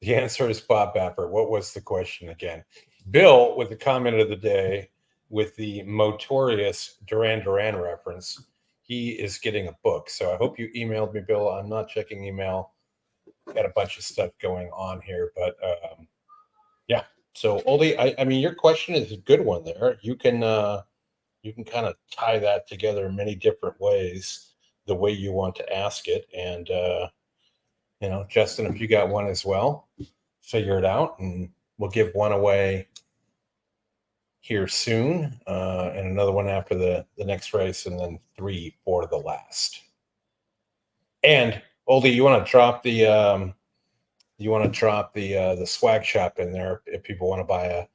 Speaker 1: The answer is Bob Bapper. What was the question again? Bill, with the comment of the day, with the notorious Duran Duran reference, he is getting a book. So I hope you emailed me, Bill. I'm not checking email. Got a bunch of stuff going on here, but yeah. So Oldie, I mean, your question is a good one there. You can kind of tie that together in many different ways, the way you want to ask it. And Justin, if you got one as well, figure it out, and we'll give one away here soon, and another one after the next race, and then 3 for the last. And Oldie, you want to drop the swag shop in there if people want to buy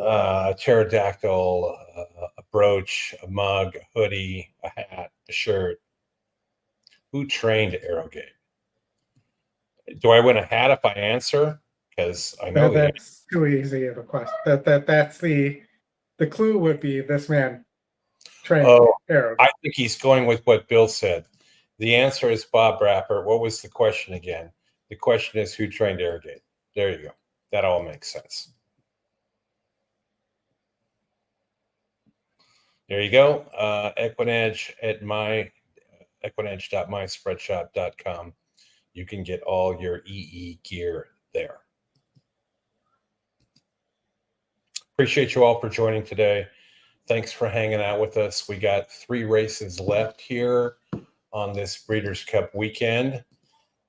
Speaker 1: a pterodactyl, a brooch, a mug, a hoodie, a hat, a shirt. Who trained Arrowgate? Do I win a hat if I answer? Because I know
Speaker 4: that's too easy of a question. That's the clue would be this man trained Arrowgate.
Speaker 1: I think he's going with what Bill said. The answer is Bob Rappert. What was the question again? The question is who trained Arrowgate. There you go. That all makes sense. There you go. EquinEdge at EquinEdge.myspreadshop.com. You can get all your EE gear there. Appreciate you all for joining today. Thanks for hanging out with us. We got 3 races left here on this Breeders' Cup weekend.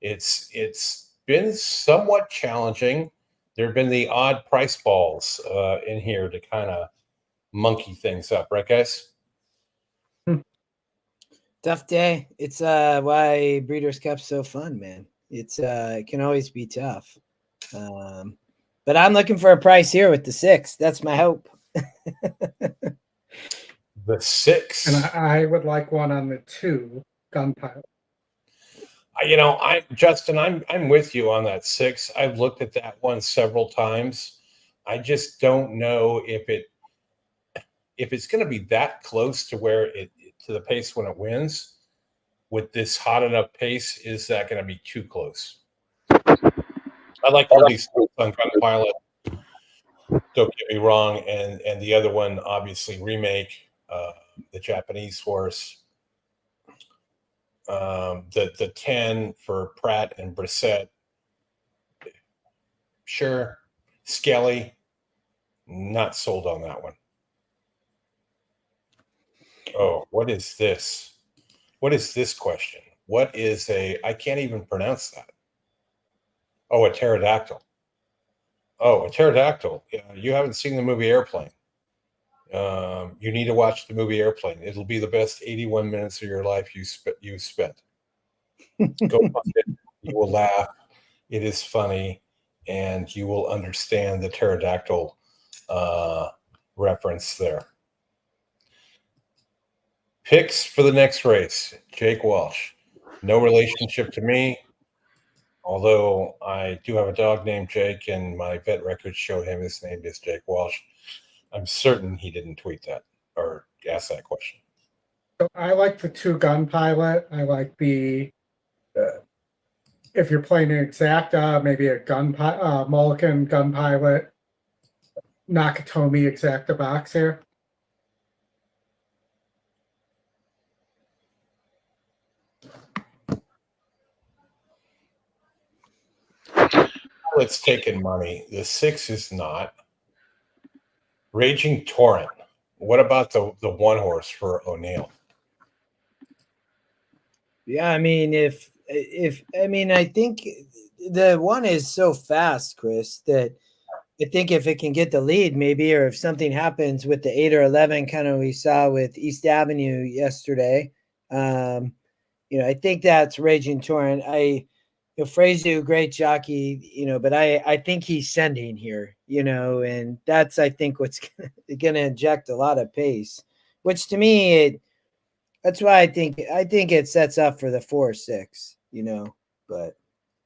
Speaker 1: It's been somewhat challenging. There have been the odd price balls in here to kind of monkey things up, right, guys?
Speaker 3: Tough day. It's why Breeders' Cup's so fun, man. It can always be tough. But I'm looking for a price here with the 6. That's my hope.
Speaker 1: The 6.
Speaker 4: And I would like one on the 2, Gunpile.
Speaker 1: Justin, I'm with you on that 6. I've looked at that one several times. I just don't know if it's going to be that close to where to the pace when it wins. With this hot enough pace, is that going to be too close? I like all these on Gunpilot. Don't get me wrong, and the other one, obviously, Remake, the Japanese horse. The 10 for Pratt and Brissett. Sure. Skelly, not sold on that one. Oh, what is this? What is this question? What is I can't even pronounce that. Oh, a pterodactyl. Oh, a pterodactyl. You haven't seen the movie Airplane. You need to watch the movie Airplane. It'll be the best 81 minutes of your life you spent. Go find it. You will laugh. It is funny, and you will understand the pterodactyl reference there. Picks for the next race. Jake Walsh. No relationship to me, although I do have a dog named Jake, and my vet records show him his name is Jake Walsh. I'm certain he didn't tweet that or ask that question.
Speaker 4: So I like the 2 Gunpilot. I like the if you're playing an exacta, maybe a Mulligan Gunpilot, Nakatomi exacta box here.
Speaker 1: It's taking money. The 6 is not. Raging Torrent. What about the 1 horse for O'Neill?
Speaker 3: Yeah, I mean, I think the 1 is so fast, Chris, that I think if it can get the lead, maybe, or if something happens with the 8 or 11, kind of we saw with East Avenue yesterday, I think that's Raging Torrent. Frazu, great jockey, but I think he's sending here, and that's, I think, what's going to inject a lot of pace, which to me, that's why I think it sets up for the 4-6, but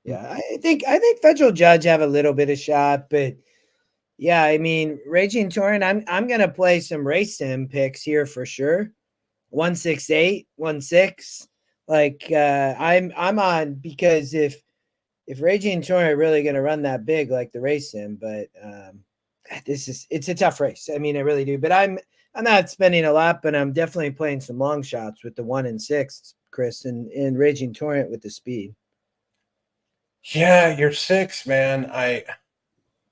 Speaker 3: yeah, I think Federal Judge have a little bit of shot, but yeah, I mean, Raging Torrent, I'm going to play some race sim picks here for sure. 168, 16. Like I'm on, because if Raging Torrent are really going to run that big like the race sim, but it's a tough race. I mean, I really do. But I'm I'm not spending a lot, but I'm definitely playing some long shots with the 1 and 6, Chris, and Raging Torrent with the speed.
Speaker 1: Yeah, you're 6, man.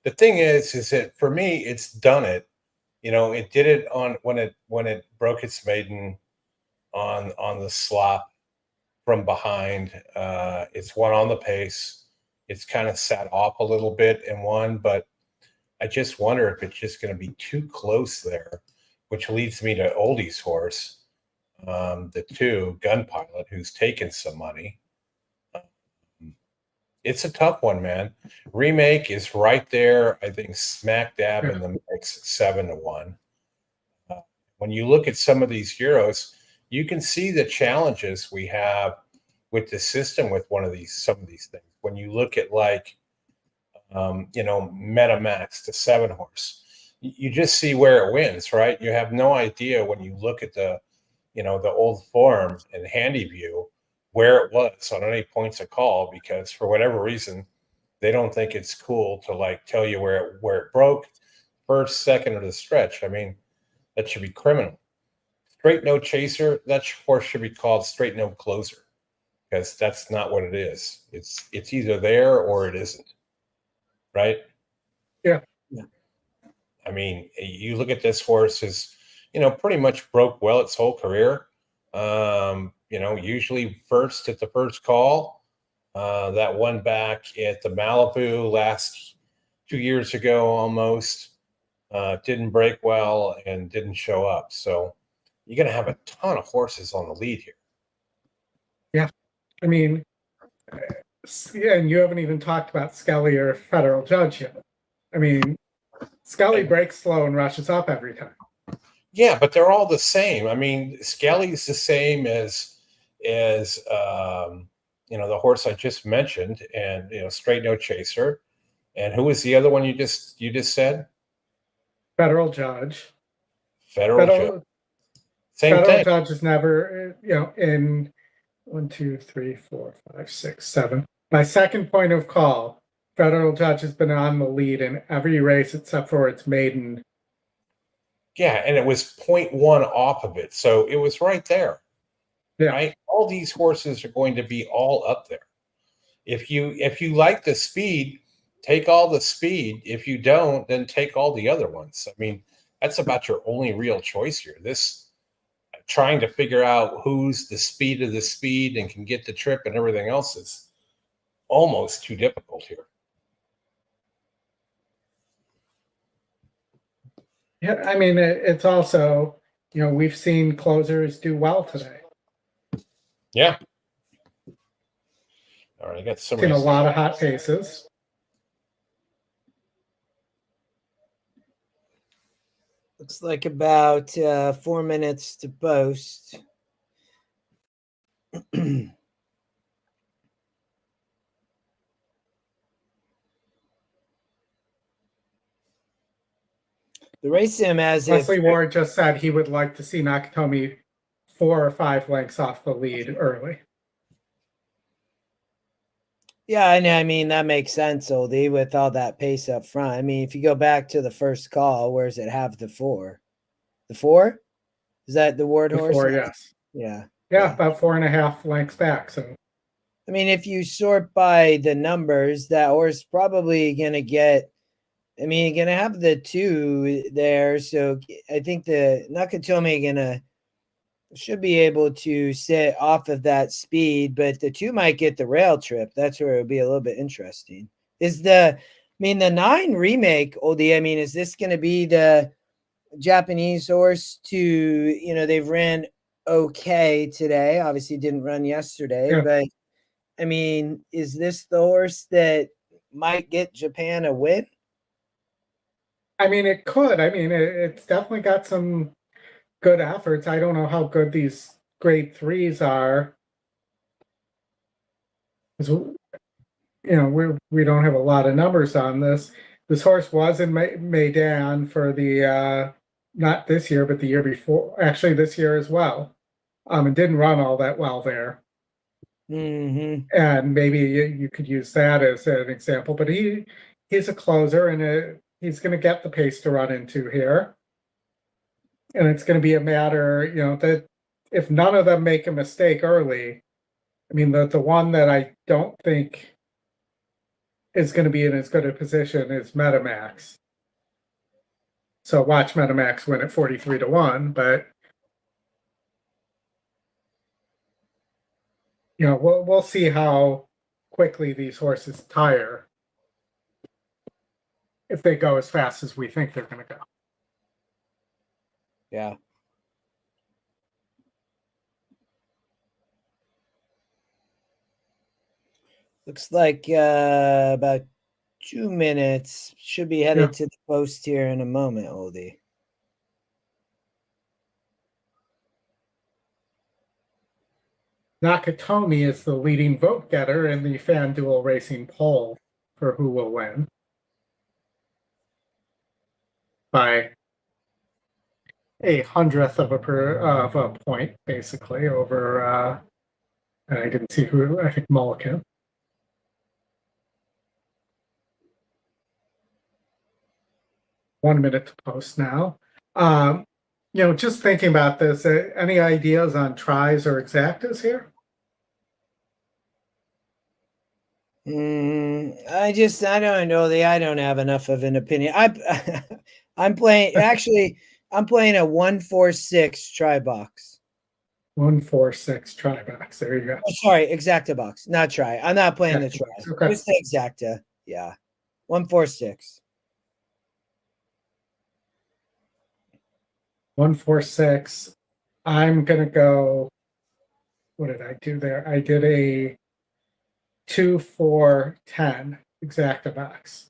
Speaker 1: The thing is that for me, it's done it. It did it on when it broke its maiden on the slop from behind. It's won on the pace. It's kind of sat off a little bit and won, but I just wonder if it's just going to be too close there, which leads me to Oldie's horse, the 2 Gun Pilot, who's taken some money. It's a tough one, man. Remake is right there, I think, smack dab in the mix, 7-1. When you look at some of these Euros, you can see the challenges we have with the system with some of these things. When you look at Metamax, the 7 horse, you just see where it wins, right? You have no idea when you look at the old form and Handy View where it was on any points of call, because for whatever reason, they don't think it's cool to tell you where it broke, first, second, or the stretch. I mean, that should be criminal. Straight No Chaser, that horse should be called Straight No Closer, because that's not what it is. It's either there or it isn't, right?
Speaker 4: Yeah.
Speaker 1: I mean, you look at this horse as, pretty much broke well its whole career. Usually first at the first call. That one back at the Malibu last 2 years ago almost. Didn't break well and didn't show up. So you're going to have a ton of horses on the lead here.
Speaker 4: Yeah. I mean, and you haven't even talked about Skelly or Federal Judge yet. I mean, Skelly breaks slow and rushes up every time.
Speaker 1: Yeah, but they're all the same. I mean, Skelly's the same as the horse I just mentioned, and Straight No Chaser. And who was the other one you just said?
Speaker 4: Federal Judge.
Speaker 1: Federal Judge. Same
Speaker 4: Federal
Speaker 1: thing.
Speaker 4: Judge is never, in 1, 2, 3, 4, 5, 6, 7. My second point of call, Federal Judge has been on the lead in every race except for its maiden.
Speaker 1: Yeah, and it was 0.1 off of it. So it was right there.
Speaker 4: Yeah.
Speaker 1: Right? All these horses are going to be all up there. If you like the speed, take all the speed. If you don't, then take all the other ones. I mean, that's about your only real choice here. This trying to figure out who's the speed of the speed and can get the trip and everything else is almost too difficult here.
Speaker 4: Yeah, I mean, it's also, we've seen closers do well today.
Speaker 1: Yeah. All right, I got some.
Speaker 4: Seen a lot of hot paces.
Speaker 3: Looks like about 4 minutes to post. The race sim as
Speaker 4: Leslie Ward just said he would like to see Nakatomi 4 or 5 lengths off the lead early.
Speaker 3: Yeah, and I mean, that makes sense, Oldie, with all that pace up front. I mean, if you go back to the first call, where does it have the 4? The 4? Is that the Ward horse?
Speaker 4: 4, yes.
Speaker 3: Yeah.
Speaker 4: Yeah, about 4.5 lengths back. So,
Speaker 3: I mean, if you sort by the numbers, that horse probably going to get, going to have the 2 there. So I think the Nakatomi should be able to sit off of that speed, but the 2 might get the rail trip. That's where it would be a little bit interesting. The 9 remake, Oldie, is this going to be the Japanese horse they've ran okay today, obviously didn't run yesterday,
Speaker 4: yeah.
Speaker 3: But is this the horse that might get Japan a win?
Speaker 4: It could. It's definitely got some good efforts. I don't know how good these grade 3s are. We don't have a lot of numbers on this. This horse was in Maidan for the not this year, but the year before. Actually, this year as well. And didn't run all that well there.
Speaker 3: Mm-hmm.
Speaker 4: And maybe you could use that as an example. But he's a closer, and he's going to get the pace to run into here. And it's going to be a matter, that if none of them make a mistake early, I mean, the one that I don't think is going to be in as good a position is Metamax. So watch Metamax win at 43-1, but we'll see how quickly these horses tire if they go as fast as we think they're going to go.
Speaker 3: Yeah. Looks like about 2 minutes. Should be headed to the post here in a moment, Oldie.
Speaker 4: Nakatomi is the leading vote getter in the FanDuel Racing poll for who will win by 1/100th of a point, basically, over, and I didn't see who, I think Mulligan. One minute to post now. Just thinking about this, any ideas on tries or exactas here?
Speaker 3: I don't know. I don't have enough of an opinion. I'm playing a 1-4-6 try box.
Speaker 4: 1-4-6 try box. There you go.
Speaker 3: Oh, sorry, exacta box, not try. I'm not playing the try.
Speaker 4: Okay.
Speaker 3: Just the exacta. Yeah, 1-4-6.
Speaker 4: 1-4-6. I'm gonna go. What did I do there? I did a 2-4-10 exacta box.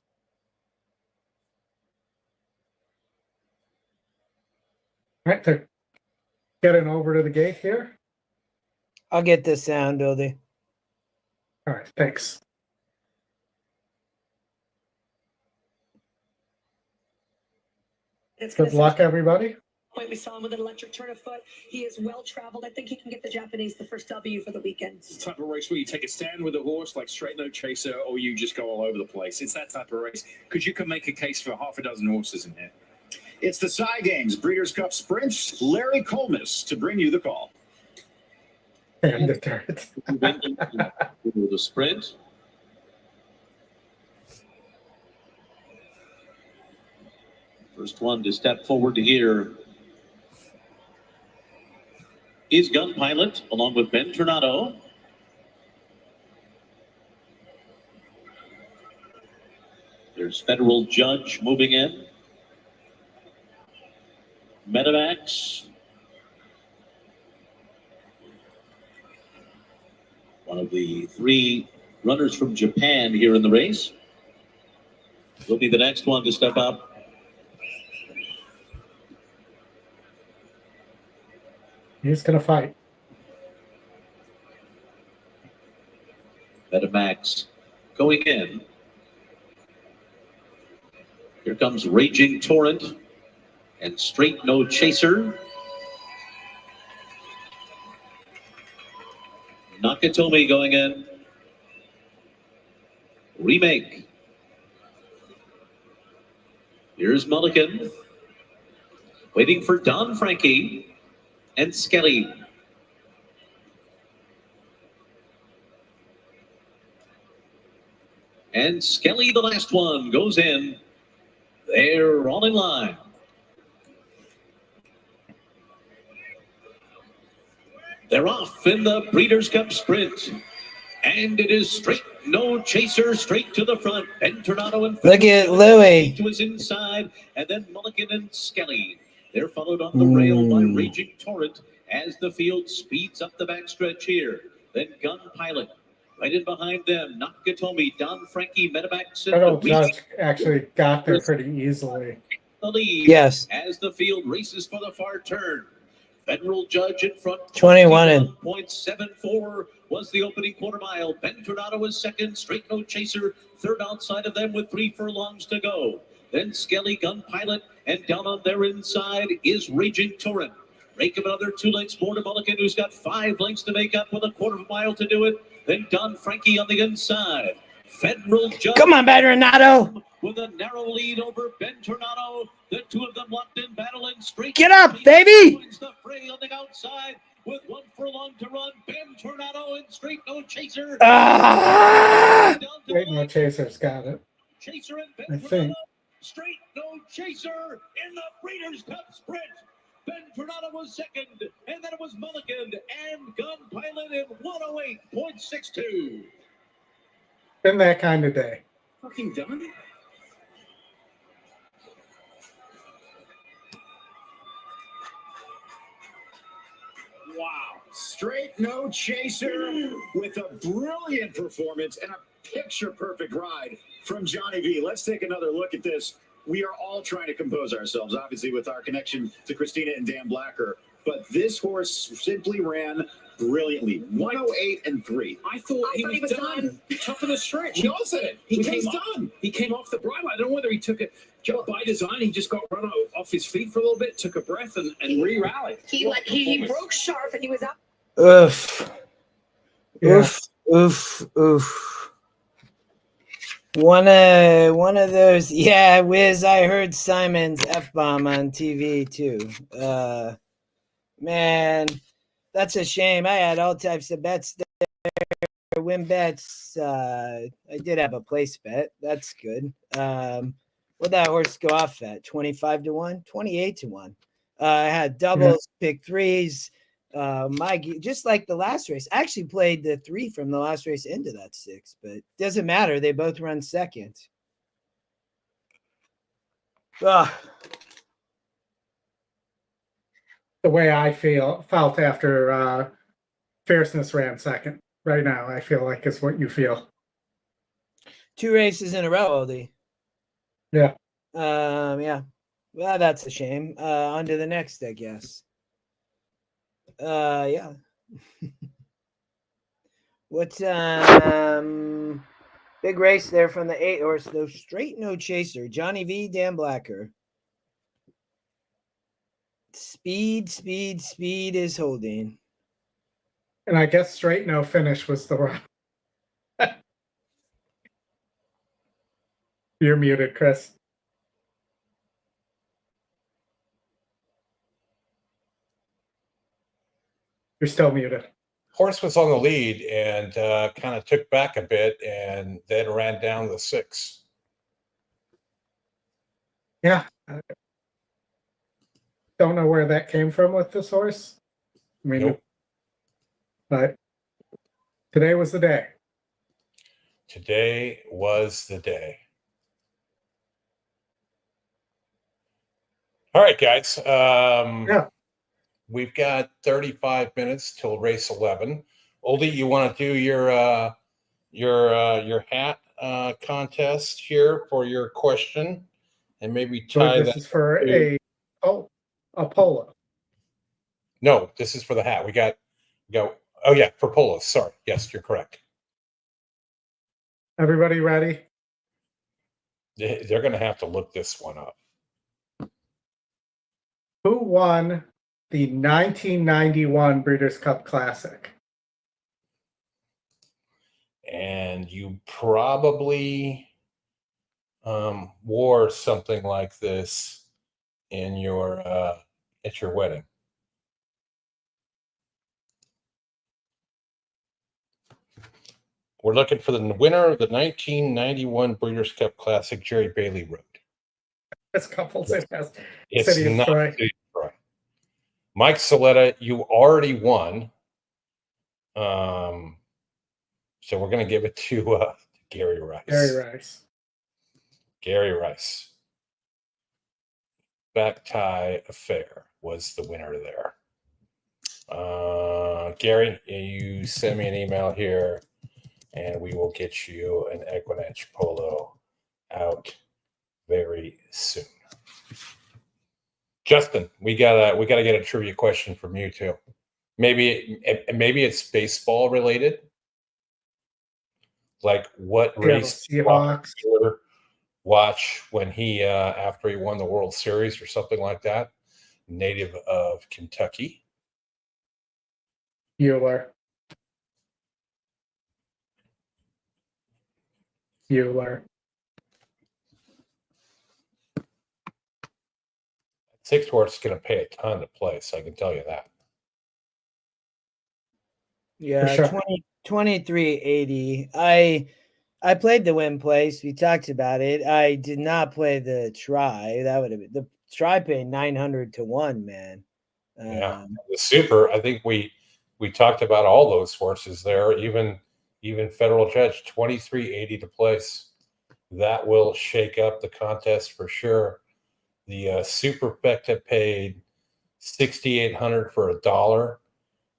Speaker 4: All right, they're getting over to the gate here.
Speaker 3: I'll get this sound, Oldie.
Speaker 4: All right, thanks. Good luck, everybody.
Speaker 10: We saw him with an electric turn of foot. He is well traveled. I think he can get the Japanese the first W for the weekend.
Speaker 5: It's the type of race where you take a stand with a horse like Straight No Chaser, or you just go all over the place. It's that type of race because you can make a case for half a dozen horses in here. It's the Cy Games Breeders' Cup Sprints. Larry Colmus to bring you the call.
Speaker 4: And the dirt.
Speaker 5: The sprint. First one to step forward here is Gun Pilot, along with Ben Tornado. There's Federal Judge moving in. Metamax. One of the three runners from Japan here in the race. Will be the next one to step up.
Speaker 4: He's going to fight.
Speaker 5: Metamax going in. Here comes Raging Torrent and Straight No Chaser. Nakatomi going in. Remake. Here's Mulligan. Waiting for Don Frankie. And Skelly. And Skelly, the last one, goes in. They're all in line. They're off in the Breeders' Cup Sprint. And it is Straight No Chaser straight to the front. Ben Tornado and
Speaker 3: look at Louis
Speaker 5: to his inside. And then Mulligan and Skelly. They're followed on the rail by Raging Torrent as the field speeds up the backstretch here. Then Gun Pilot. Right in behind them, Nakatomi, Don Frankie, Metamax.
Speaker 4: Federal Judge actually got there pretty easily.
Speaker 5: The lead.
Speaker 3: Yes.
Speaker 5: As the field races for the far turn. Federal Judge in front.
Speaker 3: 21.74
Speaker 5: was the opening quarter mile. Ben Tornado was second. Straight No Chaser third outside of them with 3 furlongs to go. Then Skelly, Gun Pilot, and down on their inside is Raging Torrent. Make him another 2 lengths more to Mulligan, who's got 5 lengths to make up with a quarter of a mile to do it. Then Don Frankie on the inside. Federal Judge.
Speaker 3: Come on, Ben Tornado.
Speaker 5: With a narrow lead over Ben Tornado. The two of them locked in, battling straight.
Speaker 3: Get up, baby!
Speaker 5: Joins the fray on the outside with 1 furlong to run. Ben Tornado and Straight No Chaser.
Speaker 4: Straight No Chaser's got it.
Speaker 5: Chaser and Ben
Speaker 4: I
Speaker 5: Tornado.
Speaker 4: think.
Speaker 5: Straight No Chaser in the Breeders' Cup Sprint. Ben Tornado was second, and then it was Mulligan and Gun Pilot in 108.62.
Speaker 4: Been that kind of day.
Speaker 5: Fucking done.
Speaker 6: Wow. Straight No Chaser with a brilliant performance and a picture-perfect ride from Johnny V. Let's take another look at this. We are all trying to compose ourselves, obviously, with our connection to Christina and Dan Blacker. But this horse simply ran brilliantly. 108 and 3.
Speaker 10: I thought he was done.
Speaker 6: Top of the stretch. He all said it.
Speaker 10: He
Speaker 6: He
Speaker 10: came
Speaker 6: was
Speaker 10: off-
Speaker 6: done.
Speaker 10: He came off the bridle. I don't know whether he took it by design. He just got run off his feet for a little bit, took a breath, and re-rallied.
Speaker 12: He broke sharp and he was up.
Speaker 3: Oof.
Speaker 4: Yeah.
Speaker 3: Oof. Oof. One of those. Yeah, Wiz, I heard Simon's F-bomb on TV too. Man, that's a shame. I had all types of bets there, win bets. I did have a place bet. That's good. What'd that horse go off at? 25 to 1, 28 to 1. I had doubles, pick threes. Just like the last race, I actually played the 3 from the last race into that 6, but doesn't matter. They both run second. Ugh.
Speaker 4: The way I felt after Fierceness ran second. Right now, I feel like is what you feel.
Speaker 3: 2 races in a row, Oldie.
Speaker 4: Yeah.
Speaker 3: Yeah. Well, that's a shame. On to the next, I guess. Yeah. What's big race there from the 8 horse, though. Straight No Chaser. Johnny V, Dan Blacker. Speed is holding.
Speaker 4: And I guess Straight No Finish was the run. You're muted, Chris. You're still muted.
Speaker 1: Horse was on the lead and kind of took back a bit and then ran down the 6.
Speaker 4: Yeah. Don't know where that came from with this horse. I mean,
Speaker 1: Nope.
Speaker 4: But today was the day.
Speaker 1: Today was the day. All right, guys. We've got 35 minutes till race 11. Oldie, you want to do your hat contest here for your question, and maybe tie
Speaker 4: This
Speaker 1: that
Speaker 4: is for
Speaker 1: to-
Speaker 4: a polo.
Speaker 1: No, this is for the hat. We got. Oh yeah, for polos. Sorry. Yes, you're correct.
Speaker 4: Everybody ready?
Speaker 1: They're going to have to look this one up.
Speaker 4: Who won the 1991 Breeders' Cup Classic?
Speaker 1: And you probably wore something like this in your at your wedding. We're looking for the winner of the 1991 Breeders' Cup Classic, Jerry Bailey Road.
Speaker 4: This couples it has
Speaker 1: It's
Speaker 4: City of
Speaker 1: not
Speaker 4: Troy.
Speaker 1: City of Troy. Mike Saletta, you already won. So we're going to give it to Gary Rice. Gary Rice. Back tie affair was the winner there. Gary, you send me an email here, and we will get you an EquinEdge polo out very soon. Justin, we gotta get a trivia question from you too. Maybe it's baseball related. Like what race
Speaker 4: Seahawks.
Speaker 1: watch when he after he won the World Series or something like that? Native of Kentucky.
Speaker 4: Bueller.
Speaker 1: 6th horse is going to pay a ton to place. I can tell you that.
Speaker 3: Yeah,
Speaker 4: sure.
Speaker 3: 2380. I played the win place. We talked about it. I did not play the try. That would have been the try paid 900 to 1, man.
Speaker 1: Yeah, the super. I think we talked about all those horses there. Even Federal Judge 2380 to place. That will shake up the contest for sure. The superfecta paid 6,800 for $1.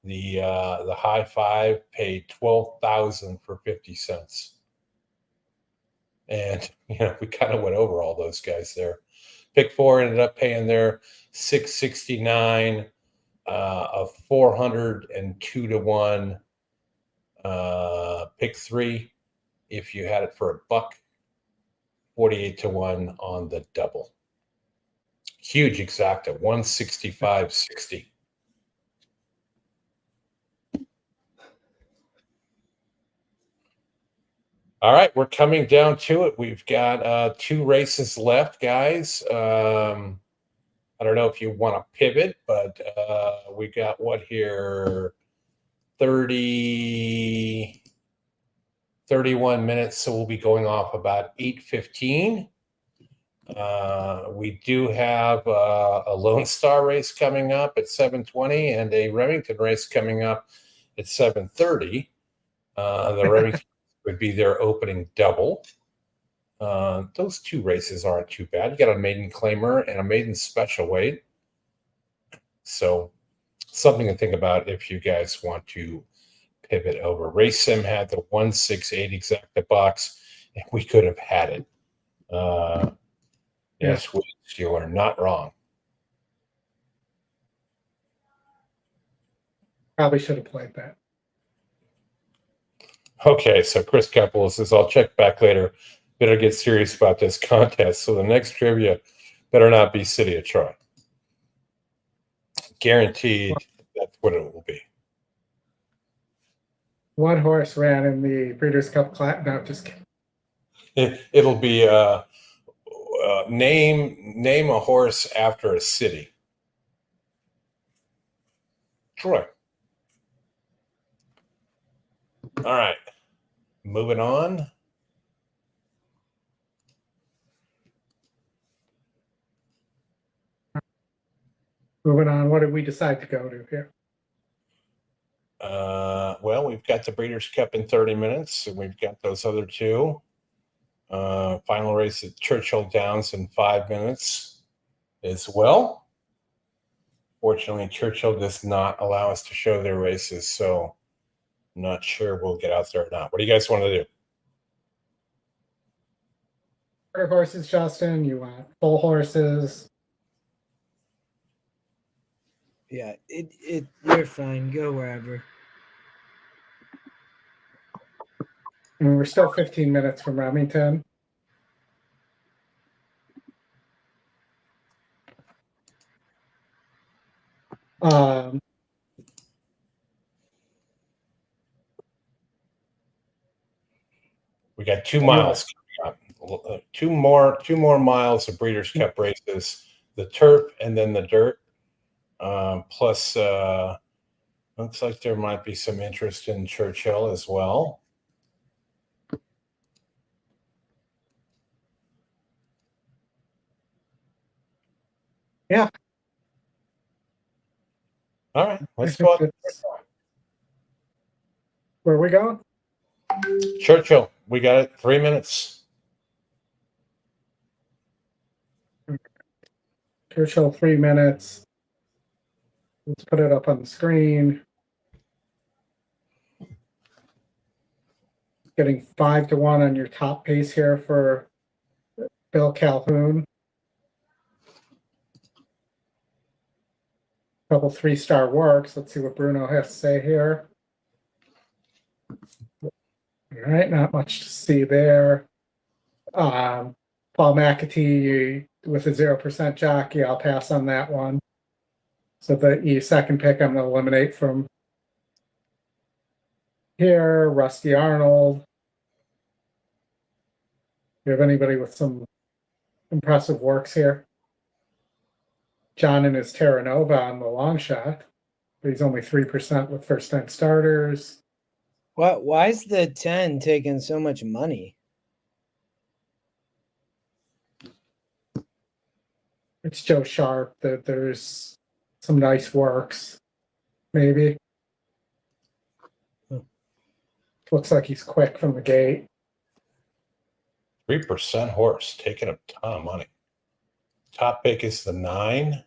Speaker 1: The high five paid 12,000 for 50 cents. And we kind of went over all those guys there. Pick 4 ended up paying their 669, of 402 to 1. Pick 3, if you had it for $1, 48 to 1 on the double. Huge exacta, 165.60. All right, we're coming down to it. We've got 2 races left, guys. I don't know if you want to pivot, but we got what here? 31 minutes, so we'll be going off about 8:15. We do have a Lone Star race coming up at 7:20 and a Remington race coming up at 7:30. The Remington would be their opening double. Those 2 races aren't too bad. You got a maiden claimer and a maiden special weight. So something to think about if you guys want to pivot over. Race Sim had the 168 exacta box, and we could have had it. Yes, you are not wrong.
Speaker 4: Probably should have played that.
Speaker 1: Okay, so Chris Keppel says, I'll check back later. Better get serious about this contest. So the next trivia better not be City of Troy. Guaranteed that's what it will be.
Speaker 4: 1 horse ran in the Breeders' Cup Class. No, just kidding.
Speaker 1: It'll be name a horse after a city. Troy. All right. Moving on.
Speaker 4: Moving on. What did we decide to go to here?
Speaker 1: Well, we've got the Breeders' Cup in 30 minutes, and we've got those other 2. Final race at Churchill Downs in 5 minutes as well. Fortunately, Churchill does not allow us to show their races, so I'm not sure we'll get out there or not. What do you guys want to do?
Speaker 4: Quarter horses, Justin. You want full horses?
Speaker 3: Yeah, you're fine. Go wherever.
Speaker 4: I mean, we're still 15 minutes from Remington.
Speaker 1: We got 2 miles coming up. Two more miles of Breeders' Cup races, the turf and then the dirt. Plus, looks like there might be some interest in Churchill as well.
Speaker 4: Yeah.
Speaker 1: All right, let's go.
Speaker 4: Where are we going?
Speaker 1: Churchill, we got it. 3 minutes.
Speaker 4: Churchill, 3 minutes. Let's put it up on the screen. Getting 5 to 1 on your top pace here for Bill Calhoun. Couple 3-star works. Let's see what Bruno has to say here. All right, not much to see there. Paul McAtee with a 0% jockey. I'll pass on that one. So the second pick I'm going to eliminate from here. Rusty Arnold. Do you have anybody with some impressive works here? John and his Terra Nova on the long shot, but he's only 3% with first-time starters.
Speaker 3: Why is the 10 taking so much money?
Speaker 4: It's Joe Sharp. That there's some nice works, maybe. Looks like he's quick from the gate.
Speaker 1: 3% horse, taking a ton of money. Top pick is the 9.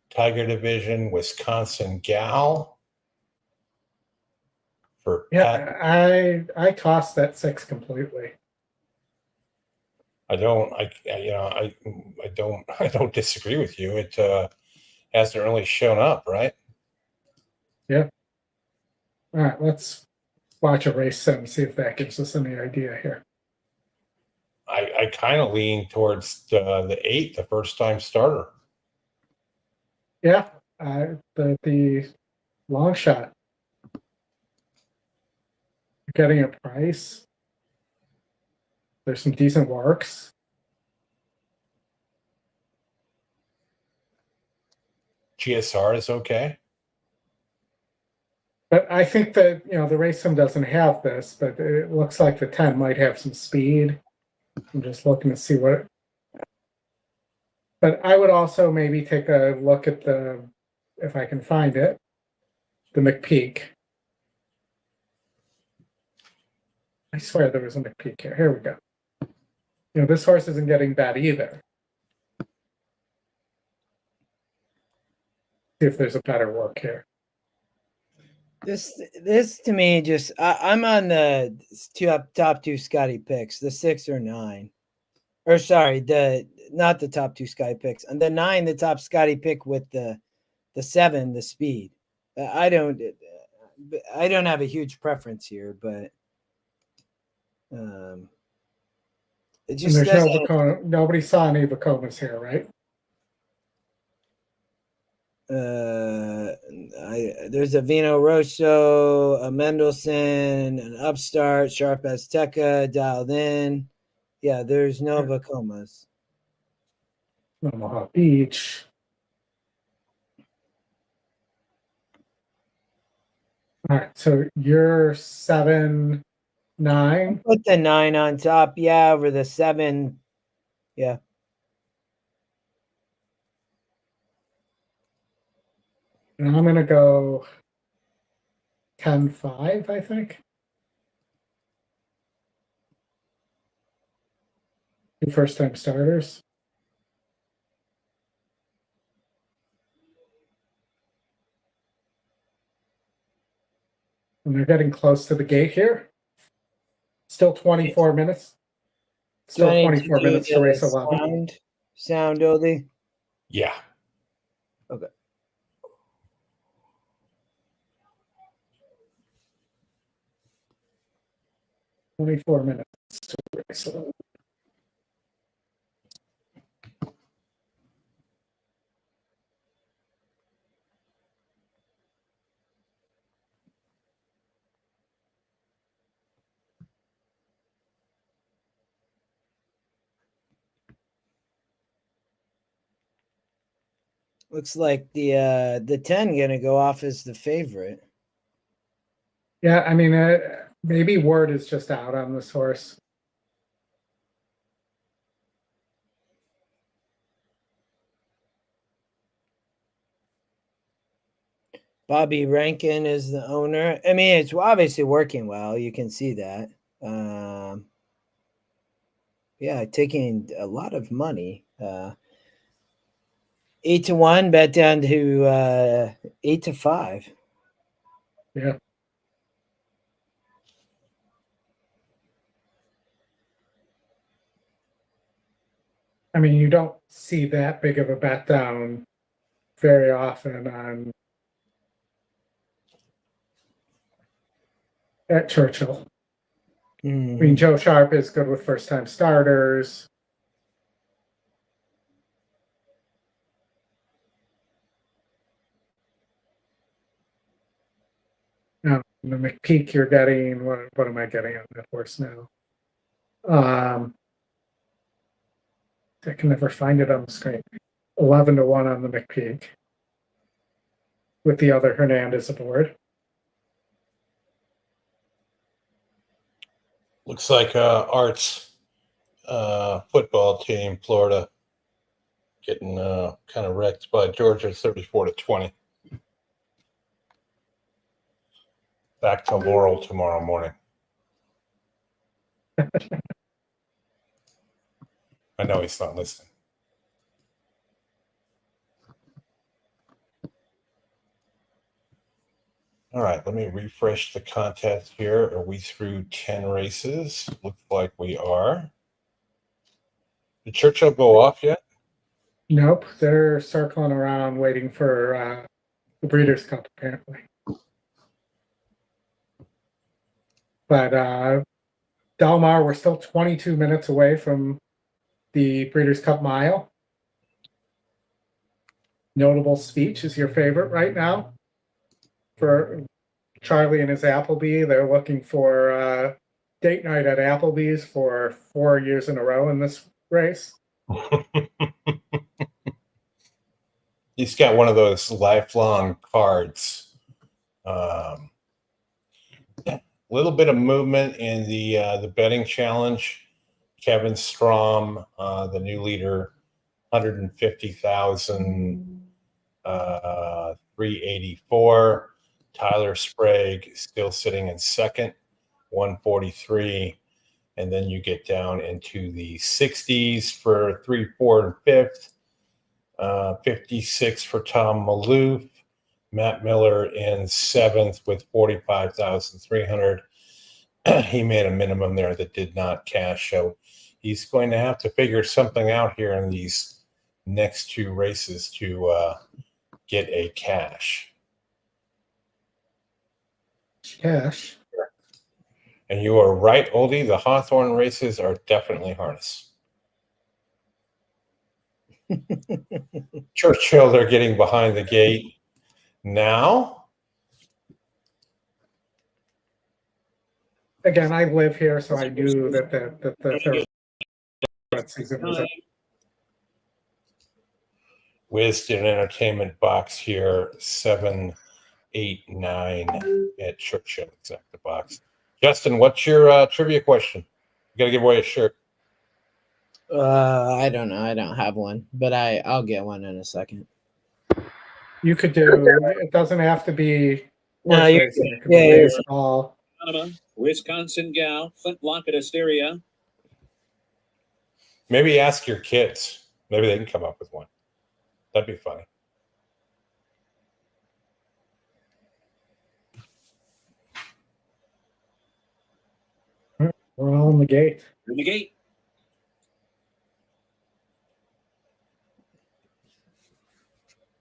Speaker 1: Tiger Division, Wisconsin Gal. For Pat.
Speaker 4: I tossed that 6 completely.
Speaker 1: I don't disagree with you. It hasn't really shown up, right?
Speaker 4: Yeah. All right, let's watch a race sim, see if that gives us any idea here.
Speaker 1: I kind of lean towards the 8, the first time starter.
Speaker 4: Yeah, the long shot. You're getting a price. There's some decent works.
Speaker 1: GSR is okay.
Speaker 4: But I think that, the race sim doesn't have this, but it looks like the 10 might have some speed. I'm just looking to see what. But I would also maybe take a look at if I can find it, the McPeak. I swear there was a McPeak here. Here we go. This horse isn't getting bad either. See if there's a better work here.
Speaker 3: This to me just I'm on the top 2 Scotty picks, the 6 or 9. Or sorry, not the top 2 Scotty picks. And the 9, the top Scotty pick with the 7, the speed. I don't have a huge preference here, but it just
Speaker 4: there's nobody saw any Vacomas here, right?
Speaker 3: There's a Vino Rosso, a Mendelssohn, an Upstart, Sharp Azteca, dialed in. Yeah, there's no Vacomas.
Speaker 4: Omaha Beach. All right, so you're 7, 9.
Speaker 3: Put the 9 on top, yeah, over the 7. Yeah.
Speaker 4: And I'm going to go 10-5, I think. 2 first-time starters. And they're getting close to the gate here. Still 24 minutes. Still 24 minutes to race 11.
Speaker 3: Sound, Oldie?
Speaker 1: Yeah.
Speaker 3: Okay.
Speaker 4: $24 minutes to race 11.
Speaker 3: Looks like the 10 gonna go off as the favorite.
Speaker 4: Yeah, I mean, maybe word is just out on this horse.
Speaker 3: Bobby Rankin is the owner. I mean, it's obviously working well. You can see that. Yeah, taking a lot of money. 8-1, bet down to 8-5.
Speaker 4: Yeah. I mean, you don't see that big of a bet down very often on at Churchill. I mean, Joe Sharp is good with first-time starters. Now, the McPeak you're getting, what am I getting on that horse now? I can never find it on the screen. 11-1 on the McPeak, with the other Hernandez aboard.
Speaker 1: Looks like Art's football team, Florida, getting kind of wrecked by Georgia, 34-20. Back to Laurel tomorrow morning. I know he's not listening. All right, let me refresh the contest here. Are we through 10 races? Looks like we are. Did Churchill go off yet?
Speaker 4: Nope, they're circling around waiting for the Breeders' Cup, apparently. But Del Mar, we're still 22 minutes away from the Breeders' Cup Mile. Notable speech is your favorite right now for Charlie and his Applebee. They're looking for date night at Applebee's for 4 years in a row in this race.
Speaker 1: He's got one of those lifelong cards. Little bit of movement in the betting challenge. Kevin Strom, the new leader, 150,000, 384. Tyler Sprague still sitting in second, 143. And then you get down into the 60s for 3, 4, and 5th. 56 for Tom Maloof. Matt Miller in 7th with 45,300. He made a minimum there that did not cash. So he's going to have to figure something out here in these next 2 races to get a cash.
Speaker 4: Cash.
Speaker 1: And you are right, Oldie. The Hawthorne races are definitely harness. Churchill, they're getting behind the gate now.
Speaker 4: Again, I live here, so I knew that the third season was up.
Speaker 1: Wisdom Entertainment box here, 7, 8, 9 at Churchill. Exact the box. Justin, what's your trivia question? You got to give away a shirt.
Speaker 3: I don't know. I don't have one, but I'll get one in a second.
Speaker 4: You could do. It doesn't have to be.
Speaker 3: No,
Speaker 4: horse
Speaker 3: you-
Speaker 4: racing. It could
Speaker 3: yeah,
Speaker 4: be
Speaker 3: yeah.
Speaker 4: baseball.
Speaker 10: Wisconsin gal, Flintlock at Asteria.
Speaker 1: Maybe ask your kids. Maybe they can come up with one. That'd be funny.
Speaker 4: We're all in the gate.
Speaker 10: In the gate.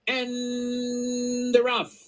Speaker 10: And they're off.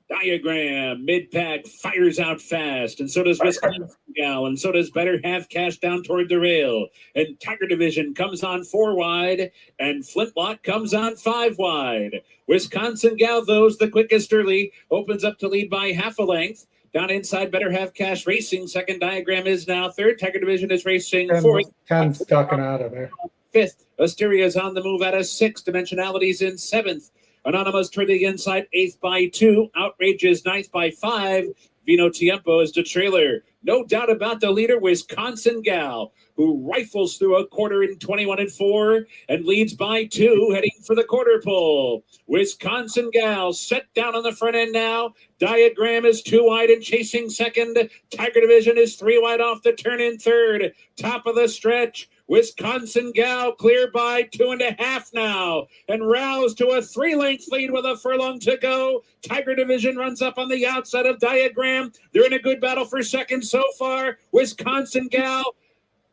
Speaker 10: Diagram, mid-pack fires out fast, and so does Wisconsin Gal, and so does Better Half Cash down toward the rail. And Tiger Division comes on 4 wide, and Flintlock comes on 5 wide. Wisconsin Gal, those the quickest early, opens up to lead by half a length. Down inside, Better Half Cash racing. Second Diagram is now third. Tiger Division is racing 4th.
Speaker 4: 10 ducking out of there.
Speaker 10: 5th. Asteria is on the move at a 6th. Dimensionality's in 7th. Anonymous toward the inside, 8th by 2. Outrage is 9th by 5. Vino Tiempo is the trailer. No doubt about the leader, Wisconsin Gal, who rifles through a quarter in 21-4 and leads by 2, heading for the quarter pole. Wisconsin Gal set down on the front end now. Diagram is 2 wide and chasing second. Tiger Division is 3 wide off the turn in third. Top of the stretch. Wisconsin Gal clear by 2.5 now and roused to a 3-length lead with a furlong to go. Tiger Division runs up on the outside of Diagram. They're in a good battle for second so far. Wisconsin Gal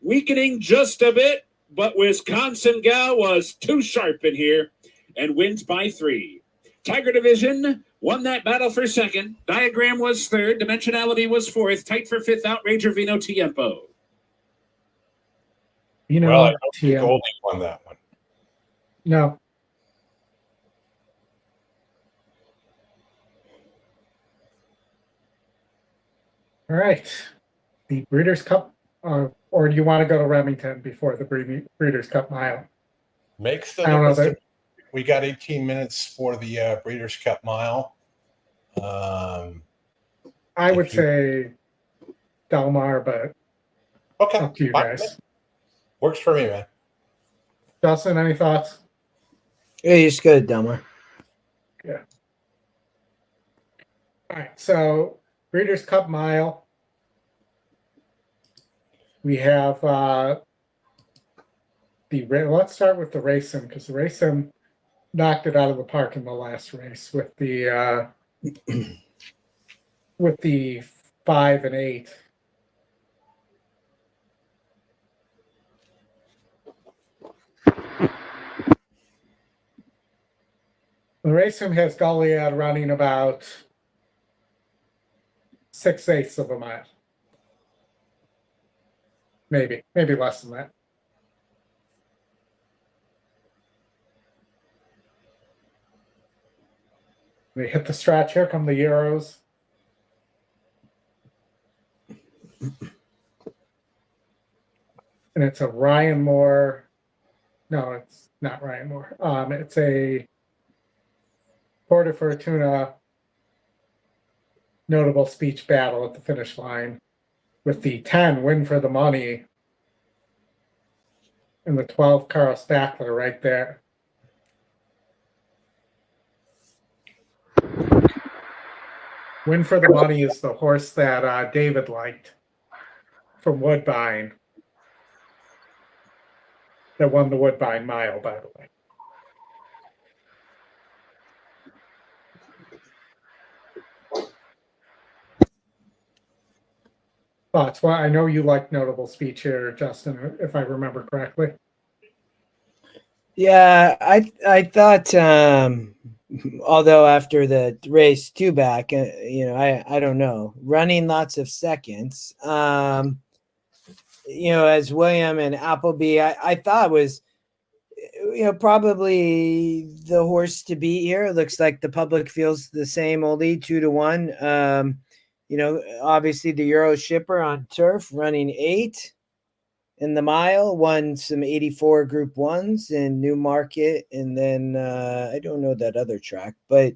Speaker 10: weakening just a bit, but Wisconsin Gal was too sharp in here and wins by 3. Tiger Division won that battle for second. Diagram was third. Dimensionality was 4th. Tight for 5th. Outrager Vino Tiempo.
Speaker 4: You know,
Speaker 1: Well, I don't think Goldie won that one.
Speaker 4: No. All right. The Breeders' Cup, or do you want to go to Remington before the Breeders' Cup Mile?
Speaker 1: Makes the
Speaker 4: I don't know.
Speaker 1: difference. We got 18 minutes for the Breeders' Cup Mile.
Speaker 4: I would say Delmar, but
Speaker 1: okay,
Speaker 4: up to you
Speaker 1: fine.
Speaker 4: guys.
Speaker 1: Works for me, man.
Speaker 4: Justin, any thoughts?
Speaker 3: Yeah, you just go to Delmar.
Speaker 4: Yeah. All right, so Breeders' Cup Mile. We have let's start with the racing, because the racing knocked it out of the park in the last race with the 5 and 8. The racing has Goliad running about 6/8 of a mile. Maybe less than that. We hit the stretch. Here come the Euros. And it's a Ryan Moore. No, it's not Ryan Moore. It's a Porta Fortuna notable speech battle at the finish line with the 10 Win for the Money and the 12 Carl Spackler right there. Win for the Money is the horse that David liked from Woodbine. That won the Woodbine Mile, by the way. Thoughts? Well, I know you like notable speech here, Justin, if I remember correctly.
Speaker 3: Yeah, I thought, although after the race 2 back, I don't know, running lots of seconds. As William and Appleby, I thought was, probably the horse to beat here. It looks like the public feels the same, Oldie, 2-1. Obviously the Euro shipper on turf running 8 in the mile, won some 84 Group 1s in Newmarket. And then I don't know that other track, but,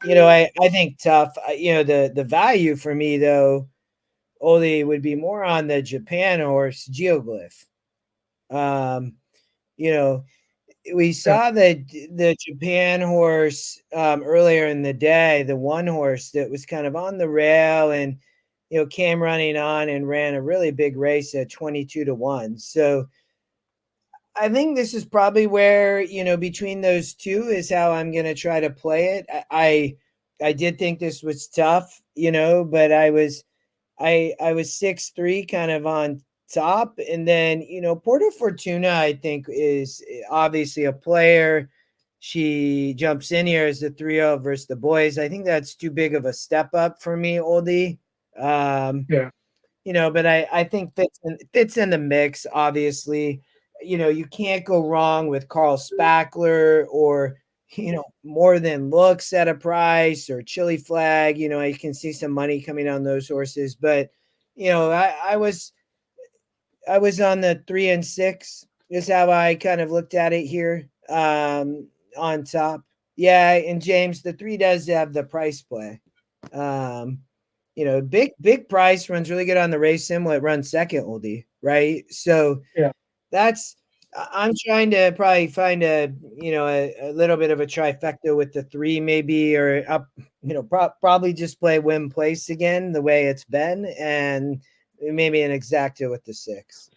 Speaker 3: I think tough. The value for me, though, Oldie, would be more on the Japan horse, Geoglyph. We saw the Japan horse earlier in the day, the one horse that was kind of on the rail and, came running on and ran a really big race at 22-1. So I think this is probably where, between those two is how I'm going to try to play it. I did think this was tough, but I was 6-3 kind of on top. And then, Porta Fortuna, I think, is obviously a player. She jumps in here as the 3-0 versus the boys. I think that's too big of a step up for me, Oldie.
Speaker 4: Yeah.
Speaker 3: But I think fits in the mix, obviously. You can't go wrong with Carl Spackler or, More Than Looks at a price or Chili Flag. You can see some money coming on those horses. But, I was on the 3 and 6 is how I kind of looked at it here on top. Yeah. And James, the 3 does have the price play. Big price, runs really good on the race sim. It runs second, Oldie, right? So
Speaker 4: yeah,
Speaker 3: I'm trying to probably find a little bit of a trifecta with the 3 maybe, or up, probably just play win place again the way it's been, and maybe an exacta with the 6.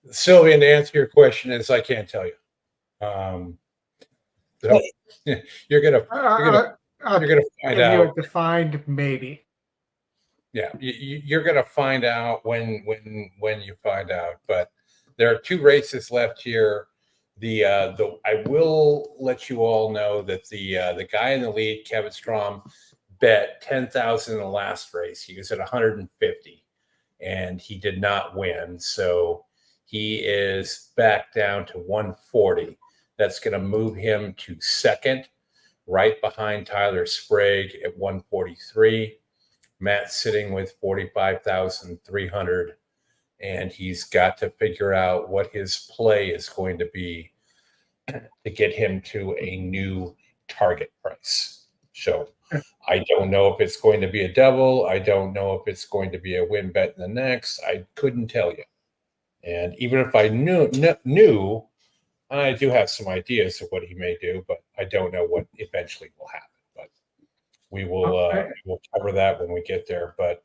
Speaker 1: Sylvian, to answer your question, is I can't tell you. You're gonna find out.
Speaker 4: You defined maybe.
Speaker 1: Yeah, you're gonna find out when you find out. But there are 2 races left here. I will let you all know that the guy in the lead, Kevin Strom, bet 10,000 in the last race. He was at 150, and he did not win. So he is back down to 140. That's going to move him to second, right behind Tyler Sprague at 143. Matt's sitting with 45,300, and he's got to figure out what his play is going to be to get him to a new target price. So I don't know if it's going to be a double. I don't know if it's going to be a win bet in the next. I couldn't tell you. And even if I knew, I do have some ideas of what he may do, but I don't know what eventually will happen. But we will cover that when we get there. But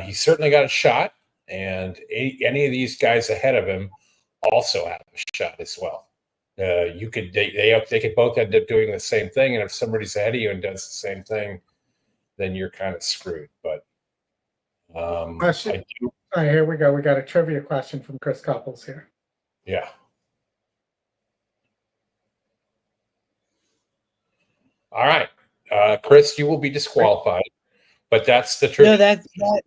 Speaker 1: he certainly got a shot, and any of these guys ahead of him also have a shot as well. They could both end up doing the same thing, and if somebody's ahead of you and does the same thing, then you're kind of screwed. But
Speaker 4: question. All right, here we go. We got a trivia question from Chris Couples here.
Speaker 1: Yeah. All right, Chris, you will be disqualified, but that's the trivia.
Speaker 3: No,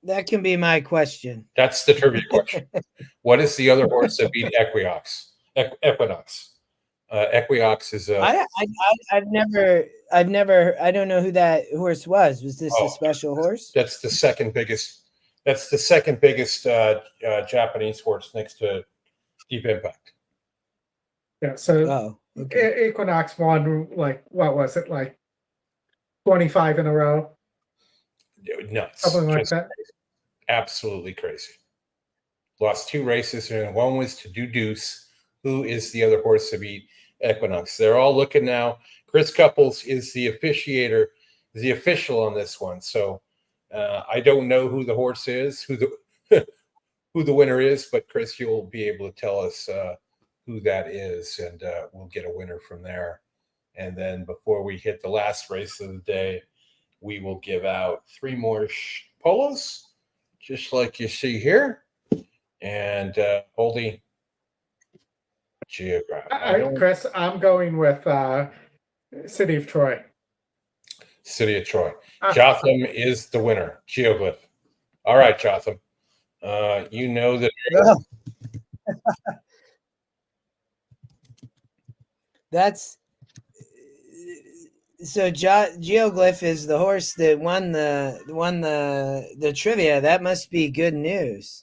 Speaker 3: that can be my question.
Speaker 1: That's the trivia question. What is the other horse that beat Equinox? Equinox. Equinox is a.
Speaker 3: I've never. I don't know who that horse was. Was this a special horse?
Speaker 1: That's the second biggest. That's the second biggest Japanese horse next to Deep Impact.
Speaker 4: Yeah. So Equinox won, like, what was it, like 25 in a row?
Speaker 1: Nuts.
Speaker 4: Something like that.
Speaker 1: Absolutely crazy. Lost 2 races, and one was to Deuce, who is the other horse to beat Equinox. They're all looking now. Chris Couples is the official on this one. So I don't know who the horse is, who the winner is, but Chris, you'll be able to tell us who that is, and we'll get a winner from there. And then before we hit the last race of the day, we will give out 3 more polos, just like you see here. And Holdie Geograph.
Speaker 4: Chris, I'm going with City of Troy.
Speaker 1: City of Troy. Jotham is the winner. Geoglyph. All right, Jotham. You know that.
Speaker 3: That's so. Geoglyph is the horse that won the trivia. That must be good news.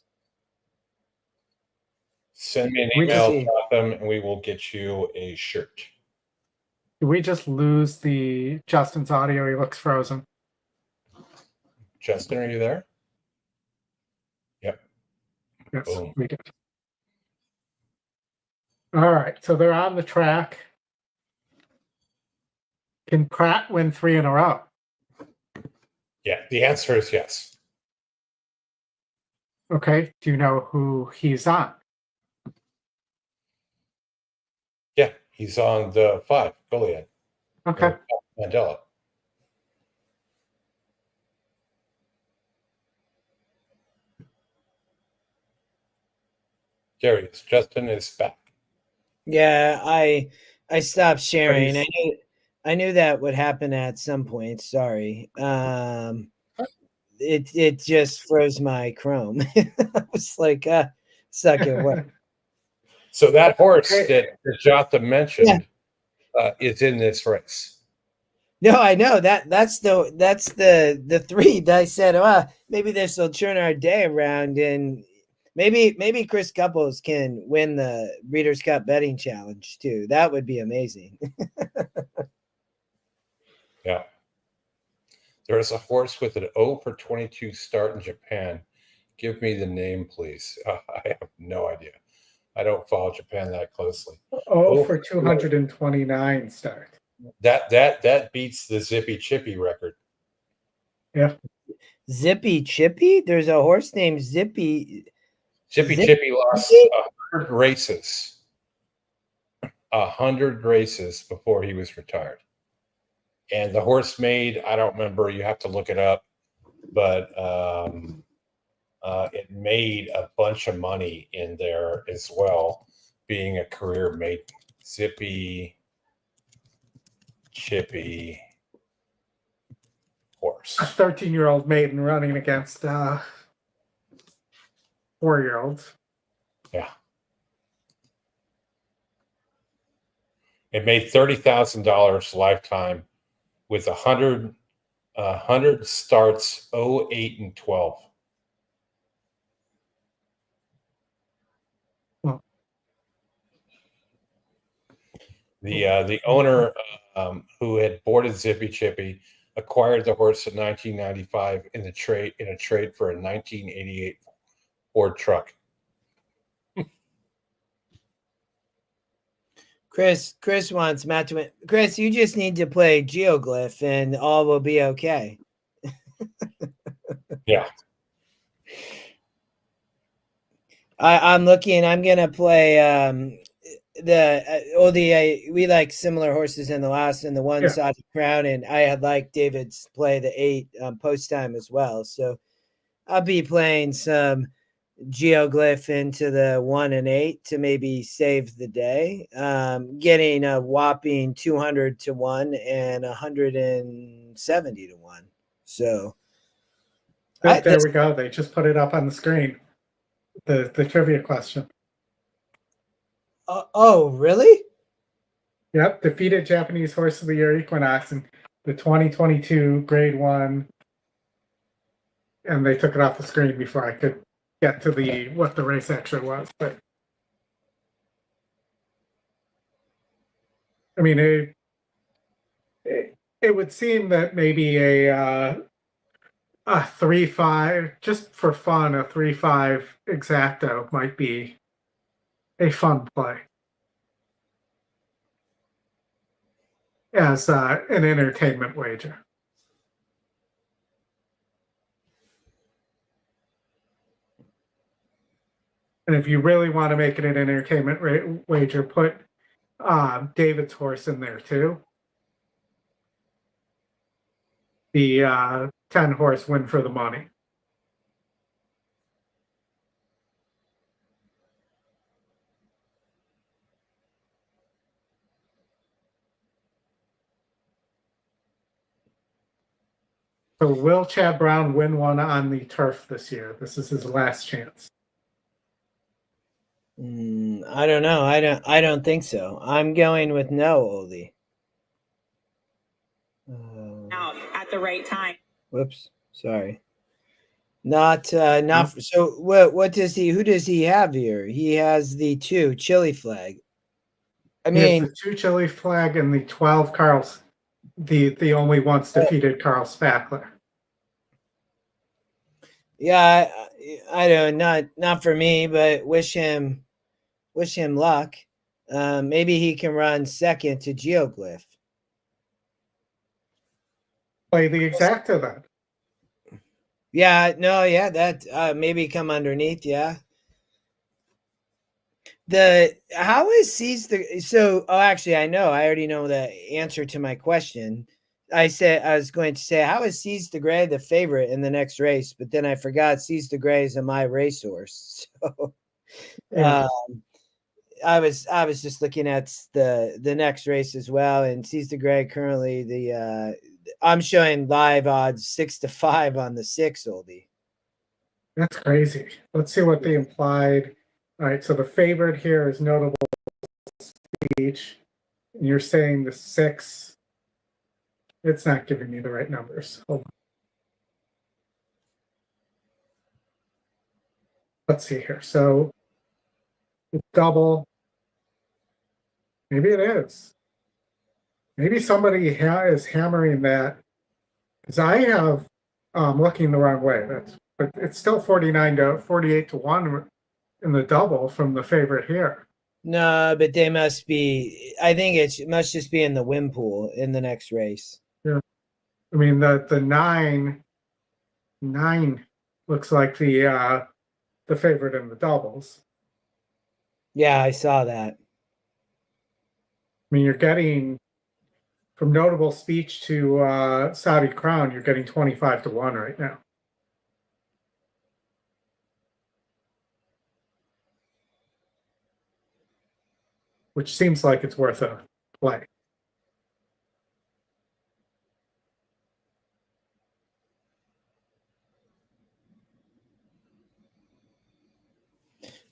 Speaker 1: Send me an email, Jotham, and we will get you a shirt.
Speaker 4: Did we just lose Justin's audio? He looks frozen.
Speaker 1: Justin, are you there? Yep.
Speaker 4: Yes,
Speaker 1: Boom.
Speaker 4: we did. All right, so they're on the track. Can Pratt win 3 in a row?
Speaker 1: Yeah, the answer is yes.
Speaker 4: Okay, do you know who he's on?
Speaker 1: Yeah, he's on the 5, Goliad.
Speaker 4: Okay.
Speaker 1: Mandela. There he is. Justin is back.
Speaker 3: Yeah, I stopped sharing. I knew that would happen at some point. Sorry. It just froze my Chrome. I was like, suck it. What?
Speaker 1: So that horse that Jotham mentioned is in this race.
Speaker 3: No, I know that's the 3 that I said, maybe this will turn our day around, and maybe Chris Couples can win the Breeders' Cup betting challenge too. That would be amazing.
Speaker 1: Yeah. There's a horse with an 0 for 22 start in Japan. Give me the name, please. I have no idea. I don't follow Japan that closely.
Speaker 4: 0 for 229 start.
Speaker 1: That beats the Zippy Chippy record.
Speaker 4: Yeah.
Speaker 3: Zippy Chippy? There's a horse named Zippy.
Speaker 1: Zippy Chippy lost 100 races. 100 races before he was retired. And the horse made, I don't remember, you have to look it up, but it made a bunch of money in there as well, being a career mate. Zippy Chippy horse.
Speaker 4: A 13-year-old maiden running against 4-year-olds.
Speaker 1: Yeah. It made $30,000 lifetime with 100 starts, 0, 8, and 12. The owner who had boarded Zippy Chippy acquired the horse in 1995 in a trade for a 1988 Ford truck.
Speaker 3: Chris wants Matt to win. Chris, you just need to play Geoglyph and all will be okay.
Speaker 1: Yeah.
Speaker 3: I'm looking. I'm gonna play we like similar horses in the last and the one Saudi Crown, and I had liked David's play the 8 post time as well. So I'll be playing some Geoglyph into the 1 and 8 to maybe save the day. Getting a whopping 200 to 1 and 170 to 1. So
Speaker 4: there we go. They just put it up on the screen. The trivia question.
Speaker 3: Oh, really?
Speaker 4: Yep. Defeated Japanese Horse of the Year Equinox in the 2022 Grade 1. And they took it off the screen before I could get to what the race actually was. But I mean, it would seem that maybe a 3-5, just for fun, a 3-5 exacto might be a fun play as an entertainment wager. And if you really want to make it an entertainment wager, put David's horse in there too. The 10 horse Win for the Money. So will Chad Brown win one on the turf this year? This is his last chance.
Speaker 3: I don't know. I don't think so. I'm going with no, Oldie.
Speaker 12: Out at the right time.
Speaker 3: Whoops. Sorry. Not. So what does he? Who does he have here? He has the 2 Chili Flag. I mean,
Speaker 4: the 2 Chili Flag and the 12 Carl's. The only once defeated Carl Spackler.
Speaker 3: Yeah, I don't. Not for me, but wish him luck. Maybe he can run second to Geoglyph.
Speaker 4: Play the exacta then.
Speaker 3: Yeah, no, yeah, that maybe come underneath, yeah. How is Seize the actually I know, I already know the answer to my question. I was going to say, how is Seize the Gray the favorite in the next race? But then I forgot Seize the Gray is a my racehorse. So I was just looking at the next race as well, and Seize the Gray currently I'm showing live odds 6-5 on the 6, Oldie.
Speaker 4: That's crazy. Let's see what the implied. All right, so the favorite here is Notable Speech. And you're saying the 6. It's not giving me the right numbers. Hold on. Let's see here. So it's double. Maybe it is. Maybe somebody is hammering that, because I have looking the wrong way. But it's still 49 to 48 to 1 in the double from the favorite here.
Speaker 3: No, but they must be. I think it must just be in the win pool in the next race.
Speaker 4: Yeah, I mean the 9 looks like the favorite in the doubles.
Speaker 3: Yeah, I saw that.
Speaker 4: I mean, you're getting from Notable Speech to Saudi Crown, you're getting 25 to 1 right now. Which seems like it's worth a play.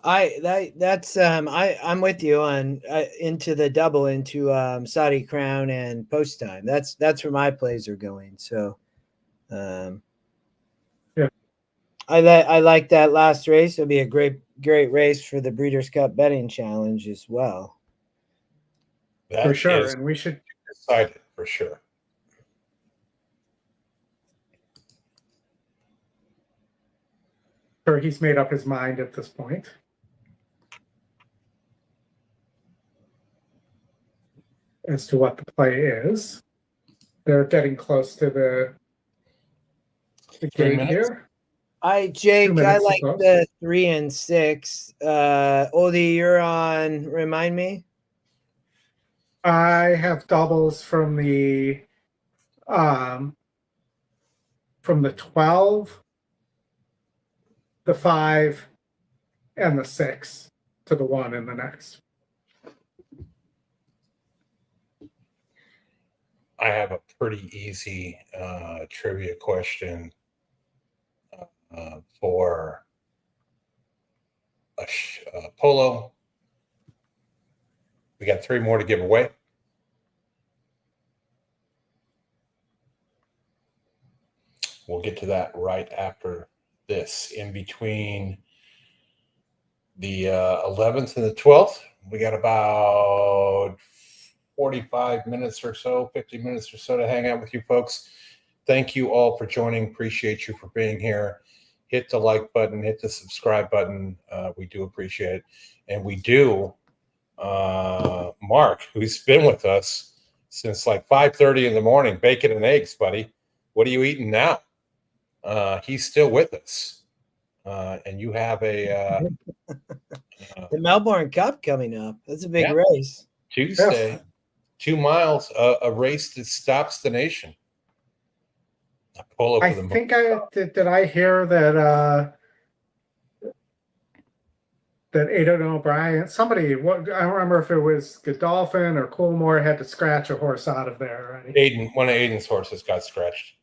Speaker 4: I'm with you on into the double into Saudi Crown and post time. That's where my plays are going. So, yeah, I like that last race. It'll be a great race for the Breeders' Cup Betting Challenge as well.
Speaker 1: That
Speaker 4: for sure,
Speaker 1: is
Speaker 4: and we should
Speaker 1: decided for sure.
Speaker 4: sure he's made up his mind at this point. As to what the play is. They're getting close to the
Speaker 1: 3
Speaker 4: gate
Speaker 1: minutes?
Speaker 4: here.
Speaker 3: Jake,
Speaker 4: 2
Speaker 3: I
Speaker 4: minutes to
Speaker 3: like
Speaker 4: close.
Speaker 3: the 3 and 6. Oldie, you're on. Remind me.
Speaker 4: I have doubles from the 12, the 5, and the 6 to the 1 in the next.
Speaker 1: I have a pretty easy trivia question for a polo. We got 3 more to give away. We'll get to that right after this. In between the 11th and the 12th, we got about 45 minutes or so, 50 minutes or so to hang out with you folks. Thank you all for joining. Appreciate you for being here. Hit the like button, hit the subscribe button. We do appreciate it. And we do, Mark, who's been with us since like 5:30 in the morning, bacon and eggs, buddy. What are you eating now? He's still with us. And you have a
Speaker 3: The Melbourne Cup coming up. That's a big race.
Speaker 1: Tuesday.
Speaker 4: Yes.
Speaker 1: 2 miles, a race that stops the nation. A polo for
Speaker 4: I
Speaker 1: the
Speaker 4: think did I hear that that Aidan O'Brien, somebody, I don't remember if it was Godolphin or Coolmore, had to scratch a horse out of there already.
Speaker 1: one of Aiden's horses got scratched.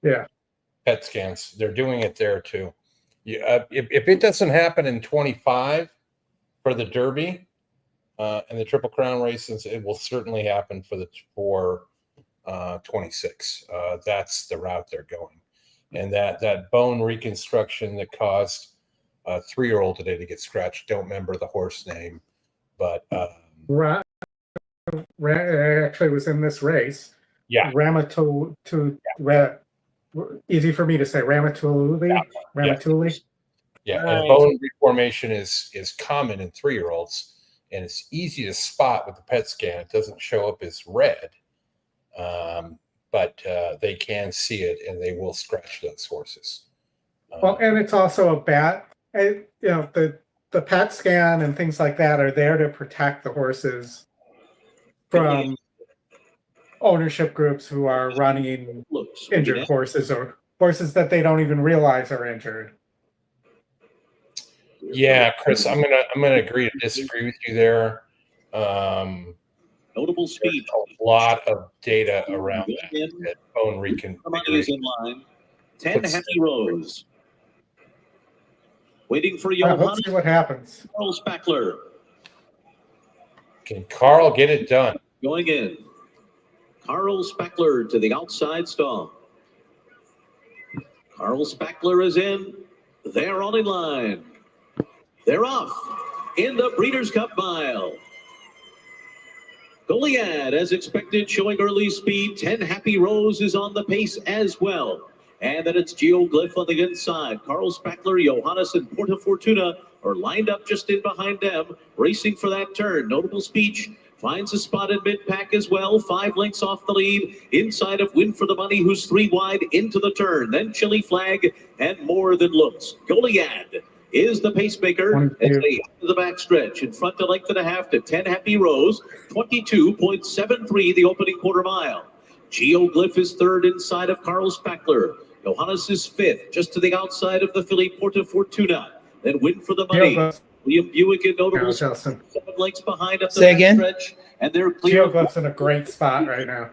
Speaker 4: Yeah.
Speaker 1: PET scans. They're doing it there too. If it doesn't happen in 25 for the Derby and the Triple Crown races, it will certainly happen for 26. That's the route they're going. And that bone reconstruction that caused a 3-year-old today to get scratched. Don't remember the horse name, but
Speaker 4: actually was in this race.
Speaker 1: Yeah.
Speaker 4: Easy for me to say, Ramatuli.
Speaker 1: Yeah, and bone reformation is common in 3-year-olds, and it's easy to spot with the PET scan. It doesn't show up as red, but they can see it, and they will scratch those horses.
Speaker 4: Well, and it's also the PET scan and things like that are there to protect the horses from ownership groups who are running injured horses or horses that they don't even realize are injured.
Speaker 1: Yeah, Chris, I'm gonna agree to disagree with you there.
Speaker 5: Notable speed.
Speaker 1: A lot of data around that bone reconfiguration.
Speaker 5: In line. 10 Happy Rose. Waiting for
Speaker 4: Let's
Speaker 5: Johannes.
Speaker 4: see what happens.
Speaker 5: Carl Spackler.
Speaker 1: Can Carl get it done?
Speaker 5: Going in. Carl Spackler to the outside stall. Carl Spackler is in. They're all in line. They're off in the Breeders' Cup Mile. Goliad, as expected, showing early speed. 10 Happy Rose is on the pace as well. And then it's Geoglyph on the inside. Carl Spackler, Johannes, and Porta Fortuna are lined up just in behind them, racing for that turn. Notable Speech finds a spot in mid-pack as well. 5 lengths off the lead. Inside of Win for the Money, who's 3 wide into the turn. Then Chili Flag and More Than Looks. Goliad is the pacemaker as they head to the backstretch. In front, a length and a half to 10 Happy Rose. 22.73 the opening quarter mile. Geoglyph is third inside of Carl Spackler. Johannes is fifth, just to the outside of the filly Porta Fortuna. Then Win for the Money. William Buick and Notable 7 lengths behind up the backstretch. And they're clear.
Speaker 4: Geoglyph's in a great spot right now.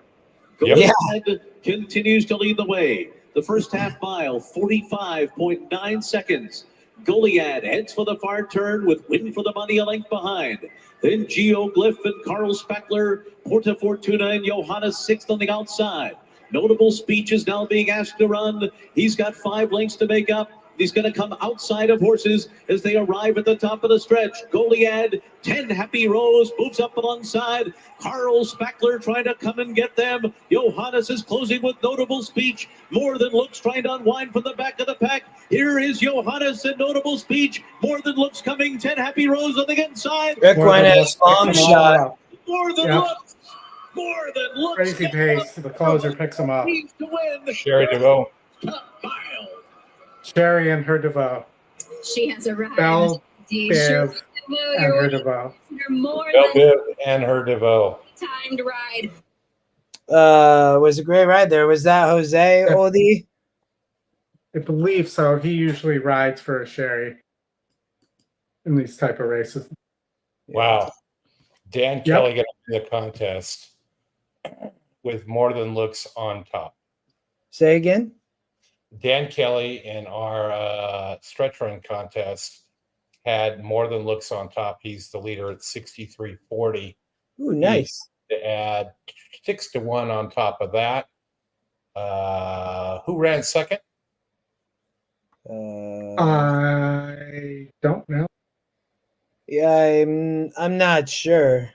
Speaker 5: Goliad continues to lead the way. The first half mile, 45.9 seconds. Goliad heads for the far turn with Win for the Money a length behind. Then Geoglyph and Carl Spackler, Porta Fortuna and Johannes sixth on the outside. Notable Speech is now being asked to run. He's got 5 lengths to make up. He's going to come outside of horses as they arrive at the top of the stretch. Goliad, 10 Happy Rose, moves up alongside. Carl Spackler trying to come and get them. Johannes is closing with Notable Speech. More Than Looks trying to unwind from the back of the pack. Here is Johannes and Notable Speech. More Than Looks coming, 10 Happy Rose on the inside.
Speaker 3: EquinEdge long shot.
Speaker 5: More Than Looks. More Than Looks.
Speaker 4: Crazy pace. The closer picks him up.
Speaker 5: Needs to win.
Speaker 1: Sherry DeVoe.
Speaker 5: Mile.
Speaker 4: Sherry and her DeVoe.
Speaker 9: She has arrived.
Speaker 4: Bell,
Speaker 9: Indeed.
Speaker 4: Biv,
Speaker 9: Sure.
Speaker 4: and her DeVoe.
Speaker 9: You're more
Speaker 1: Bell
Speaker 9: than
Speaker 1: Biv and her DeVoe.
Speaker 9: timed ride.
Speaker 3: Was a great ride there. Was that Jose Oldie?
Speaker 4: I believe so. He usually rides for a Sherry in these type of races.
Speaker 1: Wow. Dan Kelly got into the contest with More Than Looks on top.
Speaker 3: Say again.
Speaker 1: Dan Kelly in our stretch run contest had More Than Looks on top. He's the leader at 63.40.
Speaker 3: Ooh, nice.
Speaker 1: To add 6-1 on top of that. Who ran second?
Speaker 4: I don't know.
Speaker 3: Yeah, I'm not sure.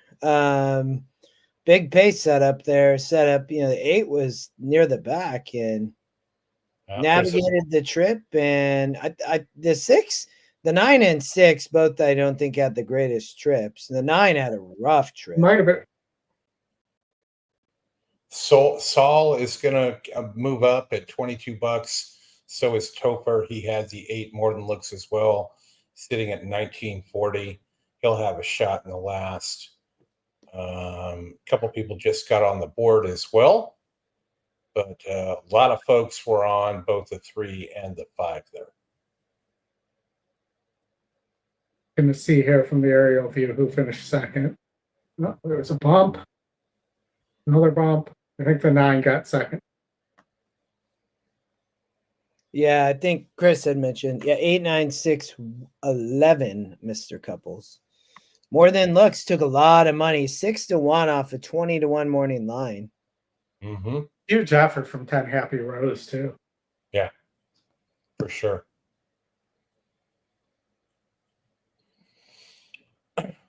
Speaker 3: Big pace setup there. The 8 was near the back and navigated the trip. And the 6, the 9 and 6, both I don't think had the greatest trips. The 9 had a rough trip.
Speaker 4: Might have been.
Speaker 1: Saul is going to move up at $22. So is Topher. He had the 8 More Than Looks as well, sitting at 19.40. He'll have a shot in the last. A couple people just got on the board as well, but a lot of folks were on both the 3 and the 5 there.
Speaker 4: Going to see here from the aerial view who finished second. Oh, there was a bump. Another bump. I think the 9 got second.
Speaker 3: Yeah, I think Chris had mentioned. Yeah, 8, 9, 6, 11, Mr. Couples. More Than Looks took a lot of money, 6-1 off a 20-1 morning line.
Speaker 1: Mm-hmm.
Speaker 4: Huge effort from 10 Happy Rose, too.
Speaker 1: Yeah, for sure.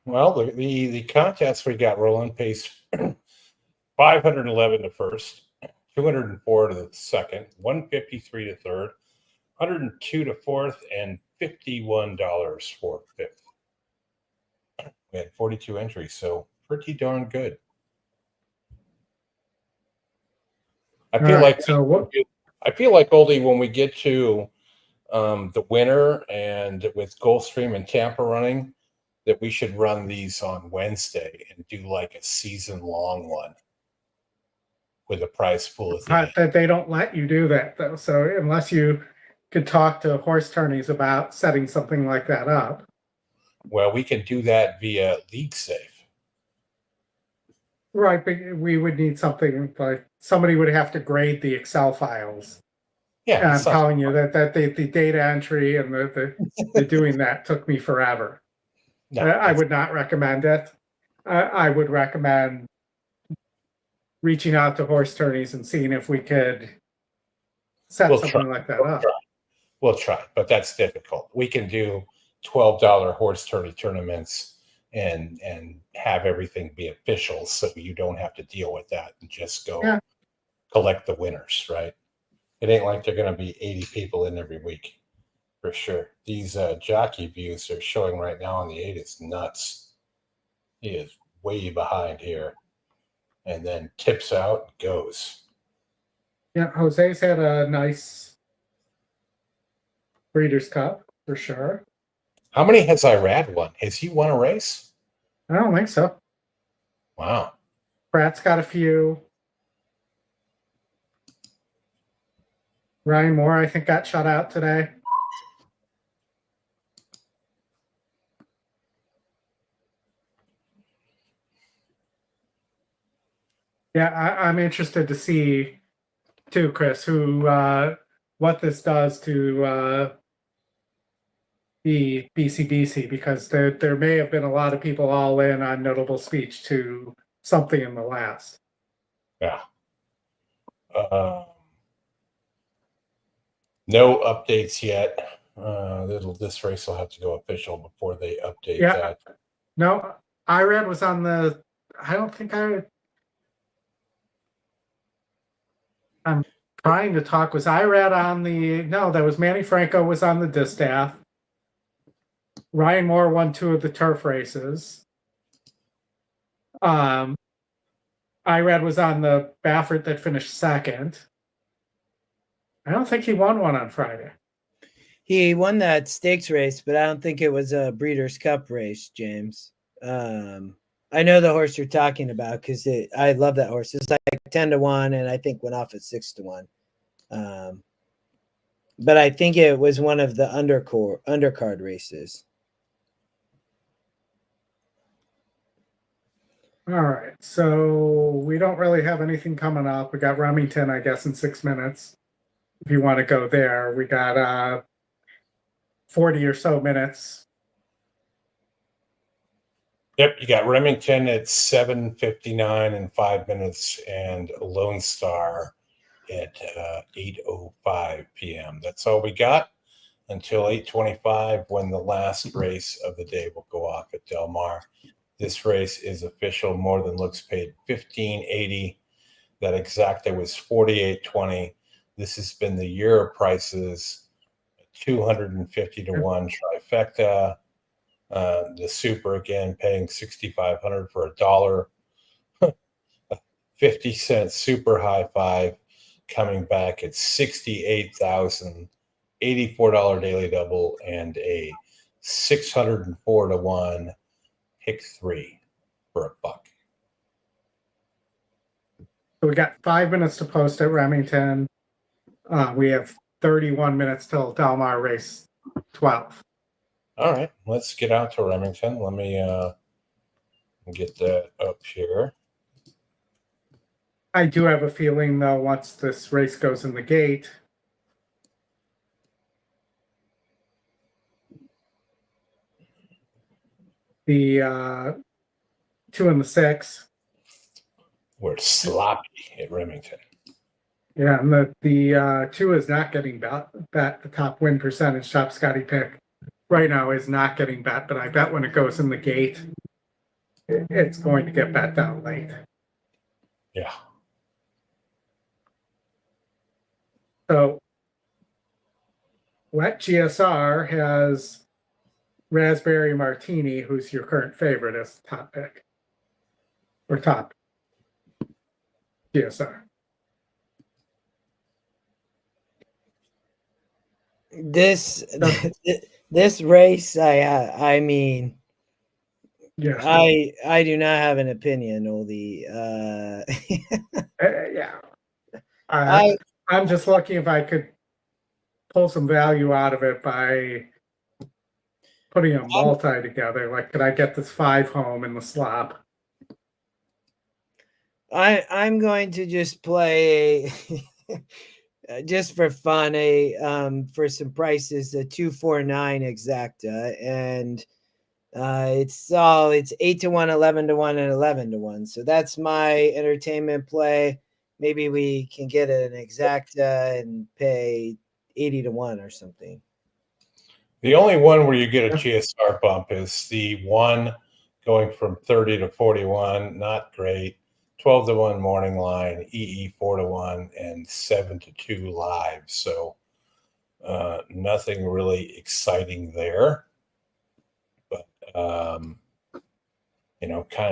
Speaker 1: Well, the contest we got rolling pace 511 to first, 204 to the second, 153 to third, 102 to fourth, and $51 for fifth. We had 42 entries, so pretty darn good. I feel like Oldie, when we get to the winter and with Gulfstream and Tampa running, that we should run these on Wednesday and do like a season-long one with a prize pool.
Speaker 4: That they don't let you do that, though. So unless you could talk to horse tourneys about setting something like that up.
Speaker 1: Well, we can do that via LeagueSafe.
Speaker 4: Right, but we would need something like somebody would have to grade the Excel files.
Speaker 1: Yeah,
Speaker 4: and I'm telling you that the data entry and the doing that took me forever. No, I would not recommend it. I would recommend reaching out to horse tourneys and seeing if we could set something like that up.
Speaker 1: We'll try, but that's difficult. We can do $12 horse tourney tournaments and have everything be official, so you don't have to deal with that and just go collect the winners, right? It ain't like they're going to be 80 people in every week, for sure. These jockey views are showing right now on the 8 is nuts. He is way behind here, and then tips out, goes.
Speaker 4: Yeah, Jose's had a nice Breeders' Cup for sure.
Speaker 1: How many has Irad won? Has he won a race?
Speaker 4: I don't think so.
Speaker 1: Wow.
Speaker 4: Pratt's got a few. Ryan Moore, I think, got shut out today. Yeah, I'm interested to see, too, Chris, what this does to the BCBC, because there may have been a lot of people all in on Notable Speech to something in the last.
Speaker 1: Yeah. No updates yet This race will have to go official before they update
Speaker 4: Yeah.
Speaker 1: that.
Speaker 4: No, Irad was on the. I don't think I'm trying to talk. Was Irad on the? No, that was Manny Franco was on the Distaff. Ryan Moore won 2 of the turf races. Irad was on the Baffert that finished second. I don't think he won one on Friday.
Speaker 3: He won that stakes race, but I don't think it was a Breeders' Cup race, James. I know the horse you're talking about because I love that horse. It's like 10-1, and I think went off at 6-1. But I think it was one of the undercard races.
Speaker 4: All right, so we don't really have anything coming up. We got Remington, I guess, in 6 minutes. If you want to go there, we got 40 or so minutes.
Speaker 1: Yep, you got Remington at 7:59 in 5 minutes, and Lone Star at 8:05 p.m. That's all we got until 8:25, when the last race of the day will go off at Del Mar. This race is official. More Than Looks paid $15.80. That exacta was $48.20. This has been the year of prices. 250-1 trifecta. The Super again paying $6,500 for $1. 50-cent Super High Five coming back at $68,000. $84 daily double and a 604-1 pick 3 for $1.
Speaker 4: So we got 5 minutes to post at Remington. We have 31 minutes till Del Mar race 12.
Speaker 1: All right, let's get out to Remington. Let me get that up here.
Speaker 4: I do have a feeling, though, once this race goes in the gate, the 2 and the 6.
Speaker 1: We're sloppy at Remington.
Speaker 4: Yeah, and the 2 is not getting bet. The top win percentage, top Scotty pick right now is not getting bet, but I bet when it goes in the gate, it's going to get bet down late.
Speaker 1: Yeah.
Speaker 4: So, Wet GSR has Raspberry Martini, who's your current favorite, as the top pick. Or top GSR.
Speaker 3: This race, I mean,
Speaker 4: yeah,
Speaker 3: I do not have an opinion, Oldie.
Speaker 4: Yeah, I'm just lucky if I could pull some value out of it by putting a multi together. Like, could I get this 5 home in the slop?
Speaker 3: I'm going to just play just for fun for some prices, a 249 exacta, and it's 8-1, 11-1, and 11-1. So that's my entertainment play. Maybe we can get an exacta and pay 80-1 or something.
Speaker 1: The only one where you get a GSR bump is the one going from 30 to 41. Not great. 12-1 morning line, EE 4-1, and 7-2 live. So nothing really exciting there. But kind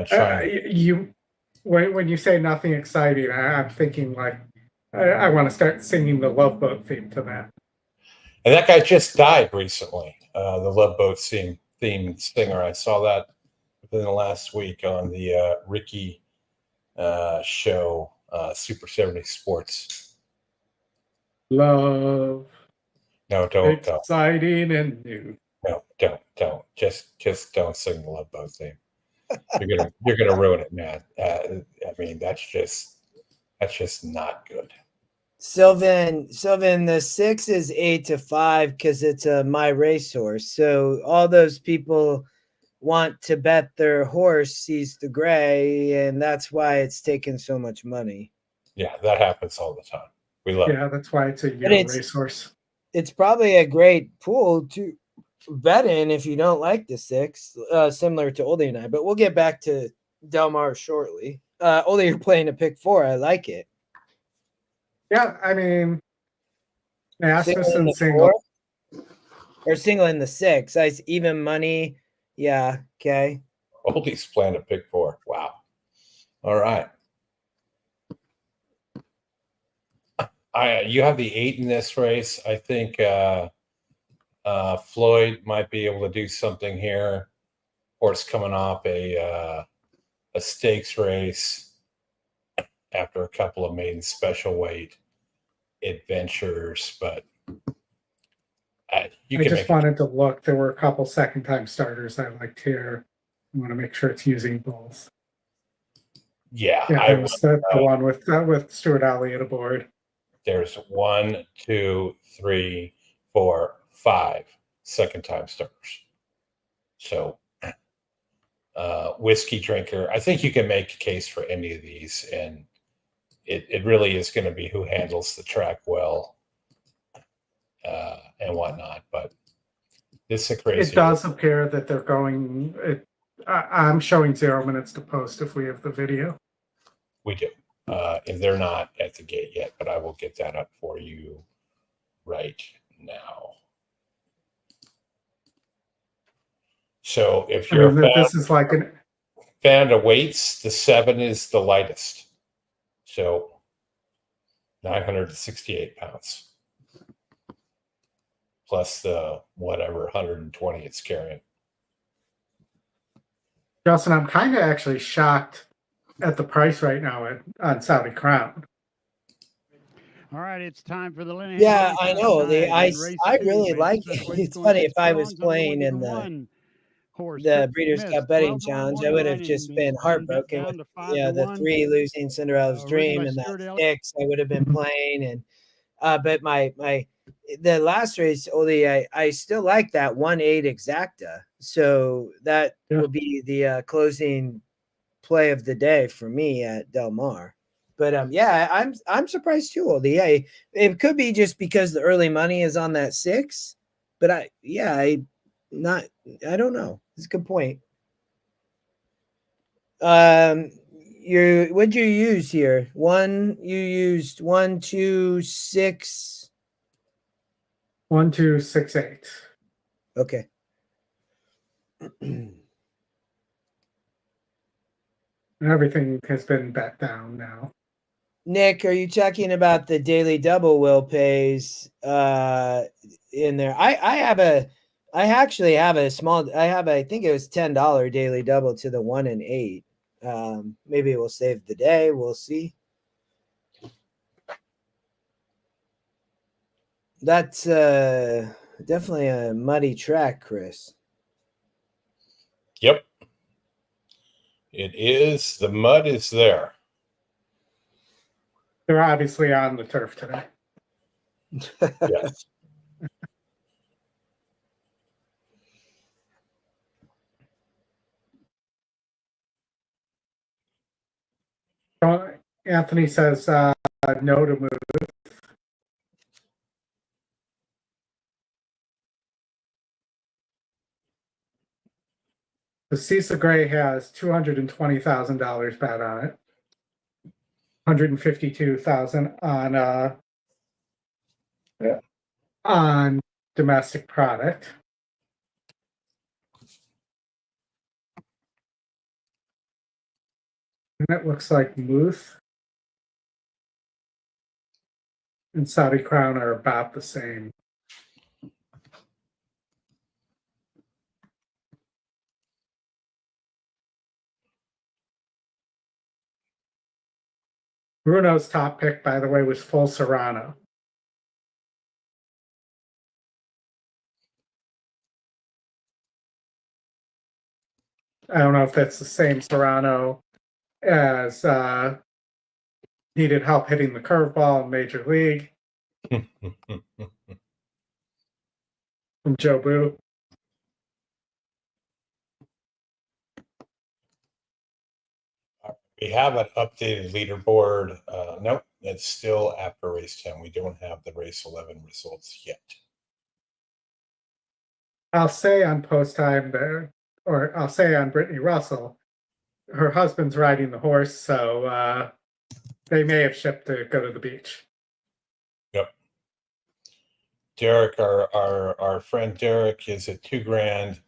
Speaker 1: of trying.
Speaker 4: When you say nothing exciting, I'm thinking like I want to start singing the Love Boat theme to that.
Speaker 1: And that guy just died recently. The Love Boat themed singer. I saw that within the last week on the Ricky show, Super 70 Sports.
Speaker 4: Love.
Speaker 1: No, don't.
Speaker 4: Exciting and new.
Speaker 1: No, don't. Just don't sing the Love Boat theme. You're gonna ruin it, man. I mean, that's just not good.
Speaker 3: Sylvan, the 6 is 8-5 because it's a my racehorse. So all those people want to bet their horse sees the gray, and that's why it's taking so much money.
Speaker 1: Yeah, that happens all the time. We love it.
Speaker 4: Yeah, that's why it's a racehorse.
Speaker 3: it's probably a great pool to bet in if you don't like the 6, similar to Oldie and I. But we'll get back to Del Mar shortly. Oldie, you're playing a pick 4. I like it.
Speaker 4: Yeah, I mean, Asmus and
Speaker 3: the
Speaker 4: single.
Speaker 3: 4 or single in the 6. Even money. Yeah. Okay.
Speaker 1: Oldie's playing a pick 4. Wow. All right. You have the 8 in this race. I think Floyd might be able to do something here. Horse coming off a stakes race after a couple of maiden special weight adventures, but
Speaker 4: I just wanted to look. There were a couple second-time starters I liked here. I want to make sure it's using both.
Speaker 1: Yeah,
Speaker 4: there's the one with Stuart Elliott aboard.
Speaker 1: There's 1, 2, 3, 4, 5 second-time starters. So, whiskey drinker. I think you can make a case for any of these, and it really is going to be who handles the track well and whatnot. But this is a crazy.
Speaker 4: It does appear that they're going. I'm showing 0 minutes to post if we have the video.
Speaker 1: We do. And they're not at the gate yet, but I will get that up for you right now. So if you're
Speaker 4: this is like an
Speaker 1: fan of weights, the 7 is the lightest. So 968 pounds. Plus the whatever 120 it's carrying.
Speaker 4: Justin, I'm kind of actually shocked at the price right now on Saudi Crown.
Speaker 13: All right, it's time for the Linehan.
Speaker 3: Yeah, I know. I really like it. It's funny, if I was playing in the Breeders' Cup Betting Challenge, I would have just been heartbroken with the 3 losing Cinderella's Dream and that 6 I would have been playing. And but the last race, Oldie, I still like that 1-8 exacta. So that will be the closing play of the day for me at Del Mar. But I'm surprised too, Oldie. It could be just because the early money is on that 6, but I don't know. It's a good point. What'd you use here? You used 1, 2, 6.
Speaker 4: 1, 2, 6, 8.
Speaker 3: Okay.
Speaker 4: Everything has been bet down now.
Speaker 3: Nick, are you talking about the daily double will pays in there? I actually have a small. I think it was $10 daily double to the 1 and 8. Maybe we'll save the day. We'll see. That's definitely a muddy track, Chris.
Speaker 1: Yep. It is. The mud is there.
Speaker 4: They're obviously on the turf today.
Speaker 1: Yes.
Speaker 4: Anthony says no to move. The Cecil Gray has $220,000 bet on it. 152,000 on domestic product. And it looks like Muth and Saudi Crown are about the same. Bruno's top pick, by the way, was Full Serrano. I don't know if that's the same Serrano as needed help hitting the curveball in Major League. From Joe Boo.
Speaker 1: We have an updated leaderboard. Nope, it's still after race 10. We don't have the race 11 results yet.
Speaker 4: I'll say on post time there, or I'll say on Brittany Russell, her husband's riding the horse, so they may have shipped to go to the beach.
Speaker 1: Yep. Derek, our friend Derek is at $2,000.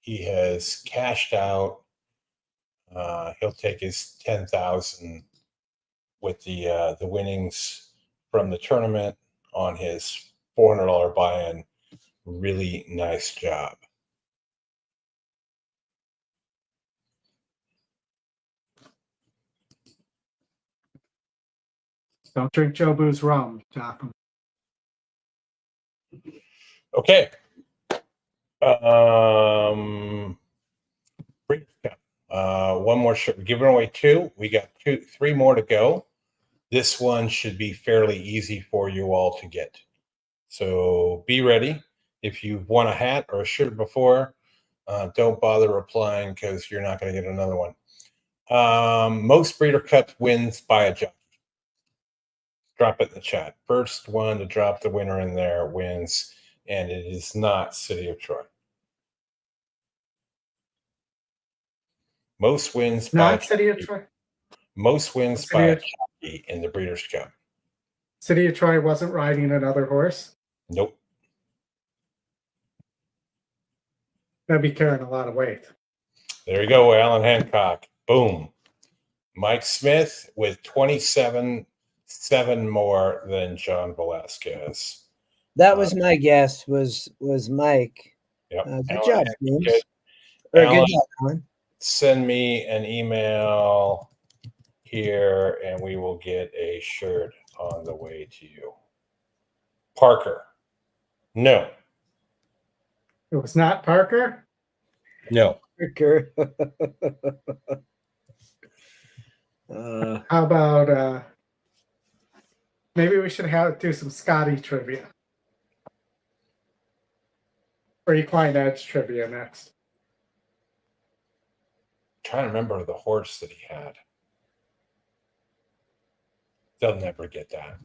Speaker 1: He has cashed out. He'll take his 10,000 with the winnings from the tournament on his $400 buy-in. Really nice job.
Speaker 4: Don't drink Jobu's rum, Jotham.
Speaker 1: Okay. One more shirt. We're giving away 2. We got 3 more to go. This one should be fairly easy for you all to get. So be ready. If you've won a hat or a shirt before, don't bother replying because you're not going to get another one. Most Breeder Cup wins by a jockey. Drop it in the chat. First one to drop the winner in there wins, and it is not City of Troy. Most wins by
Speaker 4: City of Troy.
Speaker 1: Most wins by a jockey in the Breeders' Cup.
Speaker 4: City of Troy wasn't riding another horse.
Speaker 1: Nope.
Speaker 4: That'd be carrying a lot of weight.
Speaker 1: There you go, Alan Hancock. Boom. Mike Smith with 27, 7 more than John Velasquez.
Speaker 3: That was my guess. Was Mike?
Speaker 1: Yep.
Speaker 3: Good job, James.
Speaker 1: Good
Speaker 3: job, Alan.
Speaker 1: Send me an email here, and we will get a shirt on the way to you. Parker. No.
Speaker 4: It was not Parker?
Speaker 1: No.
Speaker 3: Parker.
Speaker 4: How about maybe we should do some Scotty trivia. Or EquinEdge trivia next.
Speaker 1: Trying to remember the horse that he had. They'll never get that.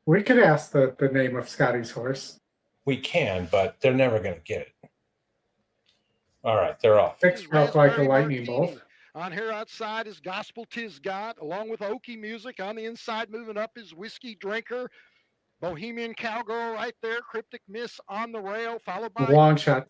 Speaker 4: We could ask the name of Scotty's horse.
Speaker 1: We can, but they're never going to get it. All right, they're off.
Speaker 4: Six felt like a lightning bolt.
Speaker 14: On here outside is Gospel Tis God, along with Okie Music. On the inside, moving up is Whiskey Drinker. Bohemian Cowgirl right there. Cryptic Miss on the rail, followed by
Speaker 4: Long shot.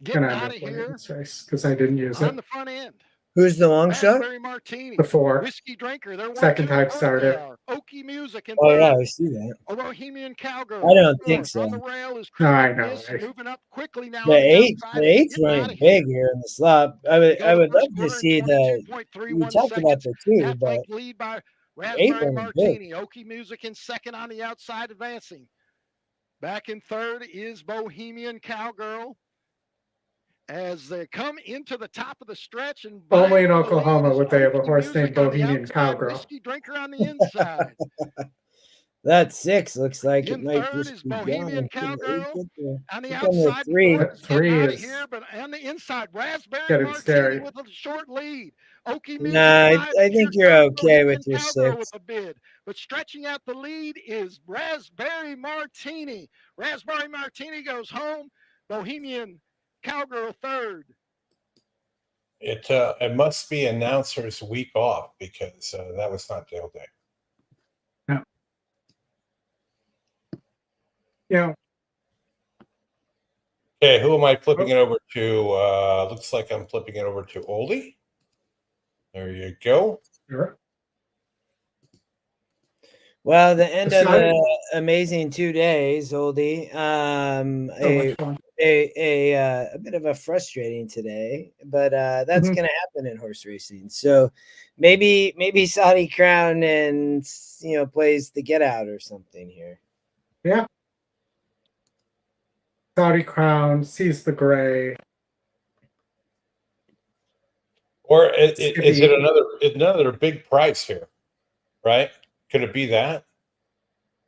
Speaker 14: Getting
Speaker 4: Gonna
Speaker 14: Out
Speaker 4: end
Speaker 14: of
Speaker 4: up winning
Speaker 14: Here
Speaker 4: this race because I didn't use
Speaker 14: on
Speaker 4: it
Speaker 14: the front end.
Speaker 3: Who's the long shot?
Speaker 14: Raspberry Martini.
Speaker 4: before.
Speaker 14: Whiskey Drinker. They're
Speaker 4: Second time
Speaker 14: they
Speaker 4: started.
Speaker 14: are. Okie Music and
Speaker 3: Oh yeah, I see that.
Speaker 14: a Bohemian Cowgirl.
Speaker 3: I don't think so.
Speaker 14: On the rail is
Speaker 4: No, I
Speaker 14: Cryptic
Speaker 4: know.
Speaker 14: Miss, moving up quickly now.
Speaker 3: The
Speaker 14: on
Speaker 3: eight,
Speaker 14: outside.
Speaker 3: the eight's
Speaker 14: Getting out
Speaker 3: running
Speaker 14: of here.
Speaker 3: big here in the slop. I would love to see the. You
Speaker 14: 22.31
Speaker 3: talked about the two,
Speaker 14: Half
Speaker 3: but
Speaker 14: length lead by
Speaker 3: eight
Speaker 14: Raspberry
Speaker 3: running big.
Speaker 14: Martini. Okie Music in second on the outside, advancing. Back in third is Bohemian Cowgirl. As they come into the top of the stretch, and
Speaker 4: Only in Oklahoma would they have a horse named Bohemian Cowgirl.
Speaker 14: Whiskey Drinker on the inside.
Speaker 3: That 6 looks like
Speaker 14: In
Speaker 3: it might
Speaker 14: third
Speaker 3: just
Speaker 14: is
Speaker 3: be
Speaker 14: Bohemian
Speaker 3: gone. Can the 8
Speaker 14: Cowgirl.
Speaker 3: get there?
Speaker 14: On the
Speaker 3: Here come the
Speaker 14: outside,
Speaker 3: 3.
Speaker 14: fourth is
Speaker 4: Three
Speaker 14: getting out of
Speaker 4: is
Speaker 14: here, but on the inside, Raspberry
Speaker 4: getting
Speaker 14: Martini
Speaker 4: scary.
Speaker 14: with a short lead. Okie Music
Speaker 3: Nah,
Speaker 14: five,
Speaker 3: I think
Speaker 14: here
Speaker 3: you're
Speaker 14: comes
Speaker 3: okay
Speaker 14: Bohemian
Speaker 3: with your
Speaker 14: Cowgirl
Speaker 3: 6.
Speaker 14: with a bid. But stretching out the lead is Raspberry Martini. Raspberry Martini goes home. Bohemian Cowgirl third.
Speaker 1: It must be announcer's week off because that was not Dale Day.
Speaker 4: No. Yeah.
Speaker 1: Okay, who am I flipping it over to? Looks like I'm flipping it over to Oldie. There you go.
Speaker 4: Sure.
Speaker 3: Well, the end of
Speaker 4: Sorry.
Speaker 3: the amazing 2 days, Oldie.
Speaker 4: much fun.
Speaker 3: A bit of a frustrating today, but that's
Speaker 4: Mhm.
Speaker 3: going to happen in horse racing. So maybe Saudi Crown and plays the get out or something here.
Speaker 4: Yeah. Saudi Crown sees the gray.
Speaker 1: Or is it another big price here? Right? Could it be that?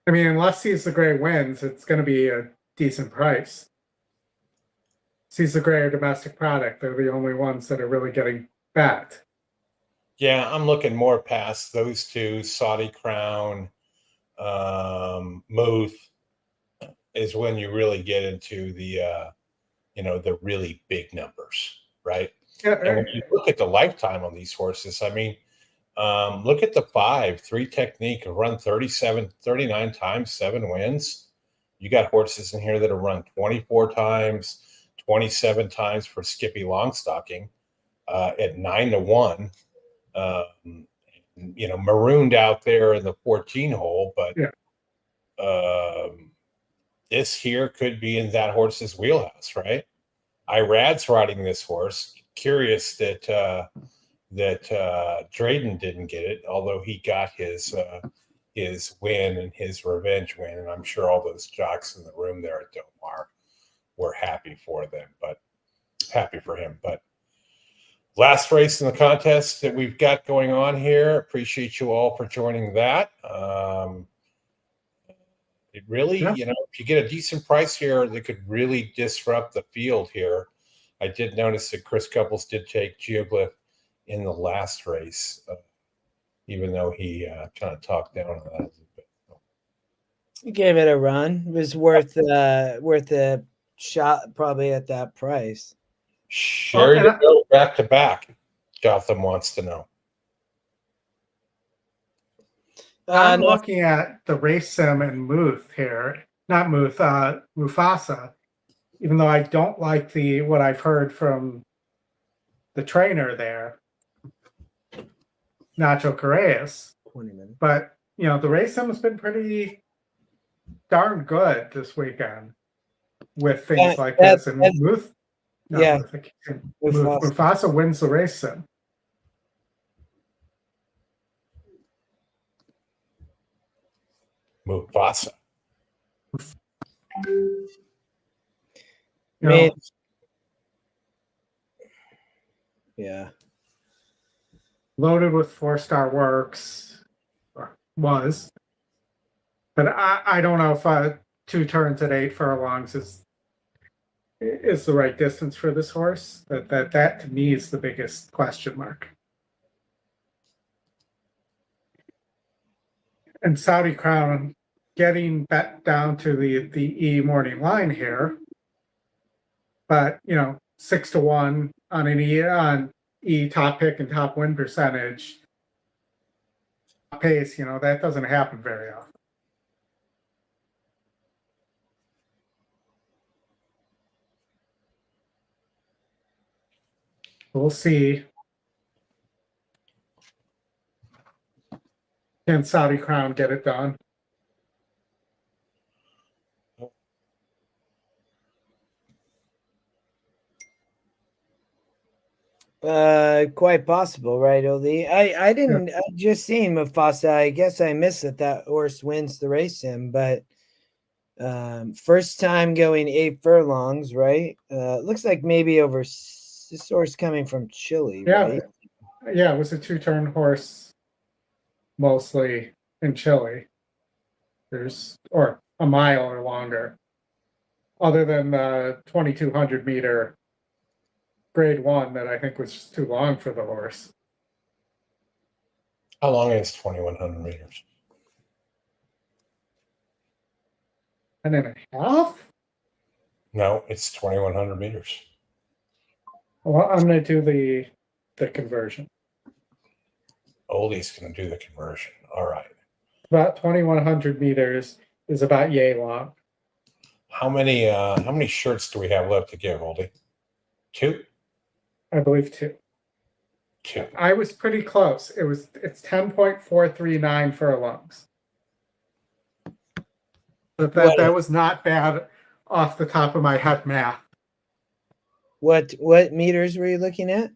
Speaker 4: I mean, unless Sees the Gray wins, it's going to be a decent price. Sees the Gray are domestic product. They're the only ones that are really getting backed.
Speaker 1: Yeah, I'm looking more past those two, Saudi Crown, Muth. is when you really get into the the really big numbers, right?
Speaker 4: Yeah,
Speaker 1: And when you look at the lifetime on these horses, I mean, look at the 3 technique, run 37, 39 times, 7 wins. You got horses in here that have run 24 times, 27 times for Skippy Longstocking at 9-1. Marooned out there in the 14 hole, but this here could be in that horse's wheelhouse, right? Irad's riding this horse. Curious that Drayden didn't get it, although he got his win and his revenge win, and I'm sure all those jocks in the room there at Delaware were happy for him. But last race in the contest that we've got going on here. Appreciate you all for joining that. It really, if you get a decent price here, that could really disrupt the field here. I did notice that Chris Couples did take Geoglyph in the last race, even though he kind of talked down on that a bit.
Speaker 3: He gave it a run. It was worth a shot probably at that price.
Speaker 1: Sherry to go back to back. Gotham wants to know.
Speaker 4: I'm looking at the race sim and Muth here, not Muth, Mufasa. Even though I don't like what I've heard from the trainer there, Nacho Correas.
Speaker 3: 20 minutes.
Speaker 4: But the race sim has been pretty darn good this weekend with things like this. And Muth, Mufasa wins the race sim.
Speaker 1: Mufasa.
Speaker 3: Yeah.
Speaker 4: Loaded with 4-star works, or was. But I don't know if 2 turns at 8 furlongs is the right distance for this horse. That to me is the biggest question mark. And Saudi Crown getting back down to the E morning line here, but 6-1 on an E top pick and top win percentage pace. That doesn't happen very often. We'll see. Can Saudi Crown get it done?
Speaker 3: Quite possible, right, Oli? I didn't. I just seen Mufasa. I guess I missed that horse wins the race sim, but first time going 8 furlongs, right? Looks like maybe over this horse coming from Chile, right?
Speaker 4: Yeah, it was a 2-turn horse, mostly in Chile. Or a mile or longer, other than the 2,200 meter grade 1 that I think was just too long for the horse.
Speaker 1: How long is 2,100 meters?
Speaker 4: 10.5?
Speaker 1: No, it's 2,100 meters.
Speaker 4: Well, I'm going to do the conversion.
Speaker 1: Oldie's going to do the conversion. All right.
Speaker 4: About 2,100 meters is about yay long.
Speaker 1: How many shirts do we have left to give, Oldie? 2?
Speaker 4: I believe 2.
Speaker 1: 2.
Speaker 4: I was pretty close. It's 10.439 furlongs. But that was not bad off the top of my head math.
Speaker 3: What meters were you looking at?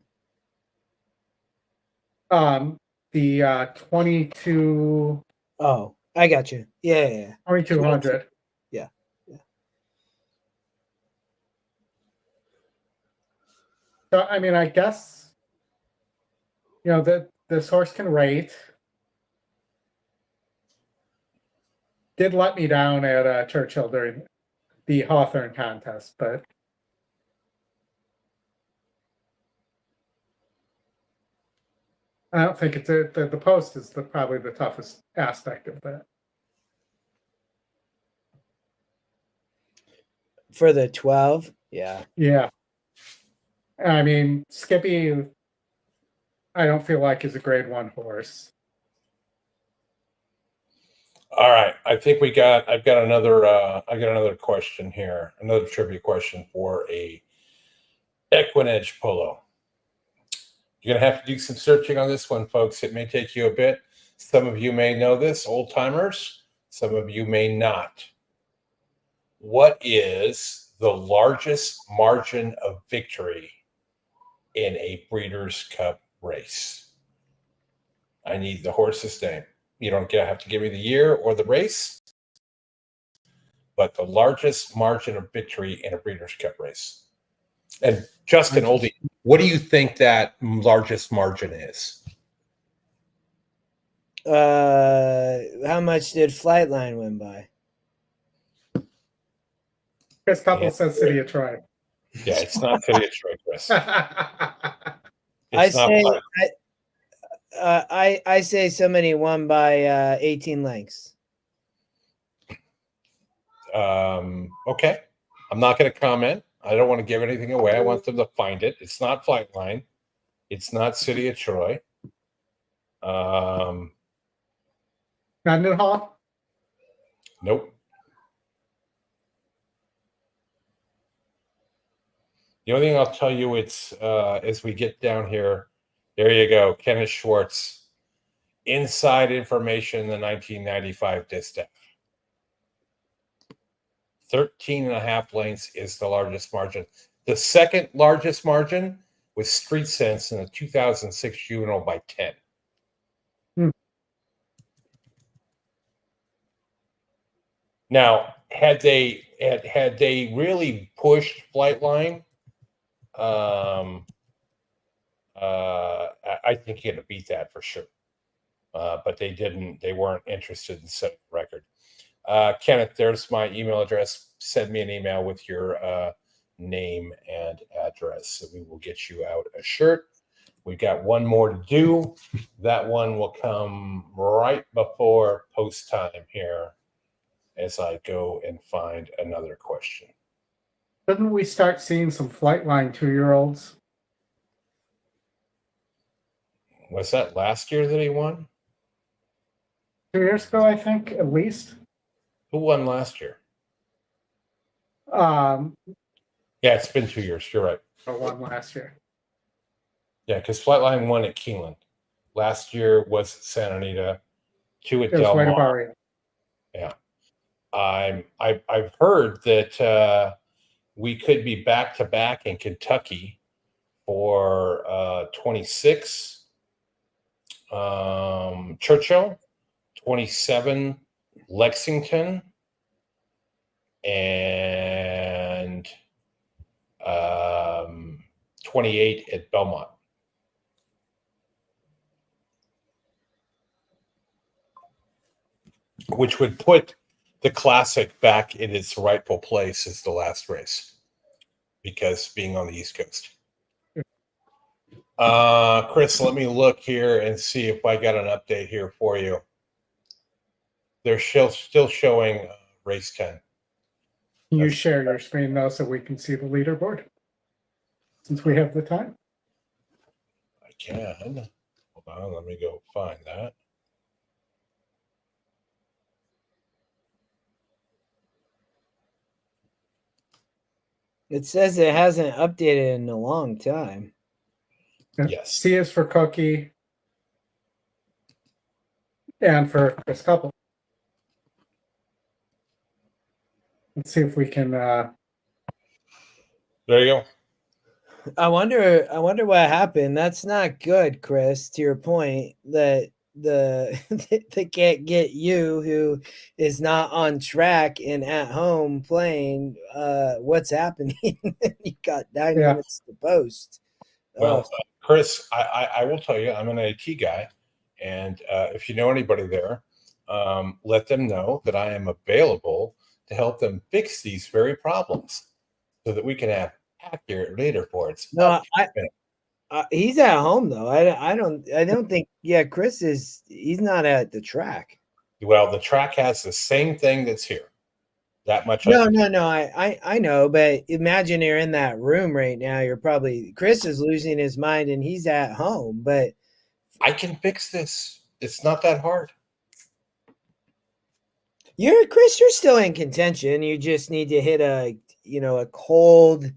Speaker 4: The 22.
Speaker 3: Oh, I got you. Yeah.
Speaker 4: 2,200.
Speaker 3: Yeah.
Speaker 4: So I mean, I guess that this horse can rate. Did let me down at Churchill during the Hawthorne contest, but I don't think the post is probably the toughest aspect of that.
Speaker 3: For the 12, yeah.
Speaker 4: Yeah. I mean, Skippy, I don't feel like is a grade 1 horse.
Speaker 1: All right, I think I've got another question here, another trivia question for a EquinEdge polo. You're gonna have to do some searching on this one, folks. It may take you a bit. Some of you may know this, old timers. Some of you may not. What is the largest margin of victory in a Breeders' Cup race? I need the horse's name. You don't have to give me the year or the race, but the largest margin of victory in a Breeders' Cup race. And Justin Oldie, what do you think that largest margin is?
Speaker 3: How much did Flightline win by?
Speaker 4: Chris Couple says City of Troy.
Speaker 1: Yeah, it's not City of Troy, Chris.
Speaker 3: I say somebody won by 18 lengths.
Speaker 1: Okay. I'm not going to comment. I don't want to give anything away. I want them to find it. It's not Flightline. It's not City of Troy.
Speaker 4: Mendenhall?
Speaker 1: Nope. The only thing I'll tell you, it's as we get down here, there you go, Kenneth Schwartz. Inside information in the 1995 Distaff. 13.5 lengths is the largest margin. The second largest margin was Street Sense in the 2006 Juvenile by 10. Now, had they really pushed Flightline, I think you're going to beat that for sure. But they didn't. They weren't interested in setting a record. Kenneth, there's my email address. Send me an email with your name and address, and we will get you out a shirt. We've got one more to do. That one will come right before post time here as I go and find another question.
Speaker 4: Didn't we start seeing some Flightline 2-year-olds?
Speaker 1: Was that last year that he won?
Speaker 4: 2 years ago, I think, at least.
Speaker 1: Who won last year?
Speaker 4: Yeah,
Speaker 1: it's been 2 years. You're right.
Speaker 4: I won last year.
Speaker 1: Yeah, because Flightline won at Keeneland. Last year was at Santa Anita, 2 at Delaware. Yeah. I've heard that we could be back to back in Kentucky for 26 Churchill, 27 Lexington, and 28 at Belmont. Which would put the Classic back in its rightful place as the last race, because being on the East Coast. Chris, let me look here and see if I got an update here for you. They're still showing race 10.
Speaker 4: Can you share your screen, though, so we can see the leaderboard? Since we have the time.
Speaker 1: I can. Hold on, let me go find that.
Speaker 3: It says it hasn't updated in a long time.
Speaker 1: Yes.
Speaker 4: C is for Cookie. And for Chris Couple. Let's see if we can.
Speaker 1: There you go.
Speaker 3: I wonder what happened. That's not good, Chris. To your point, that they can't get you, who is not on track and at home playing. What's happening? You got 9 minutes to post.
Speaker 1: Well, Chris, I will tell you, I'm an AT guy, and if you know anybody there, let them know that I am available to help them fix these very problems, so that we can have accurate leaderboards.
Speaker 3: No, he's at home though. I don't think. Yeah, Chris is. He's not at the track.
Speaker 1: Well, the track has the same thing that's here. That much.
Speaker 3: No. I know, but imagine you're in that room right now. You're probably Chris is losing his mind and he's at home, but
Speaker 1: I can fix this. It's not that hard.
Speaker 3: Chris, you're still in contention. You just need to hit a cold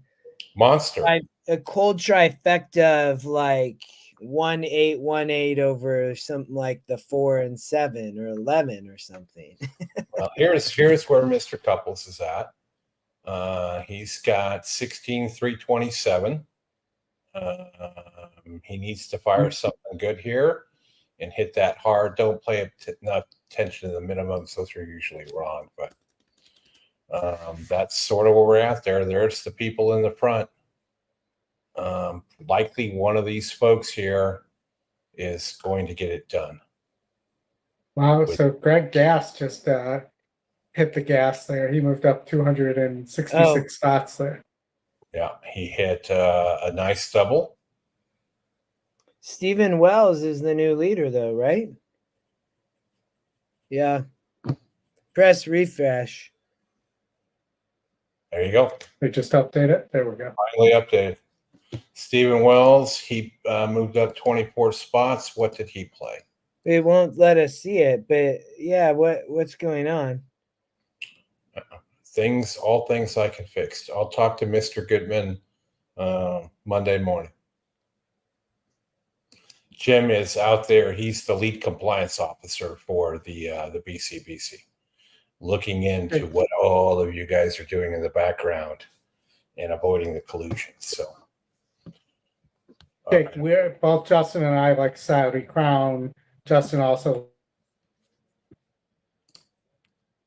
Speaker 1: monster,
Speaker 3: a cold trifecta of like 1-8-1-8 over something like the 4 and 7 or 11 or something.
Speaker 1: Well, here's where Mr. Couples is at. He's got 16,327. He needs to fire something good here and hit that hard. Don't play enough attention to the minimums. Those are usually wrong, but that's sort of where we're at there. There's the people in the front. Likely one of these folks here is going to get it done.
Speaker 4: Wow. So Greg Gass just hit the gas there. He moved up 266 spots there.
Speaker 1: Yeah, he hit a nice double.
Speaker 3: Stephen Wells is the new leader, though, right? Yeah. Press refresh.
Speaker 1: There you go.
Speaker 4: They just updated it. There we go.
Speaker 1: Finally updated. Stephen Wells, he moved up 24 spots. What did he play?
Speaker 3: It won't let us see it, but yeah, what's going on?
Speaker 1: All things I can fix. I'll talk to Mr. Goodman Monday morning. Jim is out there. He's the lead compliance officer for the BCBC, looking into what all of you guys are doing in the background and avoiding the collusion. So,
Speaker 4: okay, we're both Justin and I like Saudi Crown. Justin also,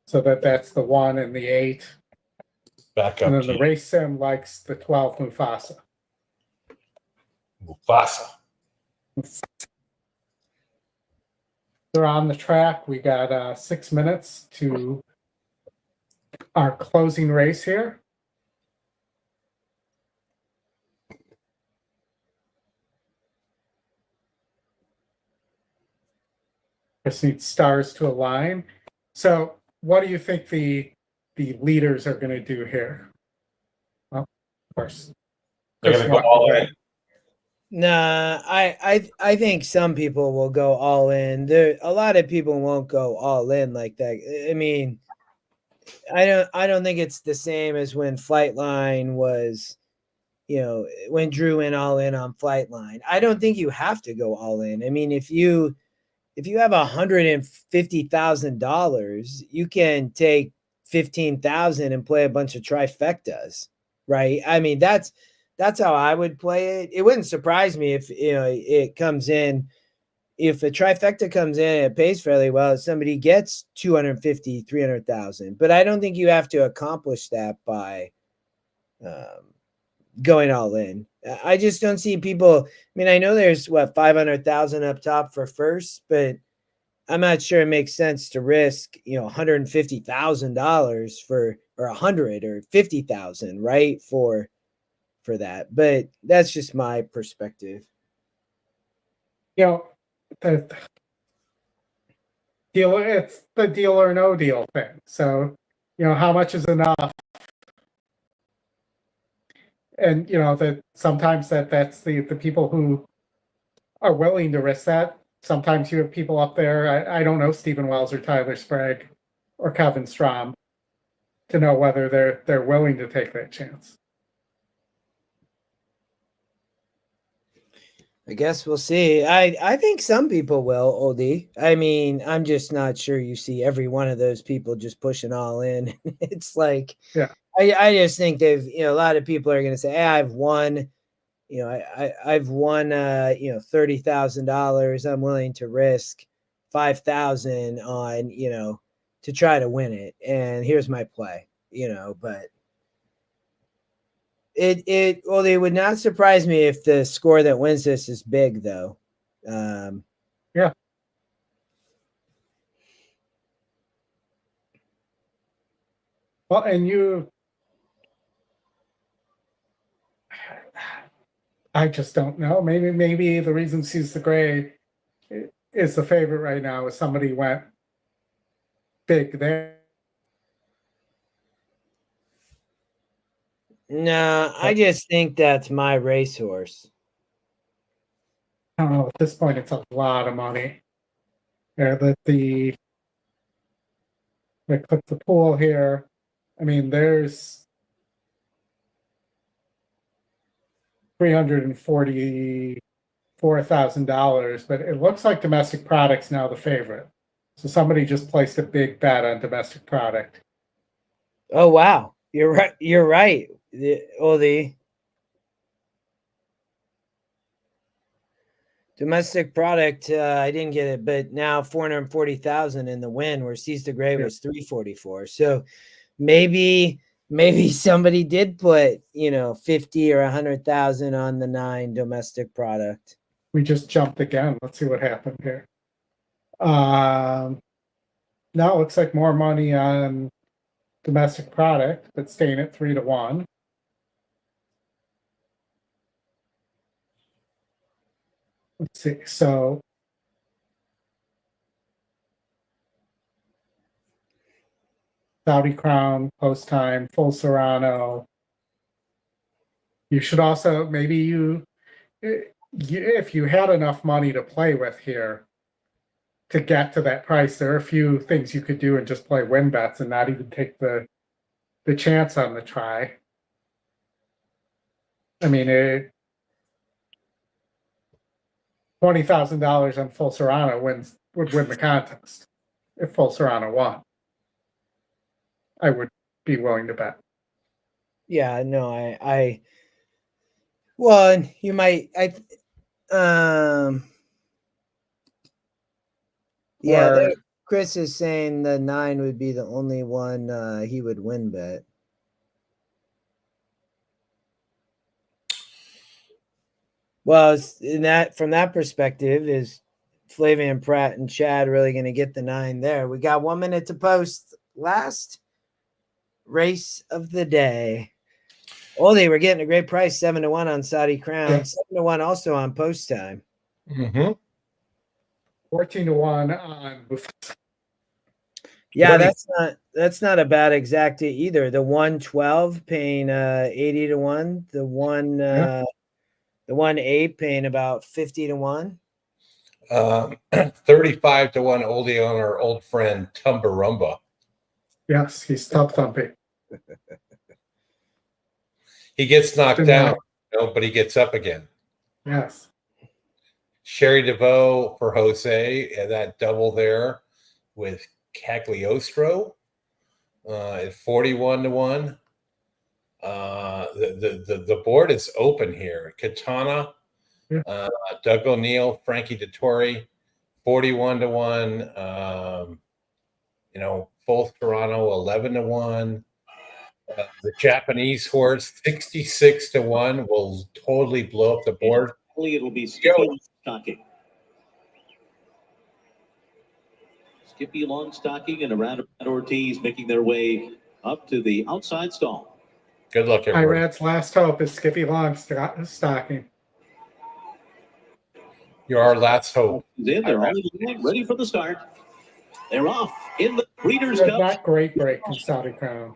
Speaker 4: so that's the 1 and the 8.
Speaker 1: Back up.
Speaker 4: And then the race sim likes the 12 Mufasa. They're on the track. We got 6 minutes to our closing race here. Just need stars to align. So what do you think the leaders are going to do here? Well, of course.
Speaker 1: They're going to go all in.
Speaker 3: Nah, I think some people will go all in. A lot of people won't go all in like that. I mean, I don't think it's the same as when Flightline was, when Drew went all in on Flightline. I don't think you have to go all in. I mean, if you have $150,000, you can take 15,000 and play a bunch of trifectas, right? I mean, that's how I would play it. It wouldn't surprise me if it comes in. If a trifecta comes in and it pays fairly well, somebody gets 250, 300,000. But I don't think you have to accomplish that by going all in. I just don't see people. I mean, I know there's 500,000 up top for first, but I'm not sure it makes sense to risk, $150,000 or 100 or 50,000, right? For that. But that's just my perspective.
Speaker 4: The deal, it's the deal or no deal thing. So, how much is enough? And that sometimes that's the people who are willing to risk that. Sometimes you have people up there. I don't know Stephen Wells or Tyler Sprague or Kevin Strom to know whether they're willing to take that chance.
Speaker 3: I guess we'll see. I think some people will, OD. I mean, I'm just not sure you see every one of those people just pushing all in. It's like,
Speaker 4: yeah.
Speaker 3: I just think a lot of people are going to say, hey, I've won, I've won, $30,000. I'm willing to risk 5,000 on, to try to win it. And here's my play, but it would not surprise me if the score that wins this is big, though.
Speaker 4: Yeah. Well, and I just don't know. Maybe the reason she's the gray is the favorite right now is somebody went big there.
Speaker 3: No, I just think that's my racehorse.
Speaker 4: I don't know. At this point, it's a lot of money. There, they click the pool here. I mean, there's $344,000, but it looks like Domestic Product's now the favorite. So somebody just placed a big bet on Domestic Product.
Speaker 3: Oh wow, you're right. You're right. The Domestic Product, I didn't get it, but now 440,000 in the win, where Seize the Grey was 344. So maybe somebody did put 50 or 100,000 on the 9 Domestic Product.
Speaker 4: We just jumped again. Let's see what happened here. Now it looks like more money on Domestic Product, but staying at 3-1. Let's see. So Saudi Crown, Post Time, Full Serrano. You should also maybe if you had enough money to play with here to get to that price, there are a few things you could do and just play win bets and not even take the chance on the try. I mean, $20,000 on Full Serrano would win the contest if Full Serrano won. I would be willing to bet.
Speaker 3: Yeah, no, I well, and you might, yeah, Chris is saying the 9 would be the only one he would win bet. Well, from that perspective, is Flavian Pratt and Chad really going to get the 9 there? We got 1 minute to post. Last race of the day. Oh, they were getting a great price, 7-1 on Saudi Crown,
Speaker 4: Yeah.
Speaker 3: 7-1 also on Post Time.
Speaker 4: 14-1 on.
Speaker 3: Yeah, that's not a bad exacta either. The 112 paying 80-1. The 1-8 paying about 50-1.
Speaker 1: 35-1 oldie on our old friend Tumbarumba.
Speaker 4: Yes, he's top thumping.
Speaker 1: He gets knocked down, but he gets up again.
Speaker 4: Yes.
Speaker 1: Sherry DeVoe for Jose, and that double there with Cagliostro at 41-1. The board is open here. Katana, Doug O'Neill, Frankie Dettori, 41-1. Full Toronto, 11-1. The Japanese horse, 66-1, will totally blow up the board.
Speaker 5: It'll be Skippy Longstocking. Skippy Longstocking and around Ortiz making their way up to the outside stall.
Speaker 1: Good luck, everyone.
Speaker 4: Irad's last hope is Skippy Longstocking.
Speaker 1: You're our last hope.
Speaker 5: They're all ready for the start. They're off in the Breeders' Cup.
Speaker 4: That great break from Saudi Crown.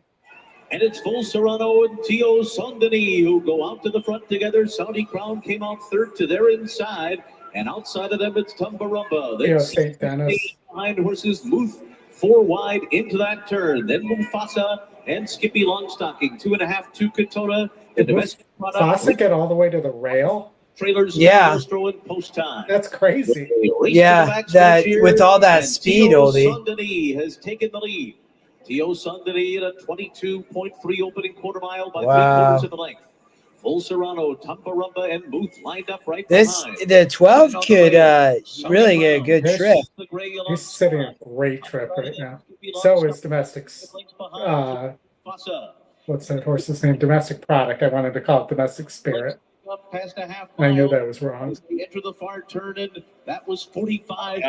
Speaker 5: And it's Full Serrano and Tio Saint-Denis who go out to the front together. Saudi Crown came out third to their inside. And outside of them, it's Tumbarumba.
Speaker 4: Tio St. Dennis.
Speaker 5: Behind horses, Muth 4 wide into that turn. Then Mufasa and Skippy Longstocking. 2.5 to Katona.
Speaker 4: Did Mufasa get all the way to the rail?
Speaker 5: Trailers,
Speaker 3: yeah.
Speaker 5: Post time.
Speaker 4: That's crazy.
Speaker 3: Yeah, that with all that speed, Oldie.
Speaker 5: Saint-Denis has taken the lead. Tio Saint-Denis at a 22.3 opening quarter mile by 3/4 of the length. Full Serrano, Tumbarumba, and Muth lined up right behind.
Speaker 3: The 12 could really get a good trip.
Speaker 4: He's sitting a great trip right now. So is Domestic's. What's that horse's name? Domestic Product. I wanted to call it Domestic Spirit.
Speaker 5: Past a half
Speaker 4: I knew that was wrong.
Speaker 5: We enter the far turn, and that was 45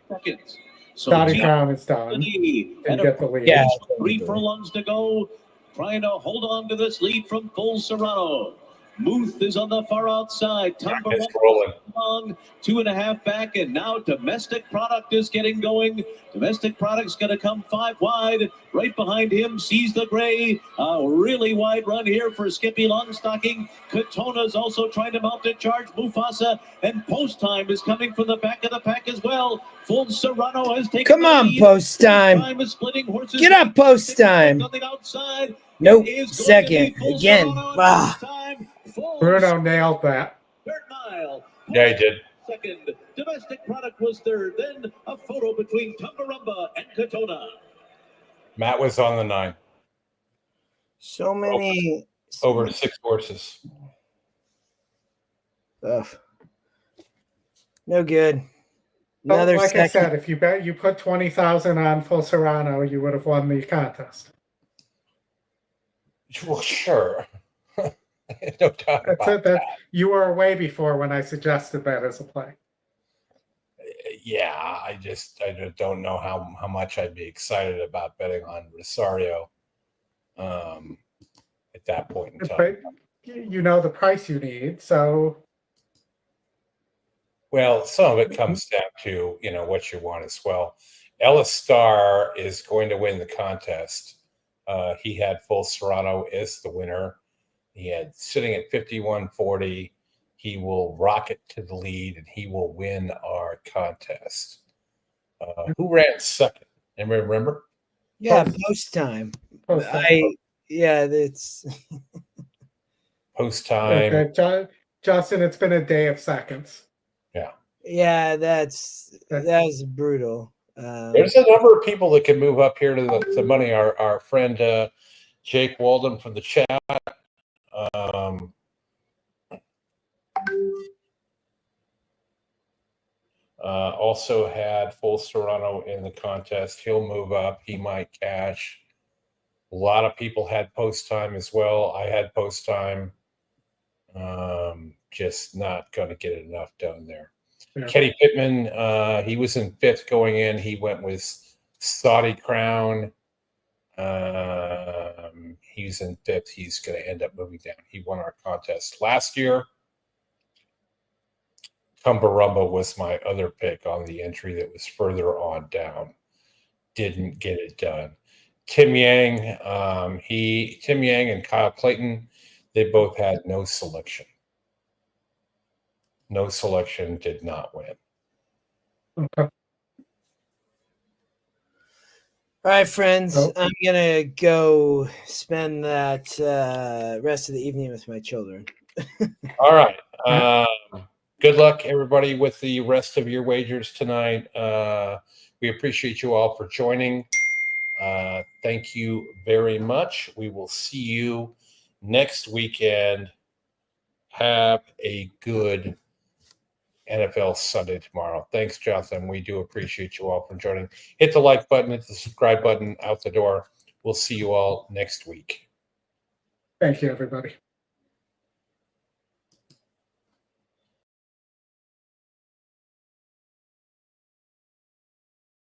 Speaker 5: seconds. So
Speaker 4: Saudi Crown is done and get the lead.
Speaker 3: Yeah.
Speaker 5: 3 furlongs to go. Trying to hold on to this lead from Full Serrano. Muth is on the far outside.
Speaker 1: It's rolling.
Speaker 5: Long, 2.5 back, and now Domestic Product is getting going. Domestic Product's going to come 5 wide. Right behind him, Sees the Gray. A really wide run here for Skippy Longstocking. Katona's also trying to mount a charge. Mufasa and Post Time is coming from the back of the pack as well. Full Serrano has taken.
Speaker 3: Come on, Post Time. Get up, Post Time. Nope. Second again.
Speaker 4: Bruno nailed that.
Speaker 1: Yeah, he did.
Speaker 5: Second, Domestic Product was third. Then a photo between Tumbarumba and Katona.
Speaker 1: Matt was on the 9.
Speaker 3: So many.
Speaker 1: Over 6 horses.
Speaker 3: Ugh. No good.
Speaker 4: Well,
Speaker 3: Another
Speaker 4: like I
Speaker 3: second.
Speaker 4: said, if you put 20,000 on Full Serrano, you would have won the contest.
Speaker 1: Well, sure. No doubt
Speaker 4: That's
Speaker 1: about
Speaker 4: it. That you were away before when I suggested that as a play.
Speaker 1: Yeah, I just don't know how much I'd be excited about betting on Rosario at that point in time.
Speaker 4: But you know the price you need, so.
Speaker 1: Well, some of it comes down to, what you want as well. Ellis Star is going to win the contest. He had Full Serrano as the winner. He had sitting at 51.40. He will rocket to the lead and he will win our contest. Who ran second? Anybody remember?
Speaker 3: Yeah, Post Time. It's
Speaker 1: Post Time.
Speaker 4: Okay, Justin, it's been a day of seconds.
Speaker 1: Yeah.
Speaker 3: Yeah, that's brutal.
Speaker 1: There's a number of people that can move up here to the money. Our friend Jake Walden from the chat. Also had Full Serrano in the contest. He'll move up. He might cash. A lot of people had Post Time as well. I had Post Time. Just not going to get enough done there. Yeah. Kenny Pittman, he was in 5th going in. He went with Saudi Crown. He's in 5th. He's going to end up moving down. He won our contest last year. Tumbarumba was my other pick on the entry that was further on down. Didn't get it done. Tim Yang and Kyle Clayton, they both had no selection. No selection, did not win.
Speaker 4: Okay.
Speaker 3: All right, friends. I'm gonna go spend that rest of the evening with my children.
Speaker 1: All right. Good luck, everybody, with the rest of your wagers tonight. We appreciate you all for joining. Thank you very much. We will see you next weekend. Have a good NFL Sunday tomorrow. Thanks, Jonathan. We do appreciate you all for joining. Hit the like button, hit the subscribe button out the door. We'll see you all next week.
Speaker 4: Thank you, everybody.